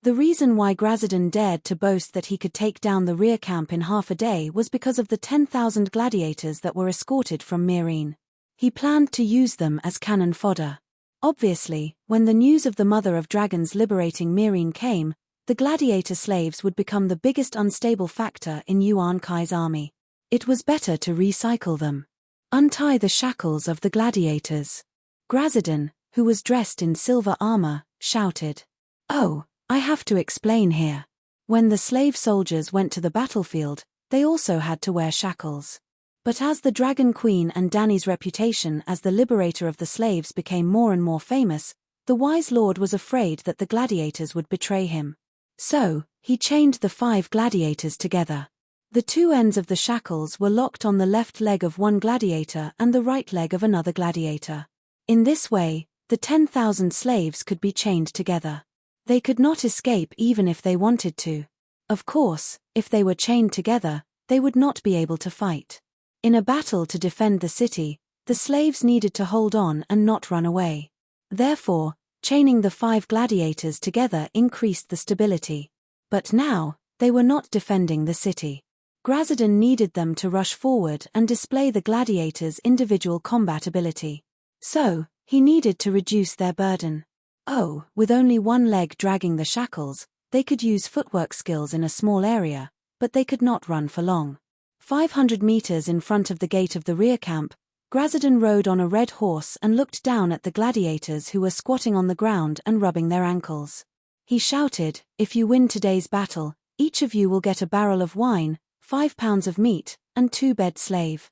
The reason why Grazadon dared to boast that he could take down the rear camp in half a day was because of the 10,000 gladiators that were escorted from Meereen. He planned to use them as cannon fodder. Obviously, when the news of the Mother of Dragons liberating Meereen came, the gladiator slaves would become the biggest unstable factor in Yuan Kai's army. It was better to recycle them. Untie the shackles of the gladiators. Grazidan, who was dressed in silver armor, shouted. Oh, I have to explain here. When the slave soldiers went to the battlefield, they also had to wear shackles. But as the Dragon Queen and Danny's reputation as the liberator of the slaves became more and more famous, the wise lord was afraid that the gladiators would betray him. So, he chained the 5 gladiators together. The 2 ends of the shackles were locked on the left leg of one gladiator and the right leg of another gladiator. In this way, the 10,000 slaves could be chained together. They could not escape even if they wanted to. Of course, if they were chained together, they would not be able to fight. In a battle to defend the city, the slaves needed to hold on and not run away. Therefore, chaining the 5 gladiators together increased the stability. But now, they were not defending the city. Grazidan needed them to rush forward and display the gladiators' individual combat ability. So, he needed to reduce their burden. Oh, with only one leg dragging the shackles, they could use footwork skills in a small area, but they could not run for long. 500 meters in front of the gate of the rear camp, Grazidan rode on a red horse and looked down at the gladiators who were squatting on the ground and rubbing their ankles. He shouted, "If you win today's battle, each of you will get a barrel of wine, 5 pounds of meat, and 2 bed slave."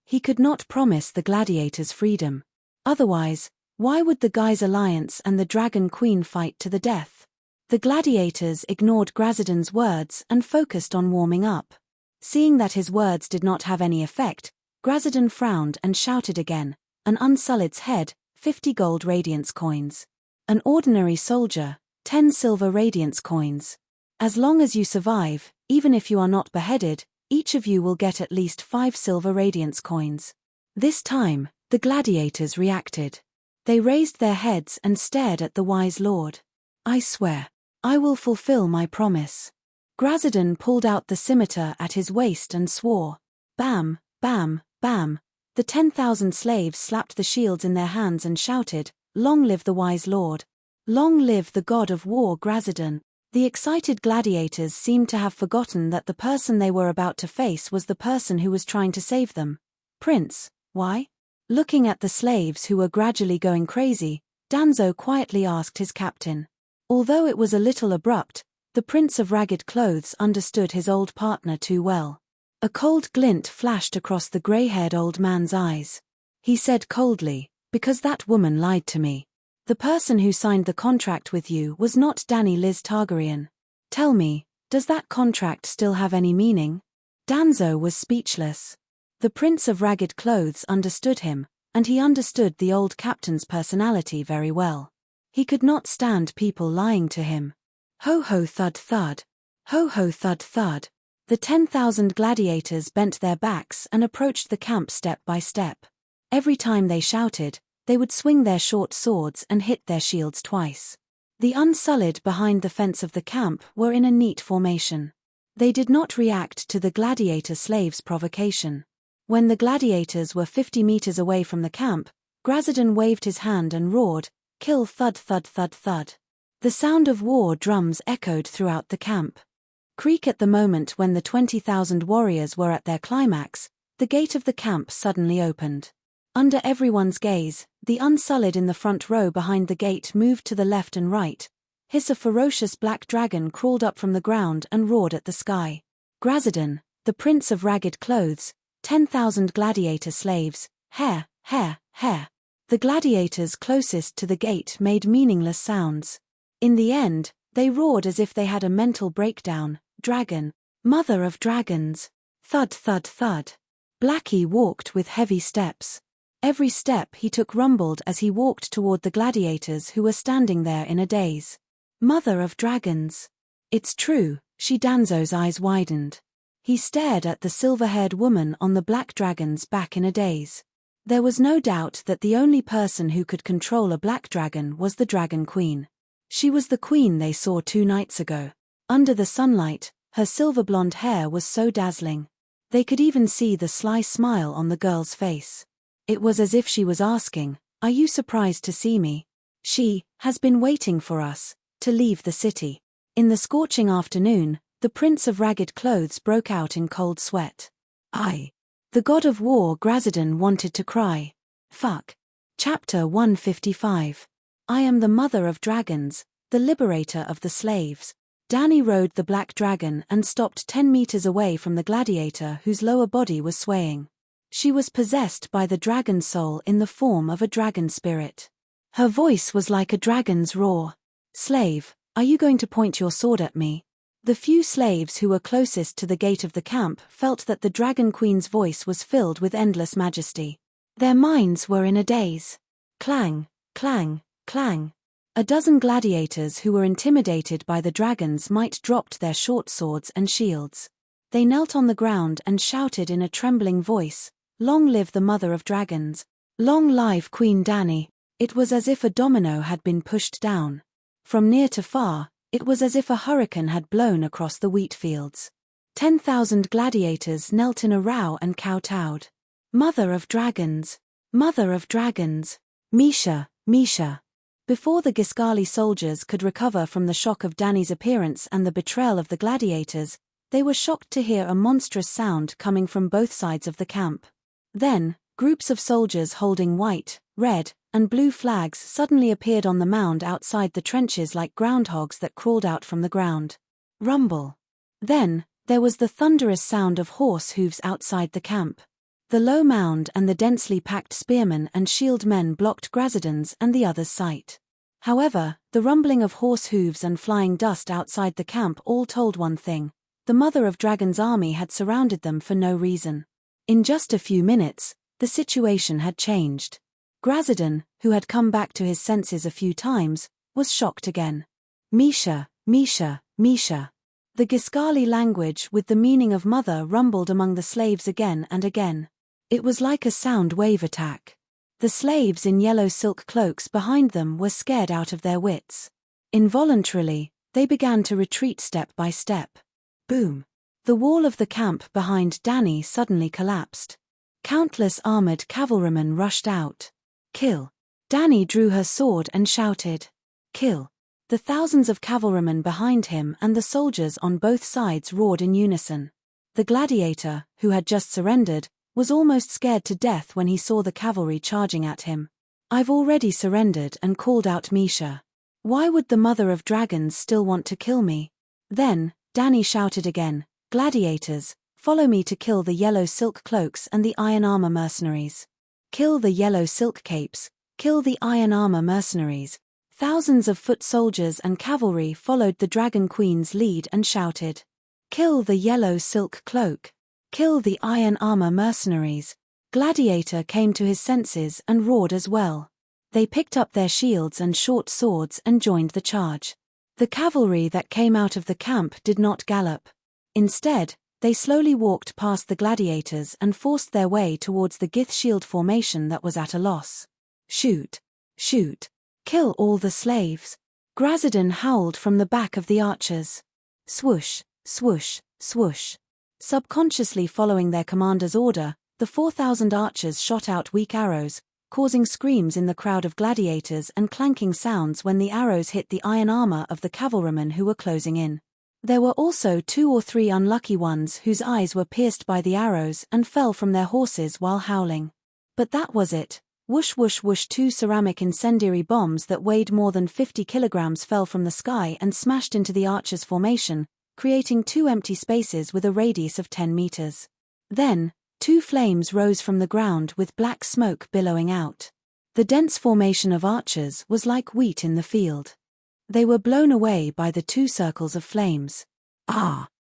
He could not promise the gladiators freedom. Otherwise, why would the Guys Alliance and the Dragon Queen fight to the death? The gladiators ignored Grazidan's words and focused on warming up. Seeing that his words did not have any effect, Grazidan frowned and shouted again, "An unsullied's head, 50 gold radiance coins. An ordinary soldier, 10 silver radiance coins. As long as you survive, even if you are not beheaded, each of you will get at least 5 silver radiance coins." This time, the gladiators reacted. They raised their heads and stared at the wise lord. "I swear, I will fulfill my promise." Grazidan pulled out the scimitar at his waist and swore. Bam, bam, bam. The 10,000 slaves slapped the shields in their hands and shouted, "Long live the wise lord! Long live the god of war Grazidan!" The excited gladiators seemed to have forgotten that the person they were about to face was the person who was trying to save them. "Prince, why?" Looking at the slaves who were gradually going crazy, Danzo quietly asked his captain. Although it was a little abrupt, the Prince of Ragged Clothes understood his old partner too well. A cold glint flashed across the gray-haired old man's eyes. He said coldly, "Because that woman lied to me. The person who signed the contract with you was not Dany Liz Targaryen. Tell me, does that contract still have any meaning?" Danzo was speechless. The Prince of Ragged Clothes understood him, and he understood the old captain's personality very well. He could not stand people lying to him. Ho-ho thud thud. Ho-ho thud thud. The 10,000 gladiators bent their backs and approached the camp step by step. Every time they shouted, they would swing their short swords and hit their shields twice. The Unsullied behind the fence of the camp were in a neat formation. They did not react to the gladiator slaves' provocation. When the gladiators were 50 meters away from the camp, Grazidan waved his hand and roared, "Kill thud thud thud thud." The sound of war drums echoed throughout the camp. Creak at the moment when the 20,000 warriors were at their climax, the gate of the camp suddenly opened. Under everyone's gaze, the Unsullied in the front row behind the gate moved to the left and right. A ferocious black dragon crawled up from the ground and roared at the sky. Grazidan, the Prince of Ragged Clothes, 10,000 gladiator slaves, hair, hair, hair. The gladiators closest to the gate made meaningless sounds. In the end, they roared as if they had a mental breakdown. Dragon, mother of dragons. Thud thud thud. Blackie walked with heavy steps. Every step he took rumbled as he walked toward the gladiators who were standing there in a daze. Mother of dragons. It's true, Danzo's eyes widened. He stared at the silver-haired woman on the black dragon's back in a daze. There was no doubt that the only person who could control a black dragon was the Dragon Queen. She was the queen they saw 2 nights ago. Under the sunlight, her silver-blonde hair was so dazzling. They could even see the sly smile on the girl's face. It was as if she was asking, "Are you surprised to see me? She has been waiting for us to leave the city." In the scorching afternoon, the Prince of Ragged Clothes broke out in cold sweat. The god of war Grazadon wanted to cry. Fuck. Chapter 155. I am the mother of dragons, the liberator of the slaves. Dany rode the black dragon and stopped 10 meters away from the gladiator whose lower body was swaying. She was possessed by the dragon soul in the form of a dragon spirit. Her voice was like a dragon's roar. Slave, are you going to point your sword at me? The few slaves who were closest to the gate of the camp felt that the Dragon Queen's voice was filled with endless majesty. Their minds were in a daze. Clang, clang, clang. A dozen gladiators who were intimidated by the dragon's might dropped their short swords and shields. They knelt on the ground and shouted in a trembling voice, "Long live the mother of dragons! Long live Queen Dany!" It was as if a domino had been pushed down. From near to far, it was as if a hurricane had blown across the wheat fields. 10,000 gladiators knelt in a row and kowtowed. Mother of dragons! Mother of dragons! Misha, Misha! Before the Giscali soldiers could recover from the shock of Dany's appearance and the betrayal of the gladiators, they were shocked to hear a monstrous sound coming from both sides of the camp. Then, groups of soldiers holding white, red, and blue flags suddenly appeared on the mound outside the trenches like groundhogs that crawled out from the ground. Rumble. Then, there was the thunderous sound of horse hooves outside the camp. The low mound and the densely packed spearmen and shield men blocked Grazadon's and the others' sight. However, the rumbling of horse hooves and flying dust outside the camp all told one thing: the Mother of Dragon's army had surrounded them for no reason. In just a few minutes, the situation had changed. Grazadon, who had come back to his senses a few times, was shocked again. Misha, Misha, Misha. The Giscali language with the meaning of mother rumbled among the slaves again and again. It was like a sound wave attack. The slaves in yellow silk cloaks behind them were scared out of their wits. Involuntarily, they began to retreat step by step. Boom. The wall of the camp behind Dany suddenly collapsed. Countless armored cavalrymen rushed out. Kill. Dany drew her sword and shouted, "Kill." The thousands of cavalrymen behind him and the soldiers on both sides roared in unison. The gladiator, who had just surrendered, was almost scared to death when he saw the cavalry charging at him. "I've already surrendered," and called out Misha. "Why would the Mother of Dragons still want to kill me?" Then, Dany shouted again, "Gladiators, follow me to kill the yellow silk cloaks and the iron armor mercenaries. Kill the yellow silk capes, kill the iron armor mercenaries." Thousands of foot soldiers and cavalry followed the Dragon Queen's lead and shouted, "Kill the yellow silk cloak! Kill the iron armor mercenaries!" Gladiator came to his senses and roared as well. They picked up their shields and short swords and joined the charge. The cavalry that came out of the camp did not gallop. Instead, they slowly walked past the gladiators and forced their way towards the Gith shield formation that was at a loss. "Shoot! Shoot! Kill all the slaves!" Grazadon howled from the back of the archers. Swoosh, swoosh, swoosh. Subconsciously following their commander's order, the 4,000 archers shot out weak arrows, causing screams in the crowd of gladiators and clanking sounds when the arrows hit the iron armor of the cavalrymen who were closing in. There were also 2 or 3 unlucky ones whose eyes were pierced by the arrows and fell from their horses while howling. But that was it. Whoosh whoosh whoosh. 2 ceramic incendiary bombs that weighed more than 50 kilograms fell from the sky and smashed into the archers' formation, creating 2 empty spaces with a radius of 10 meters. Then, 2 flames rose from the ground with black smoke billowing out. The dense formation of archers was like wheat in the field. They were blown away by the 2 circles of flames.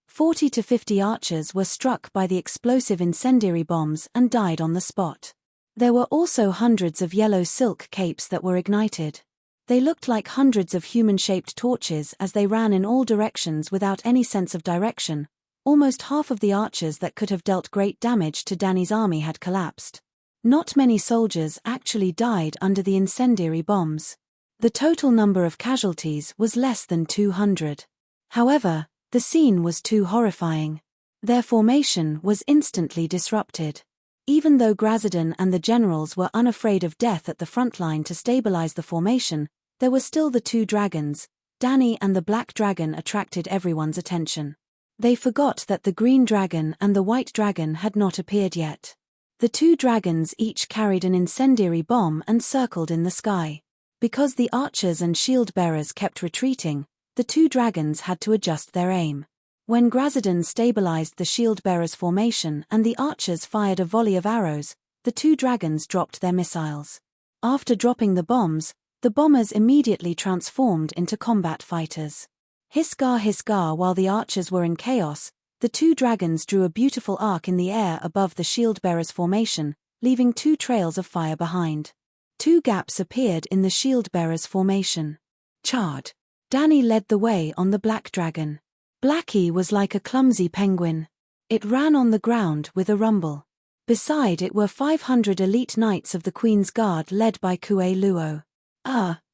40 to 50 archers were struck by the explosive incendiary bombs and died on the spot. There were also hundreds of yellow silk capes that were ignited. They looked like hundreds of human-shaped torches as they ran in all directions without any sense of direction. Almost half of the archers that could have dealt great damage to Dany's army had collapsed. Not many soldiers actually died under the incendiary bombs. The total number of casualties was less than 200. However, the scene was too horrifying. Their formation was instantly disrupted. Even though Grazadon and the generals were unafraid of death at the front line to stabilize the formation, there were still the 2 dragons, Dany and the black dragon attracted everyone's attention. They forgot that the green dragon and the white dragon had not appeared yet. The two dragons each carried an incendiary bomb and circled in the sky. Because the archers and shield-bearers kept retreating, the two dragons had to adjust their aim. When Grazidan stabilized the shield-bearers' formation and the archers fired a volley of arrows, the two dragons dropped their missiles. After dropping the bombs, the bombers immediately transformed into combat fighters. Hiss-gar hiss-gar. While the archers were in chaos, the two dragons drew a beautiful arc in the air above the shield-bearers' formation, leaving two trails of fire behind. Two gaps appeared in the shield-bearers' formation. Charge! Dany led the way on the black dragon. Blackie was like a clumsy penguin. It ran on the ground with a rumble. Beside it were 500 elite knights of the Queen's Guard led by Kue Luo.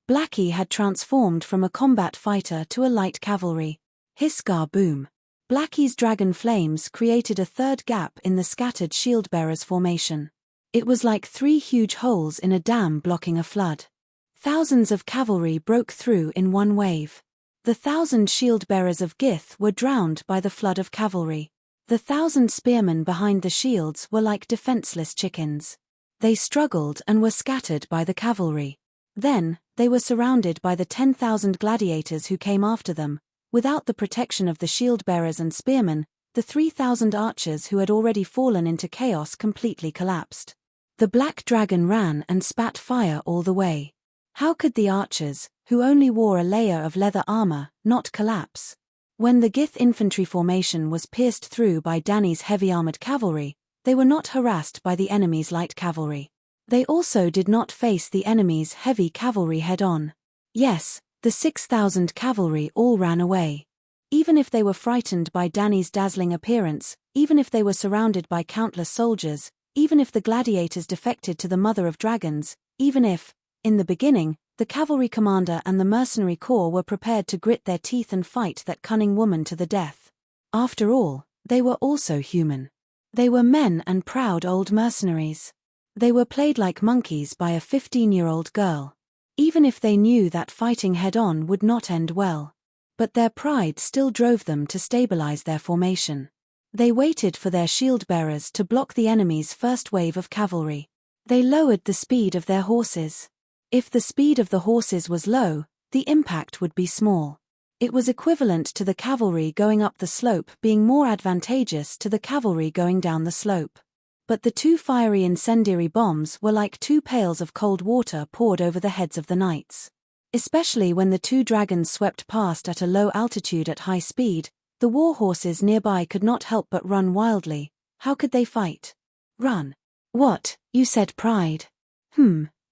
Blackie had transformed from a combat fighter to a light cavalry. Hiss-gar boom. Blackie's dragon flames created a third gap in the scattered shield-bearers' formation. It was like 3 huge holes in a dam blocking a flood. Thousands of cavalry broke through in one wave. The 1,000 shield-bearers of Gith were drowned by the flood of cavalry. The 1,000 spearmen behind the shields were like defenseless chickens. They struggled and were scattered by the cavalry. Then, they were surrounded by the 10,000 gladiators who came after them. Without the protection of the shield-bearers and spearmen, the 3,000 archers who had already fallen into chaos completely collapsed. The black dragon ran and spat fire all the way. How could the archers, who only wore a layer of leather armor, not collapse? When the Gith infantry formation was pierced through by Dany's heavy-armored cavalry, they were not harassed by the enemy's light cavalry. They also did not face the enemy's heavy cavalry head-on. Yes, the 6,000 cavalry all ran away. Even if they were frightened by Dany's dazzling appearance, even if they were surrounded by countless soldiers, even if the gladiators defected to the Mother of Dragons, even if, in the beginning, the cavalry commander and the mercenary corps were prepared to grit their teeth and fight that cunning woman to the death. After all, they were also human. They were men and proud old mercenaries. They were played like monkeys by a 15-year-old girl. Even if they knew that fighting head-on would not end well. But their pride still drove them to stabilize their formation. They waited for their shield-bearers to block the enemy's first wave of cavalry. They lowered the speed of their horses. If the speed of the horses was low, the impact would be small. It was equivalent to the cavalry going up the slope being more advantageous to the cavalry going down the slope. But the 2 fiery incendiary bombs were like 2 pails of cold water poured over the heads of the knights. Especially when the 2 dragons swept past at a low altitude at high speed, the war horses nearby could not help but run wildly. How could they fight? Run. What, you said pride?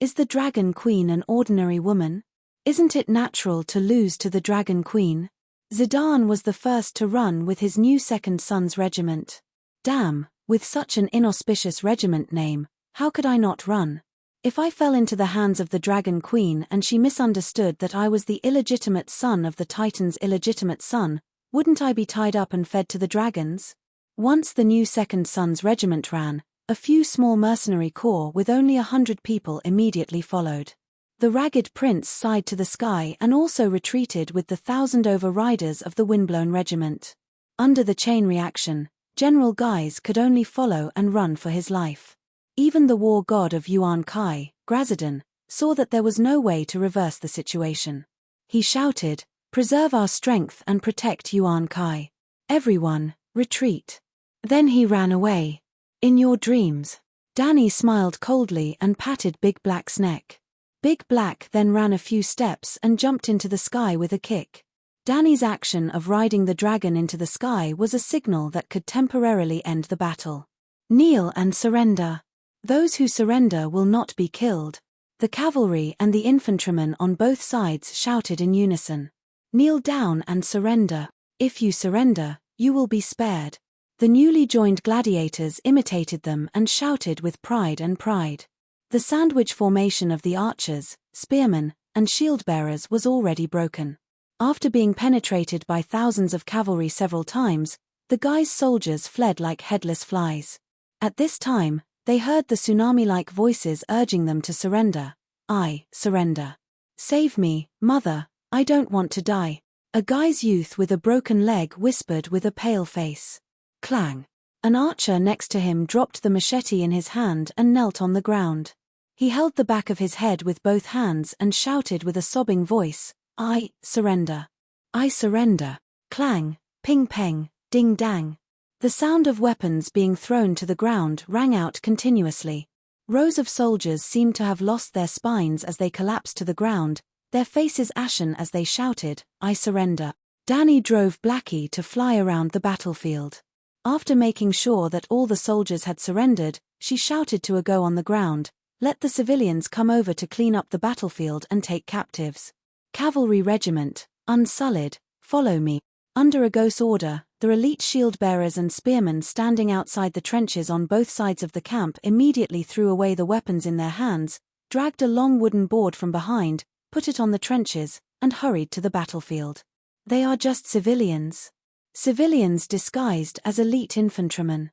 Is the Dragon Queen an ordinary woman? Isn't it natural to lose to the Dragon Queen? Zidane was the first to run with his new second son's regiment. Damn, with such an inauspicious regiment name, how could I not run? If I fell into the hands of the Dragon Queen and she misunderstood that I was the illegitimate son of the Titan's illegitimate son, wouldn't I be tied up and fed to the dragons? Once the new second son's regiment ran, a few small mercenary corps with only 100 people immediately followed. The ragged prince sighed to the sky and also retreated with the 1,000 over-riders of the windblown regiment. Under the chain reaction, General Guise could only follow and run for his life. Even the war god of Yuan Kai, Grazidan, saw that there was no way to reverse the situation. He shouted, "Preserve our strength and protect Yuan Kai. Everyone, retreat." Then he ran away. In your dreams. Dany smiled coldly and patted Big Black's neck. Big Black then ran a few steps and jumped into the sky with a kick. Dany's action of riding the dragon into the sky was a signal that could temporarily end the battle. Kneel and surrender. Those who surrender will not be killed. The cavalry and the infantrymen on both sides shouted in unison. Kneel down and surrender. If you surrender, you will be spared. The newly joined gladiators imitated them and shouted with pride and pride. The sandwich formation of the archers, spearmen, and shield-bearers was already broken. After being penetrated by thousands of cavalry several times, the Guise soldiers fled like headless flies. At this time, they heard the tsunami-like voices urging them to surrender. I surrender. Save me, mother, I don't want to die. A guy's youth with a broken leg whispered with a pale face. Clang. An archer next to him dropped the machete in his hand and knelt on the ground. He held the back of his head with both hands and shouted with a sobbing voice, I surrender. I surrender. Clang, ping peng, ding dang. The sound of weapons being thrown to the ground rang out continuously. Rows of soldiers seemed to have lost their spines as they collapsed to the ground, their faces ashen as they shouted, I surrender. Danny drove Blackie to fly around the battlefield. After making sure that all the soldiers had surrendered, she shouted to Ago on the ground, let the civilians come over to clean up the battlefield and take captives. Cavalry regiment, unsullied, follow me. Under Ago's order, the elite shield-bearers and spearmen standing outside the trenches on both sides of the camp immediately threw away the weapons in their hands, dragged a long wooden board from behind, put it on the trenches, and hurried to the battlefield. They are just civilians. Civilians disguised as elite infantrymen.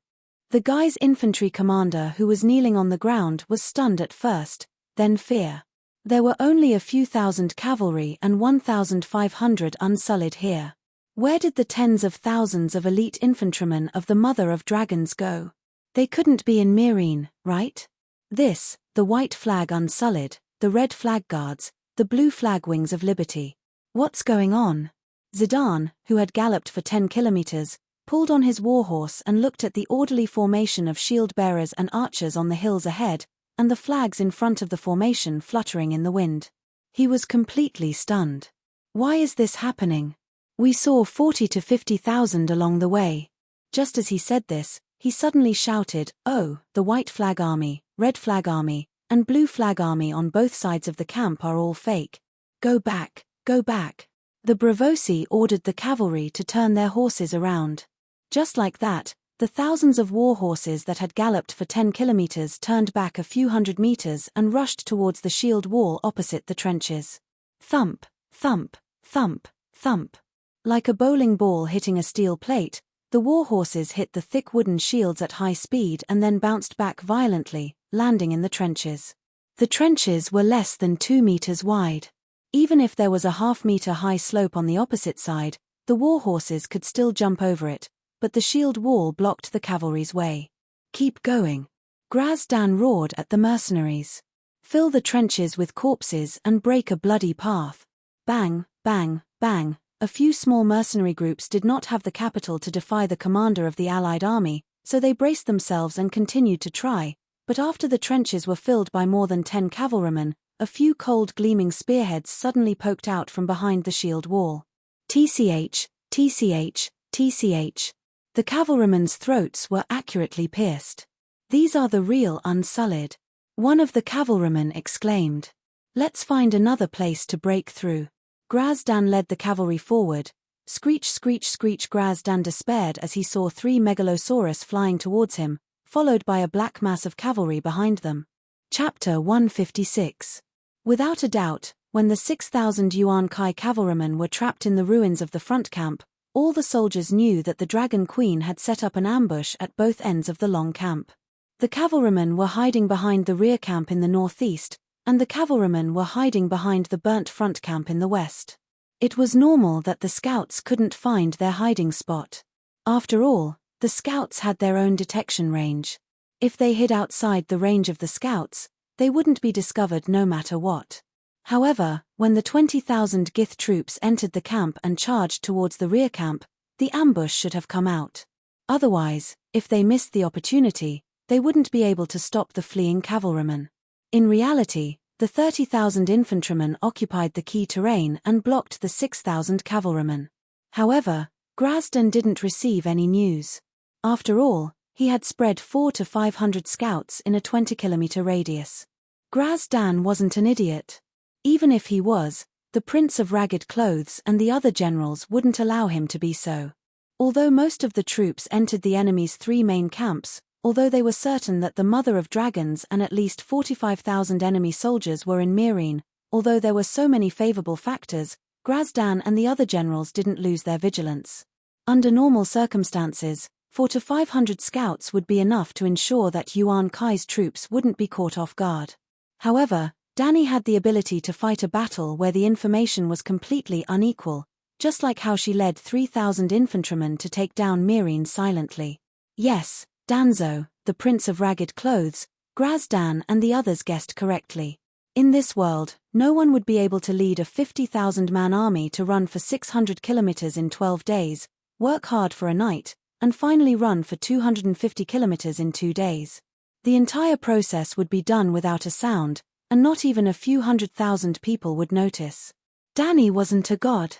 The guy's infantry commander who was kneeling on the ground was stunned at first, then fear. There were only a few thousand cavalry and 1,500 unsullied here. Where did the tens of thousands of elite infantrymen of the Mother of Dragons go? They couldn't be in Myrine, right? This, the white flag unsullied, the red flag guards, the blue flag wings of liberty. What's going on? Zidane, who had galloped for 10 kilometers, pulled on his warhorse and looked at the orderly formation of shield-bearers and archers on the hills ahead, and the flags in front of the formation fluttering in the wind. He was completely stunned. Why is this happening? We saw 40 to 50,000 along the way. Just as he said this, he suddenly shouted, oh, the white flag army, red flag army, and blue flag army on both sides of the camp are all fake. Go back, go back. The Bravosi ordered the cavalry to turn their horses around. Just like that, the thousands of war horses that had galloped for 10 kilometers turned back a few hundred meters and rushed towards the shield wall opposite the trenches. Thump, thump, thump, thump. Like a bowling ball hitting a steel plate, the war horses hit the thick wooden shields at high speed and then bounced back violently, landing in the trenches. The trenches were less than 2 meters wide. Even if there was a half-meter high slope on the opposite side, the war horses could still jump over it, but the shield wall blocked the cavalry's way. Keep going. Grazdan roared at the mercenaries. Fill the trenches with corpses and break a bloody path. Bang, bang, bang. A few small mercenary groups did not have the capital to defy the commander of the Allied army, so they braced themselves and continued to try, but after the trenches were filled by more than 10 cavalrymen, a few cold gleaming spearheads suddenly poked out from behind the shield wall. TCH, TCH, TCH. The cavalrymen's throats were accurately pierced. These are the real unsullied. One of the cavalrymen exclaimed. Let's find another place to break through. Grazdan led the cavalry forward. Screech, screech, screech. Grazdan despaired as he saw 3 megalosaurus flying towards him, followed by a black mass of cavalry behind them. Chapter 156. Without a doubt, when the 6,000 Yuan Kai cavalrymen were trapped in the ruins of the front camp, all the soldiers knew that the Dragon Queen had set up an ambush at both ends of the long camp. The cavalrymen were hiding behind the rear camp in the northeast, and the cavalrymen were hiding behind the burnt front camp in the west. It was normal that the scouts couldn't find their hiding spot. After all, the scouts had their own detection range. If they hid outside the range of the scouts, they wouldn't be discovered no matter what. However, when the 20,000 Gith troops entered the camp and charged towards the rear camp, the ambush should have come out. Otherwise, if they missed the opportunity, they wouldn't be able to stop the fleeing cavalrymen. In reality, the 30,000 infantrymen occupied the key terrain and blocked the 6,000 cavalrymen. However, Grazdan didn't receive any news. After all, he had spread 400 to 500 scouts in a 20-kilometer radius. Grazdan wasn't an idiot. Even if he was, the Prince of Ragged Clothes and the other generals wouldn't allow him to be so. Although most of the troops entered the enemy's 3 main camps, although they were certain that the Mother of Dragons and at least 45,000 enemy soldiers were in Myrine, although there were so many favorable factors, Grazdan and the other generals didn't lose their vigilance. Under normal circumstances, 400 to 500 scouts would be enough to ensure that Yuan Kai's troops wouldn't be caught off guard. However, Dani had the ability to fight a battle where the information was completely unequal, just like how she led 3,000 infantrymen to take down Meereen silently. Yes, Danzo, the Prince of Ragged Clothes, Grazdan and the others guessed correctly. In this world, no one would be able to lead a 50,000-man army to run for 600 kilometers in 12 days, work hard for a night, and finally run for 250 kilometers in 2 days. The entire process would be done without a sound, and not even a few 100,000 people would notice. Dani wasn't a god.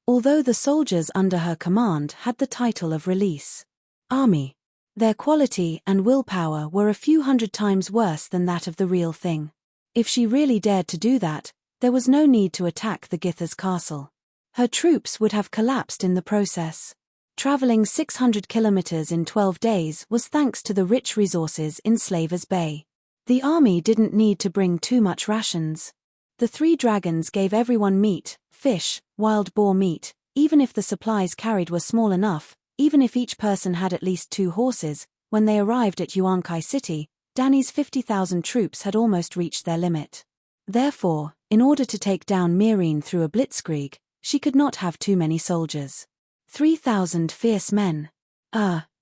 Although the soldiers under her command had the title of release army, their quality and willpower were a few 100 times worse than that of the real thing. If she really dared to do that, there was no need to attack the Githers' castle. Her troops would have collapsed in the process. Traveling 600 kilometers in 12 days was thanks to the rich resources in Slavers Bay. The army didn't need to bring too much rations. The 3 dragons gave everyone meat, fish, wild boar meat, even if the supplies carried were small enough, even if each person had at least 2 horses. When they arrived at Yuan-Kai City, Dani's 50,000 troops had almost reached their limit. Therefore, in order to take down Meereen through a blitzkrieg, she could not have too many soldiers. 3,000 fierce men.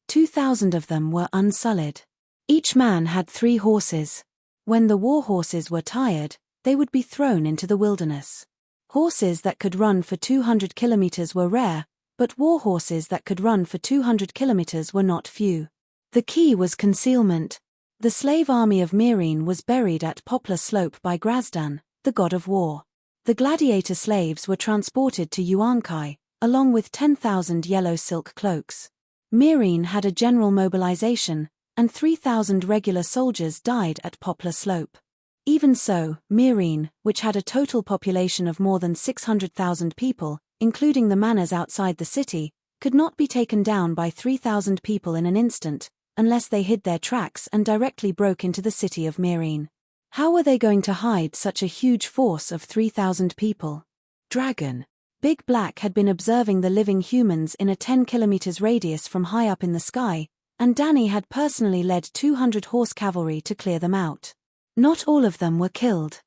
2,000 of them were unsullied. Each man had 3 horses. When the war horses were tired, they would be thrown into the wilderness. Horses that could run for 200 kilometers were rare, but war horses that could run for 200 kilometers were not few. The key was concealment. The slave army of Meereen was buried at Poplar Slope by Grazdan, the god of war. The gladiator slaves were transported to Yuan-Kai, along with 10,000 yellow silk cloaks. Meereen had a general mobilization, and 3,000 regular soldiers died at Poplar Slope. Even so, Meereen, which had a total population of more than 600,000 people, including the manors outside the city, could not be taken down by 3,000 people in an instant, unless they hid their tracks and directly broke into the city of Meereen. How were they going to hide such a huge force of 3,000 people? Dragon. Big Black had been observing the living humans in a 10 kilometers radius from high up in the sky, and Dani had personally led 200 horse cavalry to clear them out. Not all of them were killed.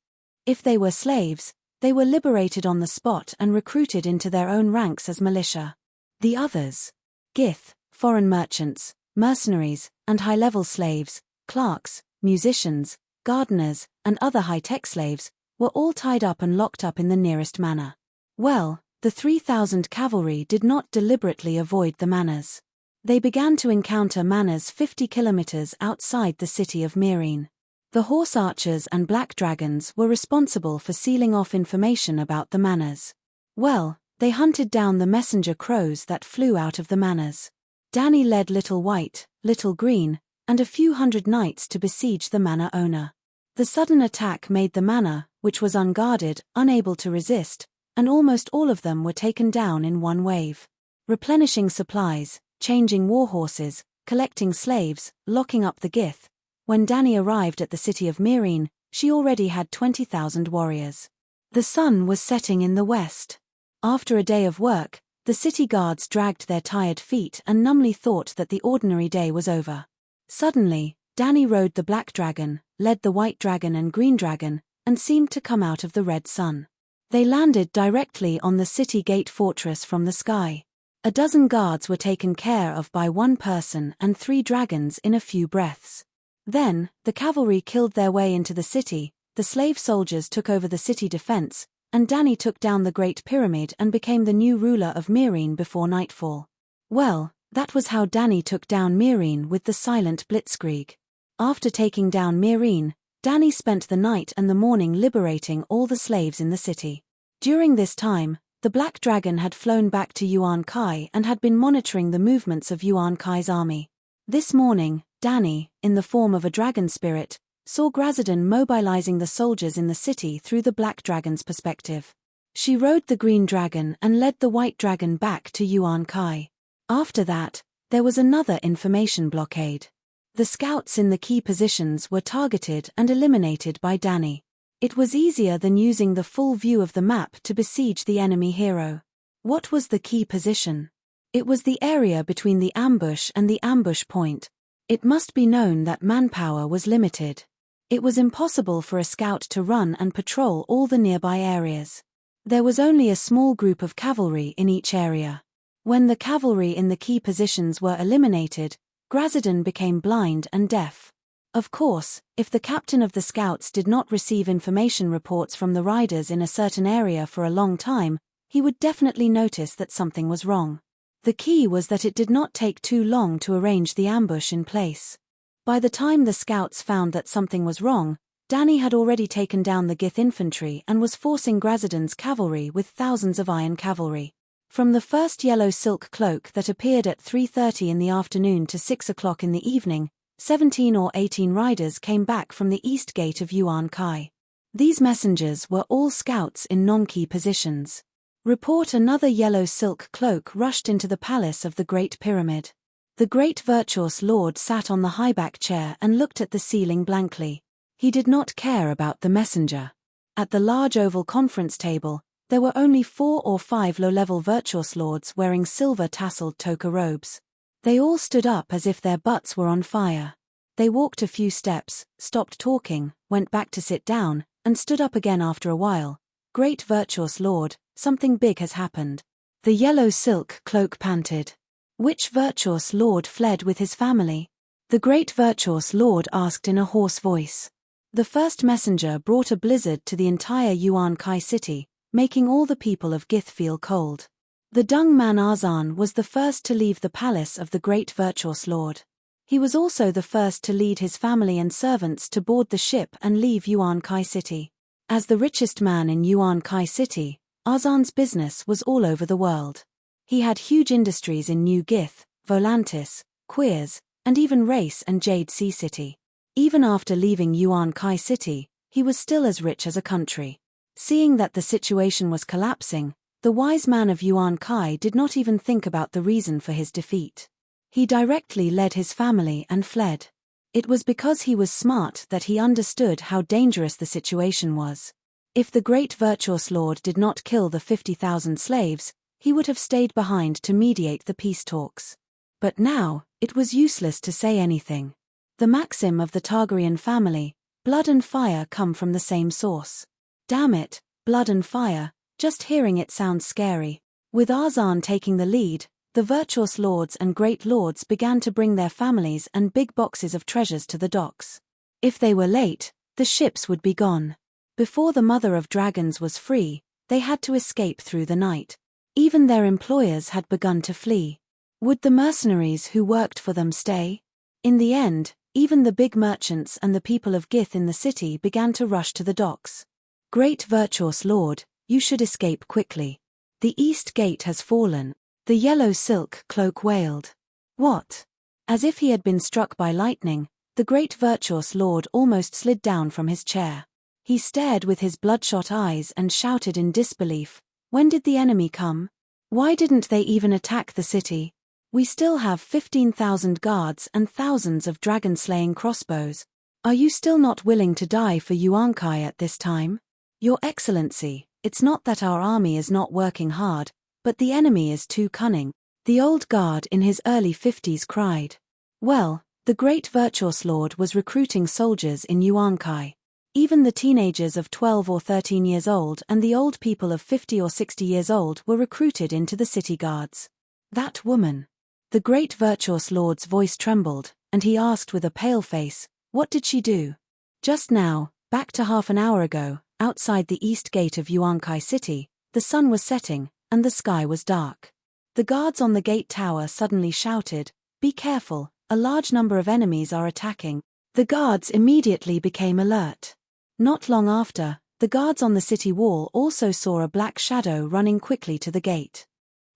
If they were slaves, they were liberated on the spot and recruited into their own ranks as militia. The others, Gith, foreign merchants, mercenaries, and high-level slaves, clerks, musicians, gardeners, and other high-tech slaves, were all tied up and locked up in the nearest manor. Well, the 3,000 cavalry did not deliberately avoid the manors. They began to encounter manors 50 kilometers outside the city of Meereen. The horse archers and black dragons were responsible for sealing off information about the manors. Well, they hunted down the messenger crows that flew out of the manors. Dani led Little White, Little Green, and a few hundred knights to besiege the manor owner. The sudden attack made the manor, which was unguarded, unable to resist, and almost all of them were taken down in one wave. Replenishing supplies, changing war horses, collecting slaves, locking up the Gith. When Dani arrived at the city of Meereen, she already had 20,000 warriors. The sun was setting in the west. After a day of work, the city guards dragged their tired feet and numbly thought that the ordinary day was over. Suddenly, Dani rode the black dragon, led the white dragon and green dragon, and seemed to come out of the red sun. They landed directly on the city gate fortress from the sky. A dozen guards were taken care of by one person and 3 dragons in a few breaths. Then, the cavalry killed their way into the city, the slave soldiers took over the city defense, and Dani took down the Great Pyramid and became the new ruler of Meereen before nightfall. Well, that was how Dani took down Meereen with the silent blitzkrieg. After taking down Meereen, Dani spent the night and the morning liberating all the slaves in the city. During this time, the Black Dragon had flown back to Yuan-Kai and had been monitoring the movements of Yuan-Kai's army. This morning, Dani, in the form of a dragon spirit, saw Grazdan mobilizing the soldiers in the city through the Black Dragon's perspective. She rode the Green Dragon and led the White Dragon back to Yuan-Kai. After that, there was another information blockade. The scouts in the key positions were targeted and eliminated by Dani. It was easier than using the full view of the map to besiege the enemy hero. What was the key position? It was the area between the ambush and the ambush point. It must be known that manpower was limited. It was impossible for a scout to run and patrol all the nearby areas. There was only a small group of cavalry in each area. When the cavalry in the key positions were eliminated, Grazadon became blind and deaf. Of course, if the captain of the scouts did not receive information reports from the riders in a certain area for a long time, he would definitely notice that something was wrong. The key was that it did not take too long to arrange the ambush in place. By the time the scouts found that something was wrong, Danny had already taken down the Gith infantry and was forcing Grazadon's cavalry with thousands of iron cavalry. From the first yellow silk cloak that appeared at 3:30 in the afternoon to 6 o'clock in the evening, 17 or 18 riders came back from the east gate of Yuan Kai. These messengers were all scouts in non-key positions. Report another yellow silk cloak rushed into the palace of the Great Pyramid. The great virtuous lord sat on the high-back chair and looked at the ceiling blankly. He did not care about the messenger. At the large oval conference table, there were only 4 or 5 low-level virtuous lords wearing silver-tasseled toga robes. They all stood up as if their butts were on fire. They walked a few steps, stopped talking, went back to sit down, and stood up again after a while. Great virtuous lord, something big has happened. The yellow silk cloak panted. Which virtuous lord fled with his family? The great virtuous lord asked in a hoarse voice. The first messenger brought a blizzard to the entire Yuan Kai city, making all the people of Gith feel cold. The dung man Arzan was the first to leave the palace of the great virtuous lord. He was also the first to lead his family and servants to board the ship and leave Yuan Kai city. As the richest man in Yuan Kai city, Arzan's business was all over the world. He had huge industries in New Gith, Volantis, Queers, and even Race and Jade Sea City. Even after leaving Yuan Kai city, he was still as rich as a country. Seeing that the situation was collapsing, the wise man of Yuan Kai did not even think about the reason for his defeat. He directly led his family and fled. It was because he was smart that he understood how dangerous the situation was. If the great virtuous lord did not kill the 50,000 slaves, he would have stayed behind to mediate the peace talks. But now, it was useless to say anything. The maxim of the Targaryen family, blood and fire come from the same source. Damn it, blood and fire, just hearing it sounds scary. With Arzan taking the lead, the virtuous lords and great lords began to bring their families and big boxes of treasures to the docks. If they were late, the ships would be gone. Before the Mother of Dragons was free, they had to escape through the night. Even their employers had begun to flee. Would the mercenaries who worked for them stay? In the end, even the big merchants and the people of Gith in the city began to rush to the docks. Great virtuous lord, you should escape quickly. The east gate has fallen. The yellow silk cloak wailed. What? As if he had been struck by lightning, the great virtuous lord almost slid down from his chair. He stared with his bloodshot eyes and shouted in disbelief, "When did the enemy come? Why didn't they even attack the city? We still have 15,000 guards and thousands of dragon-slaying crossbows. Are you still not willing to die for Yuan Kai at this time? Your Excellency, it's not that our army is not working hard, but the enemy is too cunning," the old guard in his early 50s cried. Well, the great virtuous lord was recruiting soldiers in Yuan Kai. Even the teenagers of 12 or 13 years old and the old people of 50 or 60 years old were recruited into the city guards. That woman. The great virtuous lord's voice trembled, and he asked with a pale face, "What did she do?" Just now, back to half an hour ago, outside the east gate of Yuan Kai city, the sun was setting, and the sky was dark. The guards on the gate tower suddenly shouted, "Be careful, a large number of enemies are attacking." The guards immediately became alert. Not long after, the guards on the city wall also saw a black shadow running quickly to the gate.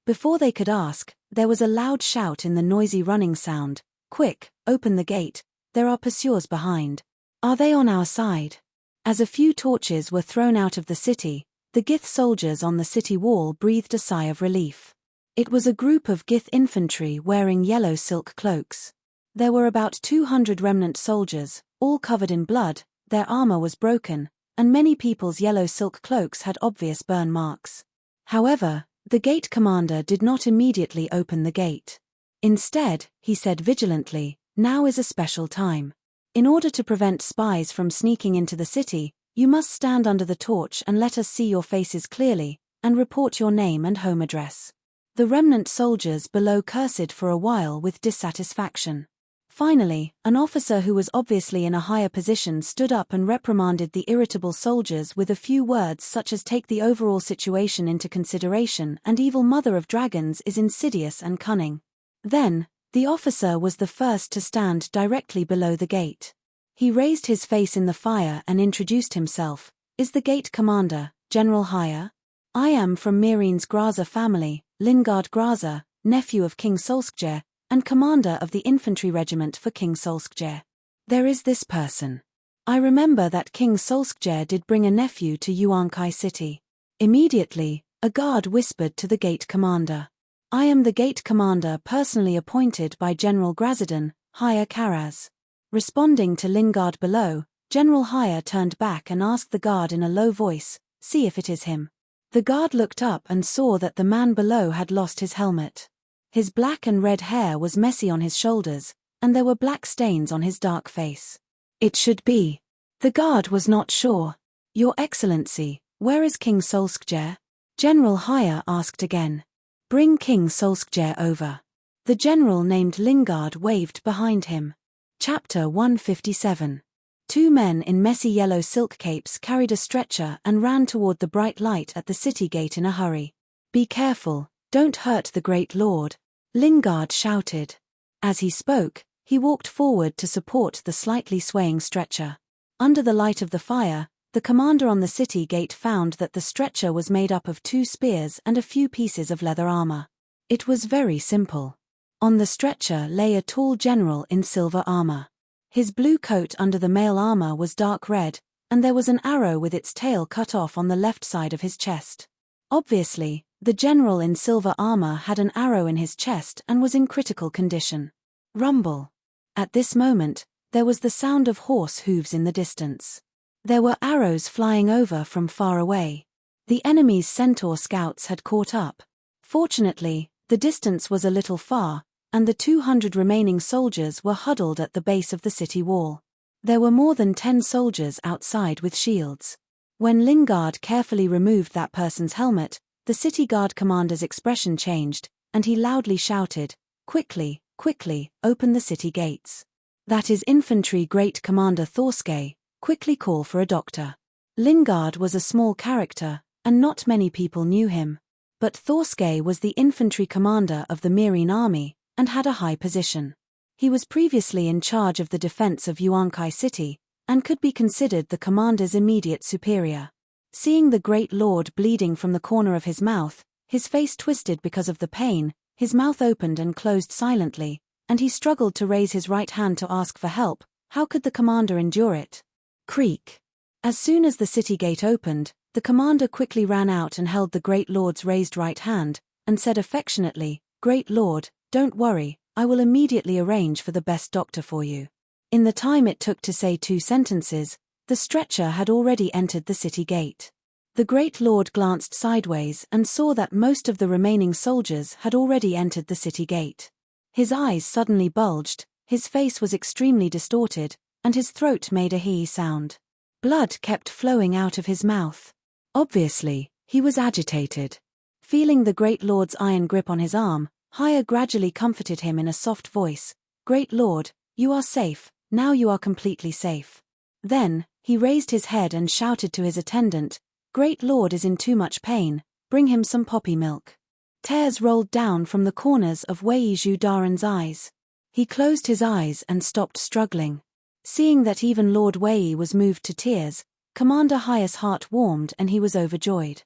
Before they could ask, there was a loud shout in the noisy running sound, "Quick, open the gate, there are pursuers behind. Are they on our side?" As a few torches were thrown out of the city, the Gith soldiers on the city wall breathed a sigh of relief. It was a group of Gith infantry wearing yellow silk cloaks. There were about 200 remnant soldiers, all covered in blood, their armor was broken, and many people's yellow silk cloaks had obvious burn marks. However, the gate commander did not immediately open the gate. Instead, he said vigilantly, "Now is a special time. In order to prevent spies from sneaking into the city, you must stand under the torch and let us see your faces clearly, and report your name and home address." The remnant soldiers below cursed for a while with dissatisfaction. Finally, an officer who was obviously in a higher position stood up and reprimanded the irritable soldiers with a few words such as "Take the overall situation into consideration, and evil mother of dragons is insidious and cunning." Then, the officer was the first to stand directly below the gate. He raised his face in the fire and introduced himself. "Is the gate commander, General Haya? I am from Mirine's Graza family, Lingard Graza, nephew of King Solskjaer, and commander of the infantry regiment for King Solskjaer. There is this person. I remember that King Solskjaer did bring a nephew to Yuan-Kai city." Immediately, a guard whispered to the gate commander. "I am the gate commander personally appointed by General Grazadan, Haya Karaz." Responding to Lingard below, General Haya turned back and asked the guard in a low voice, "See if it is him." The guard looked up and saw that the man below had lost his helmet. His black and red hair was messy on his shoulders, and there were black stains on his dark face. "It should be." The guard was not sure. "Your Excellency, where is King Solskjaer?" General Haya asked again. "Bring King Solskjaer over." The general named Lingard waved behind him. Chapter 157. Two men in messy yellow silk capes carried a stretcher and ran toward the bright light at the city gate in a hurry. "Be careful, don't hurt the great lord," Lingard shouted. As he spoke, he walked forward to support the slightly swaying stretcher. Under the light of the fire, the commander on the city gate found that the stretcher was made up of 2 spears and a few pieces of leather armor. It was very simple. On the stretcher lay a tall general in silver armor. His blue coat under the mail armor was dark red, and there was an arrow with its tail cut off on the left side of his chest. Obviously, the general in silver armor had an arrow in his chest and was in critical condition. Rumble. At this moment, there was the sound of horse hooves in the distance. There were arrows flying over from far away. The enemy's centaur scouts had caught up. Fortunately, the distance was a little far, and the 200 remaining soldiers were huddled at the base of the city wall. There were more than 10 soldiers outside with shields. When Lingard carefully removed that person's helmet, the city guard commander's expression changed, and he loudly shouted, "Quickly, quickly, open the city gates. That is infantry great commander Thorskay, quickly call for a doctor." Lingard was a small character, and not many people knew him. But Thorskay was the infantry commander of the Myrine army, and had a high position. He was previously in charge of the defense of Yuan-Kai city, and could be considered the commander's immediate superior. Seeing the great lord bleeding from the corner of his mouth, his face twisted because of the pain, his mouth opened and closed silently, and he struggled to raise his right hand to ask for help. How could the commander endure it? Creak. As soon as the city gate opened, the commander quickly ran out and held the great lord's raised right hand, and said affectionately, "Great lord, don't worry, I will immediately arrange for the best doctor for you." In the time it took to say 2 sentences, the stretcher had already entered the city gate. The great lord glanced sideways and saw that most of the remaining soldiers had already entered the city gate. His eyes suddenly bulged, his face was extremely distorted, and his throat made a hee sound. Blood kept flowing out of his mouth. Obviously, he was agitated. Feeling the great lord's iron grip on his arm, Haya gradually comforted him in a soft voice. "Great lord, you are safe, now you are completely safe." Then, he raised his head and shouted to his attendant, "Great lord is in too much pain, bring him some poppy milk." Tears rolled down from the corners of Wei Zhudaren's eyes. He closed his eyes and stopped struggling. Seeing that even Lord Wei was moved to tears, Commander Haya's heart warmed and he was overjoyed.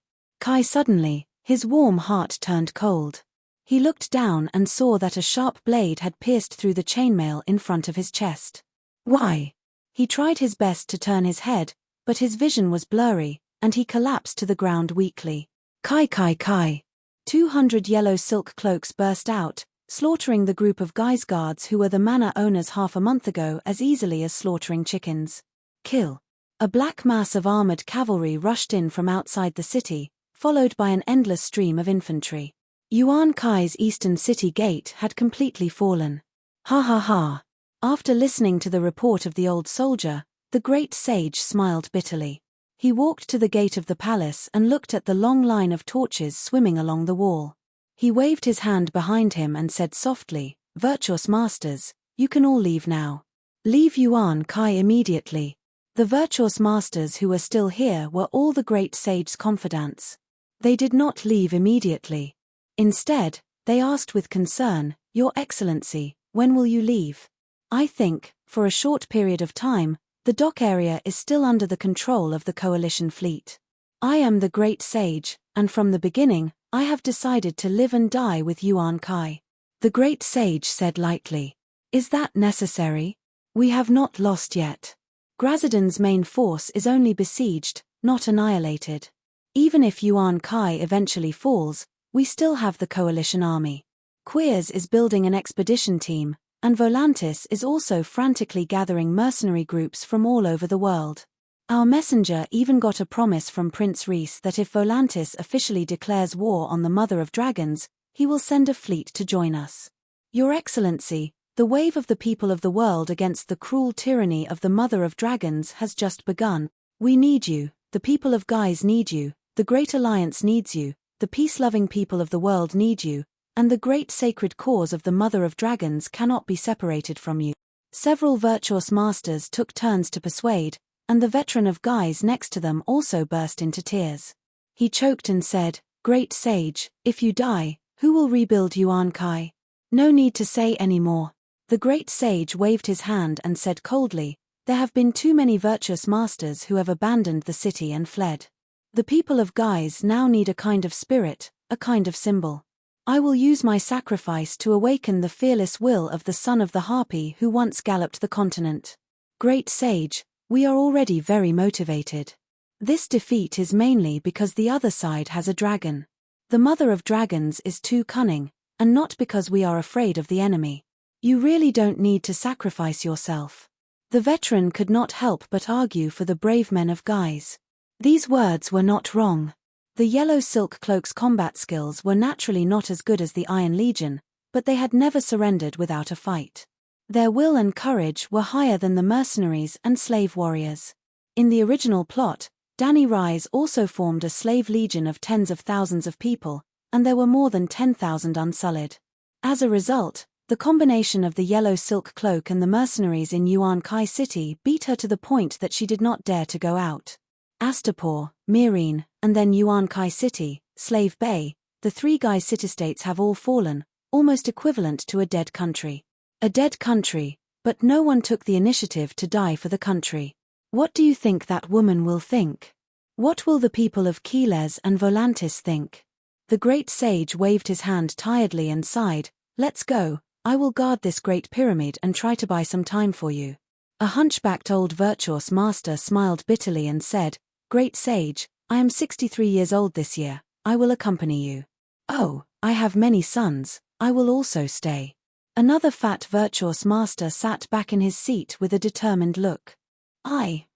Suddenly, his warm heart turned cold. He looked down and saw that a sharp blade had pierced through the chainmail in front of his chest. "Why?" He tried his best to turn his head, but his vision was blurry, and he collapsed to the ground weakly. Kai. 200 yellow silk cloaks burst out, slaughtering the group of guise guards who were the manor owners half a month ago as easily as slaughtering chickens. Kill. A black mass of armored cavalry rushed in from outside the city, followed by an endless stream of infantry. Yuan Kai's eastern city gate had completely fallen. Ha ha ha. After listening to the report of the old soldier, the great sage smiled bitterly. He walked to the gate of the palace and looked at the long line of torches swimming along the wall. He waved his hand behind him and said softly, "Virtuous masters, you can all leave now. Leave Yuan Kai immediately." The virtuous masters who were still here were all the great sage's confidants. They did not leave immediately. Instead, they asked with concern, "Your Excellency, when will you leave?" "I think, for a short period of time, the dock area is still under the control of the coalition fleet. I am the great sage, and from the beginning, I have decided to live and die with Yuan Kai." The great sage said lightly, "Is that necessary? We have not lost yet. Grazidan's main force is only besieged, not annihilated. Even if Yuan Kai eventually falls, we still have the coalition army. Quiers is building an expedition team, and Volantis is also frantically gathering mercenary groups from all over the world. Our messenger even got a promise from Prince Reese that if Volantis officially declares war on the Mother of Dragons, he will send a fleet to join us. Your Excellency, the wave of the people of the world against the cruel tyranny of the Mother of Dragons has just begun. We need you, the people of Guise need you, the Great Alliance needs you, the peace-loving people of the world need you, and the great sacred cause of the Mother of Dragons cannot be separated from you." Several virtuous masters took turns to persuade, and the veteran of Guise next to them also burst into tears. He choked and said, "Great sage, if you die, who will rebuild Yuan Kai?" "No need to say any more." The great sage waved his hand and said coldly, "There have been too many virtuous masters who have abandoned the city and fled. The people of Guise now need a kind of spirit, a kind of symbol. I will use my sacrifice to awaken the fearless will of the son of the harpy who once galloped the continent. Great sage, we are already very motivated. This defeat is mainly because the other side has a dragon. The Mother of Dragons is too cunning, and not because we are afraid of the enemy. You really don't need to sacrifice yourself." The veteran could not help but argue for the brave men of Guise. These words were not wrong. The Yellow Silk Cloak's combat skills were naturally not as good as the Iron Legion, but they had never surrendered without a fight. Their will and courage were higher than the mercenaries and slave warriors. In the original plot, Danny Rise also formed a slave legion of tens of thousands of people, and there were more than 10,000 unsullied. As a result, the combination of the Yellow Silk Cloak and the mercenaries in Yuan Kai City beat her to the point that she did not dare to go out. Astapor, Myrene, and then Yuan Kai City, Slave Bay, the three Guise city-states have all fallen, almost equivalent to a dead country. A dead country, but no one took the initiative to die for the country. What do you think that woman will think? What will the people of Quiles and Volantis think? The great sage waved his hand tiredly and sighed, "Let's go. I will guard this great pyramid and try to buy some time for you." A hunchbacked old virtuous master smiled bitterly and said, "Great sage, I am 63 years old this year, I will accompany you." "Oh, I have many sons, I will also stay." Another fat virtuous master sat back in his seat with a determined look.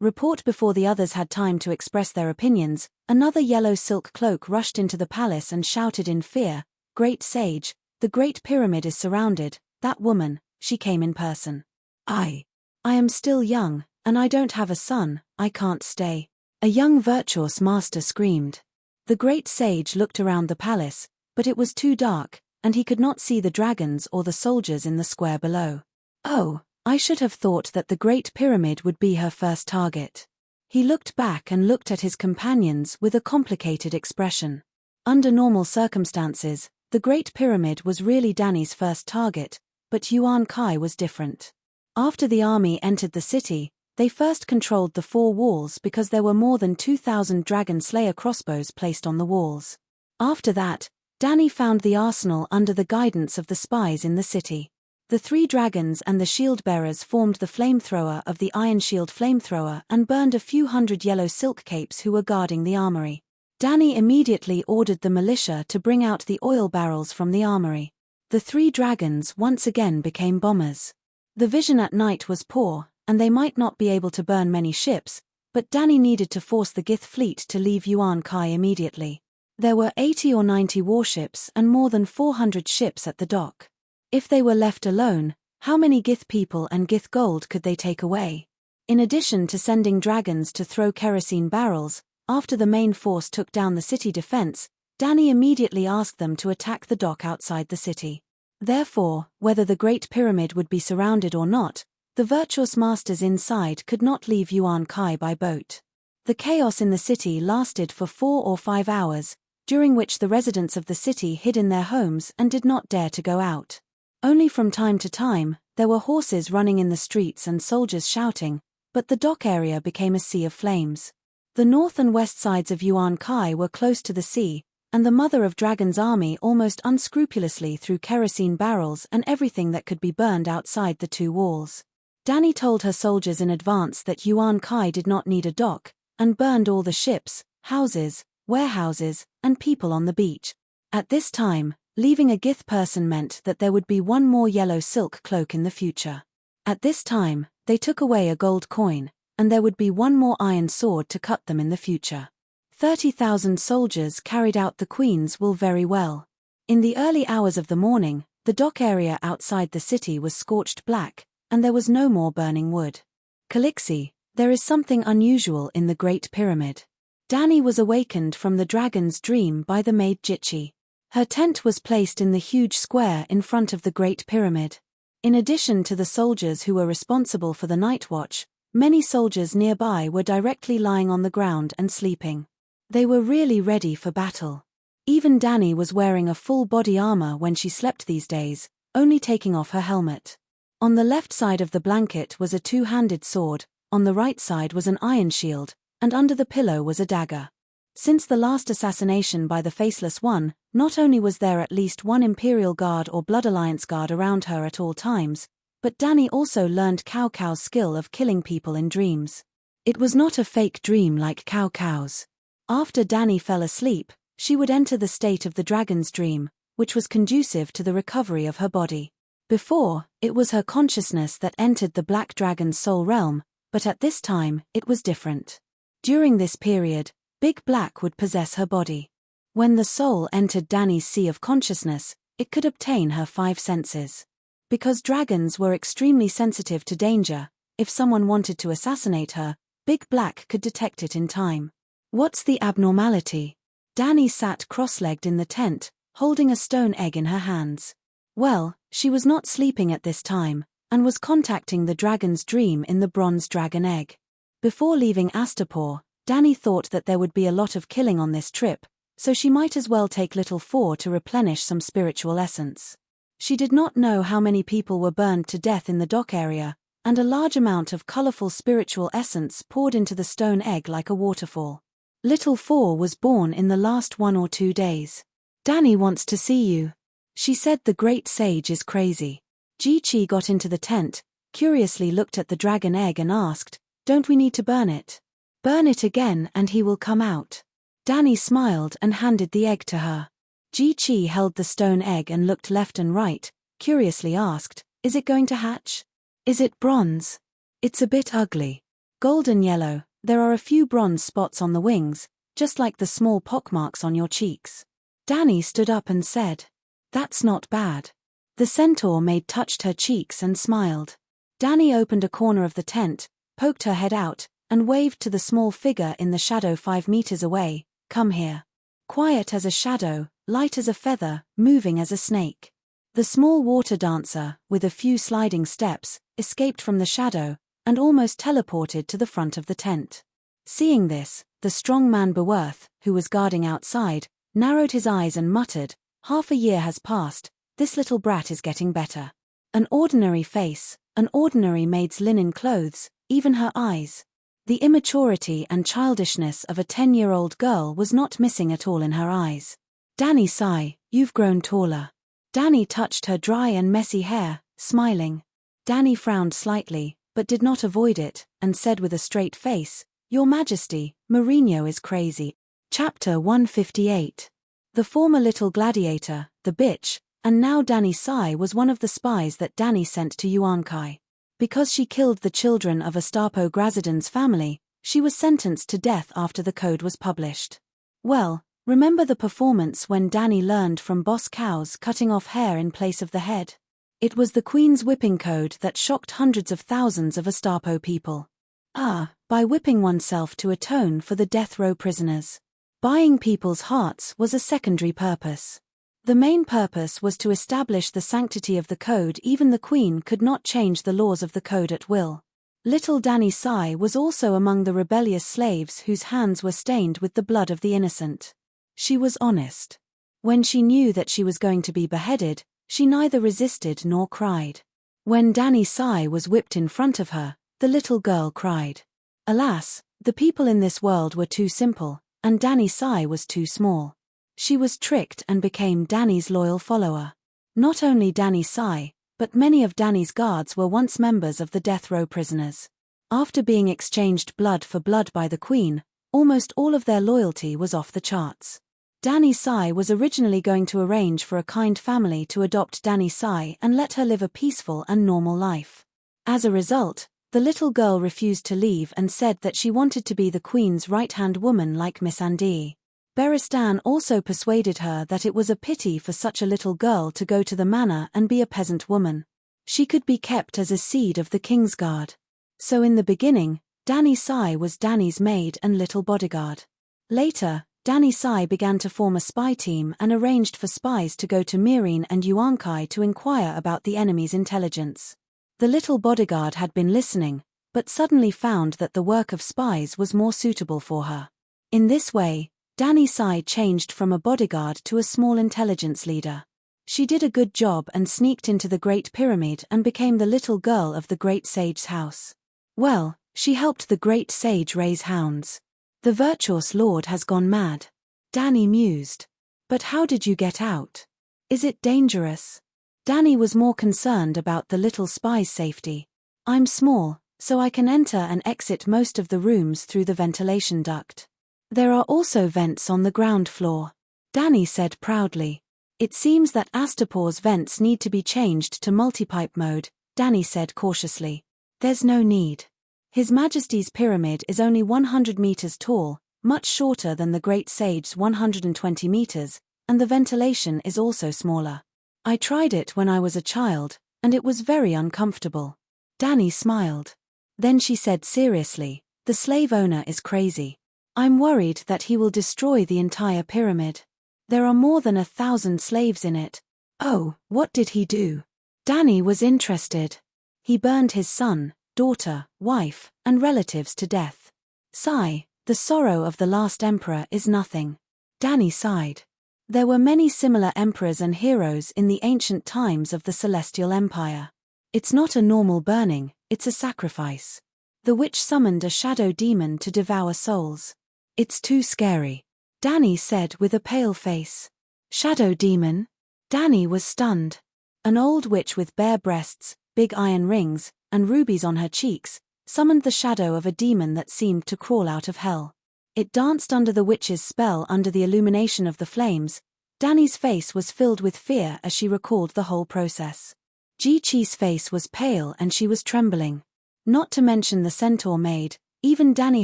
Report before the others had time to express their opinions, another Yellow Silk Cloak rushed into the palace and shouted in fear, "Great sage, the Great Pyramid is surrounded, that woman, she came in person." I am still young, and I don't have a son, I can't stay." A young virtuous master screamed. The great sage looked around the palace, but it was too dark, and he could not see the dragons or the soldiers in the square below. "Oh, I should have thought that the Great Pyramid would be her first target." He looked back and looked at his companions with a complicated expression. Under normal circumstances, the Great Pyramid was really Danny's first target, but Yuan Kai was different. After the army entered the city, they first controlled the four walls because there were more than 2,000 Dragon Slayer crossbows placed on the walls. After that, Danny found the arsenal under the guidance of the spies in the city. The three dragons and the shield bearers formed the flamethrower of the Iron Shield flamethrower and burned a few hundred yellow silk capes who were guarding the armory. Danny immediately ordered the militia to bring out the oil barrels from the armory. The three dragons once again became bombers. The vision at night was poor, and they might not be able to burn many ships, but Danny needed to force the Gith fleet to leave Yuan Kai immediately. There were 80 or 90 warships and more than 400 ships at the dock. If they were left alone, How many Gith people and Gith gold could they take away? In addition to sending dragons to throw kerosene barrels, after the main force took down the city defense, Danny immediately asked them to attack the dock outside the city. Therefore, whether the Great Pyramid would be surrounded or not, the virtuous masters inside could not leave Yuan Kai by boat. The chaos in the city lasted for 4 or 5 hours, during which the residents of the city hid in their homes and did not dare to go out. Only from time to time, there were horses running in the streets and soldiers shouting, but the dock area became a sea of flames. The north and west sides of Yuan Kai were close to the sea, and the Mother of Dragon's army almost unscrupulously threw kerosene barrels and everything that could be burned outside the 2 walls. Danny told her soldiers in advance that Yuan Kai did not need a dock, and burned all the ships, houses, warehouses, and people on the beach. At this time, leaving a Gith person meant that there would be one more yellow silk cloak in the future. At this time, they took away a gold coin, and there would be one more iron sword to cut them in the future. 30,000 soldiers carried out the Queen's will very well. In the early hours of the morning, the dock area outside the city was scorched black, and there was no more burning wood. Calixi, there is something unusual in the Great Pyramid. Danny was awakened from the dragon's dream by the maid Jitchi. Her tent was placed in the huge square in front of the Great Pyramid. In addition to the soldiers who were responsible for the night watch, many soldiers nearby were directly lying on the ground and sleeping. They were really ready for battle. Even Danny was wearing a full body armor when she slept these days, only taking off her helmet. On the left side of the blanket was a 2-handed sword, on the right side was an iron shield, and under the pillow was a dagger. Since the last assassination by the Faceless One, not only was there at least one Imperial Guard or Blood Alliance Guard around her at all times, but Danny also learned Cao Cao's skill of killing people in dreams. It was not a fake dream like Cao Cao's. After Danny fell asleep, she would enter the state of the dragon's dream, which was conducive to the recovery of her body. Before, it was her consciousness that entered the Black Dragon's soul realm, but at this time, it was different. During this period, Big Black would possess her body. When the soul entered Danny's sea of consciousness, it could obtain her 5 senses. Because dragons were extremely sensitive to danger, if someone wanted to assassinate her, Big Black could detect it in time. What's the abnormality? Danny sat cross-legged in the tent, holding a stone egg in her hands. Well, she was not sleeping at this time, and was contacting the dragon's dream in the bronze dragon egg. Before leaving Astapor, Danny thought that there would be a lot of killing on this trip, so she might as well take Little Four to replenish some spiritual essence. She did not know how many people were burned to death in the dock area, and a large amount of colorful spiritual essence poured into the stone egg like a waterfall. Little Four was born in the last 1 or 2 days. Danny wants to see you. She said the great sage is crazy. Ji-Chi got into the tent, curiously looked at the dragon egg and asked, "Don't we need to burn it?" "Burn it again and he will come out." Danny smiled and handed the egg to her. Ji-Chi held the stone egg and looked left and right, curiously asked, "Is it going to hatch? Is it bronze?" "It's a bit ugly. Golden yellow, there are a few bronze spots on the wings, just like the small pockmarks on your cheeks." Danny stood up and said, "That's not bad." The centaur maid touched her cheeks and smiled. Danny opened a corner of the tent, poked her head out, and waved to the small figure in the shadow 5 meters away, "Come here." Quiet as a shadow, light as a feather, moving as a snake. The small water dancer, with a few sliding steps, escaped from the shadow, and almost teleported to the front of the tent. Seeing this, the strong man Beworth, who was guarding outside, narrowed his eyes and muttered, "Half a year has passed, this little brat is getting better." An ordinary face, an ordinary maid's linen clothes, even her eyes. The immaturity and childishness of a 10-year-old girl was not missing at all in her eyes. "Danny sigh, you've grown taller." Danny touched her dry and messy hair, smiling. Danny frowned slightly, but did not avoid it, and said with a straight face, "Your Majesty, Mourinho is crazy." Chapter 158. The former little gladiator, the bitch, and now Danny Sai was one of the spies that Danny sent to Yuan Kai. Because she killed the children of Astapo Grazidan's family, she was sentenced to death after the code was published. Well, remember the performance when Danny learned from Boss Cows cutting off hair in place of the head? It was the Queen's whipping code that shocked hundreds of thousands of Astapo people. By whipping oneself to atone for the death row prisoners. Buying people's hearts was a secondary purpose. The main purpose was to establish the sanctity of the code. Even the Queen could not change the laws of the code at will. Little Danny Sai was also among the rebellious slaves whose hands were stained with the blood of the innocent. She was honest. When she knew that she was going to be beheaded, she neither resisted nor cried. When Danny Sai was whipped in front of her, the little girl cried. Alas, the people in this world were too simple, and Danny Sai was too small. She was tricked and became Danny's loyal follower. Not only Danny Sai, but many of Danny's guards were once members of the death row prisoners. After being exchanged blood for blood by the Queen, almost all of their loyalty was off the charts. Danny Sai was originally going to arrange for a kind family to adopt Danny Sai and let her live a peaceful and normal life. As a result, the little girl refused to leave and said that she wanted to be the Queen's right-hand woman like Miss Andie. Beristan also persuaded her that it was a pity for such a little girl to go to the manor and be a peasant woman. She could be kept as a seed of the King's Guard. So in the beginning, Danny Sai was Danny's maid and little bodyguard. Later, Danny Sai began to form a spy team and arranged for spies to go to Mirin and Yuankai to inquire about the enemy's intelligence. The little bodyguard had been listening, but suddenly found that the work of spies was more suitable for her. In this way, Danny Sai changed from a bodyguard to a small intelligence leader. She did a good job and sneaked into the Great Pyramid and became the little girl of the Great Sage's house. Well, she helped the Great Sage raise hounds. The virtuous lord has gone mad. Danny mused. But how did you get out? Is it dangerous? Danny was more concerned about the little spy's safety. I'm small, so I can enter and exit most of the rooms through the ventilation duct. There are also vents on the ground floor. Danny said proudly. It seems that Astapor's vents need to be changed to multipipe mode, Danny said cautiously. There's no need. His Majesty's pyramid is only 100 meters tall, much shorter than the Great Sage's 120 meters, and the ventilation is also smaller. I tried it when I was a child, and it was very uncomfortable. Danny smiled. Then she said seriously, the slave owner is crazy. I'm worried that he will destroy the entire pyramid. There are more than 1,000 slaves in it. Oh, what did he do? Danny was interested. He burned his son, daughter, wife, and relatives to death. Sigh, the sorrow of the last emperor is nothing. Danny sighed. There were many similar emperors and heroes in the ancient times of the Celestial Empire. It's not a normal burning, it's a sacrifice. The witch summoned a shadow demon to devour souls. It's too scary, Danny said with a pale face. Shadow demon? Danny was stunned. An old witch with bare breasts, big iron rings, and rubies on her cheeks, summoned the shadow of a demon that seemed to crawl out of hell. It danced under the witch's spell under the illumination of the flames. Danny's face was filled with fear as she recalled the whole process. Ji Chi's face was pale and she was trembling. Not to mention the centaur maid, even Danny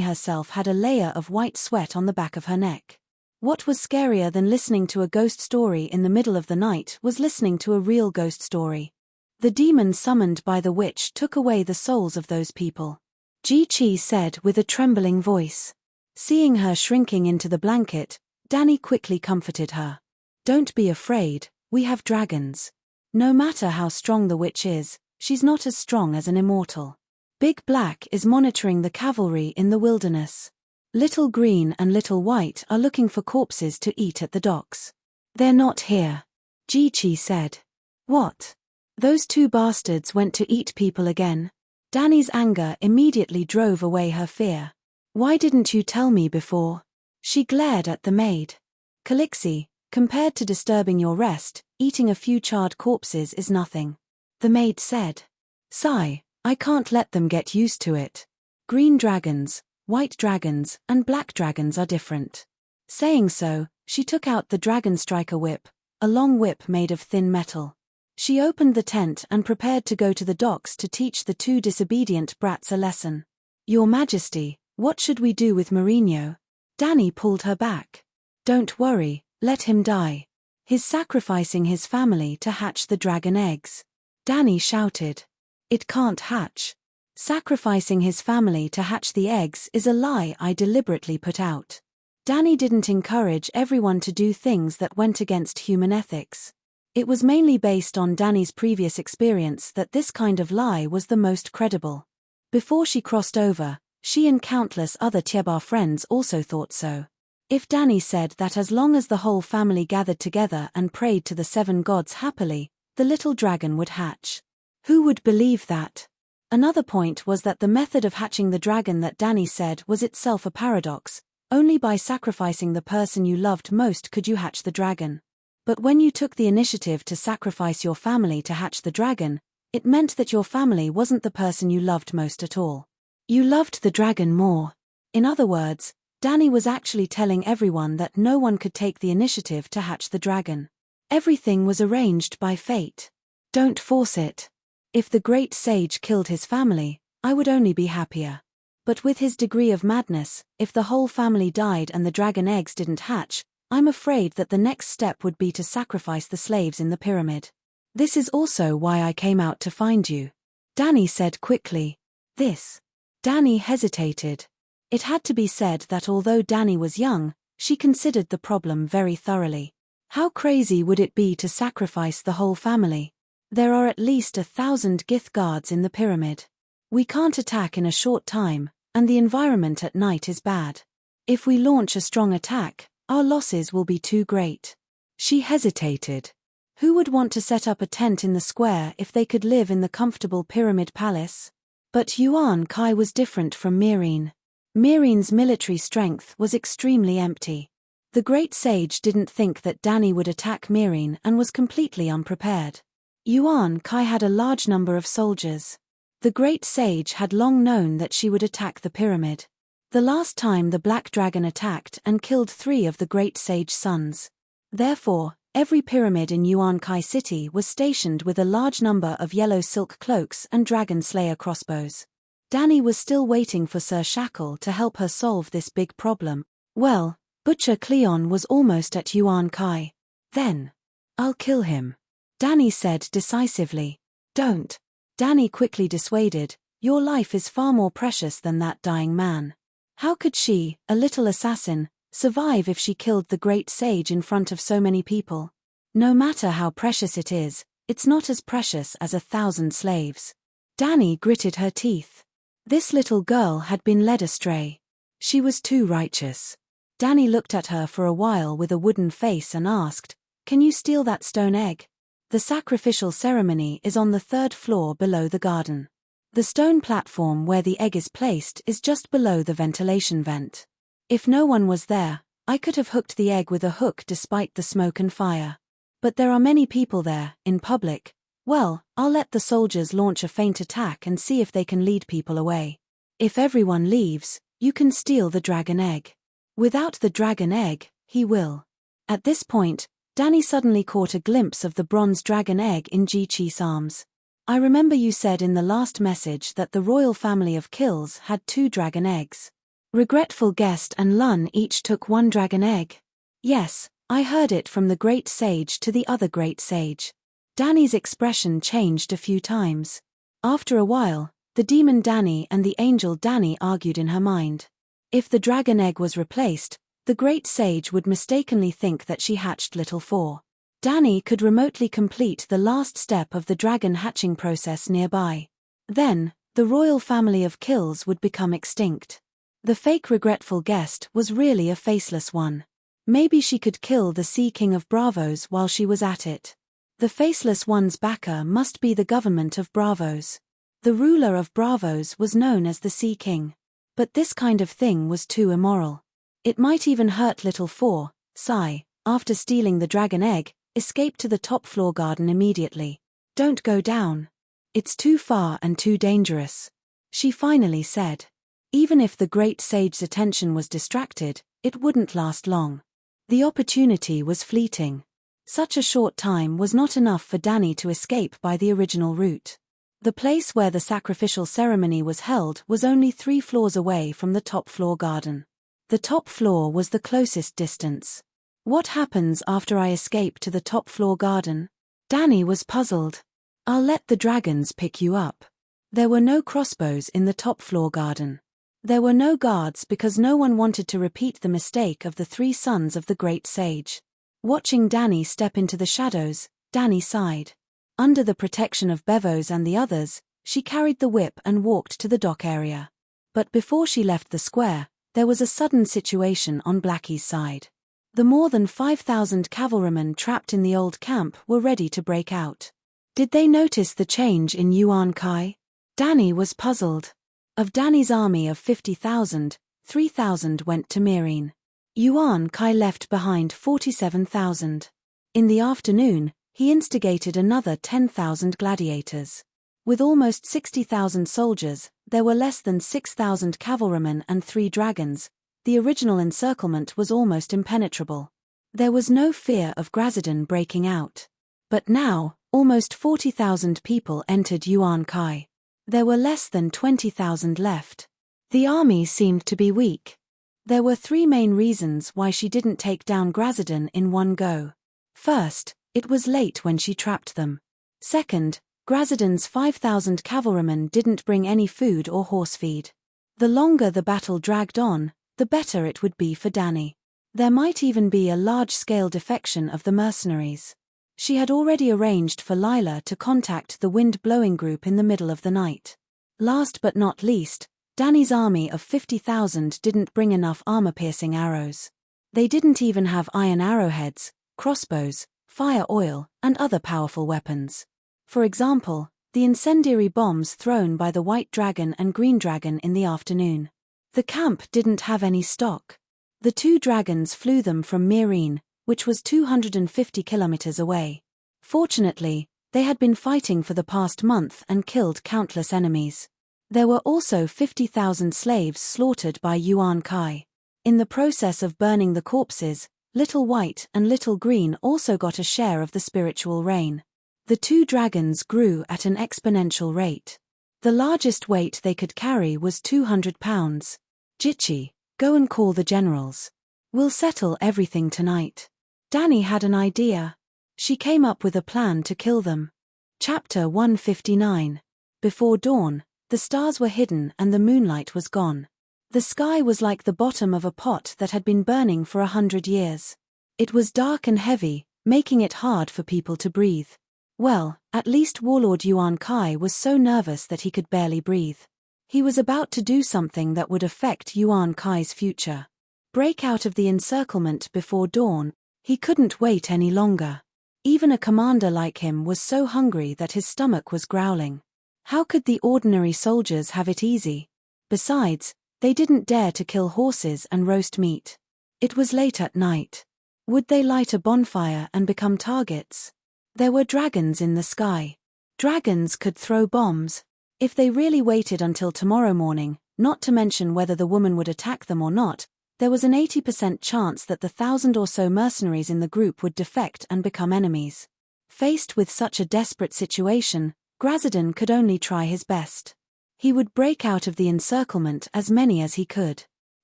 herself had a layer of white sweat on the back of her neck. What was scarier than listening to a ghost story in the middle of the night was listening to a real ghost story. The demon summoned by the witch took away the souls of those people. Ji Chi said with a trembling voice. Seeing her shrinking into the blanket, Danny quickly comforted her. Don't be afraid, we have dragons. No matter how strong the witch is, she's not as strong as an immortal. Big Black is monitoring the cavalry in the wilderness. Little Green and Little White are looking for corpses to eat at the docks. They're not here, Ji Chi said. What? Those two bastards went to eat people again? Danny's anger immediately drove away her fear. Why didn't you tell me before? She glared at the maid. Calixi, compared to disturbing your rest, eating a few charred corpses is nothing. The maid said. Sigh, I can't let them get used to it. Green dragons, white dragons, and black dragons are different. Saying so, she took out the Dragon Striker whip, a long whip made of thin metal. She opened the tent and prepared to go to the docks to teach the two disobedient brats a lesson. Your Majesty, what should we do with Mourinho? Danny pulled her back. Don't worry, let him die. He's sacrificing his family to hatch the dragon eggs. Danny shouted. It can't hatch. Sacrificing his family to hatch the eggs is a lie I deliberately put out. Danny didn't encourage everyone to do things that went against human ethics. It was mainly based on Danny's previous experience that this kind of lie was the most credible. Before she crossed over, she and countless other Tiebar friends also thought so. If Danny said that as long as the whole family gathered together and prayed to the 7 gods happily, the little dragon would hatch. Who would believe that? Another point was that the method of hatching the dragon that Danny said was itself a paradox. Only by sacrificing the person you loved most could you hatch the dragon. But when you took the initiative to sacrifice your family to hatch the dragon, it meant that your family wasn't the person you loved most at all. You loved the dragon more. In other words, Danny was actually telling everyone that no one could take the initiative to hatch the dragon. Everything was arranged by fate. Don't force it. If the great sage killed his family, I would only be happier. But with his degree of madness, if the whole family died and the dragon eggs didn't hatch, I'm afraid that the next step would be to sacrifice the slaves in the pyramid. This is also why I came out to find you. Danny said quickly. This. Danny hesitated. It had to be said that although Danny was young, she considered the problem very thoroughly. How crazy would it be to sacrifice the whole family? There are at least 1,000 Gith guards in the pyramid. We can't attack in a short time, and the environment at night is bad. If we launch a strong attack, our losses will be too great. She hesitated. Who would want to set up a tent in the square if they could live in the comfortable pyramid palace? But Yuan Kai was different from Mirene. Mirene's military strength was extremely empty. The great sage didn't think that Danny would attack Mirene and was completely unprepared. Yuan Kai had a large number of soldiers. The great sage had long known that she would attack the pyramid. The last time the black dragon attacked and killed 3 of the great sage's sons. Therefore, every pyramid in Yuan Kai City was stationed with a large number of yellow silk cloaks and dragon slayer crossbows. Danny was still waiting for Sir Shackle to help her solve this big problem. Well, Butcher Cleon was almost at Yuan Kai. Then, I'll kill him. Danny said decisively. Don't. Danny quickly dissuaded, your life is far more precious than that dying man. How could she, a little assassin, survive if she killed the great sage in front of so many people? No matter how precious it is, it's not as precious as 1,000 slaves. Danny gritted her teeth. This little girl had been led astray. She was too righteous. Danny looked at her for a while with a wooden face and asked, can you steal that stone egg? The sacrificial ceremony is on the 3rd floor below the garden. The stone platform where the egg is placed is just below the ventilation vent. If no one was there, I could have hooked the egg with a hook despite the smoke and fire. But there are many people there, in public. Well, I'll let the soldiers launch a feint attack and see if they can lead people away. If everyone leaves, you can steal the dragon egg. Without the dragon egg, he will. At this point, Danny suddenly caught a glimpse of the bronze dragon egg in Ji-Chi's arms. I remember you said in the last message that the royal family of Kills had 2 dragon eggs. Regretful Guest and Lun each took 1 dragon egg. Yes, I heard it from the great sage to the other great sage. Danny's expression changed a few times. After a while, the demon Danny and the angel Danny argued in her mind. If the dragon egg was replaced, the great sage would mistakenly think that she hatched little 4. Danny could remotely complete the last step of the dragon hatching process nearby. Then, the royal family of Kills would become extinct. The fake regretful guest was really a faceless one. Maybe she could kill the Sea King of Bravos while she was at it. The faceless one's backer must be the government of Bravos. The ruler of Bravos was known as the Sea King. But this kind of thing was too immoral. It might even hurt little 4, Sai, after stealing the dragon egg, escape to the top floor garden immediately. Don't go down. It's too far and too dangerous. She finally said. Even if the great sage's attention was distracted, it wouldn't last long. The opportunity was fleeting. Such a short time was not enough for Danny to escape by the original route. The place where the sacrificial ceremony was held was only 3 floors away from the top floor garden. The top floor was the closest distance. What happens after I escape to the top floor garden? Danny was puzzled. I'll let the dragons pick you up. There were no crossbows in the top-floor garden. There were no guards because no one wanted to repeat the mistake of the 3 sons of the great sage. Watching Dany step into the shadows, Dany sighed. Under the protection of Bevos and the others, she carried the whip and walked to the dock area. But before she left the square, there was a sudden situation on Blackie's side. The more than 5,000 cavalrymen trapped in the old camp were ready to break out. Did they notice the change in Yuan Kai? Dany was puzzled. Of Dany's army of 50,000, 3,000 went to Meereen. Yuan Kai left behind 47,000. In the afternoon, he instigated another 10,000 gladiators. With almost 60,000 soldiers, there were less than 6,000 cavalrymen and 3 dragons. The original encirclement was almost impenetrable. There was no fear of Grazidan breaking out. But now, almost 40,000 people entered Yuan Kai. There were less than 20,000 left. The army seemed to be weak. There were 3 main reasons why she didn't take down Grazidan in one go. First, it was late when she trapped them. Second, Grazidan's 5,000 cavalrymen didn't bring any food or horse feed. The longer the battle dragged on, the better it would be for Dany. There might even be a large-scale defection of the mercenaries. She had already arranged for Lila to contact the wind-blowing group in the middle of the night. Last but not least, Dany's army of 50,000 didn't bring enough armor-piercing arrows. They didn't even have iron arrowheads, crossbows, fire oil, and other powerful weapons. For example, the incendiary bombs thrown by the White Dragon and Green Dragon in the afternoon. The camp didn't have any stock. The 2 dragons flew them from Meereen, which was 250 kilometers away. Fortunately, they had been fighting for the past month and killed countless enemies. There were also 50,000 slaves slaughtered by Yuan Kai. In the process of burning the corpses, Little White and Little Green also got a share of the spiritual rain. The 2 dragons grew at an exponential rate. The largest weight they could carry was 200 pounds. Jitchi, go and call the generals. We'll settle everything tonight. Dany had an idea. She came up with a plan to kill them. Chapter 159. Before dawn, the stars were hidden and the moonlight was gone. The sky was like the bottom of a pot that had been burning for 100 years. It was dark and heavy, making it hard for people to breathe. Well, at least Warlord Yuan Kai was so nervous that he could barely breathe. He was about to do something that would affect Yuan Kai's future. Break out of the encirclement before dawn. He couldn't wait any longer. Even a commander like him was so hungry that his stomach was growling. How could the ordinary soldiers have it easy? Besides, they didn't dare to kill horses and roast meat. It was late at night. Would they light a bonfire and become targets? There were dragons in the sky. Dragons could throw bombs. If they really waited until tomorrow morning, not to mention whether the woman would attack them or not, there was an 80% chance that the 1,000 or so mercenaries in the group would defect and become enemies. Faced with such a desperate situation, Grazidan could only try his best. He would break out of the encirclement as many as he could.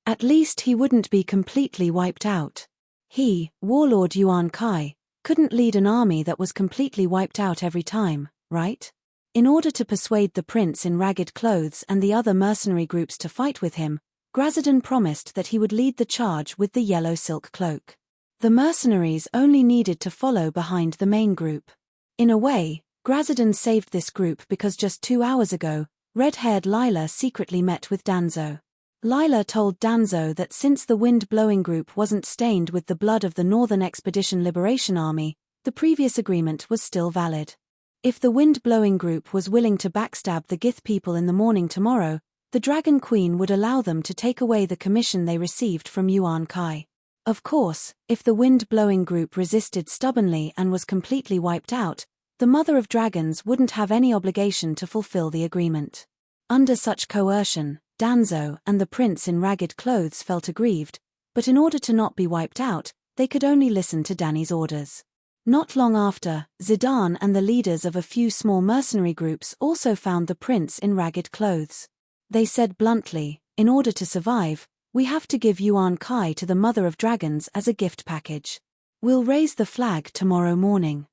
At least he wouldn't be completely wiped out. He, Warlord Yuan Kai, couldn't lead an army that was completely wiped out every time, right? In order to persuade the prince in ragged clothes and the other mercenary groups to fight with him, Grazidan promised that he would lead the charge with the yellow silk cloak. The mercenaries only needed to follow behind the main group. In a way, Grazidan saved this group because just 2 hours ago, red-haired Lila secretly met with Danzo. Lila told Danzo that since the wind-blowing group wasn't stained with the blood of the Northern Expedition Liberation Army, the previous agreement was still valid. If the wind-blowing group was willing to backstab the Gith people in the morning tomorrow, the Dragon Queen would allow them to take away the commission they received from Yuan Kai. Of course, if the wind-blowing group resisted stubbornly and was completely wiped out, the Mother of Dragons wouldn't have any obligation to fulfill the agreement. Under such coercion, Danzo and the prince in ragged clothes felt aggrieved, but in order to not be wiped out, they could only listen to Dany's orders. Not long after, Zidane and the leaders of a few small mercenary groups also found the prince in ragged clothes. They said bluntly, in order to survive, we have to give Yuan Kai to the Mother of Dragons as a gift package. We'll raise the flag tomorrow morning.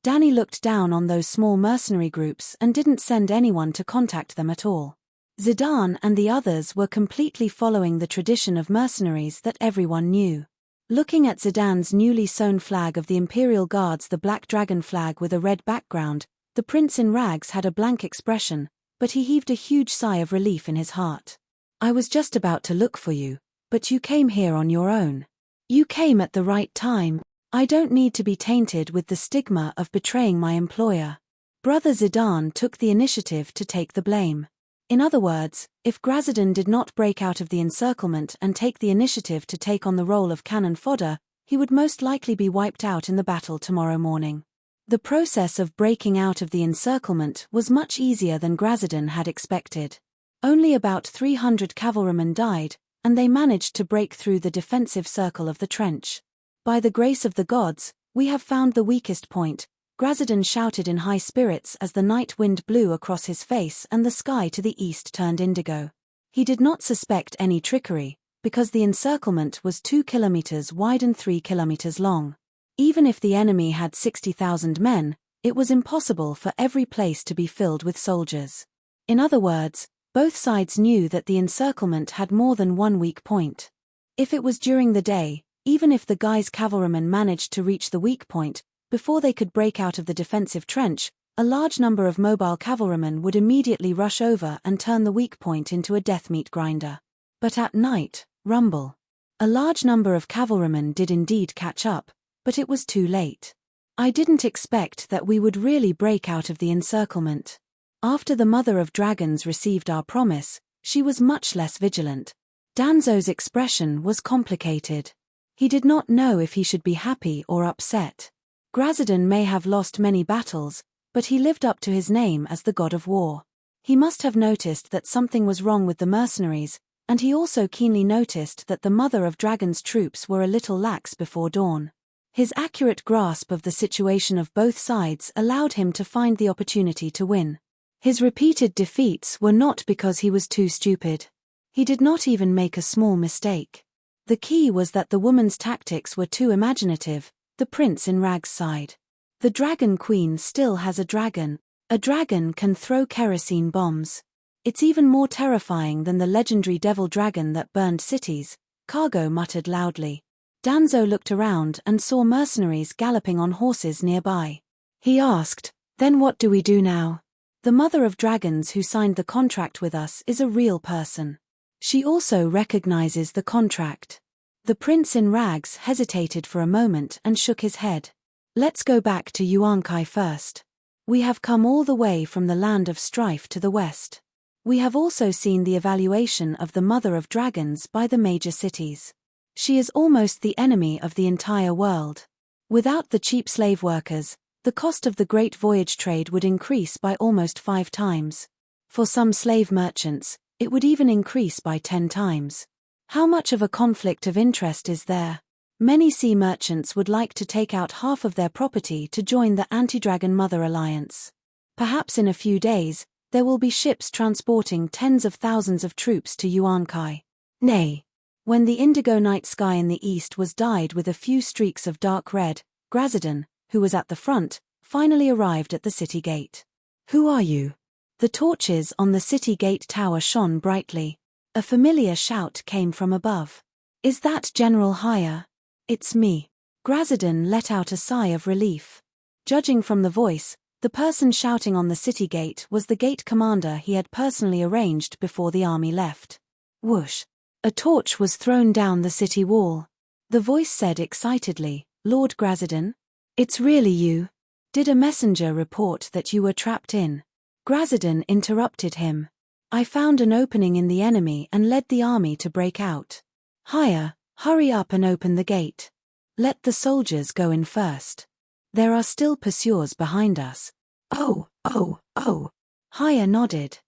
Danny looked down on those small mercenary groups and didn't send anyone to contact them at all. Zidane and the others were completely following the tradition of mercenaries that everyone knew. Looking at Zidane's newly sewn flag of the Imperial Guards, the black dragon flag with a red background, the prince in rags had a blank expression, but he heaved a huge sigh of relief in his heart. I was just about to look for you, but you came here on your own. You came at the right time. I don't need to be tainted with the stigma of betraying my employer. Brother Zidane took the initiative to take the blame. In other words, if Grazidon did not break out of the encirclement and take the initiative to take on the role of cannon fodder, he would most likely be wiped out in the battle tomorrow morning. The process of breaking out of the encirclement was much easier than Grazidon had expected. Only about 300 cavalrymen died, and they managed to break through the defensive circle of the trench. By the grace of the gods, we have found the weakest point, Grazidon shouted in high spirits as the night wind blew across his face and the sky to the east turned indigo. He did not suspect any trickery, because the encirclement was 2 kilometers wide and 3 kilometers long. Even if the enemy had 60,000 men, it was impossible for every place to be filled with soldiers. In other words, both sides knew that the encirclement had more than one weak point. If it was during the day, even if the Guy's cavalrymen managed to reach the weak point, before they could break out of the defensive trench, a large number of mobile cavalrymen would immediately rush over and turn the weak point into a death meat grinder. But at night, rumble. A large number of cavalrymen did indeed catch up, but it was too late. I didn't expect that we would really break out of the encirclement. After the Mother of Dragons received our promise, she was much less vigilant. Danzo's expression was complicated. He did not know if he should be happy or upset. Grazidon may have lost many battles, but he lived up to his name as the god of war. He must have noticed that something was wrong with the mercenaries, and he also keenly noticed that the Mother of Dragons' troops were a little lax before dawn. His accurate grasp of the situation of both sides allowed him to find the opportunity to win. His repeated defeats were not because he was too stupid. He did not even make a small mistake. The key was that the woman's tactics were too imaginative, the prince in rags side. The Dragon Queen still has a dragon. A dragon can throw kerosene bombs. It's even more terrifying than the legendary devil dragon that burned cities, Cargo muttered loudly. Danzo looked around and saw mercenaries galloping on horses nearby. He asked, "Then what do we do now?" The Mother of Dragons who signed the contract with us is a real person. She also recognizes the contract. The prince in rags hesitated for a moment and shook his head. Let's go back to Yuan-Kai first. We have come all the way from the land of strife to the west. We have also seen the evaluation of the Mother of Dragons by the major cities. She is almost the enemy of the entire world. Without the cheap slave workers, the cost of the great voyage trade would increase by almost 5 times. For some slave merchants, it would even increase by 10 times. How much of a conflict of interest is there? Many sea merchants would like to take out half of their property to join the anti-Dragonmother alliance. Perhaps in a few days, there will be ships transporting tens of thousands of troops to Yuan-Kai. Nay. When the indigo night sky in the east was dyed with a few streaks of dark red, Grazidon, who was at the front, finally arrived at the city gate. Who are you? The torches on the city gate tower shone brightly. A familiar shout came from above. Is that General Haya? It's me. Grazidon let out a sigh of relief. Judging from the voice, the person shouting on the city gate was the gate commander he had personally arranged before the army left. Whoosh! A torch was thrown down the city wall. The voice said excitedly, "Lord Grazidon? It's really you. Did a messenger report that you were trapped in?" Grazidon interrupted him. "I found an opening in the enemy and led the army to break out. Haya, hurry up and open the gate. Let the soldiers go in first. There are still pursuers behind us." Oh. Haya nodded.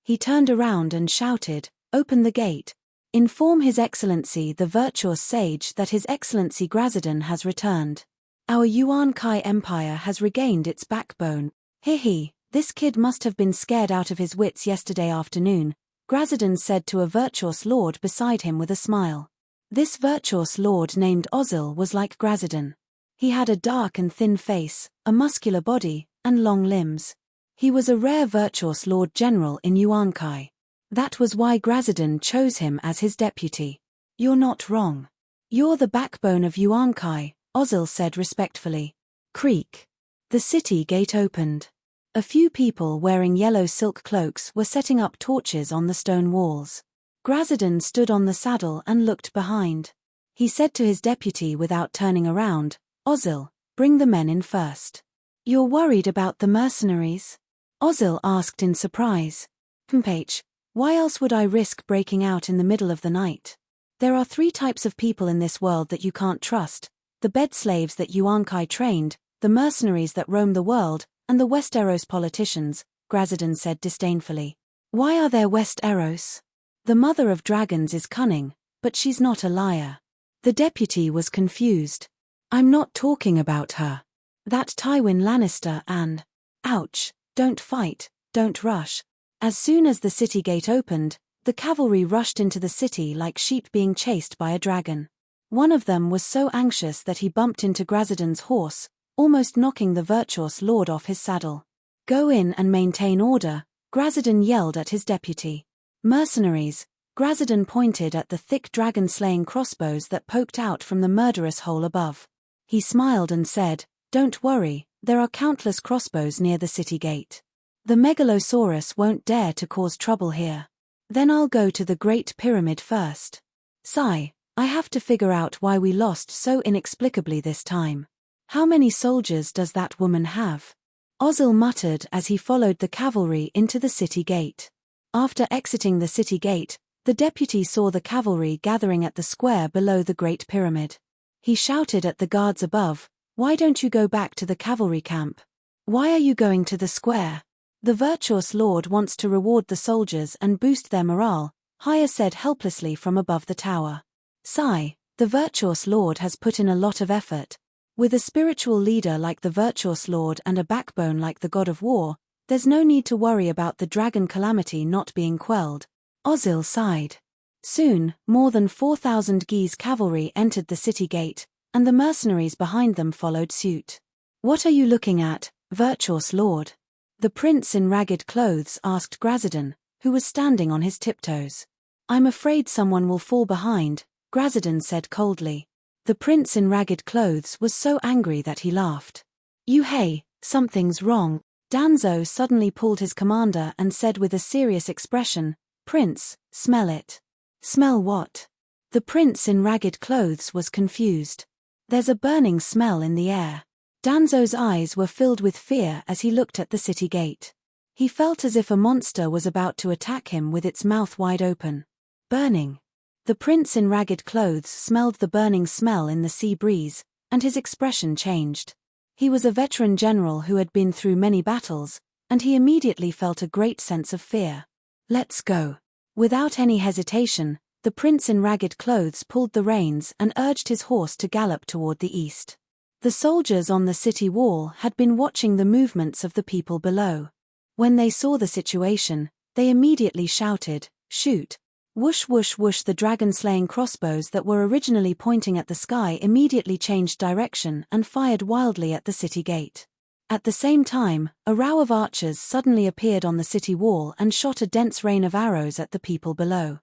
He turned around and shouted, "Open the gate. Inform His Excellency the virtuous sage that His Excellency Grazidon has returned. Our Yuan-Kai Empire has regained its backbone. He, this kid must have been scared out of his wits yesterday afternoon," Grazidon said to a virtuous lord beside him with a smile. This virtuous lord named Ozil was like Grazidon. He had a dark and thin face, a muscular body, and long limbs. He was a rare virtuous Lord General in Yuan-Kai. That was why Grazidan chose him as his deputy. You're not wrong. You're the backbone of Yuan-Kai, Ozil said respectfully. Creak. The city gate opened. A few people wearing yellow silk cloaks were setting up torches on the stone walls. Grazidan stood on the saddle and looked behind. He said to his deputy without turning around, Ozil, bring the men in first. You're worried about the mercenaries? Ozil asked in surprise. Mph, why else would I risk breaking out in the middle of the night? There are 3 types of people in this world that you can't trust: the bed slaves that Yuan-Kai trained, the mercenaries that roam the world, and the Westeros politicians, Grazidan said disdainfully. Why are there Westeros? The mother of dragons is cunning, but she's not a liar. The deputy was confused. I'm not talking about her. That Tywin Lannister and… Ouch, don't fight, don't rush. As soon as the city gate opened, the cavalry rushed into the city like sheep being chased by a dragon. One of them was so anxious that he bumped into Grazidan's horse, almost knocking the virtuous lord off his saddle. Go in and maintain order, Grazidan yelled at his deputy. Mercenaries, Grazidan pointed at the thick dragon-slaying crossbows that poked out from the murderous hole above. He smiled and said, Don't worry, there are countless crossbows near the city gate. The Megalosaurus won't dare to cause trouble here. Then I'll go to the Great Pyramid first. Sigh, I have to figure out why we lost so inexplicably this time. How many soldiers does that woman have? Ozil muttered as he followed the cavalry into the city gate. After exiting the city gate, the deputy saw the cavalry gathering at the square below the Great Pyramid. He shouted at the guards above, Why don't you go back to the cavalry camp? Why are you going to the square? The virtuous lord wants to reward the soldiers and boost their morale, Haya said helplessly from above the tower. Sigh, the virtuous lord has put in a lot of effort. With a spiritual leader like the virtuous lord and a backbone like the god of war, there's no need to worry about the dragon calamity not being quelled. Ozil sighed. Soon, more than 4,000 Geese cavalry entered the city gate, and the mercenaries behind them followed suit. What are you looking at, virtuous lord? The prince in ragged clothes asked Grazidan, who was standing on his tiptoes. I'm afraid someone will fall behind, Grazidan said coldly. The prince in ragged clothes was so angry that he laughed. Hey, something's wrong. Danzo suddenly pulled his commander and said with a serious expression, Prince, smell it. Smell what? The prince in ragged clothes was confused. There's a burning smell in the air. Danzo's eyes were filled with fear as he looked at the city gate. He felt as if a monster was about to attack him with its mouth wide open. Burning. The prince in ragged clothes smelled the burning smell in the sea breeze, and his expression changed. He was a veteran general who had been through many battles, and he immediately felt a great sense of fear. Let's go. Without any hesitation, the prince in ragged clothes pulled the reins and urged his horse to gallop toward the east. The soldiers on the city wall had been watching the movements of the people below. When they saw the situation, they immediately shouted, Shoot! Whoosh whoosh whoosh. The dragon-slaying crossbows that were originally pointing at the sky immediately changed direction and fired wildly at the city gate. At the same time, a row of archers suddenly appeared on the city wall and shot a dense rain of arrows at the people below.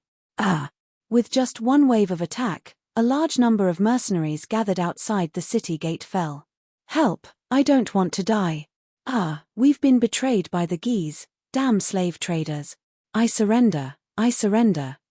With just one wave of attack, a large number of mercenaries gathered outside the city gate fell. Help, I don't want to die. We've been betrayed by the Geese, damn slave traders. I surrender,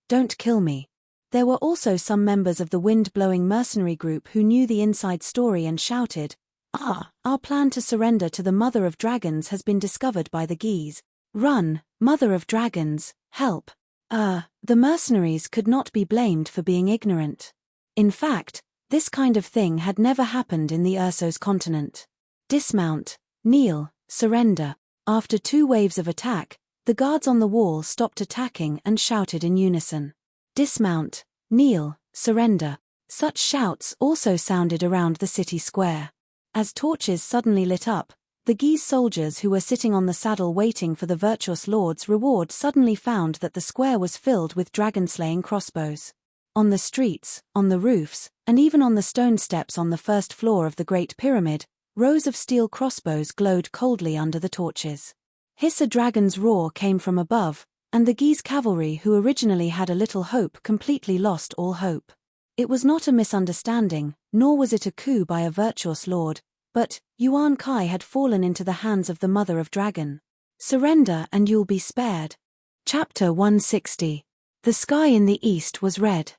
don't kill me. There were also some members of the wind-blowing mercenary group who knew the inside story and shouted, Our plan to surrender to the Mother of Dragons has been discovered by the Geese. Run, Mother of Dragons, help. The mercenaries could not be blamed for being ignorant. In fact, this kind of thing had never happened in the Ursos continent. Dismount, kneel, surrender. After 2 waves of attack, the guards on the wall stopped attacking and shouted in unison. Dismount, kneel, surrender. Such shouts also sounded around the city square. As torches suddenly lit up, the Geese soldiers who were sitting on the saddle waiting for the virtuous lord's reward suddenly found that the square was filled with dragon-slaying crossbows. On the streets, on the roofs, and even on the stone steps on the first floor of the Great Pyramid, rows of steel crossbows glowed coldly under the torches. Hiss! A dragon's roar came from above, and the Guise cavalry, who originally had a little hope, completely lost all hope. It was not a misunderstanding, nor was it a coup by a virtuous lord, but Yuan Kai had fallen into the hands of the mother of dragon. Surrender and you'll be spared. Chapter 160. The sky in the east was red.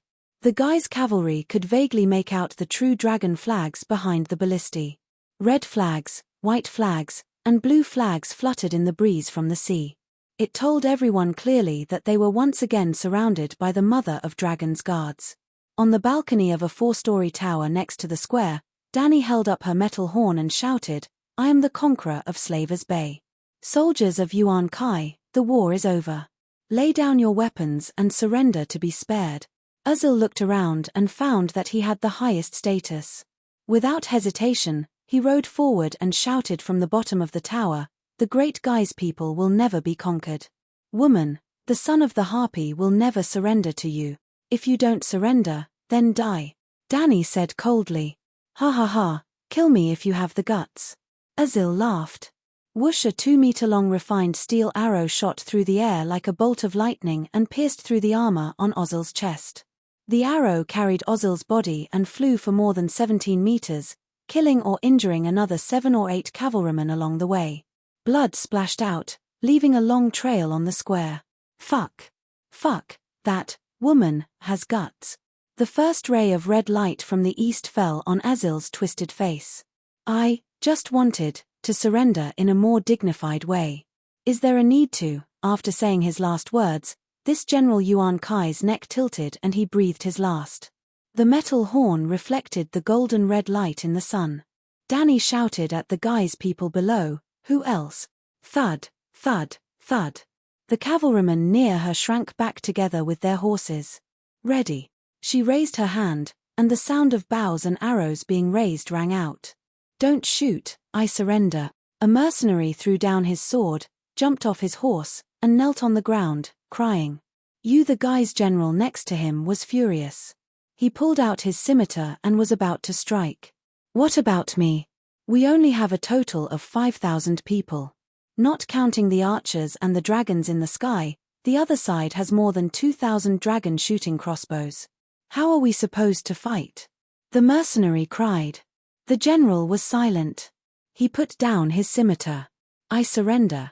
The Guise cavalry could vaguely make out the true dragon flags behind the ballistae. Red flags, white flags, and blue flags fluttered in the breeze from the sea. It told everyone clearly that they were once again surrounded by the mother of dragon's guards. On the balcony of a 4-story tower next to the square, Dany held up her metal horn and shouted, "I am the conqueror of Slavers Bay. Soldiers of Yuan Kai, the war is over. Lay down your weapons and surrender to be spared." Uzil looked around and found that he had the highest status. Without hesitation, he rode forward and shouted from the bottom of the tower, "The great Guise people will never be conquered. Woman, the son of the Harpy will never surrender to you. If you don't surrender, then die." Dany said coldly, "Ha ha ha, kill me if you have the guts." Uzil laughed. Whoosh! A 2-meter-long refined steel arrow shot through the air like a bolt of lightning and pierced through the armor on Ozil's chest. The arrow carried Ozil's body and flew for more than 17 meters, killing or injuring another 7 or 8 cavalrymen along the way. Blood splashed out, leaving a long trail on the square. Fuck. That woman has guts." The first ray of red light from the east fell on Azil's twisted face. "I just wanted to surrender in a more dignified way. Is there a need to?" After saying his last words, this General Yuan Kai's neck tilted and he breathed his last. The metal horn reflected the golden red light in the sun. Dany shouted at the Guise people below, "Who else?" Thud, thud, thud. The cavalrymen near her shrank back together with their horses. "Ready." She raised her hand, and the sound of bows and arrows being raised rang out. "Don't shoot, I surrender." A mercenary threw down his sword, jumped off his horse, and knelt on the ground, crying. The Guise general next to him was furious. He pulled out his scimitar and was about to strike. "What about me? We only have a total of 5,000 people. Not counting the archers and the dragons in the sky, the other side has more than 2,000 dragon shooting crossbows. How are we supposed to fight?" The mercenary cried. The general was silent. He put down his scimitar. I surrender.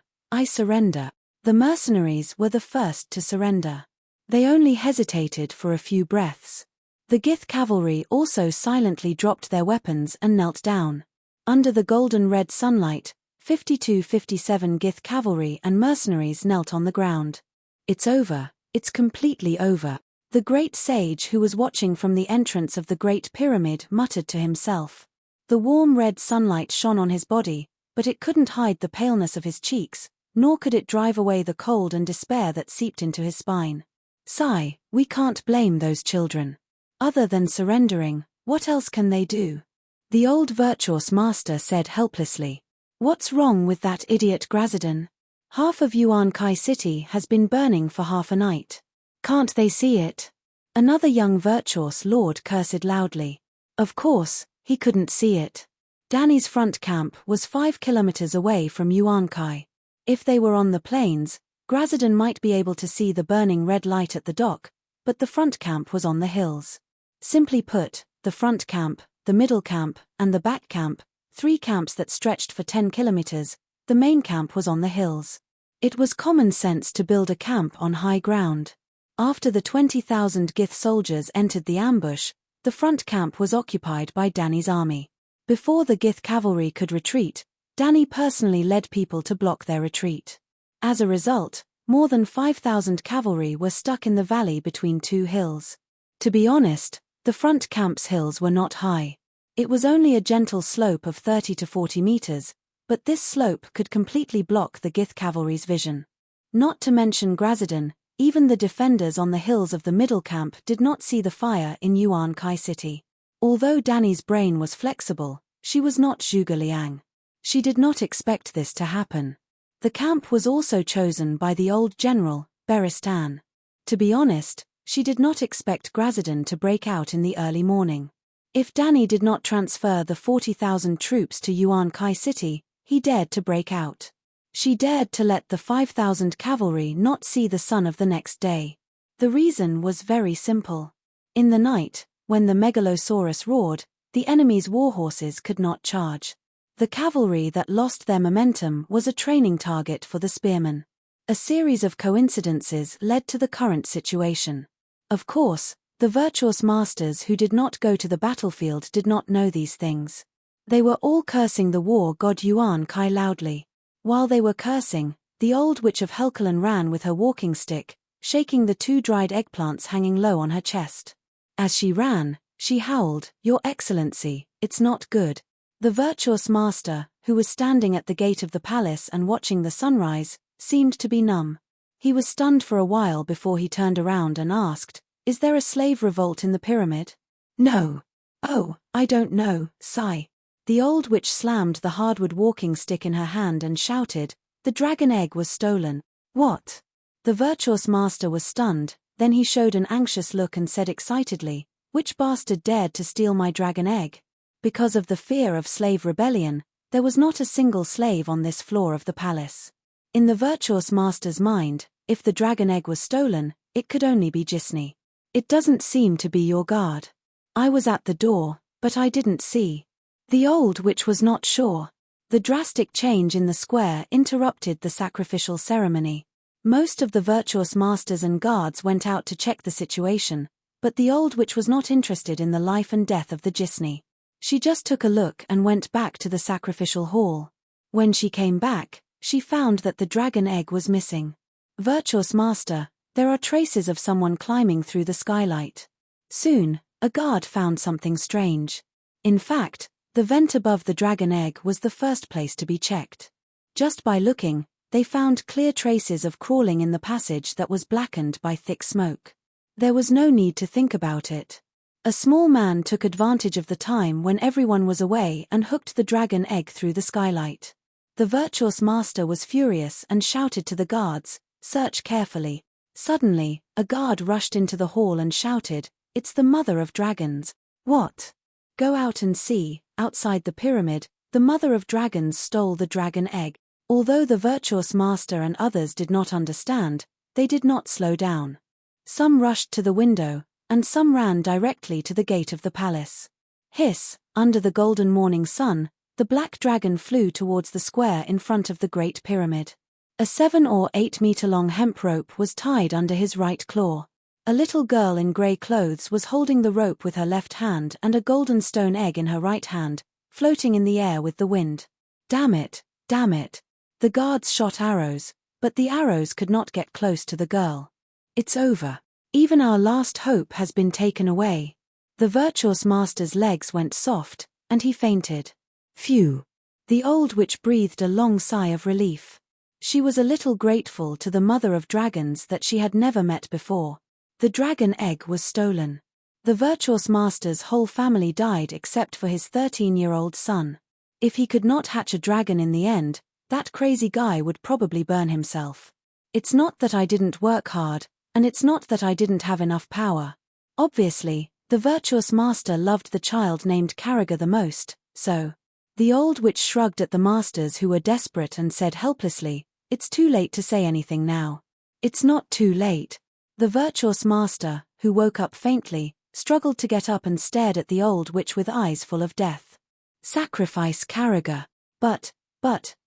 The mercenaries were the first to surrender. They only hesitated for a few breaths. The Gith cavalry also silently dropped their weapons and knelt down. Under the golden-red sunlight, 52-57 Gith cavalry and mercenaries knelt on the ground. "It's over, it's completely over." The great sage who was watching from the entrance of the Great Pyramid muttered to himself. The warm red sunlight shone on his body, but it couldn't hide the paleness of his cheeks, nor could it drive away the cold and despair that seeped into his spine. Sigh, we can't blame those children. Other than surrendering, what else can they do? The old virtuous master said helplessly. What's wrong with that idiot Grazidan? Half of Yuan Kai City has been burning for half a night. Can't they see it? Another young virtuous lord cursed loudly. Of course, he couldn't see it. Dany's front camp was 5 kilometers away from Yuan Kai. If they were on the plains, Grazidan might be able to see the burning red light at the dock, but the front camp was on the hills. Simply put, the front camp, the middle camp, and the back camp, 3 camps that stretched for 10 kilometers, the main camp was on the hills. It was common sense to build a camp on high ground. After the 20,000 Gith soldiers entered the ambush, the front camp was occupied by Dany's army. Before the Gith cavalry could retreat, Dany personally led people to block their retreat. As a result, more than 5,000 cavalry were stuck in the valley between 2 hills. To be honest, the front camp's hills were not high. It was only a gentle slope of 30 to 40 meters, but this slope could completely block the Gith cavalry's vision. Not to mention Grazidan, even the defenders on the hills of the middle camp did not see the fire in Yuan Kai City. Although Dany's brain was flexible, she was not Zhuge Liang. She did not expect this to happen. The camp was also chosen by the old general, Beristan. To be honest, she did not expect Grazidan to break out in the early morning. If Danny did not transfer the 40,000 troops to Yuan Kai City, he dared to break out. She dared to let the 5,000 cavalry not see the sun of the next day. The reason was very simple. In the night, when the megalosaurus roared, the enemy's warhorses could not charge. The cavalry that lost their momentum was a training target for the spearmen. A series of coincidences led to the current situation. Of course, the virtuous masters who did not go to the battlefield did not know these things. They were all cursing the war god Yuan Kai loudly. While they were cursing, the old witch of Helkelin ran with her walking stick, shaking the 2 dried eggplants hanging low on her chest. As she ran, she howled, "Your Excellency, it's not good." The virtuous master, who was standing at the gate of the palace and watching the sunrise, seemed to be numb. He was stunned for a while before he turned around and asked, "Is there a slave revolt in the pyramid?" "No." "Oh, I don't know, sigh." The old witch slammed the hardwood walking stick in her hand and shouted, "The dragon egg was stolen." "What?" The virtuous master was stunned, then he showed an anxious look and said excitedly, "Which bastard dared to steal my dragon egg?" Because of the fear of slave rebellion, there was not a single slave on this floor of the palace. In the virtuous master's mind, if the dragon egg was stolen, it could only be Gisney. "It doesn't seem to be your guard. I was at the door, but I didn't see." The old witch was not sure. The drastic change in the square interrupted the sacrificial ceremony. Most of the virtuous masters and guards went out to check the situation, but the old witch was not interested in the life and death of the Gisney. She just took a look and went back to the sacrificial hall. When she came back, she found that the dragon egg was missing. "Virtuous master, there are traces of someone climbing through the skylight." Soon, a guard found something strange. In fact, the vent above the dragon egg was the first place to be checked. Just by looking, they found clear traces of crawling in the passage that was blackened by thick smoke. There was no need to think about it. A small man took advantage of the time when everyone was away and hooked the dragon egg through the skylight. The virtuous master was furious and shouted to the guards, "Search carefully." Suddenly, a guard rushed into the hall and shouted, "It's the mother of dragons." "What?" "Go out and see." Outside the pyramid, the mother of dragons stole the dragon egg. Although the virtuous master and others did not understand, they did not slow down. Some rushed to the window, and some ran directly to the gate of the palace. Hiss, under the golden morning sun, the black dragon flew towards the square in front of the Great Pyramid. A 7 or 8 meter long hemp rope was tied under his right claw. A little girl in grey clothes was holding the rope with her left hand and a golden stone egg in her right hand, floating in the air with the wind. Damn it, damn it. The guards shot arrows, but the arrows could not get close to the girl. "It's over. Even our last hope has been taken away." The virtuous master's legs went soft, and he fainted. Phew. The old witch breathed a long sigh of relief. She was a little grateful to the mother of dragons that she had never met before. The dragon egg was stolen. The virtuous master's whole family died except for his 13-year-old son. If he could not hatch a dragon in the end, that crazy guy would probably burn himself. It's not that I didn't work hard, and it's not that I didn't have enough power. Obviously, the virtuous master loved the child named Carragher the most, so. The old witch shrugged at the masters who were desperate and said helplessly, "It's too late to say anything now." "It's not too late." The virtuous master, who woke up faintly, struggled to get up and stared at the old witch with eyes full of death. "Sacrifice Carragher." But,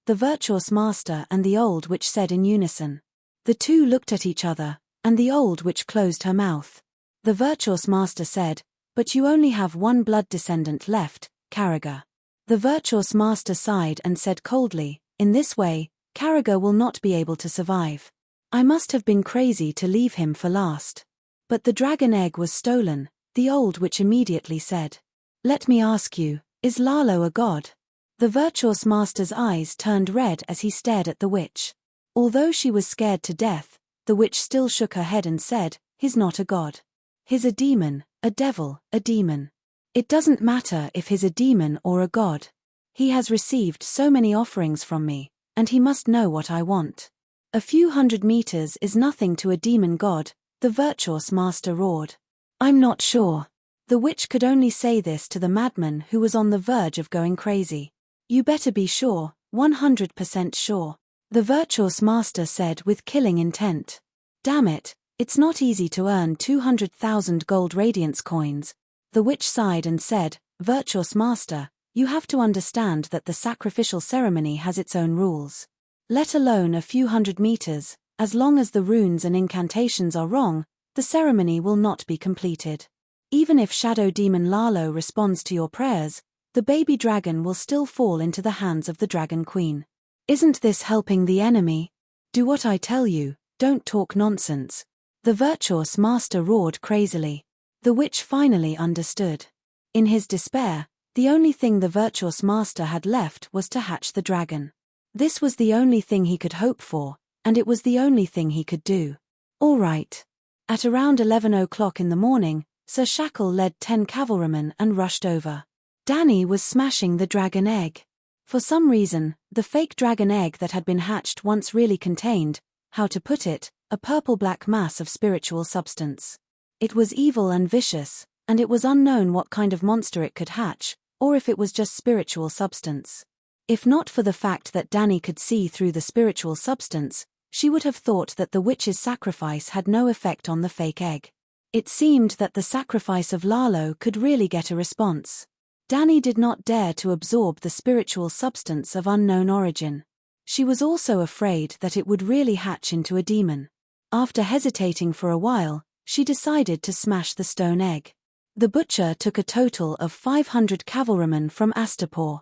the virtuous master and the old witch said in unison. The two looked at each other, and the old witch closed her mouth. The virtuous master said, "But you only have one blood descendant left, Carragher." The virtuous master sighed and said coldly, "In this way, Carragher will not be able to survive. I must have been crazy to leave him for last." But the dragon egg was stolen, the old witch immediately said. "Let me ask you, is Lalo a god?" The virtuous master's eyes turned red as he stared at the witch. Although she was scared to death, the witch still shook her head and said, "He's not a god. He's a demon, a devil, a demon. It doesn't matter if he's a demon or a god. He has received so many offerings from me, and he must know what I want." "A few hundred meters is nothing to a demon god," the virtuous master roared. "I'm not sure." The witch could only say this to the madman who was on the verge of going crazy. You better be sure, 100% sure, the virtuous master said with killing intent. Damn it, it's not easy to earn 200,000 gold radiance coins. The witch sighed and said, Virtuous master, you have to understand that the sacrificial ceremony has its own rules. Let alone a few hundred meters, as long as the runes and incantations are wrong, the ceremony will not be completed. Even if Shadow Demon Lalo responds to your prayers, the baby dragon will still fall into the hands of the Dragon Queen. Isn't this helping the enemy? Do what I tell you, don't talk nonsense. The virtuous master roared crazily. The witch finally understood. In his despair, the only thing the virtuous master had left was to hatch the dragon. This was the only thing he could hope for, and it was the only thing he could do. All right. At around 11 o'clock in the morning, Sir Shackle led 10 cavalrymen and rushed over. Danny was smashing the dragon egg. For some reason, the fake dragon egg that had been hatched once really contained, how to put it, a purple-black mass of spiritual substance. It was evil and vicious, and it was unknown what kind of monster it could hatch, or if it was just spiritual substance. If not for the fact that Danny could see through the spiritual substance, she would have thought that the witch's sacrifice had no effect on the fake egg. It seemed that the sacrifice of Lalo could really get a response. Danny did not dare to absorb the spiritual substance of unknown origin. She was also afraid that it would really hatch into a demon. After hesitating for a while, she decided to smash the stone egg. The butcher took a total of 500 cavalrymen from Astapor.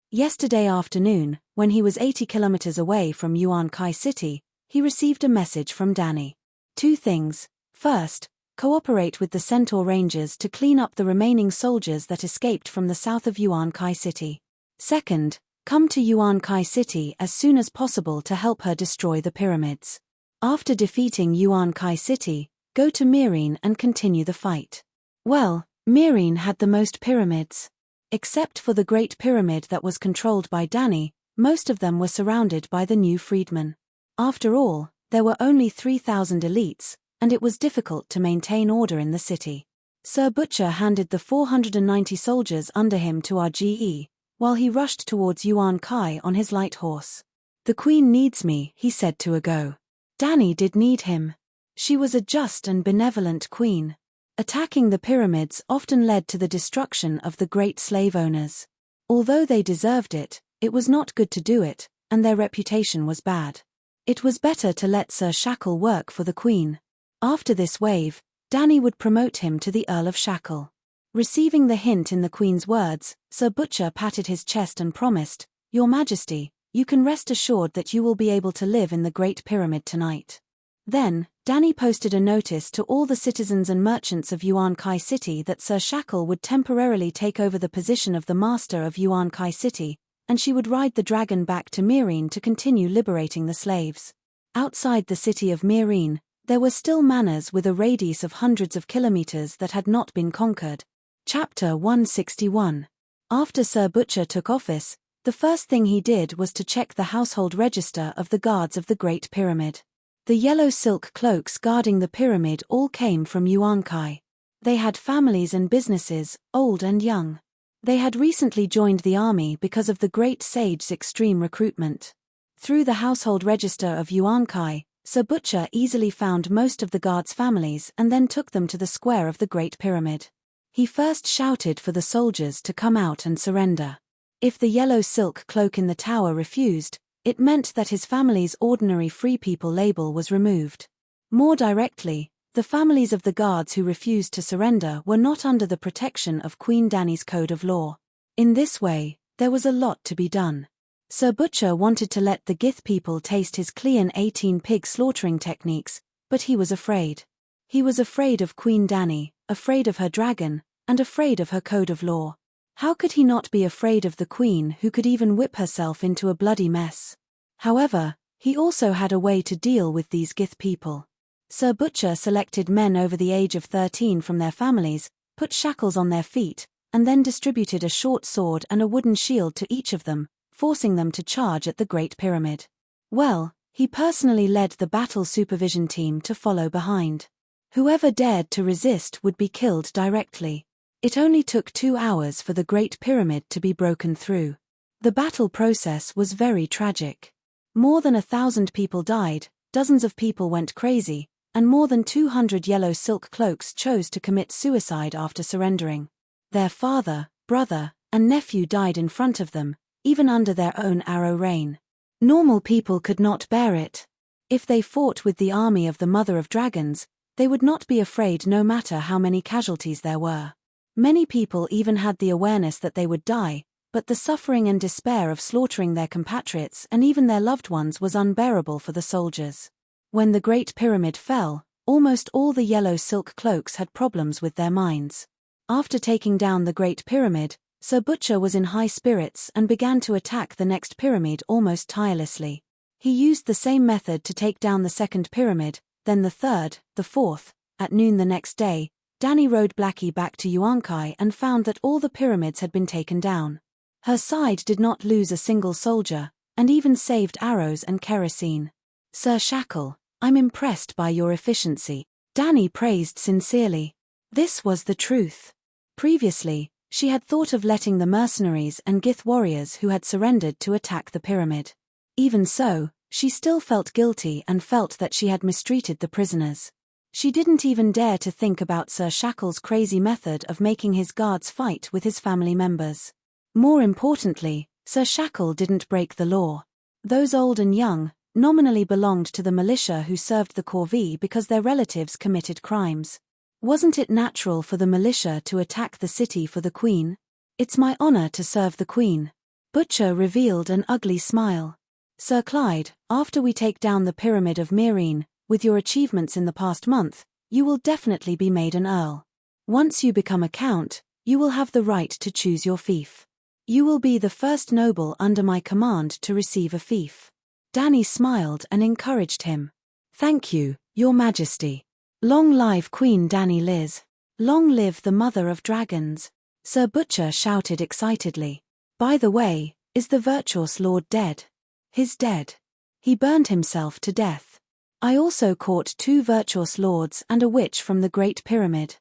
Yesterday afternoon, when he was 80 kilometers away from Yuan Kai City, he received a message from Danny. 2 things. First, cooperate with the Centaur Rangers to clean up the remaining soldiers that escaped from the south of Yuan Kai City. Second, come to Yuan Kai City as soon as possible to help her destroy the pyramids. After defeating Yuan Kai City, go to Myrene and continue the fight. Well, Myrene had the most pyramids. Except for the Great Pyramid that was controlled by Danny, most of them were surrounded by the new freedmen. After all, there were only 3,000 elites, and it was difficult to maintain order in the city. Sir Butcher handed the 490 soldiers under him to RGE, while he rushed towards Yuan Kai on his light horse. The Queen needs me, he said to Ago. Danny did need him. She was a just and benevolent queen. Attacking the pyramids often led to the destruction of the great slave owners. Although they deserved it, it was not good to do it, and their reputation was bad. It was better to let Sir Shackle work for the Queen. After this wave, Danny would promote him to the Earl of Shackle. Receiving the hint in the Queen's words, Sir Butcher patted his chest and promised, Your Majesty, you can rest assured that you will be able to live in the Great Pyramid tonight. Then, Danny posted a notice to all the citizens and merchants of Yuan Kai City that Sir Shackle would temporarily take over the position of the master of Yuan Kai City, and she would ride the dragon back to Myrene to continue liberating the slaves. Outside the city of Myrene, there were still manors with a radius of hundreds of kilometers that had not been conquered. Chapter 161. After Sir Butcher took office, the first thing he did was to check the household register of the guards of the Great Pyramid. The yellow silk cloaks guarding the pyramid all came from Yuan Kai. They had families and businesses, old and young. They had recently joined the army because of the great sage's extreme recruitment. Through the household register of Yuan Kai, Sir Butcher easily found most of the guards' families and then took them to the square of the Great Pyramid. He first shouted for the soldiers to come out and surrender. If the yellow silk cloak in the tower refused, it meant that his family's ordinary free people label was removed. More directly, the families of the guards who refused to surrender were not under the protection of Queen Danny's code of law. In this way, there was a lot to be done. Sir Butcher wanted to let the Gith people taste his Clean 18 pig slaughtering techniques, but he was afraid. He was afraid of Queen Danny, afraid of her dragon, and afraid of her code of law. How could he not be afraid of the Queen who could even whip herself into a bloody mess? However, he also had a way to deal with these Gith people. Sir Butcher selected men over the age of 13 from their families, put shackles on their feet, and then distributed a short sword and a wooden shield to each of them, forcing them to charge at the Great Pyramid. Well, he personally led the battle supervision team to follow behind. Whoever dared to resist would be killed directly. It only took 2 hours for the Great Pyramid to be broken through. The battle process was very tragic. More than 1,000 people died, dozens of people went crazy, and more than 200 yellow silk cloaks chose to commit suicide after surrendering. Their father, brother, and nephew died in front of them, even under their own arrow rain. Normal people could not bear it. If they fought with the army of the Mother of Dragons, they would not be afraid no matter how many casualties there were. Many people even had the awareness that they would die, but the suffering and despair of slaughtering their compatriots and even their loved ones was unbearable for the soldiers. When the Great Pyramid fell, almost all the yellow silk cloaks had problems with their minds. After taking down the Great Pyramid, Sir Butcher was in high spirits and began to attack the next pyramid almost tirelessly. He used the same method to take down the second pyramid, then the third, the fourth. At noon the next day, Danny rode Blackie back to Yuankai and found that all the pyramids had been taken down. Her side did not lose a single soldier, and even saved arrows and kerosene. "Sir Shackle, I'm impressed by your efficiency," Danny praised sincerely. This was the truth. Previously, she had thought of letting the mercenaries and Gith warriors who had surrendered to attack the pyramid. Even so, she still felt guilty and felt that she had mistreated the prisoners. She didn't even dare to think about Sir Shackle's crazy method of making his guards fight with his family members. More importantly, Sir Shackle didn't break the law. Those old and young nominally belonged to the militia who served the corvée because their relatives committed crimes. Wasn't it natural for the militia to attack the city for the Queen? "It's my honor to serve the Queen." Butcher revealed an ugly smile. "Sir Clyde, after we take down the Pyramid of Myrine, with your achievements in the past month, you will definitely be made an earl. Once you become a count, you will have the right to choose your fief. You will be the first noble under my command to receive a fief." Danny smiled and encouraged him. "Thank you, Your Majesty. Long live Queen Danny Liz. Long live the Mother of Dragons." Sir Butcher shouted excitedly. "By the way, is the Virtuous Lord dead?" "He's dead. He burned himself to death. I also caught 2 virtuous lords and a witch from the Great Pyramid.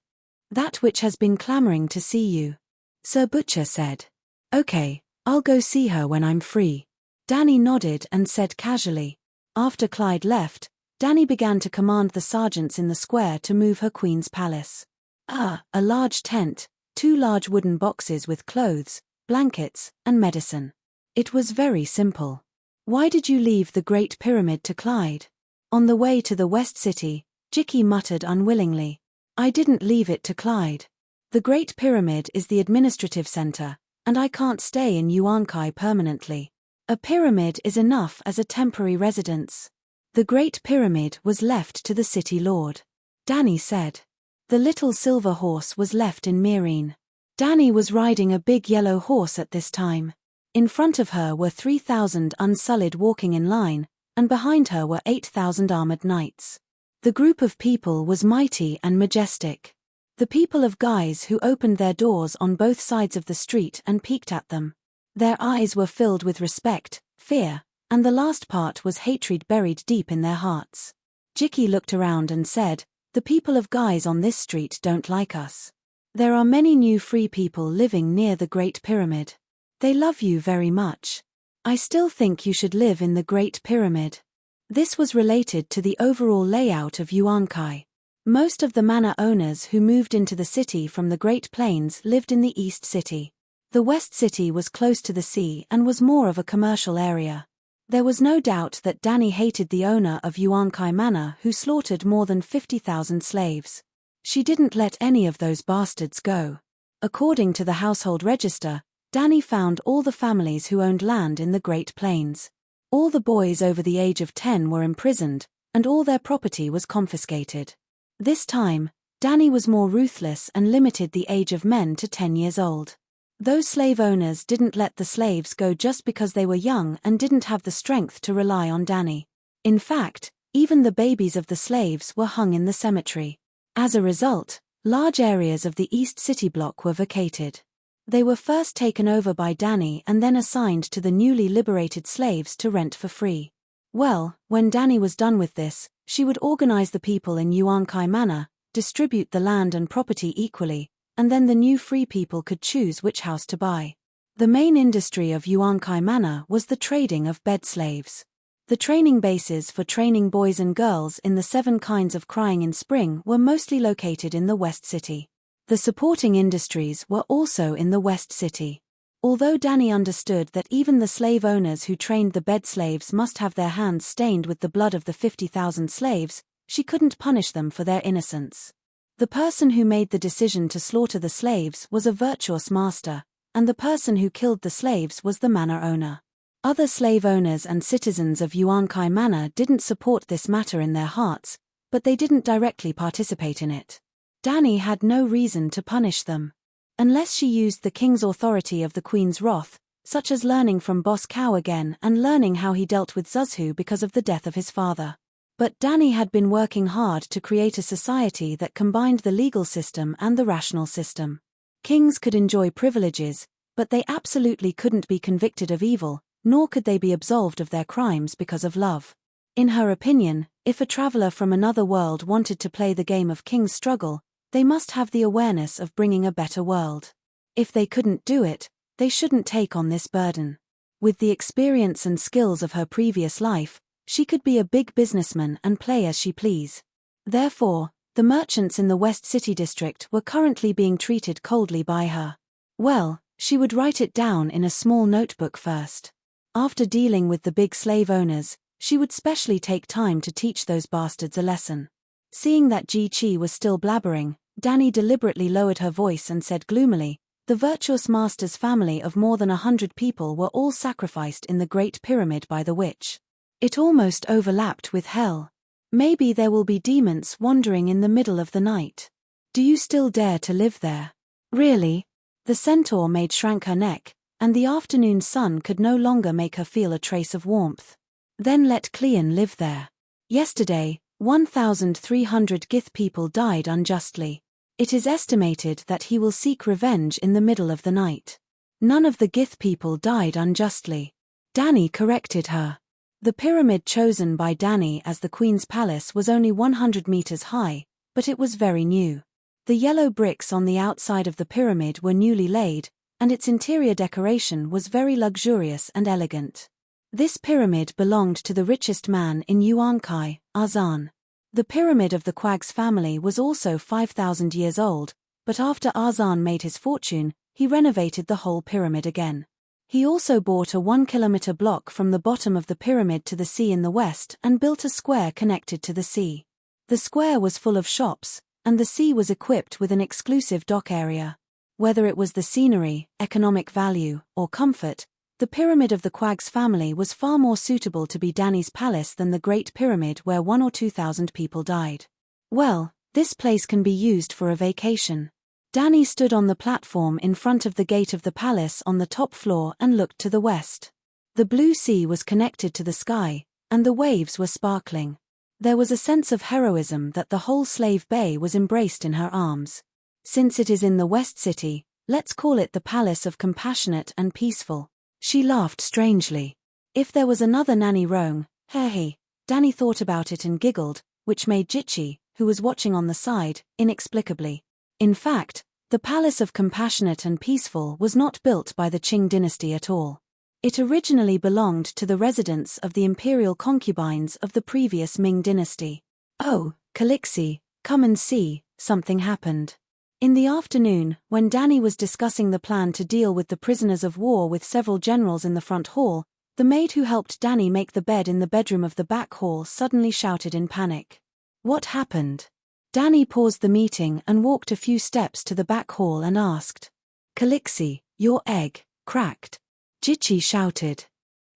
That witch has been clamoring to see you," Sir Butcher said. "Okay, I'll go see her when I'm free." Danny nodded and said casually. After Clyde left, Danny began to command the sergeants in the square to move her queen's palace. A large tent, 2 large wooden boxes with clothes, blankets, and medicine. It was very simple. "Why did you leave the Great Pyramid to Clyde?" On the way to the West City, Jicky muttered unwillingly. "I didn't leave it to Clyde. The Great Pyramid is the administrative center, and I can't stay in Yuankai permanently. A pyramid is enough as a temporary residence." "The Great Pyramid was left to the city lord," Danny said. "The little silver horse was left in Myrine." Danny was riding a big yellow horse at this time. In front of her were 3,000 unsullied walking in line, and behind her were 8,000 armored knights. The group of people was mighty and majestic. The people of Guise who opened their doors on both sides of the street and peeked at them. Their eyes were filled with respect, fear, and the last part was hatred buried deep in their hearts. Jicky looked around and said, "The people of Guise on this street don't like us. There are many new free people living near the Great Pyramid. They love you very much. I still think you should live in the Great Pyramid." This was related to the overall layout of Yuankai. Most of the manor owners who moved into the city from the Great Plains lived in the East City. The West City was close to the sea and was more of a commercial area. There was no doubt that Danny hated the owner of Yuankai Manor who slaughtered more than 50,000 slaves. She didn't let any of those bastards go. According to the household register, Danny found all the families who owned land in the Great Plains. All the boys over the age of 10 were imprisoned, and all their property was confiscated. This time, Danny was more ruthless and limited the age of men to 10 years old. Those slave owners didn't let the slaves go just because they were young and didn't have the strength to rely on Danny. In fact, even the babies of the slaves were hung in the cemetery. As a result, large areas of the East City block were vacated. They were first taken over by Danny and then assigned to the newly liberated slaves to rent for free. Well, when Danny was done with this, she would organize the people in Yuankai Manor, distribute the land and property equally, and then the new free people could choose which house to buy. The main industry of Yuankai Manor was the trading of bed slaves. The training bases for training boys and girls in the 7 kinds of crying in spring were mostly located in the West City. The supporting industries were also in the West City. Although Danny understood that even the slave owners who trained the bed slaves must have their hands stained with the blood of the 50,000 slaves, she couldn't punish them for their innocence. The person who made the decision to slaughter the slaves was a virtuous master, and the person who killed the slaves was the manor owner. Other slave owners and citizens of Yuankai Manor didn't support this matter in their hearts, but they didn't directly participate in it. Danny had no reason to punish them. Unless she used the king's authority of the queen's wrath, such as learning from Boss Cow again and learning how he dealt with Zuzhu because of the death of his father. But Danny had been working hard to create a society that combined the legal system and the rational system. Kings could enjoy privileges, but they absolutely couldn't be convicted of evil, nor could they be absolved of their crimes because of love. In her opinion, if a traveler from another world wanted to play the game of king's struggle, they must have the awareness of bringing a better world. If they couldn't do it, they shouldn't take on this burden. With the experience and skills of her previous life, she could be a big businessman and play as she please. Therefore, the merchants in the West City district were currently being treated coldly by her. Well, she would write it down in a small notebook first. After dealing with the big slave owners, she would specially take time to teach those bastards a lesson. Seeing that Ji Chi was still blabbering, Danny deliberately lowered her voice and said gloomily, "The virtuous master's family of more than 100 people were all sacrificed in the Great Pyramid by the witch. It almost overlapped with hell. Maybe there will be demons wandering in the middle of the night. Do you still dare to live there?" "Really?" The centaur maid shrank her neck, and the afternoon sun could no longer make her feel a trace of warmth. "Then let Cleon live there. Yesterday, 1,300 Gith people died unjustly. It is estimated that he will seek revenge in the middle of the night." "None of the Gith people died unjustly," Danny corrected her. The pyramid chosen by Danny as the Queen's Palace was only 100 meters high, but it was very new. The yellow bricks on the outside of the pyramid were newly laid, and its interior decoration was very luxurious and elegant. This pyramid belonged to the richest man in Yuankai, Arzan. The pyramid of the Quag's family was also 5,000 years old, but after Arzan made his fortune, he renovated the whole pyramid again. He also bought a 1-kilometer block from the bottom of the pyramid to the sea in the west and built a square connected to the sea. The square was full of shops, and the sea was equipped with an exclusive dock area. Whether it was the scenery, economic value, or comfort, the pyramid of the Quag's family was far more suitable to be Danny's palace than the Great Pyramid where 1,000 or 2,000 people died. "Well, this place can be used for a vacation." Danny stood on the platform in front of the gate of the palace on the top floor and looked to the west. The blue sea was connected to the sky, and the waves were sparkling. There was a sense of heroism that the whole slave bay was embraced in her arms. Since it is in the West City, let's call it the Palace of Compassionate and Peaceful. She laughed strangely. If there was another Nanny Rong, heh. Danny thought about it and giggled, which made Jichi, who was watching on the side, inexplicably. In fact, the Palace of Compassionate and Peaceful was not built by the Qing dynasty at all. It originally belonged to the residence of the imperial concubines of the previous Ming dynasty. "Oh, Calixi, come and see, something happened." In the afternoon, when Danny was discussing the plan to deal with the prisoners of war with several generals in the front hall, the maid who helped Danny make the bed in the bedroom of the back hall suddenly shouted in panic. "What happened?" Danny paused the meeting and walked a few steps to the back hall and asked. "Calixi, your egg cracked." Jichi shouted.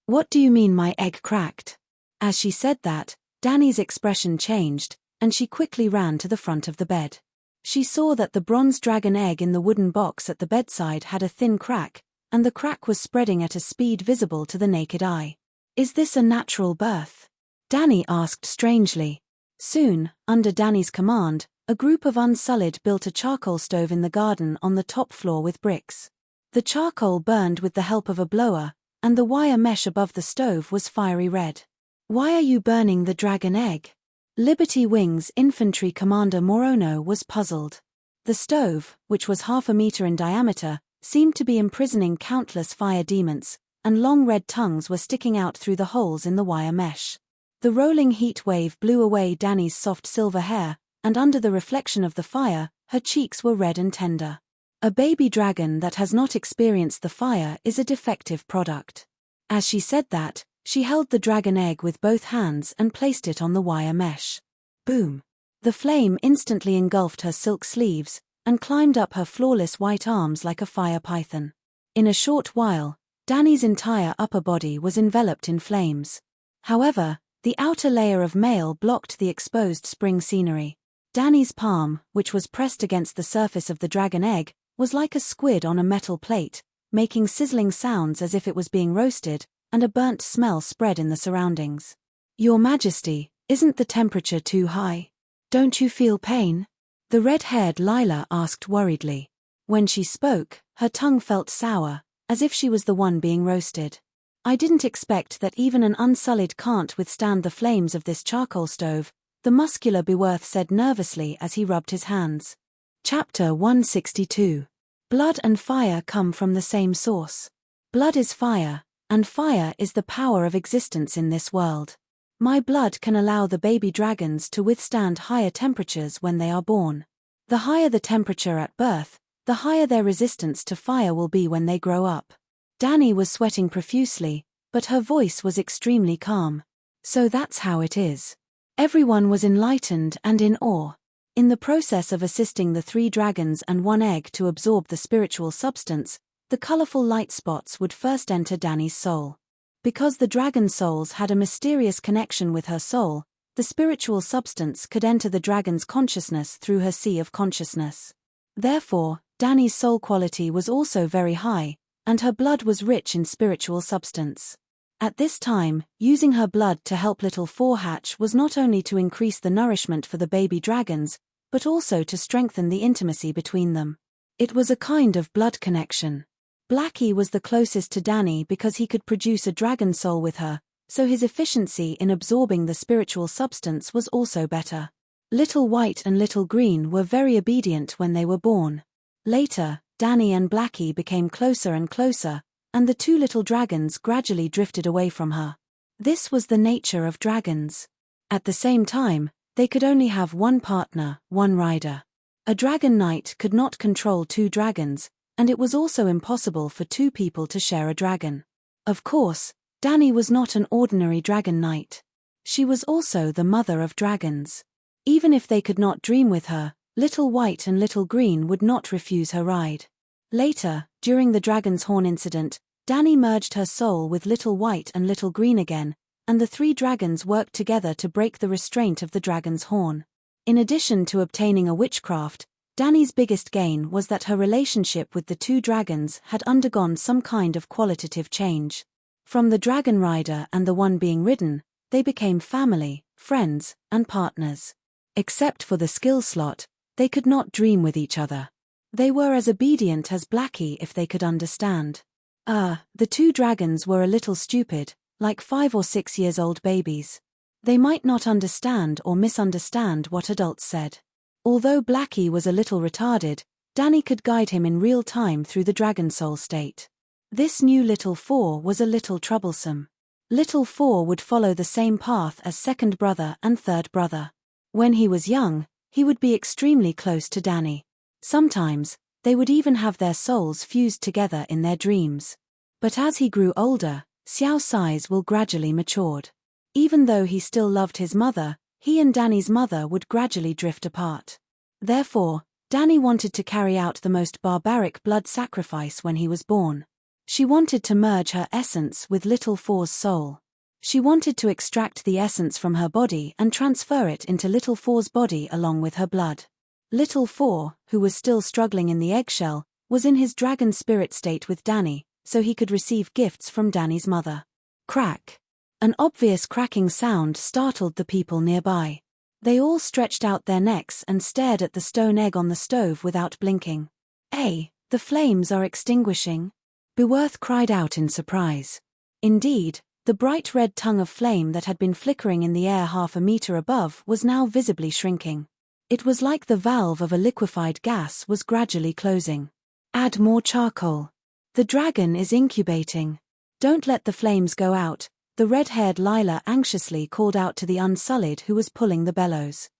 "What do you mean my egg cracked?" As she said that, Danny's expression changed, and she quickly ran to the front of the bed. She saw that the bronze dragon egg in the wooden box at the bedside had a thin crack, and the crack was spreading at a speed visible to the naked eye. "Is this a natural birth?" Danny asked strangely. Soon, under Danny's command, a group of unsullied built a charcoal stove in the garden on the top floor with bricks. The charcoal burned with the help of a blower, and the wire mesh above the stove was fiery red. "Why are you burning the dragon egg?" Liberty Wing's infantry commander Morono was puzzled. The stove, which was 1/2 meter in diameter, seemed to be imprisoning countless fire demons, and long red tongues were sticking out through the holes in the wire mesh. The rolling heat wave blew away Danny's soft silver hair, and under the reflection of the fire, her cheeks were red and tender. A baby dragon that has not experienced the fire is a defective product. As she said that, she held the dragon egg with both hands and placed it on the wire mesh. Boom! The flame instantly engulfed her silk sleeves, and climbed up her flawless white arms like a fire python. In a short while, Danny's entire upper body was enveloped in flames. However, the outer layer of mail blocked the exposed spring scenery. Danny's palm, which was pressed against the surface of the dragon egg, was like a squid on a metal plate, making sizzling sounds as if it was being roasted, and a burnt smell spread in the surroundings. "Your Majesty, isn't the temperature too high? Don't you feel pain?" The red-haired Lila asked worriedly. When she spoke, her tongue felt sour, as if she was the one being roasted. "I didn't expect that even an unsullied can't withstand the flames of this charcoal stove," the muscular Beworth said nervously as he rubbed his hands. Chapter 162. Blood and fire come from the same source. Blood is fire, and fire is the power of existence in this world. My blood can allow the baby dragons to withstand higher temperatures when they are born. The higher the temperature at birth, the higher their resistance to fire will be when they grow up. Danny was sweating profusely, but her voice was extremely calm. "So that's how it is." Everyone was enlightened and in awe. In the process of assisting the 3 dragons and 1 egg to absorb the spiritual substance, the colorful light spots would first enter Danny's soul. Because the dragon souls had a mysterious connection with her soul, the spiritual substance could enter the dragon's consciousness through her sea of consciousness. Therefore, Danny's soul quality was also very high, and her blood was rich in spiritual substance. At this time, using her blood to help little 4 hatch was not only to increase the nourishment for the baby dragons, but also to strengthen the intimacy between them. It was a kind of blood connection. Blackie was the closest to Danny because he could produce a dragon soul with her, so his efficiency in absorbing the spiritual substance was also better. Little White and Little Green were very obedient when they were born. Later, Danny and Blackie became closer and closer, and the 2 little dragons gradually drifted away from her. This was the nature of dragons. At the same time, they could only have 1 partner, 1 rider. A dragon knight could not control 2 dragons, and it was also impossible for 2 people to share a dragon. Of course, Danny was not an ordinary dragon knight. She was also the mother of dragons. Even if they could not dream with her, Little White and Little Green would not refuse her ride. Later, during the Dragon's Horn incident, Danny merged her soul with Little White and Little Green again, and the 3 dragons worked together to break the restraint of the Dragon's Horn. In addition to obtaining a witchcraft, Danny's biggest gain was that her relationship with the 2 dragons had undergone some kind of qualitative change. From the dragon rider and the one being ridden, they became family, friends, and partners. Except for the skill slot, they could not dream with each other. They were as obedient as Blackie if they could understand. The 2 dragons were a little stupid, like 5 or 6 years old babies. They might not understand or misunderstand what adults said. Although Blackie was a little retarded, Danny could guide him in real time through the dragon soul state. This new Little 4 was a little troublesome. Little 4 would follow the same path as second brother and third brother. When he was young, he would be extremely close to Danny. Sometimes, they would even have their souls fused together in their dreams. But as he grew older, Xiao Sai's will gradually matured. Even though he still loved his mother, he and Danny's mother would gradually drift apart. Therefore, Danny wanted to carry out the most barbaric blood sacrifice when he was born. She wanted to merge her essence with Little 4's soul. She wanted to extract the essence from her body and transfer it into Little 4's body along with her blood. Little 4, who was still struggling in the eggshell, was in his dragon spirit state with Danny, so he could receive gifts from Danny's mother. Crack! An obvious cracking sound startled the people nearby. They all stretched out their necks and stared at the stone egg on the stove without blinking. "Hey, the flames are extinguishing!" Beworth cried out in surprise. Indeed, the bright red tongue of flame that had been flickering in the air 1/2 meter above was now visibly shrinking. It was like the valve of a liquefied gas was gradually closing. Add more charcoal. The dragon is incubating. Don't let the flames go out, the red-haired Lila anxiously called out to the Unsullied who was pulling the bellows.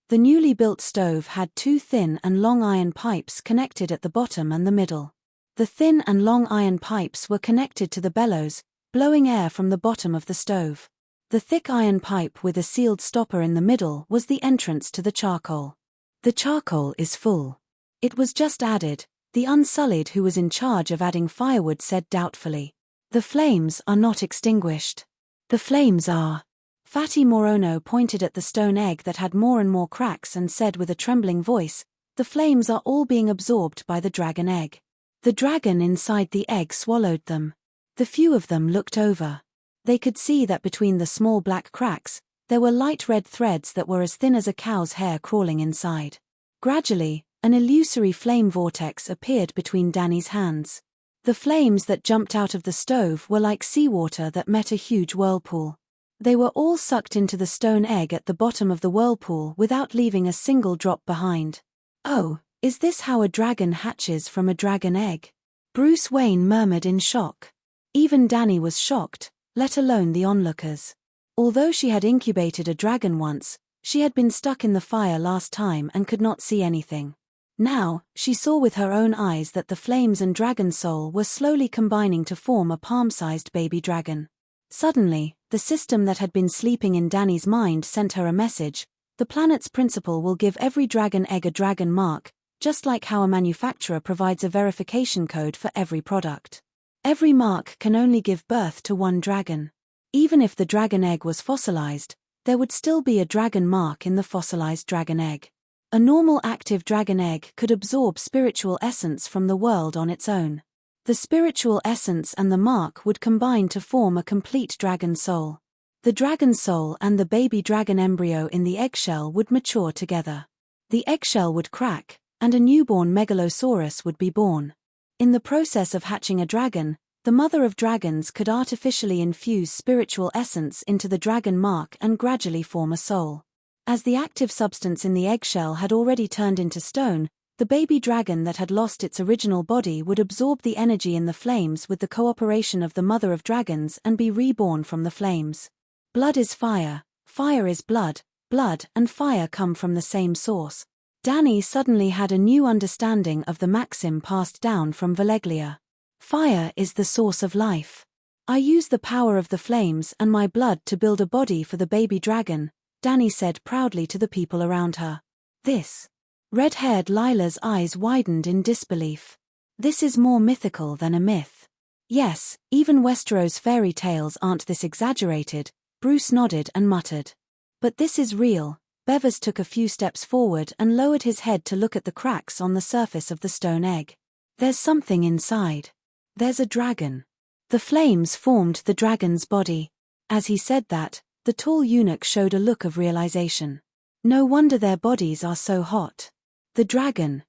The newly built stove had two thin and long iron pipes connected at the bottom and the middle. The thin and long iron pipes were connected to the bellows, blowing air from the bottom of the stove. The thick iron pipe with a sealed stopper in the middle was the entrance to the charcoal. The charcoal is full. It was just added, the Unsullied who was in charge of adding firewood said doubtfully. The flames are not extinguished. The flames are. Fatty Morono pointed at the stone egg that had more and more cracks and said with a trembling voice, the flames are all being absorbed by the dragon egg. The dragon inside the egg swallowed them. The few of them looked over. They could see that between the small black cracks, there were light red threads that were as thin as a cow's hair crawling inside. Gradually, an illusory flame vortex appeared between Danny's hands. The flames that jumped out of the stove were like seawater that met a huge whirlpool. They were all sucked into the stone egg at the bottom of the whirlpool without leaving a single drop behind. Oh, is this how a dragon hatches from a dragon egg? Bruce Wayne murmured in shock. Even Danny was shocked, let alone the onlookers. Although she had incubated a dragon once, she had been stuck in the fire last time and could not see anything. Now, she saw with her own eyes that the flames and dragon soul were slowly combining to form a palm-sized baby dragon. Suddenly, the system that had been sleeping in Danny's mind sent her a message. The planet's principle will give every dragon egg a dragon mark, just like how a manufacturer provides a verification code for every product. Every mark can only give birth to one dragon. Even if the dragon egg was fossilized, there would still be a dragon mark in the fossilized dragon egg. A normal active dragon egg could absorb spiritual essence from the world on its own. The spiritual essence and the mark would combine to form a complete dragon soul. The dragon soul and the baby dragon embryo in the eggshell would mature together. The eggshell would crack, and a newborn megalosaurus would be born. In the process of hatching a dragon, the mother of dragons could artificially infuse spiritual essence into the dragon mark and gradually form a soul. As the active substance in the eggshell had already turned into stone, the baby dragon that had lost its original body would absorb the energy in the flames with the cooperation of the mother of dragons and be reborn from the flames. Blood is fire, fire is blood, blood and fire come from the same source. Danny suddenly had a new understanding of the maxim passed down from Valeglia. Fire is the source of life. I use the power of the flames and my blood to build a body for the baby dragon, Danny said proudly to the people around her. This. Red-haired Lila's eyes widened in disbelief. This is more mythical than a myth. Yes, even Westeros fairy tales aren't this exaggerated, Bruce nodded and muttered. But this is real. Bevers took a few steps forward and lowered his head to look at the cracks on the surface of the stone egg. There's something inside. There's a dragon. The flames formed the dragon's body. As he said that, the tall eunuch showed a look of realization. No wonder their bodies are so hot. The dragon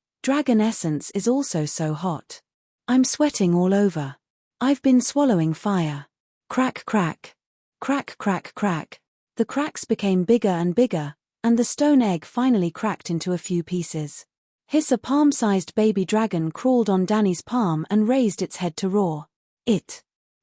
essence is also so hot. I'm sweating all over. I've been swallowing fire. Crack crack. Crack crack crack. The cracks became bigger and bigger, and the stone egg finally cracked into a few pieces. Hiss, a palm-sized baby dragon crawled on Danny's palm and raised its head to roar.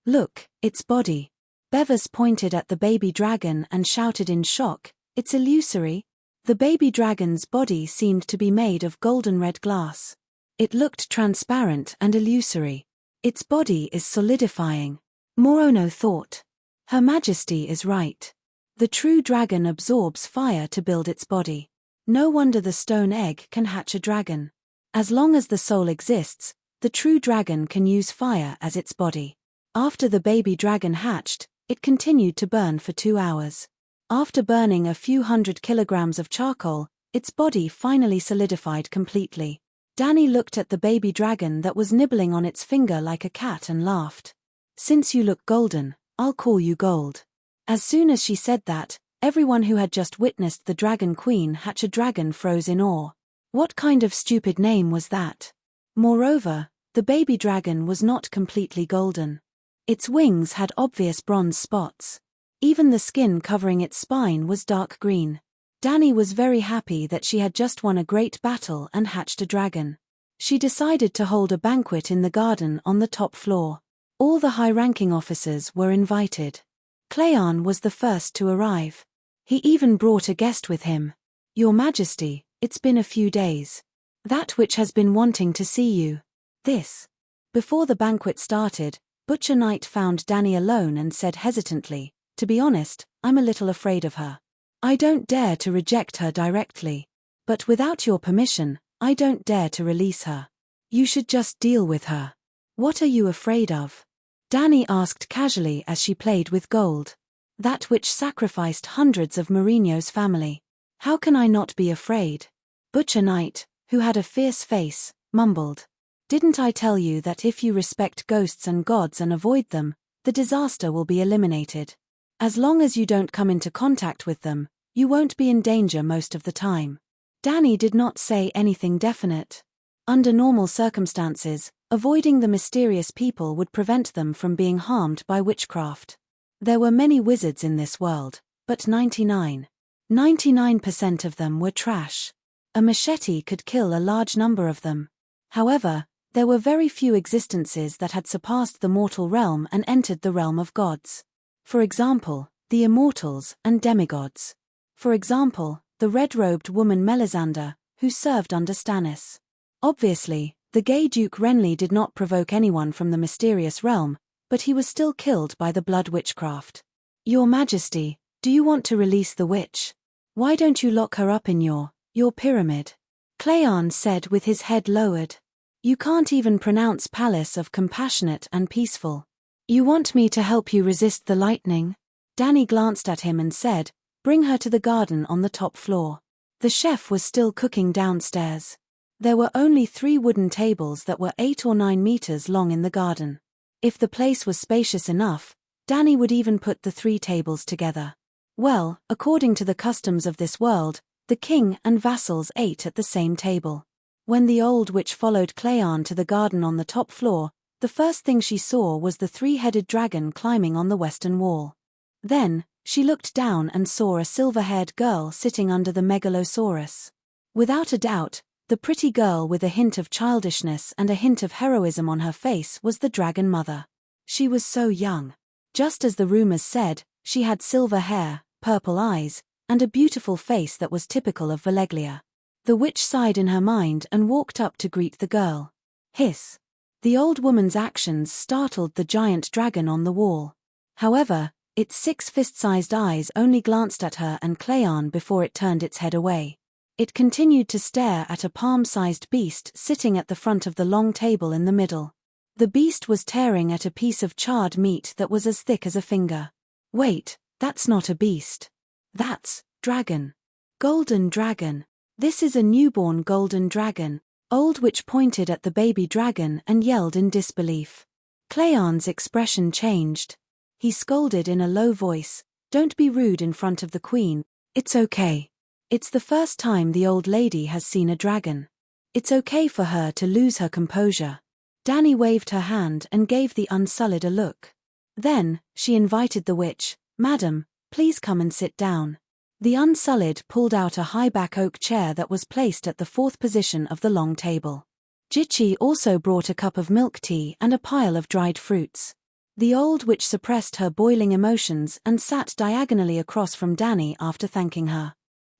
Look, its body. Bevers pointed at the baby dragon and shouted in shock, it's illusory. The baby dragon's body seemed to be made of golden red glass. It looked transparent and illusory. Its body is solidifying. Morono thought. Her Majesty is right. The true dragon absorbs fire to build its body. No wonder the stone egg can hatch a dragon. As long as the soul exists, the true dragon can use fire as its body. After the baby dragon hatched, it continued to burn for 2 hours. After burning a few hundred kilograms of charcoal, its body finally solidified completely. Danny looked at the baby dragon that was nibbling on its finger like a cat and laughed. Since you look golden, I'll call you Gold. As soon as she said that, everyone who had just witnessed the Dragon Queen hatch a dragon froze in awe. What kind of stupid name was that? Moreover, the baby dragon was not completely golden. Its wings had obvious bronze spots. Even the skin covering its spine was dark green. Dani was very happy that she had just won a great battle and hatched a dragon. She decided to hold a banquet in the garden on the top floor. All the high-ranking officers were invited. Cleon was the first to arrive. He even brought a guest with him. "Your Majesty, it's been a few days. That witch has been wanting to see you." This. Before the banquet started, Butcher Knight found Dani alone and said hesitantly, "To be honest, I'm a little afraid of her. I don't dare to reject her directly. But without your permission, I don't dare to release her. You should just deal with her." "What are you afraid of?" Dani asked casually as she played with gold. "That which sacrificed hundreds of Mourinho's family. How can I not be afraid?" Butcher Knight, who had a fierce face, mumbled. "Didn't I tell you that if you respect ghosts and gods and avoid them, the disaster will be eliminated? As long as you don't come into contact with them, you won't be in danger most of the time." Dani did not say anything definite. Under normal circumstances, avoiding the mysterious people would prevent them from being harmed by witchcraft. There were many wizards in this world, but 99% of them were trash. A machete could kill a large number of them. However, there were very few existences that had surpassed the mortal realm and entered the realm of gods. For example, the immortals and demigods. For example, the red-robed woman Melisandre, who served under Stannis. Obviously, the gay Duke Renly did not provoke anyone from the mysterious realm, but he was still killed by the blood witchcraft. "Your Majesty, do you want to release the witch? Why don't you lock her up in your pyramid?" Cleon said with his head lowered. "You can't even pronounce Palace of Compassionate and Peaceful. You want me to help you resist the lightning?" Dani glanced at him and said, "Bring her to the garden on the top floor." The chef was still cooking downstairs. There were only 3 wooden tables that were 8 or 9 meters long in the garden. If the place was spacious enough, Dani would even put the 3 tables together. Well, according to the customs of this world, the king and vassals ate at the same table. When the old witch followed Cleon to the garden on the top floor, the first thing she saw was the 3-headed dragon climbing on the western wall. Then, she looked down and saw a silver-haired girl sitting under the megalosaurus. Without a doubt, the pretty girl with a hint of childishness and a hint of heroism on her face was the Dragonmother. She was so young. Just as the rumors said, she had silver hair, purple eyes, and a beautiful face that was typical of Valeglia. The witch sighed in her mind and walked up to greet the girl. Hiss! The old woman's actions startled the giant dragon on the wall. However, its 6 fist-sized eyes only glanced at her and Cleon before it turned its head away. It continued to stare at a palm-sized beast sitting at the front of the long table in the middle. The beast was tearing at a piece of charred meat that was as thick as a finger. "Wait, that's not a beast. That's dragon. Golden dragon. This is a newborn golden dragon." Old Witch pointed at the baby dragon and yelled in disbelief. Cleon's expression changed. He scolded in a low voice, "Don't be rude in front of the queen. It's okay. It's the first time the old lady has seen a dragon. It's okay for her to lose her composure." Dani waved her hand and gave the Unsullied a look. Then, she invited the witch, "Madam, please come and sit down." The Unsullied pulled out a high-back oak chair that was placed at the 4th position of the long table. Jitchi also brought a cup of milk tea and a pile of dried fruits. The old witch suppressed her boiling emotions and sat diagonally across from Dani after thanking her.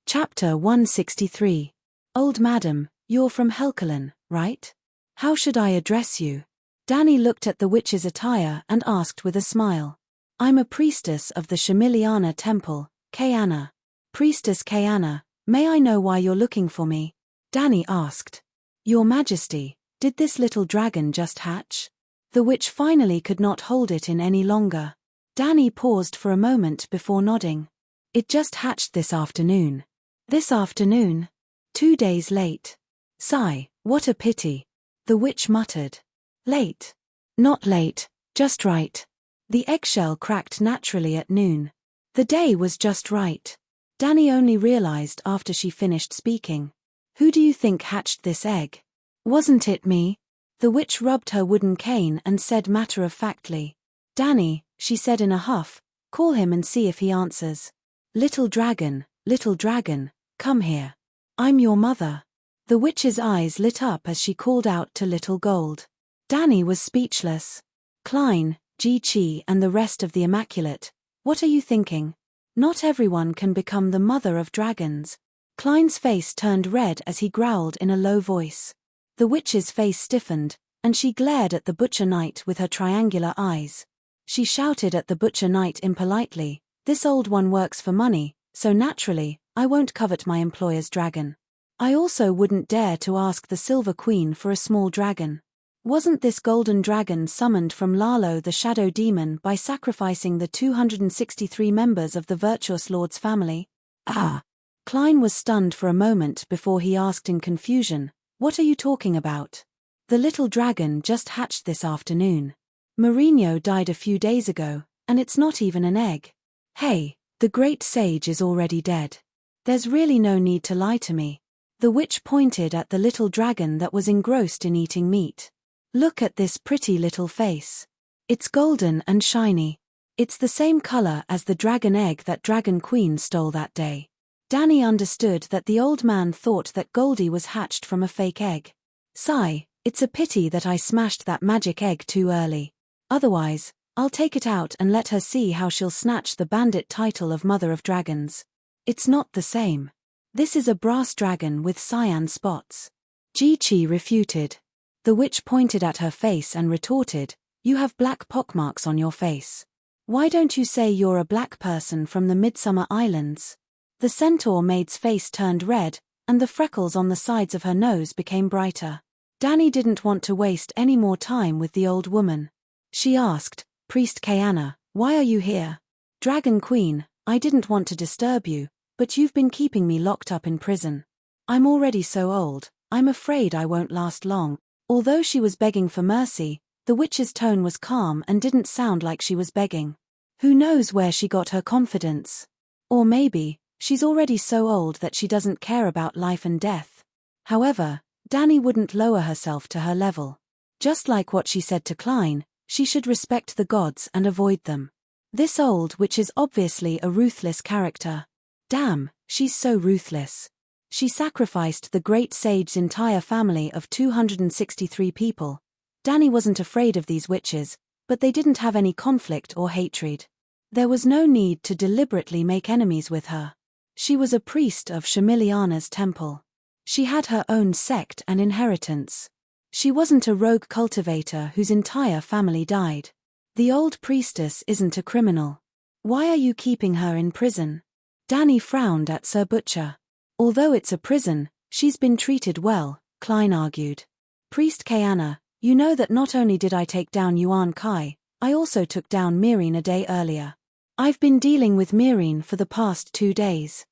Chapter 163. "Old Madam, you're from Helcalen, right? How should I address you?" Dani looked at the witch's attire and asked with a smile. "I'm a priestess of the Shamiliana Temple, Kayana." "Priestess Kayana, may I know why you're looking for me?" Dani asked. "Your Majesty, did this little dragon just hatch?" The witch finally could not hold it in any longer. Dani paused for a moment before nodding. "It just hatched this afternoon." "This afternoon? 2 days late. Sigh, what a pity." The witch muttered. "Late? Not late, just right." The eggshell cracked naturally at noon. The day was just right. Dani only realized after she finished speaking. "Who do you think hatched this egg?" "Wasn't it me?" The witch rubbed her wooden cane and said matter-of-factly. "Dani," she said in a huff, "call him and see if he answers." "Little dragon, "Little dragon, come here. I'm your mother." The witch's eyes lit up as she called out to Little Gold. Danny was speechless. "Klein, Ji-Chi and the rest of the Immaculate, what are you thinking? Not everyone can become the mother of dragons." Klein's face turned red as he growled in a low voice. The witch's face stiffened, and she glared at the butcher knight with her triangular eyes. She shouted at the butcher knight impolitely, "This old one works for money, so naturally, I won't covet my employer's dragon. I also wouldn't dare to ask the Silver Queen for a small dragon. Wasn't this golden dragon summoned from Lalo the Shadow Demon by sacrificing the 263 members of the Virtuous Lord's family?" "Ah!" Klein was stunned for a moment before he asked in confusion, "What are you talking about? The little dragon just hatched this afternoon. Mourinho died a few days ago, and it's not even an egg. Hey, the great sage is already dead. There's really no need to lie to me." The witch pointed at the little dragon that was engrossed in eating meat. "Look at this pretty little face. It's golden and shiny. It's the same color as the dragon egg that Dragon Queen stole that day." Danny understood that the old man thought that Goldie was hatched from a fake egg. "Sigh, it's a pity that I smashed that magic egg too early. Otherwise, I'll take it out and let her see how she'll snatch the bandit title of Mother of Dragons. It's not the same. This is a brass dragon with cyan spots." Ji-Chi refuted. The witch pointed at her face and retorted, "You have black pockmarks on your face. Why don't you say you're a black person from the Midsummer Islands?" The centaur maid's face turned red, and the freckles on the sides of her nose became brighter. Danny didn't want to waste any more time with the old woman. She asked, "Priest Kayana, why are you here?" "Dragon Queen, I didn't want to disturb you, but you've been keeping me locked up in prison. I'm already so old, I'm afraid I won't last long." Although she was begging for mercy, the witch's tone was calm and didn't sound like she was begging. Who knows where she got her confidence? Or maybe, she's already so old that she doesn't care about life and death. However, Danny wouldn't lower herself to her level. Just like what she said to Klein, she should respect the gods and avoid them. This old witch is obviously a ruthless character. Damn, she's so ruthless. She sacrificed the great sage's entire family of 263 people. Danny wasn't afraid of these witches, but they didn't have any conflict or hatred. There was no need to deliberately make enemies with her. She was a priest of Shamiliana's temple. She had her own sect and inheritance. She wasn't a rogue cultivator whose entire family died. The old priestess isn't a criminal. Why are you keeping her in prison? Danny frowned at Sir Butcher. Although it's a prison, she's been treated well, Klein argued. "Priest Kayana, you know that not only did I take down Yuan Kai, I also took down Mireen a day earlier. I've been dealing with Mireen for the past 2 days."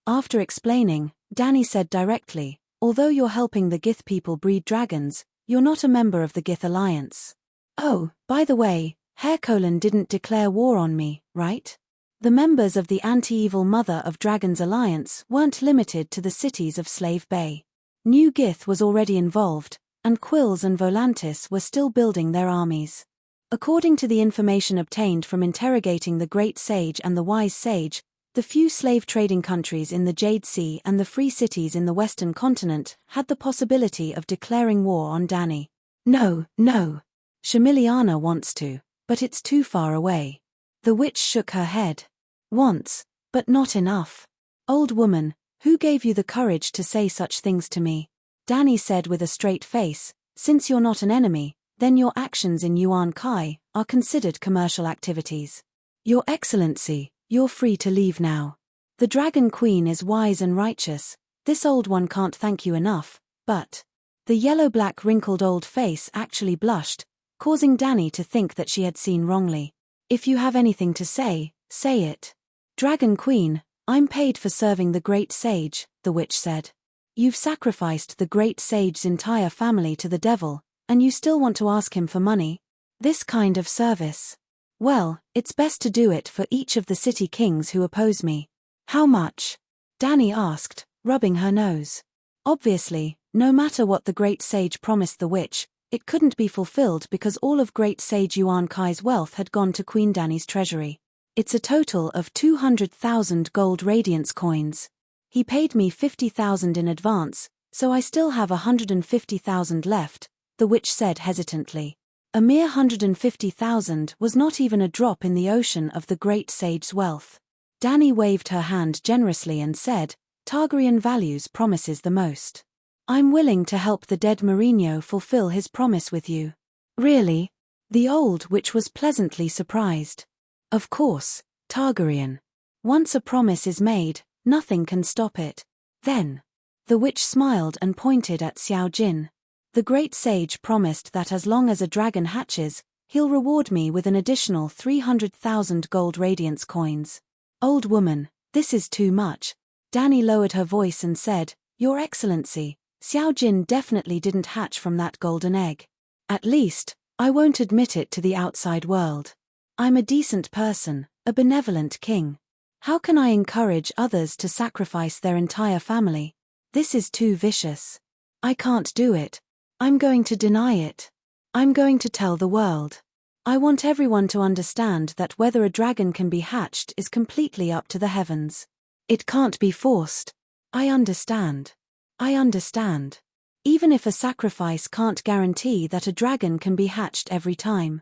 After explaining, Danny said directly, "Although you're helping the Gith people breed dragons, you're not a member of the Gith Alliance. Oh, by the way, Haircolon didn't declare war on me, right? The members of the anti-evil Mother of Dragons Alliance weren't limited to the cities of Slave Bay. New Gith was already involved, and Quills and Volantis were still building their armies. According to the information obtained from interrogating the Great Sage and the Wise Sage, the few slave trading countries in the Jade Sea and the free cities in the Western continent had the possibility of declaring war on Danny. No. Shamiliana wants to, but it's too far away." The witch shook her head. "Wants, but not enough. Old woman, who gave you the courage to say such things to me?" Danny said with a straight face, "Since you're not an enemy, then your actions in Yuan Kai are considered commercial activities. Your Excellency, you're free to leave now. The Dragon Queen is wise and righteous, this old one can't thank you enough, but..." The yellow-black wrinkled old face actually blushed, causing Danny to think that she had seen wrongly. "If you have anything to say, say it." "Dragon Queen, I'm paid for serving the Great Sage," the witch said. "You've sacrificed the Great Sage's entire family to the devil, and you still want to ask him for money? This kind of service? Well, it's best to do it for each of the city kings who oppose me." "How much?" Danny asked, rubbing her nose. Obviously, no matter what the Great Sage promised the witch, it couldn't be fulfilled because all of Great Sage Yuan Kai's wealth had gone to Queen Danny's treasury. It's a total of 200,000 gold radiance coins. He paid me 50,000 in advance, so I still have 150,000 left, the witch said hesitantly. A mere 150,000 was not even a drop in the ocean of the great sage's wealth. Dany waved her hand generously and said, Targaryen values promises the most. I'm willing to help the dead Mourinho fulfill his promise with you. Really? The old witch was pleasantly surprised. Of course, Targaryen. Once a promise is made, nothing can stop it. Then. The witch smiled and pointed at Xiao Jin. The great sage promised that as long as a dragon hatches, he'll reward me with an additional 300,000 gold radiance coins. Old woman, this is too much. Dany lowered her voice and said, Your Excellency, Xiao Jin definitely didn't hatch from that golden egg. At least, I won't admit it to the outside world. I'm a decent person, a benevolent king. How can I encourage others to sacrifice their entire family? This is too vicious. I can't do it. I'm going to deny it. I'm going to tell the world. I want everyone to understand that whether a dragon can be hatched is completely up to the heavens. It can't be forced. I understand. I understand. Even if a sacrifice can't guarantee that a dragon can be hatched every time.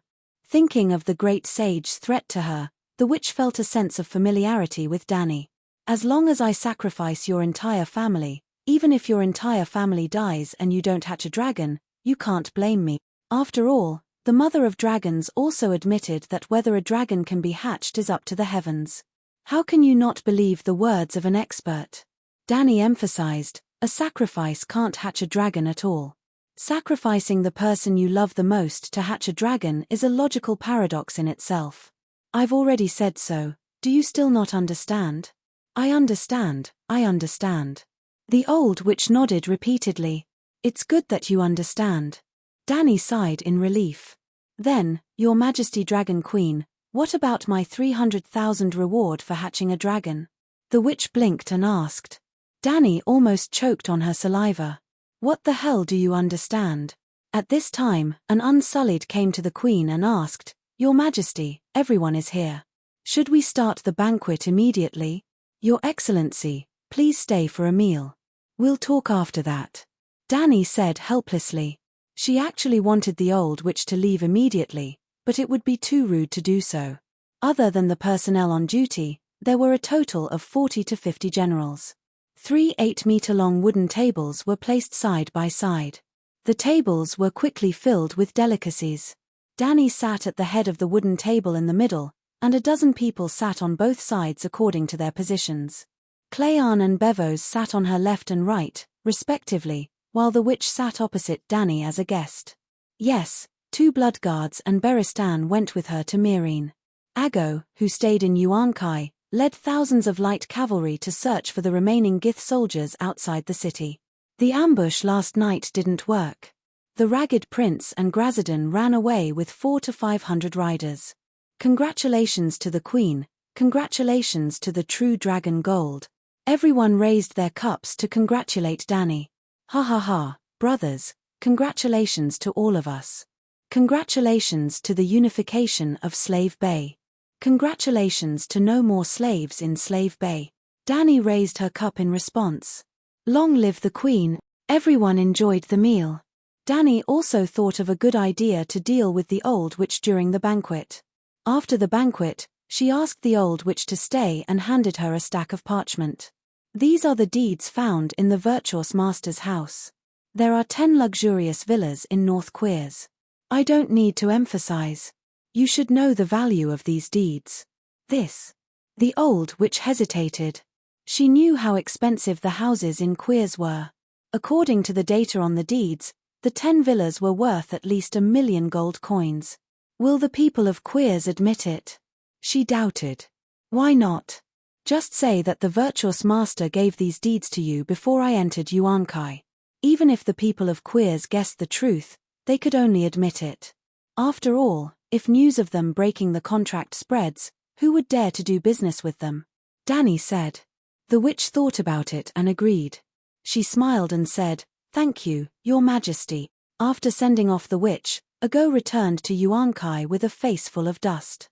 Thinking of the great sage's threat to her, the witch felt a sense of familiarity with Dany. As long as I sacrifice your entire family, even if your entire family dies and you don't hatch a dragon, you can't blame me. After all, the mother of dragons also admitted that whether a dragon can be hatched is up to the heavens. How can you not believe the words of an expert? Dany emphasized, a sacrifice can't hatch a dragon at all. Sacrificing the person you love the most to hatch a dragon is a logical paradox in itself. I've already said so, do you still not understand? I understand, I understand. The old witch nodded repeatedly. It's good that you understand. Dany sighed in relief. Then, Your Majesty Dragon Queen, what about my 300,000 reward for hatching a dragon? The witch blinked and asked. Dany almost choked on her saliva. What the hell do you understand? At this time, an unsullied came to the queen and asked, Your Majesty, everyone is here. Should we start the banquet immediately? Your Excellency, please stay for a meal. We'll talk after that. Dany said helplessly. She actually wanted the old witch to leave immediately, but it would be too rude to do so. Other than the personnel on duty, there were a total of 40 to 50 generals. 3 8-meter-long wooden tables were placed side by side. The tables were quickly filled with delicacies. Dany sat at the head of the wooden table in the middle, and a dozen people sat on both sides according to their positions. Cleon and Bevos sat on her left and right, respectively, while the witch sat opposite Dany as a guest. Yes, 2 bloodguards and Beristan went with her to Meereen. Aggo, who stayed in Yuan-Kai, led thousands of light cavalry to search for the remaining Gith soldiers outside the city. The ambush last night didn't work. The Ragged Prince and Grazidan ran away with 400 to 500 riders. Congratulations to the Queen, congratulations to the true dragon gold. Everyone raised their cups to congratulate Dany. Ha ha ha, brothers, congratulations to all of us. Congratulations to the unification of Slave Bay. Congratulations to no more slaves in Slave Bay. Dany raised her cup in response. Long live the Queen. Everyone enjoyed the meal. Dany also thought of a good idea to deal with the old witch during the banquet. After the banquet, she asked the old witch to stay and handed her a stack of parchment. These are the deeds found in the Virtuous Master's house. There are 10 luxurious villas in North Queers. I don't need to emphasize. You should know the value of these deeds. This. The old witch hesitated. She knew how expensive the houses in Queers were. According to the data on the deeds, the 10 villas were worth at least 1 million gold coins. Will the people of Queers admit it? She doubted. Why not? Just say that the Virtuous Master gave these deeds to you before I entered Yuan-Kai. Even if the people of Queers guessed the truth, they could only admit it. After all, if news of them breaking the contract spreads, who would dare to do business with them? Dany said. The witch thought about it and agreed. She smiled and said, Thank you, Your Majesty. After sending off the witch, Aggo returned to Yuan-Kai with a face full of dust.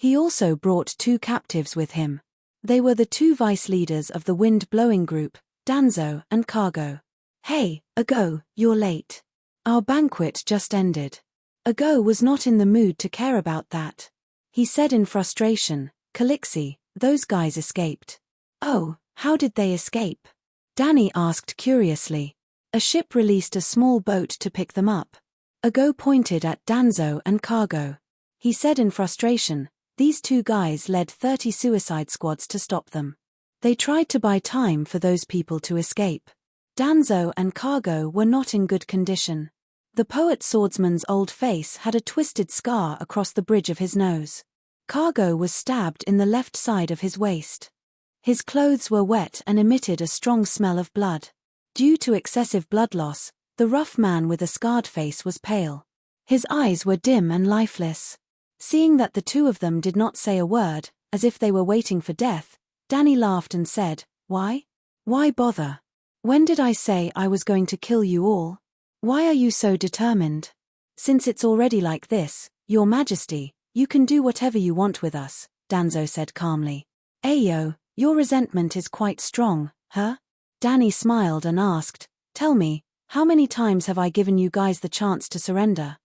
He also brought 2 captives with him. They were the 2 vice leaders of the wind-blowing group, Danzo and Cargo. "Hey, Ago, you're late. Our banquet just ended." Ago was not in the mood to care about that. He said in frustration, "Calixi, those guys escaped." "Oh, how did they escape?" Danny asked curiously. "A ship released a small boat to pick them up." Ago pointed at Danzo and Cargo. He said in frustration, "These 2 guys led 30 suicide squads to stop them. They tried to buy time for those people to escape." Danzo and Cargo were not in good condition. The poet swordsman's old face had a twisted scar across the bridge of his nose. Cargo was stabbed in the left side of his waist. His clothes were wet and emitted a strong smell of blood. Due to excessive blood loss, the rough man with a scarred face was pale. His eyes were dim and lifeless. Seeing that the 2 of them did not say a word, as if they were waiting for death, Danny laughed and said, "Why? Why bother? When did I say I was going to kill you all? Why are you so determined? Since it's already like this, Your Majesty, you can do whatever you want with us," Danzo said calmly. "Ayo, your resentment is quite strong, huh?" Danny smiled and asked, "Tell me, how many times have I given you guys the chance to surrender?"